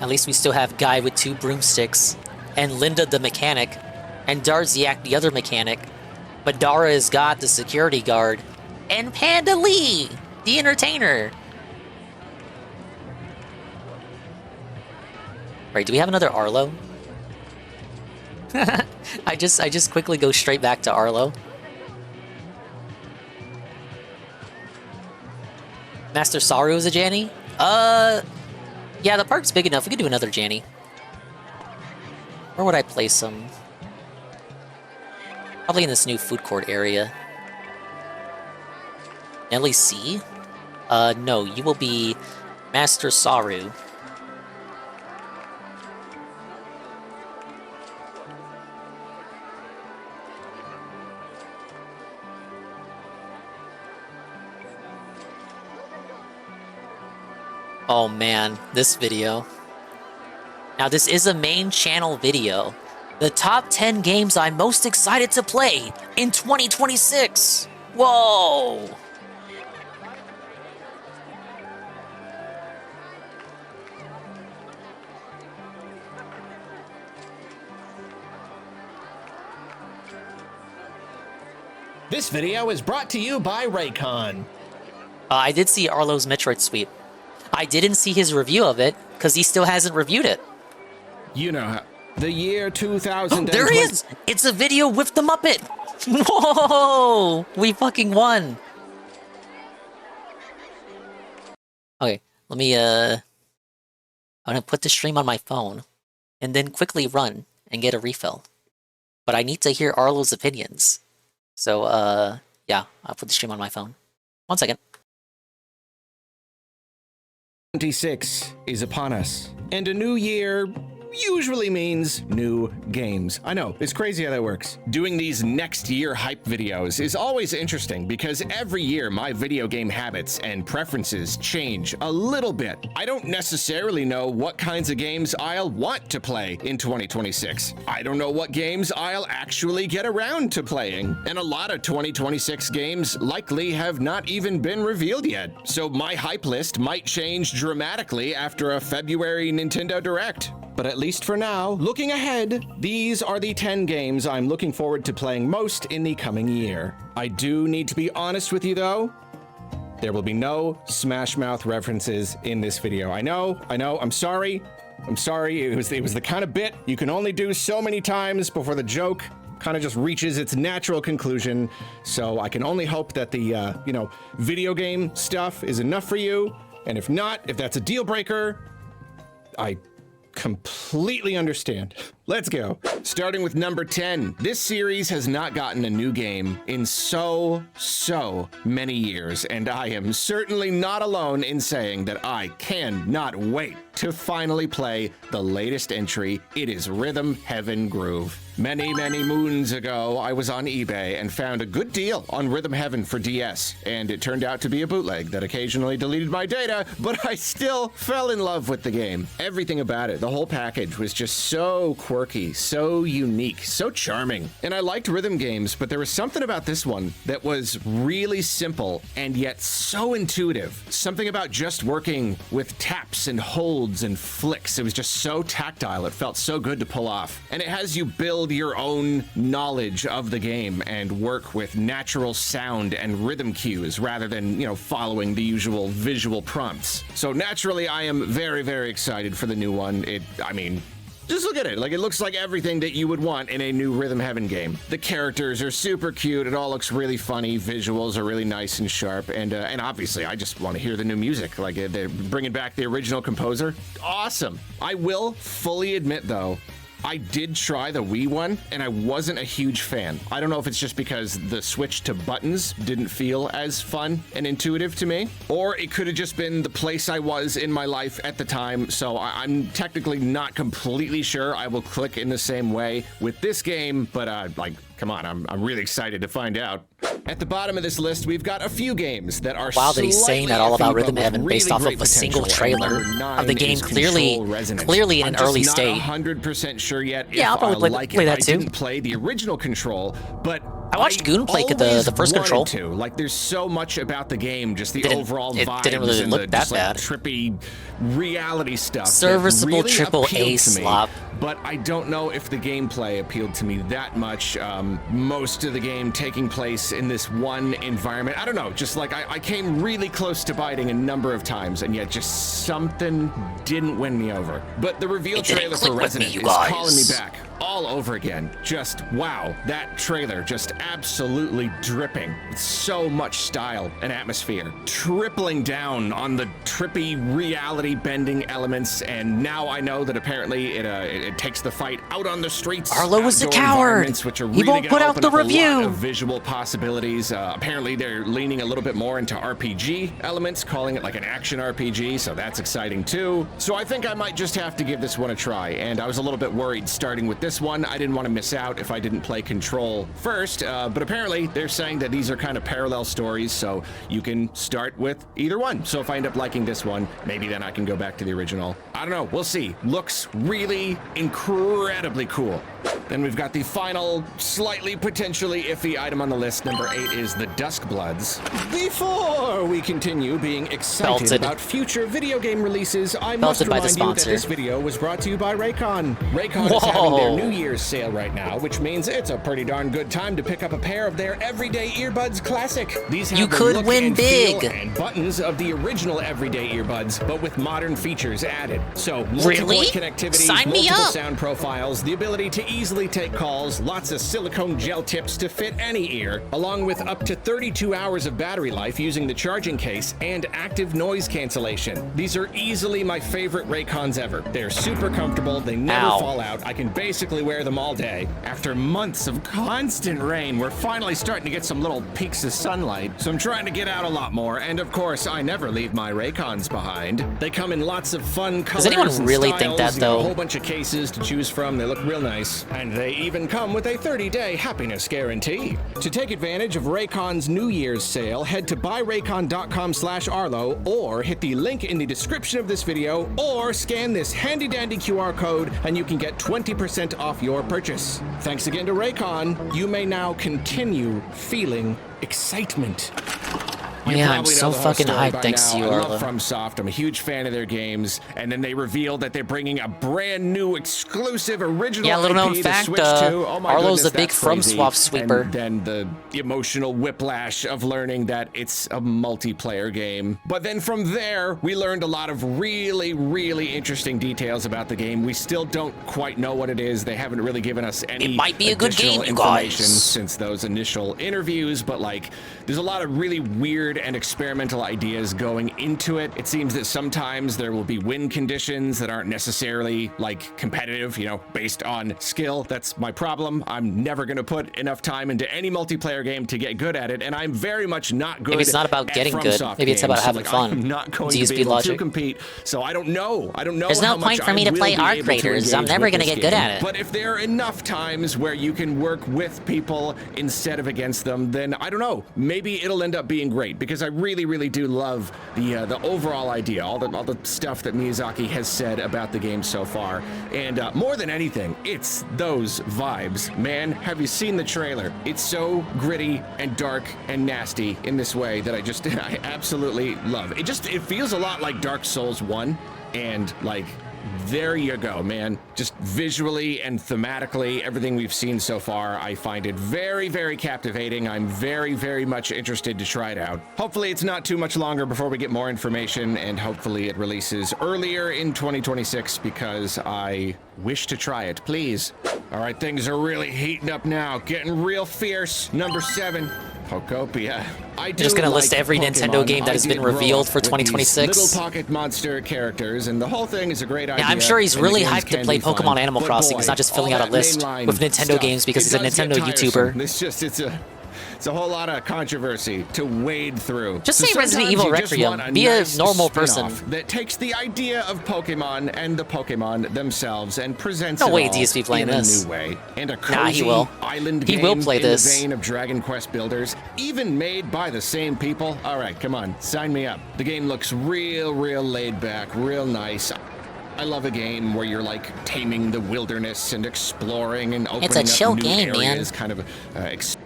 At least we still have Guy with 2 broomsticks, and Linda the mechanic, and Darziak the other mechanic. But Dara has got the security guard, and Panda Lee, the entertainer. Right, do we have another Arlo? I just quickly go straight back to Arlo. Master Saru is a Janny? Yeah, the park's big enough. We could do another Janny. Where would I place them? Probably in this new food court area. LEC? No, you will be Master Saru. Oh man, this video. Now this is a main channel video. The top 10 games I'm most excited to play in 2026. Whoa! This video is brought to you by Raycon. I did see Arlo's Metroid sweep. I didn't see his review of it, because he still hasn't reviewed it. You know, the year 2000. There he is! It's a video with the Muppet! Whoa! We fucking won! Okay, let me, I'm gonna put the stream on my phone, and then quickly run and get a refill. But I need to hear Arlo's opinions. So, yeah, I'll put the stream on my phone. 1 second. 26 is upon us, and a new year usually means new games. I know, it's crazy how that works. Doing these next year hype videos is always interesting because every year my video game habits and preferences change a little bit. I don't necessarily know what kinds of games I'll want to play in 2026. I don't know what games I'll actually get around to playing, and a lot of 2026 games likely have not even been revealed yet. So my hype list might change dramatically after a February Nintendo Direct. But at least for now, looking ahead, these are the 10 games I'm looking forward to playing most in the coming year. I do need to be honest with you though, there will be no Smash Mouth references in this video. I know, I'm sorry. It was the kind of bit you can only do so many times before the joke kind of just reaches its natural conclusion. So I can only hope that the, video game stuff is enough for you. And if not, if that's a deal breaker, I completely understand. Let's go. Starting with number 10. This series has not gotten a new game in so many years, and I am certainly not alone in saying that I cannot wait to finally play the latest entry. It is Rhythm Heaven Groove. Many moons ago, I was on eBay and found a good deal on Rhythm Heaven for DS, and it turned out to be a bootleg that occasionally deleted my data, but I still fell in love with the game. Everything about it, the whole package was just so quirky, so unique, so charming. And I liked rhythm games, but there was something about this one that was really simple and yet so intuitive. Something about just working with taps and holds and flicks. It was just so tactile. It felt so good to pull off. And it has you build your own knowledge of the game and work with natural sound and rhythm cues rather than, following the usual visual prompts. So naturally, I am very excited for the new one. Just look at it. It looks like everything that you would want in a new Rhythm Heaven game. The characters are super cute. It all looks really funny. Visuals are really nice and sharp. And obviously, I just want to hear the new music. They're bringing back the original composer. Awesome. I will fully admit, though, I did try the Wii one, and I wasn't a huge fan. I don't know if it's just because the switch to buttons didn't feel as fun and intuitive to me, or it could have just been the place I was in my life at the time, so I'm technically not completely sure I will click in the same way with this game, but come on, I'm really excited to find out. At the bottom of this list, we've got a few games that are wow, that he's saying that all about Rhythm Heaven based off of a single trailer of the game clearly in an early state. I'm not 100% sure yet if I'll probably play that too. I didn't play the original Control, but I watched Goon play the first Control. There's so much about the game, just the overall vibes. It didn't really look that bad. Trippy reality stuff. Serviceable really triple A appealed to me. slop. but I don't know if the gameplay appealed to me that much. Most of the game taking place in this one environment. I don't know, just like I came really close to biting a number of times, and yet just something didn't win me over. But the reveal trailer for Resident is calling me back all over again. Just wow, that trailer just absolutely dripping with so much style and atmosphere, tripling down on the trippy reality bending elements. And now I know that apparently it takes the fight out on the streets. Arlo was a outdoor coward. environments, which are really He won't put out the review. A lot of visual possibilities. Apparently they're leaning a little bit more into RPG elements, calling it like an action RPG, so that's exciting too. So I think I might just have to give this one a try, and I was a little bit worried starting with this one. I didn't want to miss out if I didn't play Control first, but apparently they're saying that these are kind of parallel stories, so you can start with either one. So if I end up liking this one, maybe then I can go back to the original. I don't know, we'll see. Looks really incredibly cool. Then we've got the final, slightly potentially iffy item on the list. Number 8 is the Duskbloods. Before we continue being excited about future video game releases, I must remind you that this video was brought to you by Raycon. Raycon is having their New Year's sale right now, which means it's a pretty darn good time to pick up a pair of their Everyday Earbuds Classic. These have the look and feel and buttons of the original Everyday Earbuds, but with modern features added. So multi-point connectivity, multiple sound profiles, the ability to easily take calls, lots of silicone gel tips to fit any ear, along with up to 32 hours of battery life using the charging case and active noise cancellation. These are easily my favorite Raycons ever. They're super comfortable, they never fall out. I can basically wear them all day. After months of constant rain, we're finally starting to get some little peaks of sunlight, so I'm trying to get out a lot more, and of course, I never leave my Raycons behind. They come in lots of fun colors. Does anyone really think that, though? A whole bunch of cases to choose from. They look real nice. And they even come with a 30-day happiness guarantee. To take advantage of Raycon's New Year's sale, head to buyraycon.com/Arlo or hit the link in the description of this video or scan this handy-dandy QR code and you can get 20% off your purchase. Thanks again to Raycon. You may now continue feeling excitement. Yeah, I'm so fucking hyped thanks to you, I Arlo. love FromSoft. I'm a huge fan of their games. And then they revealed that they're bringing a brand new exclusive original Yeah, little known IP to fact, Switch to. Oh my Arlo's goodness, a big that's crazy. FromSoft sweeper. And then the emotional whiplash of learning that it's a multiplayer game. But then from there, we learned a lot of really, really interesting details about the game. We still don't quite know what it is. They haven't really given us any It might be a good game, you information guys. since those initial interviews, but like, there's a lot of really weird and experimental ideas going into it. It seems that sometimes there will be win conditions that aren't necessarily like competitive, you know, based on skill. That's my problem. I'm never going to put enough time into any multiplayer game to get good at it, and I'm very much not good. Maybe it's not about at getting good. FromSoft Maybe it's about games. having So, fun. I'm not going to DSP be able logic. to compete, so I don't know. There's no how much point for I me to will play be Arc able to Raiders. I'm engage never with gonna this get good game. at it. But if there are enough times where you can work with people instead of against them, then I don't know. Maybe it'll end up being great, because I really, really do love the overall idea, all the stuff that Miyazaki has said about the game so far. And more than anything, it's those vibes. Man, have you seen the trailer? It's so gritty and dark and nasty in this way that I absolutely love. It feels a lot like Dark Souls 1, and like, there you go, man. Just visually and thematically, everything we've seen so far, I find it very, very captivating. I'm very, very much interested to try it out. Hopefully it's not too much longer before we get more information, and hopefully it releases earlier in 2026, because I wish to try it, please. All right, things are really heating up now, getting real fierce. Number 7. Pokopia. You're just gonna list every Nintendo game that has been revealed for 2026? Little pocket monster characters, and the whole thing is a great idea. Yeah, I'm sure he's and the really games hyped to can play be fun. Pokemon Animal But Crossing. boy, He's not just all filling out a that list mainline with Nintendo stuff, games because it he's a does get Nintendo tiresome. YouTuber. It's a whole lot of controversy to wade through. Just So say Resident sometimes Evil you just Requiem. want Be a nice normal person. spin-off that takes the idea of Pokemon and the Pokemon themselves and presents No it way all DSP playing in this. a new way. And a Nah, he cozy will. island He game will play in this. the vein of Dragon Quest Builders, even made by the same people. All right, come on, sign me up. The game looks real laid back, real nice. I love a game where you're like taming the wilderness and exploring and opening It's a chill up new game, man. areas, kind of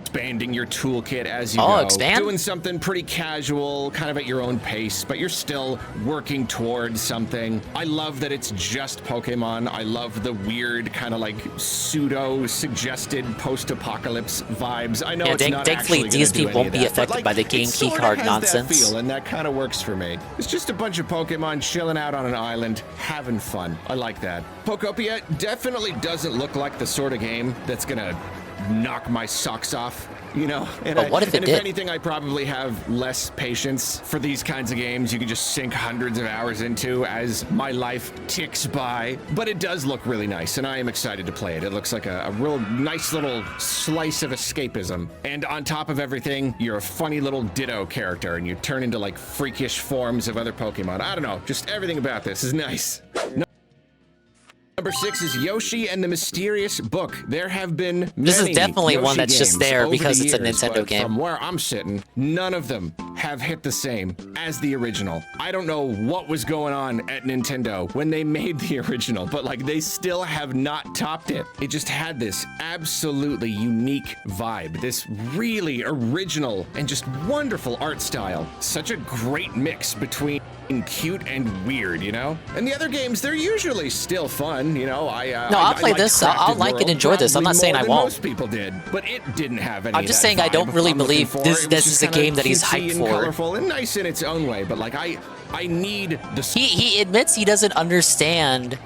expanding your toolkit as you go. Expand? Doing something pretty casual, kind of at your own pace, but you're still working towards something. I love that it's just Pokemon. I love the weird kind of like pseudo-suggested post-apocalypse vibes. I know it's not thankfully actually DSP won't be affected by the game key card nonsense. That feel, and that kind of works for me. It's just a bunch of Pokemon chilling out on an island, having fun. I like that. Pokopia definitely doesn't look like the sort of game that's gonna knock my socks off, you know? But what if it did? If anything, I probably have less patience for these kinds of games you can just sink hundreds of hours into as my life ticks by. But it does look really nice, and I am excited to play it. It looks like a real nice little slice of escapism. And on top of everything, you're a funny little Ditto character, and you turn into like freakish forms of other Pokemon. I don't know, just everything about this is nice. Number 6 is Yoshi and the Mysterious Book. There have been This is many definitely Yoshi one that's just games there over because the it's a years, Nintendo but game. From where I'm sitting, none of them have hit the same as the original. I don't know what was going on at Nintendo when they made the original, but like they still have not topped it. It just had this absolutely unique vibe, this really original and just wonderful art style. Such a great mix between cute and weird, you know? And the other games, they're usually still fun, you know? I'll play this. I'll like and enjoy this. I'm not saying I won't. Most people did, but it didn't have any. I'm just saying I don't really believe this is a game that he's hyped for. Colorful and nice in its own way, but like I need the. He admits he doesn't understand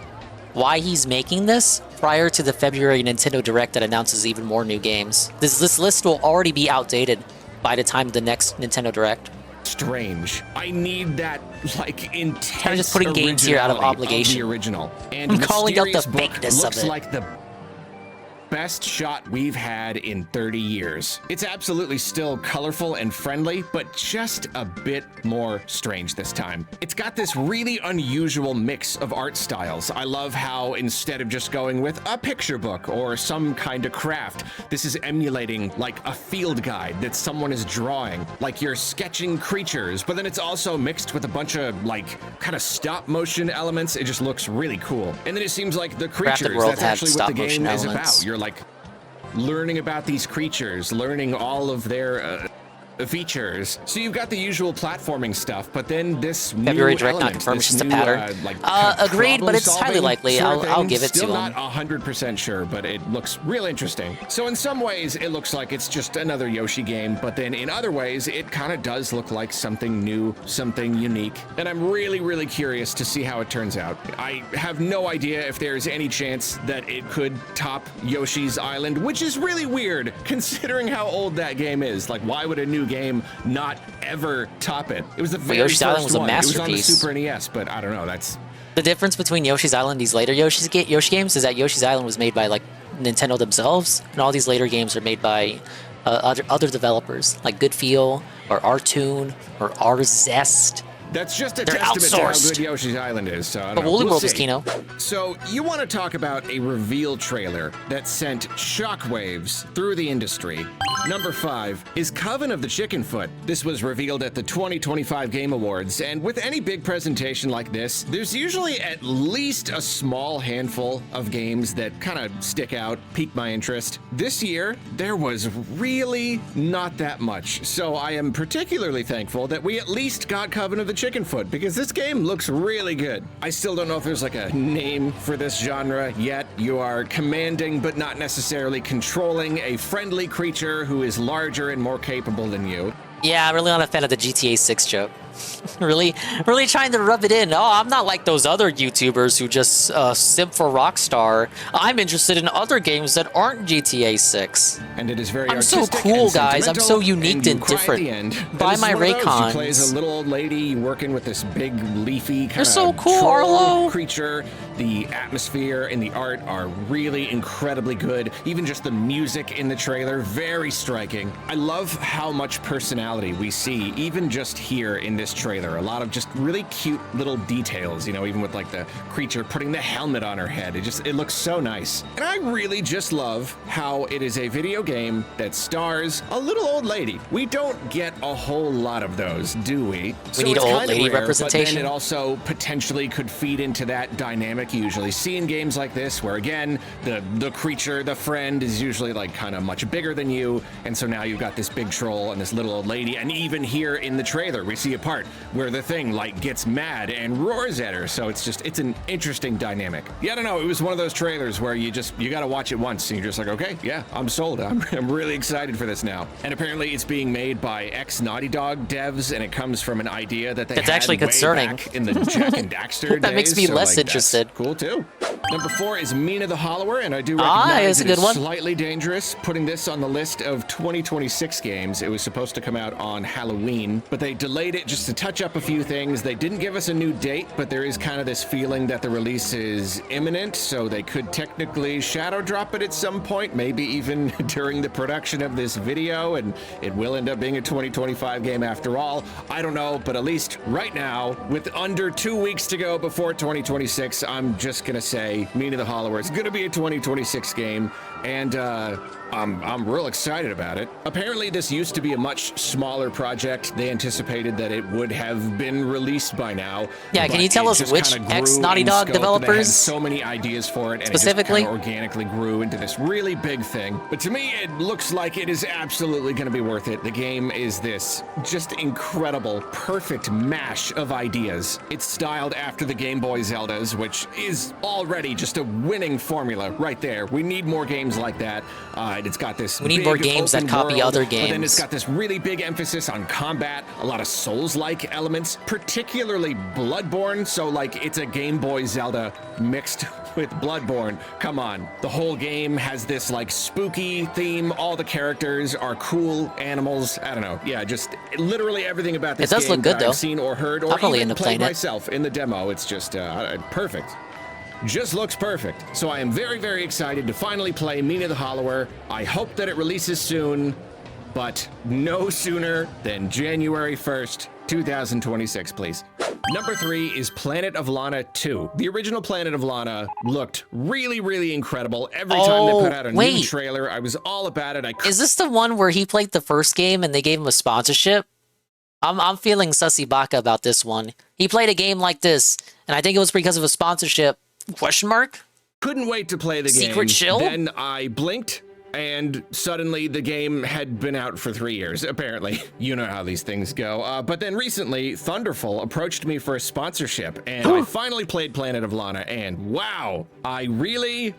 why he's making this prior to the February Nintendo Direct that announces even more new games. This list will already be outdated by the time of the next Nintendo Direct. Strange. I need that like intense. Kind of just putting games here out of obligation. Of the original. And I'm calling out the Mysterious Book fakeness of looks it. like the best shot we've had in 30 years. It's absolutely still colorful and friendly, but just a bit more strange this time. It's got this really unusual mix of art styles. I love how instead of just going with a picture book or some kind of craft, this is emulating like a field guide that someone is drawing. Like you're sketching creatures, but then it's also mixed with a bunch of like kind of stop motion elements. It just looks really cool. And then it seems like the creatures, that's actually what the game is about. You're like learning about these creatures, learning all of their features. So you've got the usual platforming stuff, but then this February new Direct not element, confirmed, this it's just a new, pattern. like, kind of Agreed, but it's highly problem-solving likely. sort of I'll thing. give it Still to not him. 100% sure, but it looks real interesting. So in some ways, it looks like it's just another Yoshi game, but then in other ways, it kind of does look like something new, something unique. And I'm really, really curious to see how it turns out. I have no idea if there's any chance that it could top Yoshi's Island, which is really weird considering how old that game is. Like, why would a new game not ever top it? It was the very Yoshi's Island first was a one. It was on the masterpiece. Super NES, but I don't know. That's The difference between Yoshi's Island and these later Yoshi games is that Yoshi's Island was made by like Nintendo themselves, and all these later games are made by other developers like Good Feel or Artoon or Arzest. That's just a They're testament to how outsourced. good Yoshi's Island is. So I don't But know. Woolly We'll World was see. Kino. So you want to talk about a reveal trailer that sent shockwaves through the industry. Number 5 is Coven of the Chickenfoot. This was revealed at the 2025 Game Awards, and with any big presentation like this, there's usually at least a small handful of games that kind of stick out, pique my interest. This year, there was really not that much, so I am particularly thankful that we at least got Coven of the Chickenfoot, because this game looks really good. I still don't know if there's like a name for this genre yet. You are commanding but not necessarily controlling a friendly creature who is larger and more capable than you. Yeah, I'm really not a fan of the GTA 6 joke. really trying to rub it in. Oh, I'm not like those other YouTubers who just simp for Rockstar. I'm interested in other games that aren't GTA 6. And it is very I'm so artistic cool, and guys. I'm so sentimental, unique you and cry at different. the end. Buy This is my one of those. Raycons. She plays a little old lady working with this big leafy kind You're of so cool, troll Arlo. creature. The atmosphere and the art are really incredibly good. Even just the music in the trailer, very striking. I love how much personality we see, even just here in this trailer. A lot of just really cute little details, you know, even with like the creature putting the helmet on her head. It looks so nice. And I really just love how it is a video game that stars a little old lady. We don't get a whole lot of those, do we? We need old lady rare, representation. But then it also potentially could feed into that dynamic you usually see in games like this, where again, the creature, the friend, is usually like kind of much bigger than you. And so now you've got this big troll and this little old lady. And even here in the trailer, we see a part where the thing like gets mad and roars at her. So it's an interesting dynamic. Yeah, I don't know. It was one of those trailers where you got to watch it once and you're just like, okay, yeah, I'm sold. I'm really excited for this now. And apparently it's being made by ex-Naughty Dog devs, and it comes from an idea that they had actually way concerning back in the Jack and Daxter That days, makes me so, less like, interested. That's cool too. Number 4 is Mina the Hollower, and I do recognize it's a good one. Slightly dangerous putting this on the list of 2026 games. It was supposed to come out on Halloween, but they delayed it just to touch up a few things. They didn't give us a new date, but there is kind of this feeling that the release is imminent, so they could technically shadow drop it at some point, maybe even during the production of this video, and it will end up being a 2025 game after all. I don't know, but at least right now, with under 2 weeks to go before 2026, I'm just gonna say Mina the Hollower is gonna be a 2026 game, and I'm real excited about it. Apparently this used to be a much smaller project. They anticipated that it would have been released by now. Yeah, can you tell us which ex-Naughty Dog developers? They had so many ideas for it, and specifically? it just organically grew into this really big thing. But to me, it looks like it is absolutely going to be worth it. The game is this just incredible, perfect mash of ideas. It's styled after the Game Boy Zeldas, which is already just a winning formula right there. We need more games like that. It's got this We need more games that copy world, other games. But then it's got this really big emphasis on combat, a lot of Souls-like elements, particularly Bloodborne. So like it's a Game Boy Zelda mixed with Bloodborne. Come on. The whole game has this like spooky theme. All the characters are cool animals. I don't know. Yeah, just literally everything about this It does game look good, that I've though. seen or heard I'll or probably even end up played playing it. myself in the demo. It's just perfect. Just looks perfect. So I am very, very excited to finally play Mina the Hollower. I hope that it releases soon, but no sooner than January 1st, 2026, please. Number 3 is Planet of Lana 2. The original Planet of Lana looked really, really incredible. Every time they put out a new trailer, I was all about it. Is this the one where he played the first game and they gave him a sponsorship? I'm feeling sussy baka about this one. He played a game like this, and I think it was because of a sponsorship. Question mark? Couldn't wait to play the game. Secret Shill? Then I blinked, and suddenly the game had been out for 3 years, apparently. You know how these things go. But then recently, Thunderful approached me for a sponsorship, and I finally played Planet of Lana, and wow, I really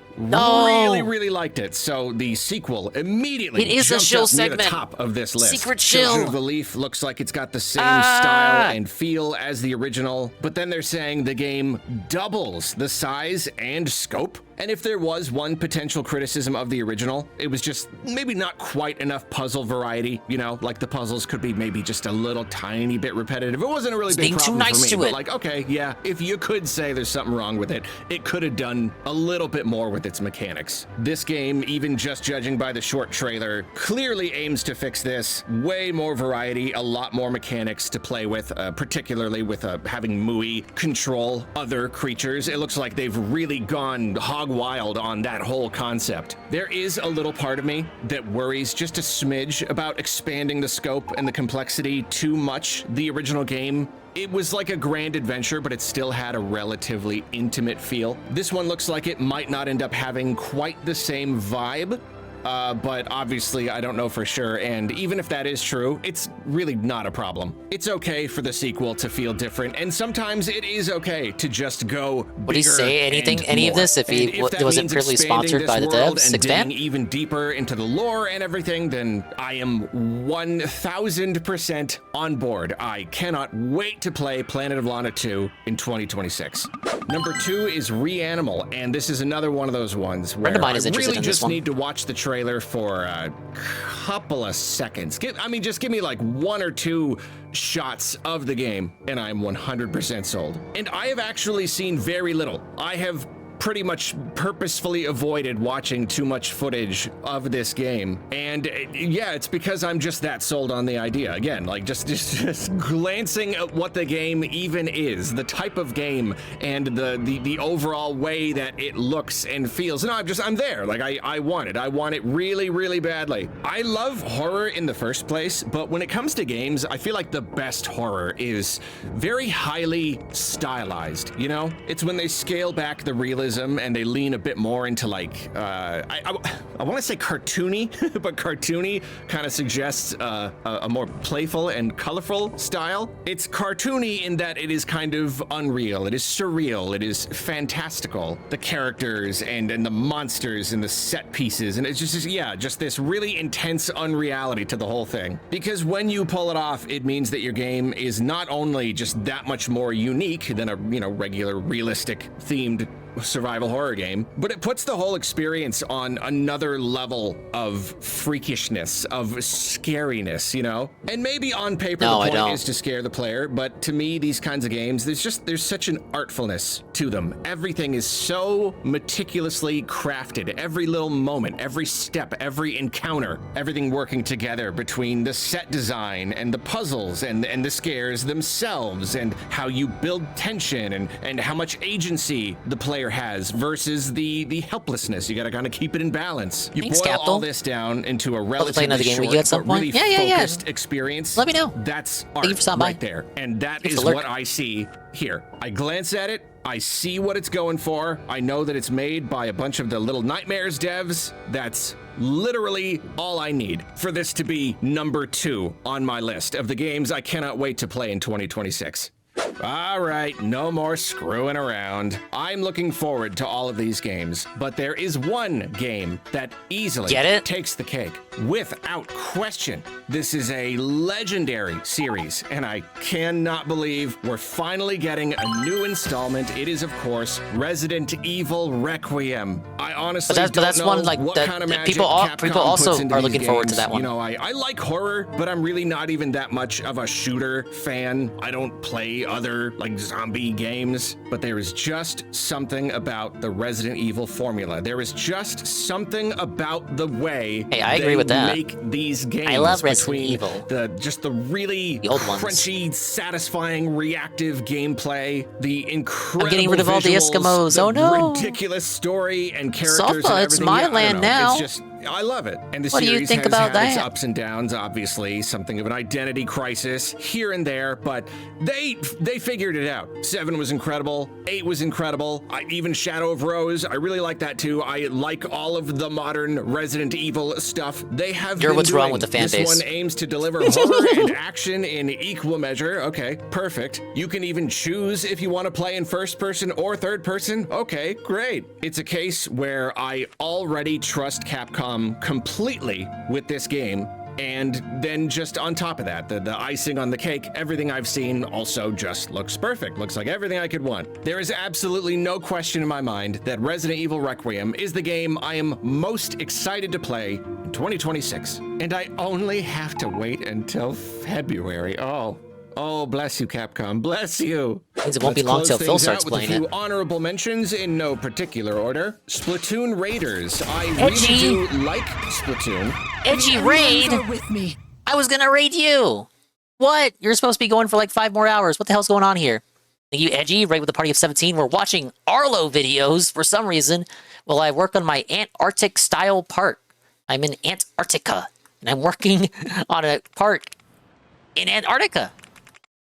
liked it. So the sequel immediately jumps Shill up near the segment. top of this list. Secret Children Shill. of the Leaf looks like it's got the same style and feel as the original, but then they're saying the game doubles the size and scope. And if there was one potential criticism of the original, it was just maybe not quite enough puzzle variety. You know, like the puzzles could be maybe just a little tiny bit repetitive. It wasn't a really big problem for me, but like, okay, yeah, if you could say there's something wrong with it, it could have done a little bit more with its mechanics. This game, even just judging by the short trailer, clearly aims to fix this. Way more variety, a lot more mechanics to play with, particularly with having Mui control other creatures. It looks like they've really gone hog wild on that whole concept. There is a little part of me that worries just a smidge about expanding the scope and the complexity too much. The original game, it was like a grand adventure, but it still had a relatively intimate feel. This one looks like it might not end up having quite the same vibe. But obviously I don't know for sure, and even if that is true, it's really not a problem. It's okay for the sequel to feel different, and sometimes it is okay to just go bigger. Would he say anything, any of this, if he wasn't purely sponsored by the devs? And digging even deeper into the lore and everything, then I am 1000% on board. I cannot wait to play Planet of Lana 2 in 2026. Number 2 is Reanimal, and this is another one of those ones where I really just need to watch the trailer for a couple of seconds. Just give me like 1 or 2 shots of the game, and I'm 100% sold. And I have actually seen very little. I have pretty much purposefully avoided watching too much footage of this game. And yeah, it's because I'm just that sold on the idea. Again, like just glancing at what the game even is, the type of game and the overall way that it looks and feels. No, I'm there. Like I want it. I want it really, really badly. I love horror in the first place, but when it comes to games, I feel like the best horror is very highly stylized, you know? It's when they scale back the realism and they lean a bit more into like, I want to say cartoony, but cartoony kind of suggests a more playful and colorful style. It's cartoony in that it is kind of unreal, it is surreal, it is fantastical. The characters and the monsters and the set pieces, and it's just this really intense unreality to the whole thing. Because when you pull it off, it means that your game is not only just that much more unique than a, you know, regular realistic themed survival horror game, but it puts the whole experience on another level of freakishness, of scariness, you know? And maybe on paper the point is to scare the player, but to me, these kinds of games, there's such an artfulness to them. Everything is so meticulously crafted. Every little moment, every step, every encounter, everything working together between the set design and the puzzles and the scares themselves and how you build tension and how much agency the player has versus the helplessness. You got to kind of keep it in balance. You boil all this down into a relatively short but really focused experience. Let me know. That's art right there. And that is what I see here. I glance at it. I see what it's going for. I know that it's made by a bunch of the Little Nightmares devs. That's literally all I need for this to be number 2 on my list of the games I cannot wait to play in 2026. All right, no more screwing around. I'm looking forward to all of these games, but there is one game that easily takes the cake, without question. This is a legendary series, and I cannot believe we're finally getting a new installment. It is, of course, Resident Evil Requiem. I honestly don't know one, like, what kind of magic people Capcom also puts into are these looking forward to games. that one. You know, I like horror, but I'm really not even that much of a shooter fan. I don't play other like zombie games, but there is just something about the Resident Evil formula. There is just something about the way I agree with that. Make these games. I love Resident Evil. The really crunchy, satisfying, reactive gameplay, the incredible I'm getting rid of all the visuals, Eskimos. Oh no! Ridiculous story and characters. Sofa, and it's everything. my I don't land know. now. It's just, I love it. And the What do you series think has about had its that? ups and downs, obviously, something of an identity crisis here and there, but they figured it out. 7 was incredible. 8 was incredible. Even Shadow of Rose, I really like that too. I like all of the modern Resident Evil stuff. They have You're been what's wrong doing. with the fan this base. one aims to deliver horror and action in equal measure. Okay, perfect. You can even choose if you want to play in first person or third person. Okay, great. It's a case where I already trust Capcom completely with this game. And then just on top of that, the icing on the cake, everything I've seen also just looks perfect. Looks like everything I could want. There is absolutely no question in my mind that Resident Evil Requiem is the game I am most excited to play in 2026. And I only have to wait until February. Oh, bless you, Capcom. Bless you. Means it won't be long till Phil starts playing with a few it. honorable mentions in no particular order. Splatoon Raiders. I really do like Splatoon. Edgy raid. With me. I was gonna raid you. What? You're supposed to be going for like 5 more hours. What the hell's going on here? You edgy, raid with a party of 17. We're watching Arlo videos for some reason while I work on my Antarctic style part. I'm in Antarctica and I'm working on a part in Antarctica.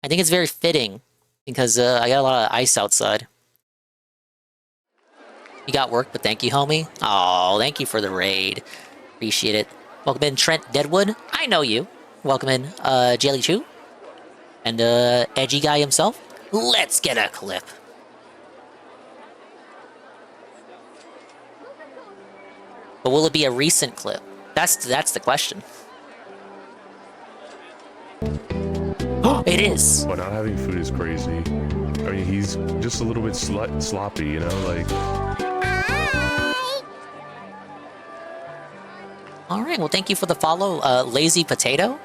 I think it's very fitting because I got a lot of ice outside. You got work, but thank you, homie. Oh, thank you for the raid. Appreciate it. Welcome in, Trent Deadwood. I know you. Welcome in, Jelly Chew. And, Edgy Guy himself. Let's get a clip. But will it be a recent clip? That's the question. It is. But not having food is crazy. I mean, he's just a little bit sloppy, you know, like. All right, well, thank you for the follow, Lazy Potato.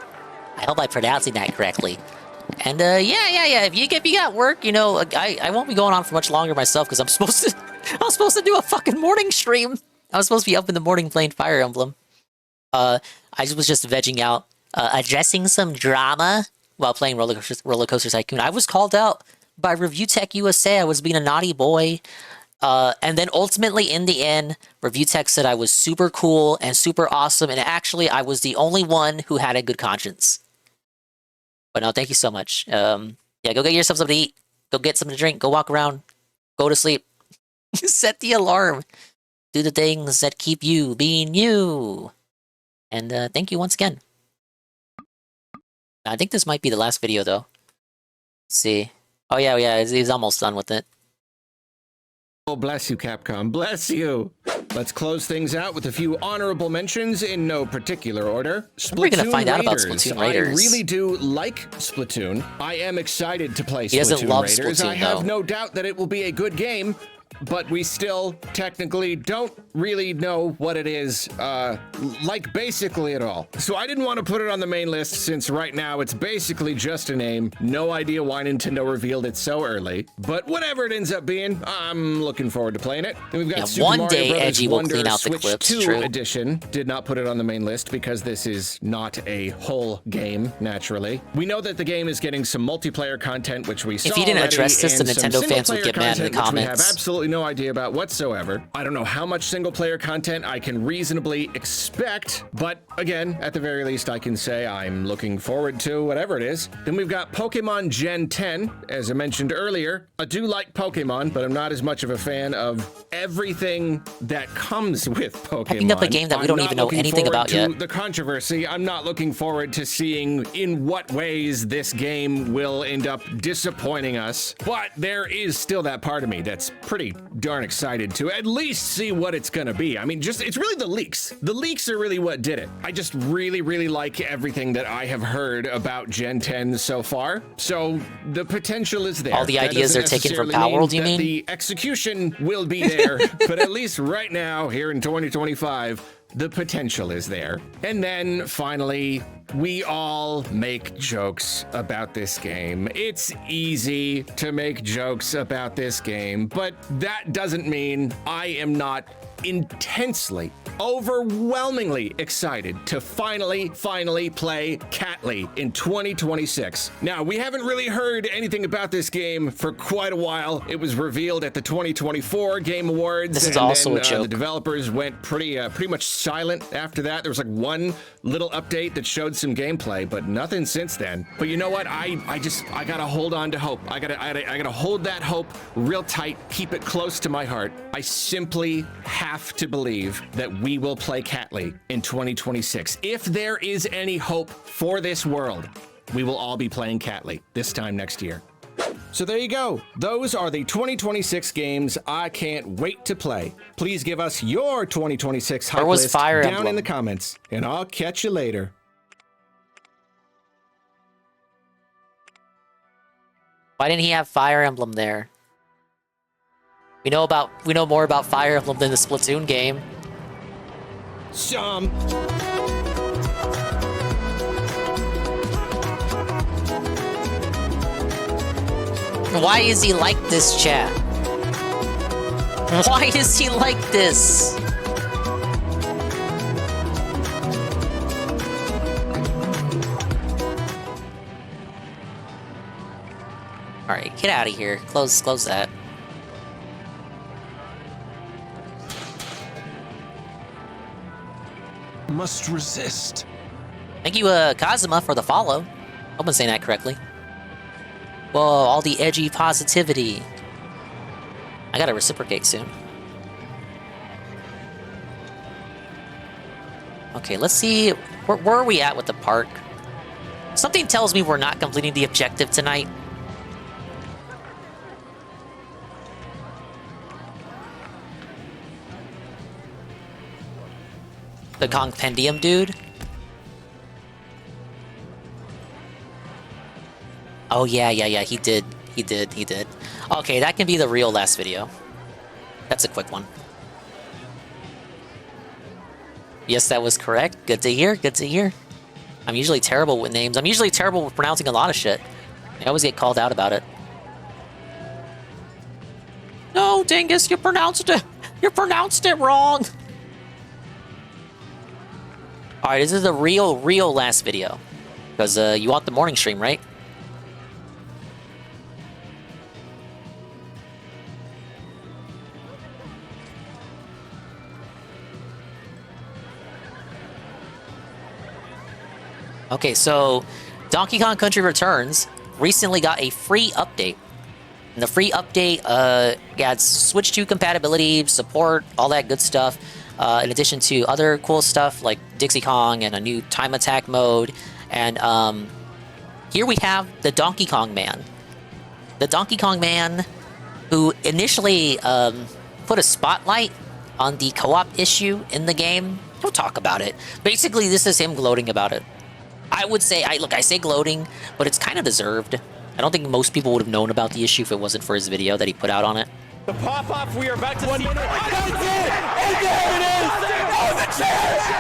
I hope I'm pronouncing that correctly. And, yeah. If you got work, you know, I won't be going on for much longer myself because I'm supposed to I was supposed to do a fucking morning stream. I was supposed to be up in the morning playing Fire Emblem. I was just vegging out, addressing some drama while playing Roller Coaster Tycoon. I was called out by Review Tech USA. I was being a naughty boy. And then ultimately, in the end, Review Tech said I was super cool and super awesome, and actually, I was the only one who had a good conscience. But no, thank you so much. Yeah, go get yourself something to eat. Go get something to drink. Go walk around. Go to sleep. Set the alarm. Do the things that keep you being you. And thank you once again. I think this might be the last video, though. Let's see. Oh, yeah, he's almost done with it. Oh, bless you, Capcom. Bless you. Let's close things out with a few honorable mentions in no particular order. Splatoon We're gonna find out about Splatoon Raiders. I really do like Splatoon. I am excited to play he doesn't Splatoon love Raiders. Splatoon, I have though. no doubt that it will be a good game, but we still technically don't really know what it is, like basically at all. So I didn't want to put it on the main list since right now it's basically just a name. No idea why Nintendo revealed it so early, but whatever it ends up being, I'm looking forward to playing it. Then we've got Super one Mario day Brothers Edgy will Wonder clean out the Switch clips, 2 true. Edition. Did not put it on the main list because this is not a whole game, naturally. We know that the game is getting some multiplayer content, which we saw If you didn't already, address this, the and some Nintendo fans would single-player get mad in the content, which we have comments. absolutely no idea about whatsoever. I don't know how much single player content I can reasonably expect, but again, at the very least, I can say I'm looking forward to whatever it is. Then we've got Pokemon Gen 10. As I mentioned earlier, I do like Pokemon, but I'm not as much of a fan of everything that comes with Pokemon. Picking up a game that we don't even know anything about yet. The controversy. I'm not looking forward to seeing in what ways this game will end up disappointing us, but there is still that part of me that's pretty darn excited to at least see what it's gonna be. I mean, it's really the leaks. The leaks are really what did it. I just really, really like everything that I have heard about Gen 10 so far. So the potential is there. All the That ideas doesn't are taken from necessarily Power World, you that mean? The execution will be there, but at least right now, here in 2025, the potential is there. And then finally, we all make jokes about this game. It's easy to make jokes about this game, but that doesn't mean I am not intensely, overwhelmingly excited to finally play Catly in 2026. Now, we haven't really heard anything about this game for quite a while. It was revealed at the 2024 Game Awards. This is and also then, a joke. The developers went pretty much silent after that. There was like one little update that showed some gameplay, but nothing since then. But you know what? I gotta hold on to hope. I gotta hold that hope real tight, keep it close to my heart. I simply have to believe that we will play Catly in 2026. If there is any hope for this world, we will all be playing Catly this time next year. So there you go. Those are the 2026 games I can't wait to play. Please give us your 2026 hype list Fire down Emblem? in the comments, and I'll catch you later. Why didn't he have Fire Emblem there? We know more about Fire Emblem than the Splatoon game. Some. Why is he like this, chat? Why is he like this? Alright, get out of here. Close that. Must resist. Thank you, Kazuma, for the follow. Hope I'm saying that correctly. Whoa, all the edgy positivity. I gotta reciprocate soon. Okay, let's see. Where are we at with the park? Something tells me we're not completing the objective tonight. The Compendium dude? Oh, yeah, he did. Okay, that can be the real last video. That's a quick one. Yes, that was correct. Good to hear. I'm usually terrible with names. I'm usually terrible with pronouncing a lot of shit. I always get called out about it. No, Dingus, you pronounced it. You pronounced it wrong. All right, this is the real last video. Because you want the morning stream, right? Okay, so Donkey Kong Country Returns recently got a free update. And the free update adds Switch 2 compatibility, support, all that good stuff. In addition to other cool stuff like Dixie Kong and a new time attack mode. And here we have the Donkey Kong Man. The Donkey Kong Man who initially put a spotlight on the co-op issue in the game. He'll talk about it. Basically, this is him gloating about it. I would say, I say gloating, but it's kind of deserved. I don't think most people would have known about the issue if it wasn't for his video that he put out on it. The pop-off we are about to see. And there it is! Oh, the chair!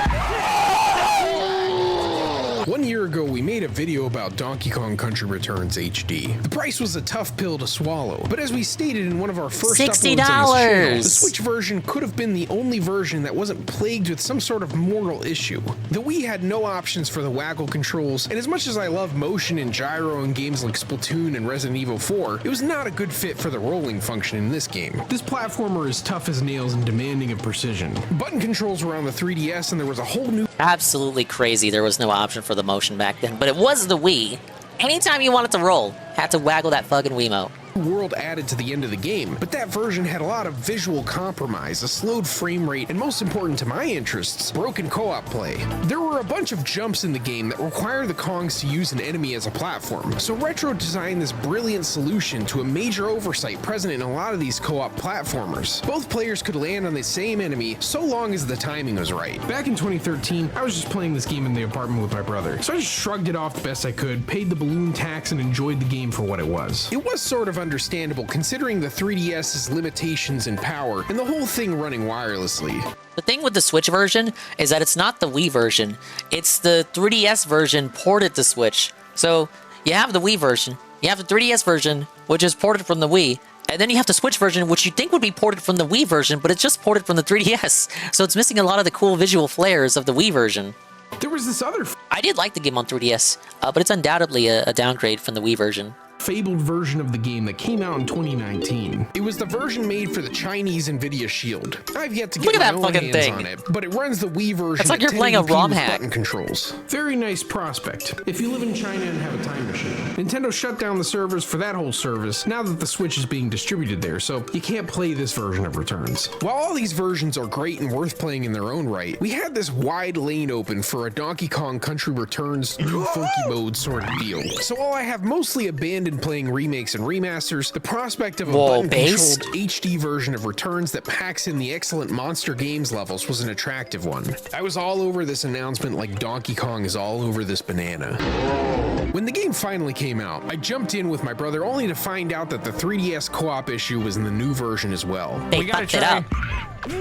1 year ago, we made a video about Donkey Kong Country Returns HD. The price was a tough pill to swallow, but as we stated in one of our first uploads on this channel, the Switch version could have been the only version that wasn't plagued with some sort of mortal issue. The Wii had no options for the waggle controls, and as much as I love motion and gyro in games like Splatoon and Resident Evil 4, it was not a good fit for the rolling function in this game. This platformer is tough as nails and demanding of precision. Button controls were on the 3DS, and there was a whole new... Absolutely crazy there was no option for the motion back then, but it was the Wii. Anytime you wanted to roll, had to waggle that fucking Wiimote. World added to the end of the game, but that version had a lot of visual compromise, a slowed frame rate, and most important to my interests, broken co-op play. There were a bunch of jumps in the game that require the Kongs to use an enemy as a platform, so Retro designed this brilliant solution to a major oversight present in a lot of these co-op platformers. Both players could land on the same enemy so long as the timing was right. Back in 2013, I was just playing this game in the apartment with my brother, so I just shrugged it off the best I could, paid the balloon tax, and enjoyed the game for what it was. It was sort of understandable considering the 3DS's limitations in power and the whole thing running wirelessly. The thing with the Switch version is that it's not the Wii version, it's the 3DS version ported to Switch. So you have the Wii version, you have the 3DS version, which is ported from the Wii, and then you have the Switch version, which you think would be ported from the Wii version, but it's just ported from the 3DS. So it's missing a lot of the cool visual flares of the Wii version. There was this other... I did like the game on 3DS, but it's undoubtedly a downgrade from the Wii version. Fabled version of the game that came out in 2019. It was the version made for the Chinese Nvidia Shield. I've yet to get my own hands on it, but it runs the Wii version. It's like you're playing a ROM hack. Button controls. Very nice prospect. If you live in China and have a time machine. Nintendo shut down the servers for that whole service now that the Switch is being distributed there, so you can't play this version of Returns. While all these versions are great and worth playing in their own right, we had this wide lane open for a Donkey Kong Country Returns new funky mode sort of deal. So while I have mostly abandoned playing remakes and remasters, the prospect of a button-controlled HD version of Returns that packs in the excellent Monster Games levels was an attractive one. I was all over this announcement like Donkey Kong is all over this banana. When the game finally came out, I jumped in with my brother only to find out that the 3DS co-op issue was in the new version as well. We gotta try.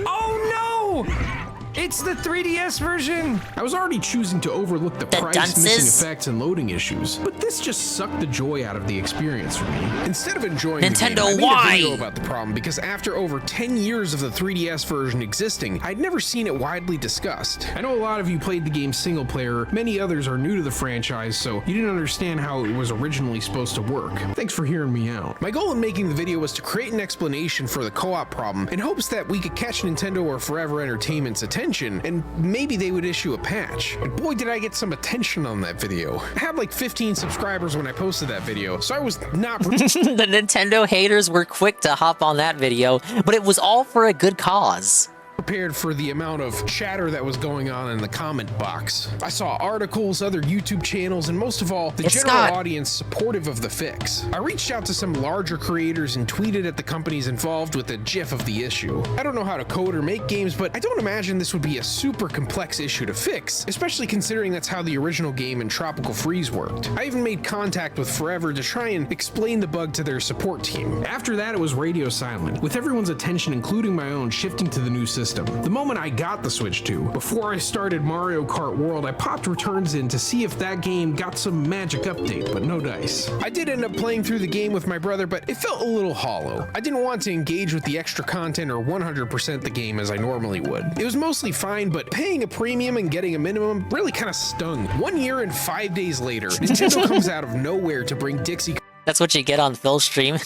Oh no! It's the 3DS version! I was already choosing to overlook the price, dunces. missing effects, and loading issues, but this just sucked the joy out of the experience for me. Instead of enjoying Nintendo, the game, I made why? a video about the problem because after over 10 years of the 3DS version existing, I'd never seen it widely discussed. I know a lot of you played the game single player, many others are new to the franchise, so you didn't understand how it was originally supposed to work. Thanks for hearing me out. My goal in making the video was to create an explanation for the co-op problem in hopes that we could catch Nintendo or Forever Entertainment's attention, and maybe they would issue a patch. And boy, did I get some attention on that video. I had like 15 subscribers when I posted that video, so I was not... The Nintendo haters were quick to hop on that video, but it was all for a good cause. Prepared for the amount of chatter that was going on in the comment box. I saw articles, other YouTube channels, and most of all, the general audience supportive of the fix. I reached out to some larger creators and tweeted at the companies involved with a gif of the issue. I don't know how to code or make games, but I don't imagine this would be a super complex issue to fix, especially considering that's how the original game in Tropical Freeze worked. I even made contact with Forever to try and explain the bug to their support team. After that, it was radio silent, with everyone's attention, including my own, shifting to the new system. system. The moment I got the Switch 2, before I started Mario Kart World, I popped Returns in to see if that game got some magic update, but no dice. I did end up playing through the game with my brother, but it felt a little hollow. I didn't want to engage with the extra content or 100% the game as I normally would. It was mostly fine, but paying a premium and getting a minimum really kind of stung. 1 year and 5 days later, Nintendo comes out of nowhere to bring Dixie. That's what you get on Phil's stream.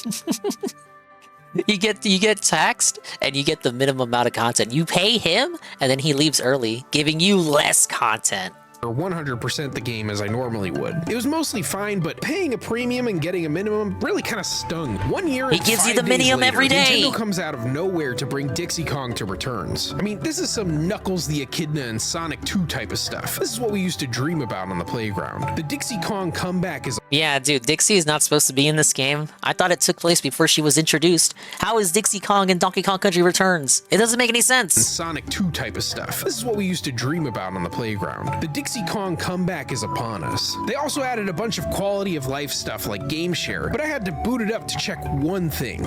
You get taxed and you get the minimum amount of content. You pay him and then he leaves early, giving you less content. Or 100% the game as I normally would. It was mostly fine, but paying a premium and getting a minimum really kind of stung. 1 year He gives you the minimum every day. Nintendo comes out of nowhere to bring Dixie Kong to Returns. I mean, this is some Knuckles the Echidna and Sonic 2 type of stuff. This is what we used to dream about on the playground. The Dixie Kong comeback is... Yeah, dude, Dixie is not supposed to be in this game. I thought it took place before she was introduced. How is Dixie Kong in Donkey Kong Country Returns? It doesn't make any sense. Sonic 2 type of stuff. This is what we used to dream about on the playground. The Dixie Kong comeback is upon us. They also added a bunch of quality of life stuff like Game Share, but I had to boot it up to check one thing.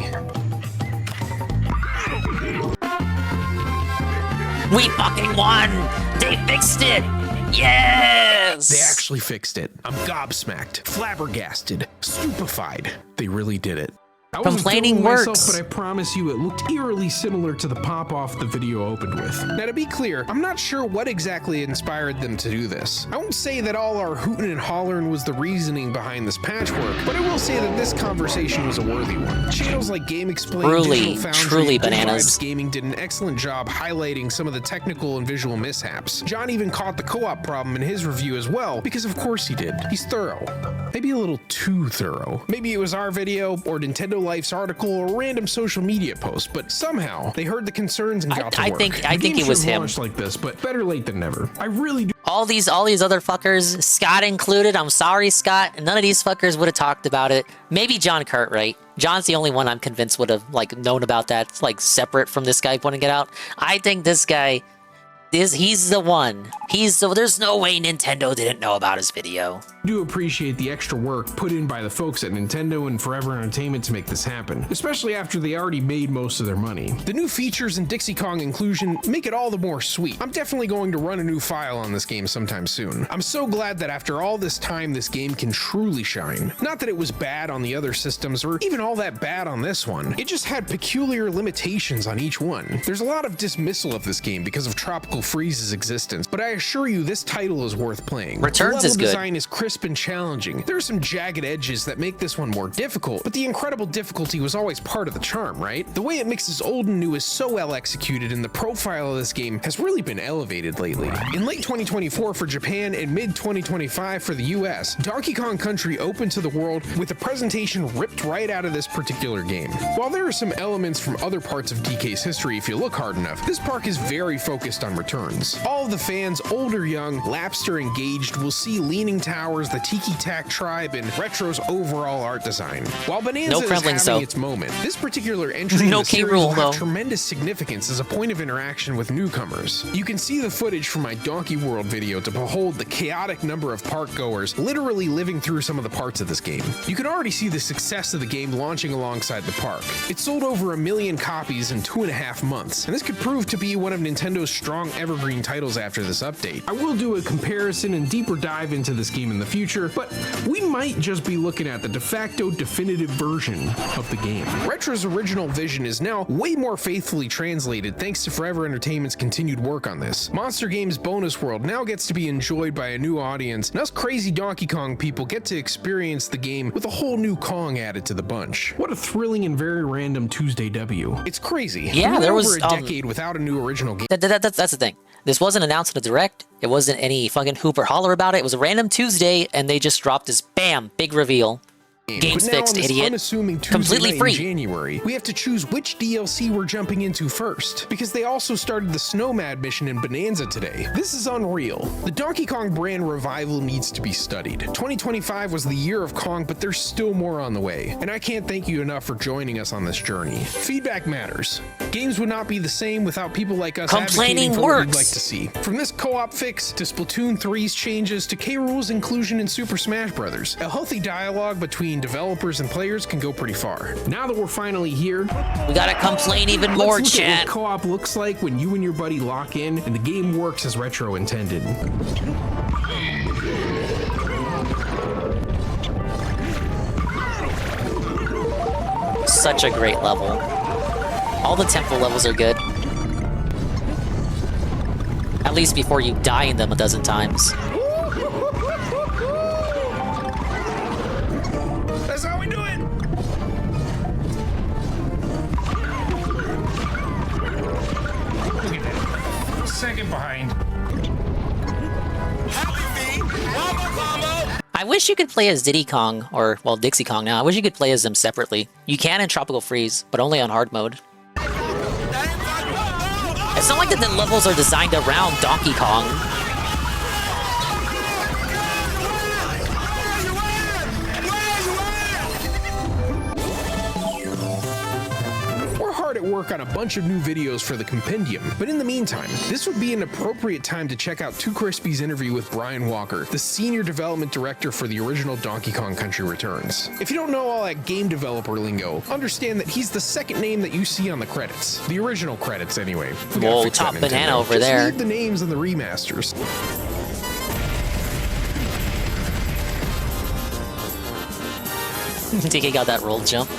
We fucking won! They fixed it! Yes! They actually fixed it. I'm gobsmacked, flabbergasted, stupefied. They really did it. I wasn't Complaining feeling works. myself, but I promise you it looked eerily similar to the pop-off the video opened with. Now to be clear, I'm not sure what exactly inspired them to do this. I won't say that all our hootin' and hollerin' was the reasoning behind this patchwork, but I will say that this conversation was a worthy one. Channels like Game Explain, Digital Foundry, truly Good bananas. Vibes Gaming did an excellent job highlighting some of the technical and visual mishaps. John even caught the co-op problem in his review as well, because of course he did. He's thorough. Maybe a little too thorough. Maybe it was our video, or Nintendo Life's article, or a random social media post, but somehow they heard the concerns and got to work. I think it was him. Launched like this, but better late than never. I really do. All these other fuckers, Scott included. I'm sorry, Scott. None of these fuckers would have talked about it. Maybe John Cartwright. John's the only one I'm convinced would have like known about that, like separate from this guy pointing it out. I think this guy he's the one. There's no way Nintendo didn't know about his video. I do appreciate the extra work put in by the folks at Nintendo and Forever Entertainment to make this happen, especially after they already made most of their money. The new features and Dixie Kong inclusion make it all the more sweet. I'm definitely going to run a new file on this game sometime soon. I'm so glad that after all this time, this game can truly shine. Not that it was bad on the other systems or even all that bad on this one. It just had peculiar limitations on each one. There's a lot of dismissal of this game because of Tropical Freeze's existence, but I assure you this title is worth playing. Returns is good. The level design is crisp and challenging. There are some jagged edges that make this one more difficult, but the incredible difficulty was always part of the charm, right? The way it mixes old and new is so well executed, and the profile of this game has really been elevated lately. In late 2024 for Japan and mid 2025 for the US, Donkey Kong Country opened to the world with a presentation ripped right out of this particular game. While there are some elements from other parts of DK's history if you look hard enough, this park is very focused on returns. All of the fans, old or young, lapsed or engaged, will see Leaning Towers, the Tiki Tack Tribe, and Retro's overall art design. While Bonanza is having its moment, this particular entry in the series will have tremendous significance as a point of interaction with newcomers. You can see the footage from my Donkey World video to behold the chaotic number of park goers literally living through some of the parts of this game. You can already see the success of the game launching alongside the park. It sold over 1 million copies in 2.5 months, and this could prove to be one of Nintendo's strong evergreen titles after this update. I will do a comparison and deeper dive into this game in the future, but we might just be looking at the de facto definitive version of the game. Retro's original vision is now way more faithfully translated thanks to Forever Entertainment's continued work on this. Monster Games Bonus World now gets to be enjoyed by a new audience, and us crazy Donkey Kong people get to experience the game with a whole new Kong added to the bunch. What a thrilling and very random Tuesday W. It's crazy. Yeah, there was over a decade without a new original game. That's the thing. This wasn't announced in a direct. It wasn't any fucking hoop or holler about it. It was a random Tuesday, and they just dropped this bam, big reveal. Game's fixed, idiot. Unassuming Tuesday completely free. In January, we have to choose which DLC we're jumping into first, because they also started the Snowmad mission in Bonanza today. This is unreal. The Donkey Kong brand revival needs to be studied. 2025 was the year of Kong, but there's still more on the way, and I can't thank you enough for joining us on this journey. Feedback matters. Games would not be the same without people like us advocating for what we'd like to see. From this co-op fix, to Splatoon 3's changes, to K. Rool's inclusion in Super Smash Bros. A healthy dialogue between between developers and players can go pretty far. Now that we're finally here, we gotta complain even more, let's look at chat. what co-op looks like when you and your buddy lock in and the game works as Retro intended. Such a great level. All the temple levels are good. At least before you die in them a dozen times. That's how we do it! Look at that. Second behind. I wish you could play as Diddy Kong, or, well, Dixie Kong now. I wish you could play as them separately. You can in Tropical Freeze, but only on hard mode. It's not like that the levels are designed around Donkey Kong. We're hard at work on a bunch of new videos for the compendium, but in the meantime, this would be an appropriate time to check out Too Crispy's interview with Brian Walker, the senior development director for the original Donkey Kong Country Returns. If you don't know all that game developer lingo, understand that he's the second name that you see on the credits. The original credits, anyway. Whoa, Top Banana over there. Just leave the names and the remasters. DK got that roll jump.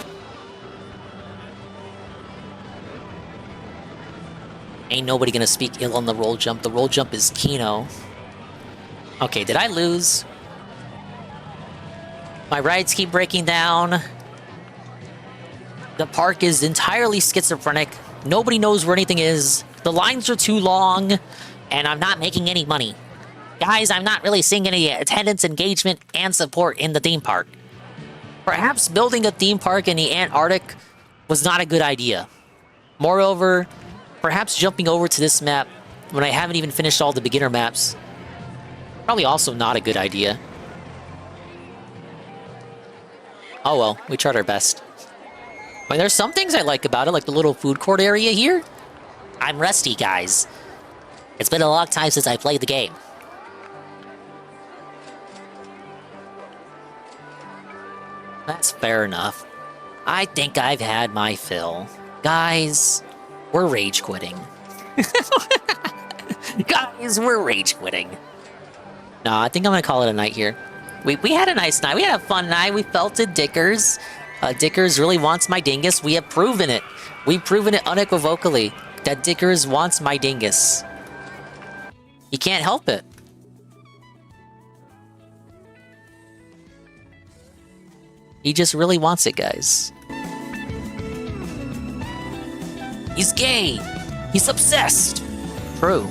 Ain't nobody gonna speak ill on the roll jump. The roll jump is Kino. Okay, did I lose? My rides keep breaking down. The park is entirely schizophrenic. Nobody knows where anything is. The lines are too long, and I'm not making any money. Guys, I'm not really seeing any attendance, engagement, and support in the theme park. Perhaps building a theme park in the Antarctic was not a good idea. Moreover, perhaps jumping over to this map when I haven't even finished all the beginner maps, probably also not a good idea. Oh well, we tried our best. I mean, there's some things I like about it, like the little food court area here. I'm rusty, guys. It's been a long time since I played the game. That's fair enough. I think I've had my fill. Guys, we're rage quitting. Guys, we're rage quitting. No, I think I'm gonna call it a night here. We had a nice night. We had a fun night. We felt it, Dickers. Dickers really wants my Dingus. We have proven it. We've proven it unequivocally that Dickers wants my Dingus. He can't help it. He just really wants it, guys. He's gay. He's obsessed. True.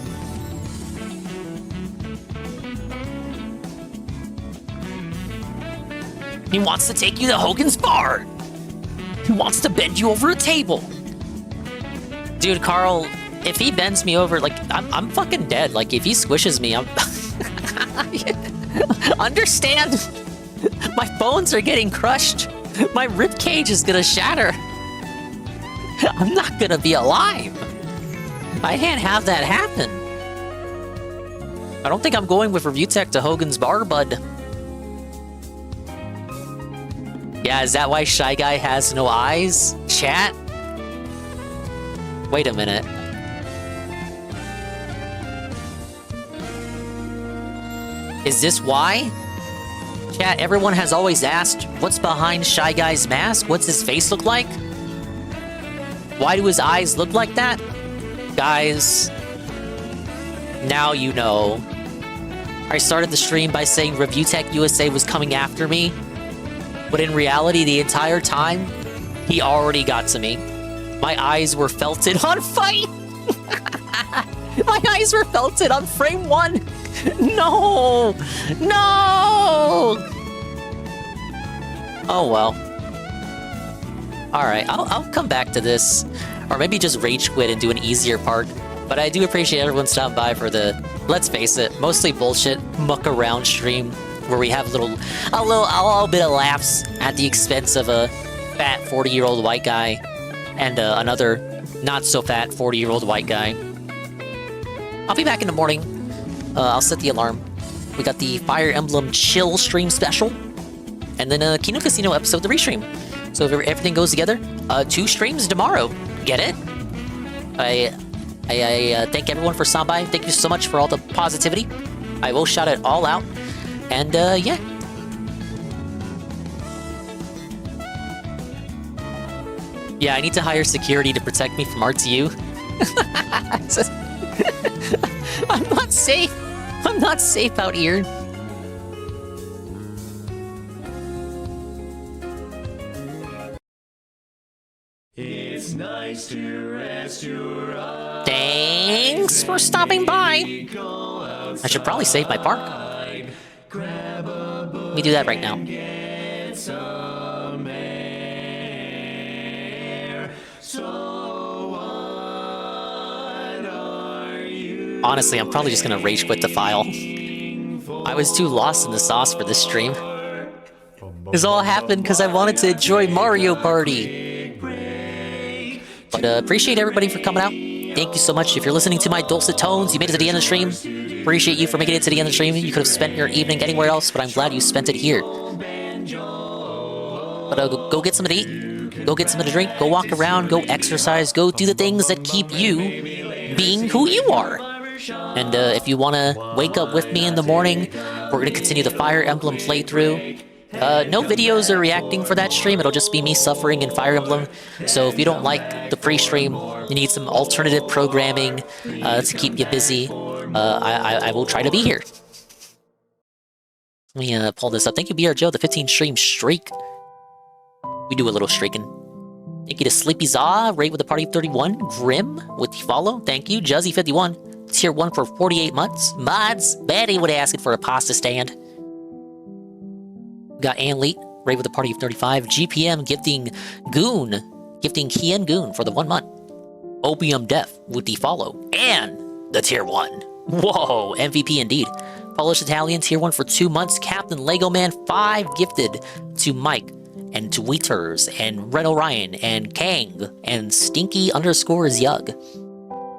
He wants to take you to Hogan's Bar. He wants to bend you over a table. Dude, Carl, if he bends me over, like, I'm fucking dead. Like, if he squishes me, I'm... Understand? My bones are getting crushed. My rib cage is gonna shatter. I'm not gonna be alive. I can't have that happen. I don't think I'm going with Review Tech to Hogan's Bar, bud. Yeah, is that why Shy Guy has no eyes? Chat? Wait a minute. Is this why? Chat, everyone has always asked, what's behind Shy Guy's mask? What's his face look like? Why do his eyes look like that? Guys, now you know. I started the stream by saying Review Tech USA was coming after me, but in reality, the entire time, he already got to me. My eyes were felted on fight! My eyes were felted on frame 1! No! No! Oh well. Alright, I'll come back to this. Or maybe just rage quit and do an easier part. But I do appreciate everyone stopping by for the, let's face it, mostly bullshit muck around stream where we have a little bit of laughs at the expense of a fat 40-year-old white guy and another not so fat 40-year-old white guy. I'll be back in the morning. I'll set the alarm. We got the Fire Emblem Chill stream special. and then Kino Casino episode, the restream. So if everything goes together, 2 streams tomorrow. Get it? I thank everyone for stopping by. Thank you so much for all the positivity. I will shout it all out. And yeah. Yeah, I need to hire security to protect me from RTU. I'm not safe. I'm not safe out here. It's nice to rest your eyes. Thanks for stopping by. I should probably save my park. Let me do that right now. Honestly, I'm probably just gonna rage quit the file. I was too lost in the sauce for this stream. This all happened because I wanted to enjoy Mario Party. But appreciate everybody for coming out. Thank you so much. If you're listening to my dulcet tones, you made it to the end of the stream. Appreciate you for making it to the end of the stream. You could have spent your evening anywhere else, but I'm glad you spent it here. But go get something to eat. Go get something to drink. Go walk around. Go exercise. Go do the things that keep you being who you are. And if you want to wake up with me in the morning, we're going to continue the Fire Emblem playthrough. No videos or reacting for that stream. It'll just be me suffering in Fire Emblem. So if you don't like the pre-stream, you need some alternative programming to keep you busy, I will try to be here. Let me pull this up. Thank you, BR Joe, the 15 stream streak. We do a little streaking. Thank you to Sleepy Zaw, Rate with a party of 31. Grim with the follow. Thank you. Juzzy51, tier 1 for 48 months. Mods, Betty would ask it for a pasta stand. Got Ann Leet, Rate with a party of 35. GPM gifting Goon, gifting Kien Goon for the 1 month. Opium Death with the follow. And the tier 1. Whoa, MVP indeed. Polish Italian, tier 1 for 2 months. Captain Lego Man 5 gifted to Mike and Tweeters and Red Orion and Kang and Stinky _ Yug.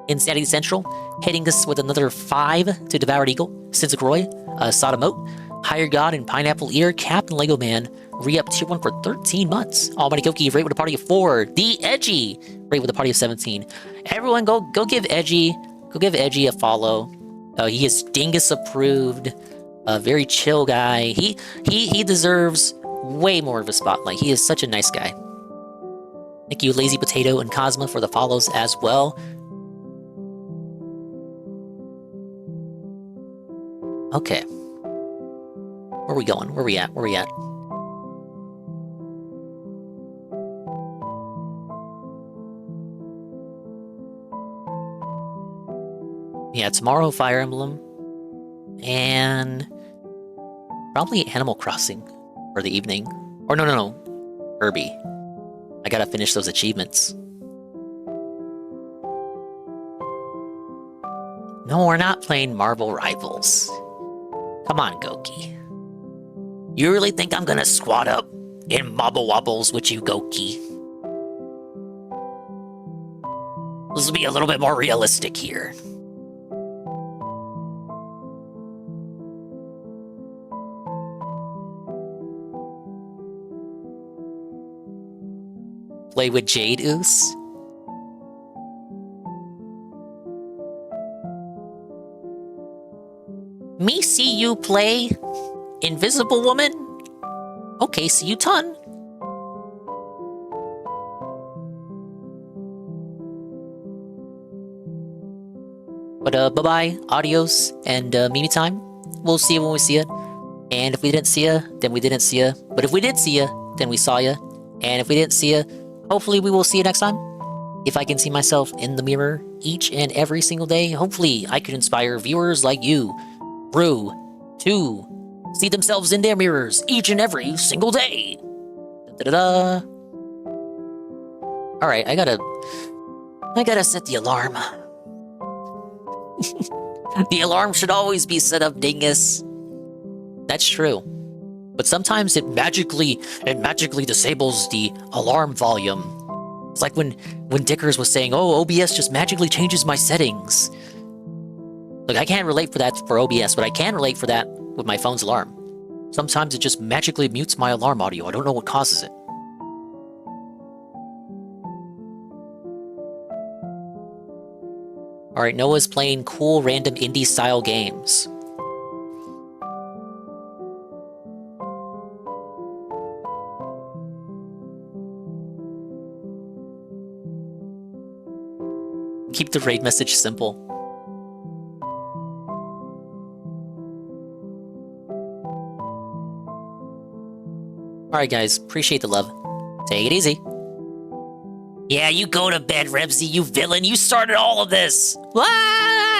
Insanity Central hitting us with another 5 to Devoured Eagle. Sinzakroy, Sodomote, Higher God and Pineapple Ear. Captain Lego Man re-up tier 1 for 13 months. Almighty Goki, Rate with a party of 4. The Edgy, Rate with a party of 17. Everyone go give Edgy a follow. He is Dingus approved. A very chill guy. He deserves way more of a spotlight. He is such a nice guy. Thank you, Lazy Potato and Cosma, for the follows as well. Okay. Where are we going? Where are we at? Where are we at? Yeah, tomorrow Fire Emblem. And probably Animal Crossing for the evening. Or no. Kirby. I gotta finish those achievements. No, we're not playing Marvel Rivals. Come on, Goki. You really think I'm gonna squat up in Mobble Wobbles with you, Goki? This will be a little bit more realistic here. Play with Jade Oos? Me see you play Invisible Woman? Okay, see you ton. But bye-bye, adios, and Mimi time. We'll see you when we see you. And if we didn't see you, then we didn't see you. But if we did see you, then we saw you. And if we didn't see you, hopefully we will see you next time. If I can see myself in the mirror each and every single day, hopefully I could inspire viewers like you, Brew, to see themselves in their mirrors each and every single day. Da-da-da. Alright, I gotta set the alarm. The alarm should always be set up, Dingus. That's true. But sometimes it magically disables the alarm volume. It's like when Dickers was saying, oh, OBS just magically changes my settings. Look, I can't relate for that for OBS, but I can relate for that with my phone's alarm. Sometimes it just magically mutes my alarm audio. I don't know what causes it. Alright, Noah's playing cool random indie style games. Keep the raid message simple. Alright guys, appreciate the love. Take it easy. Yeah, you go to bed, Rebsy, you villain. You started all of this. Ah!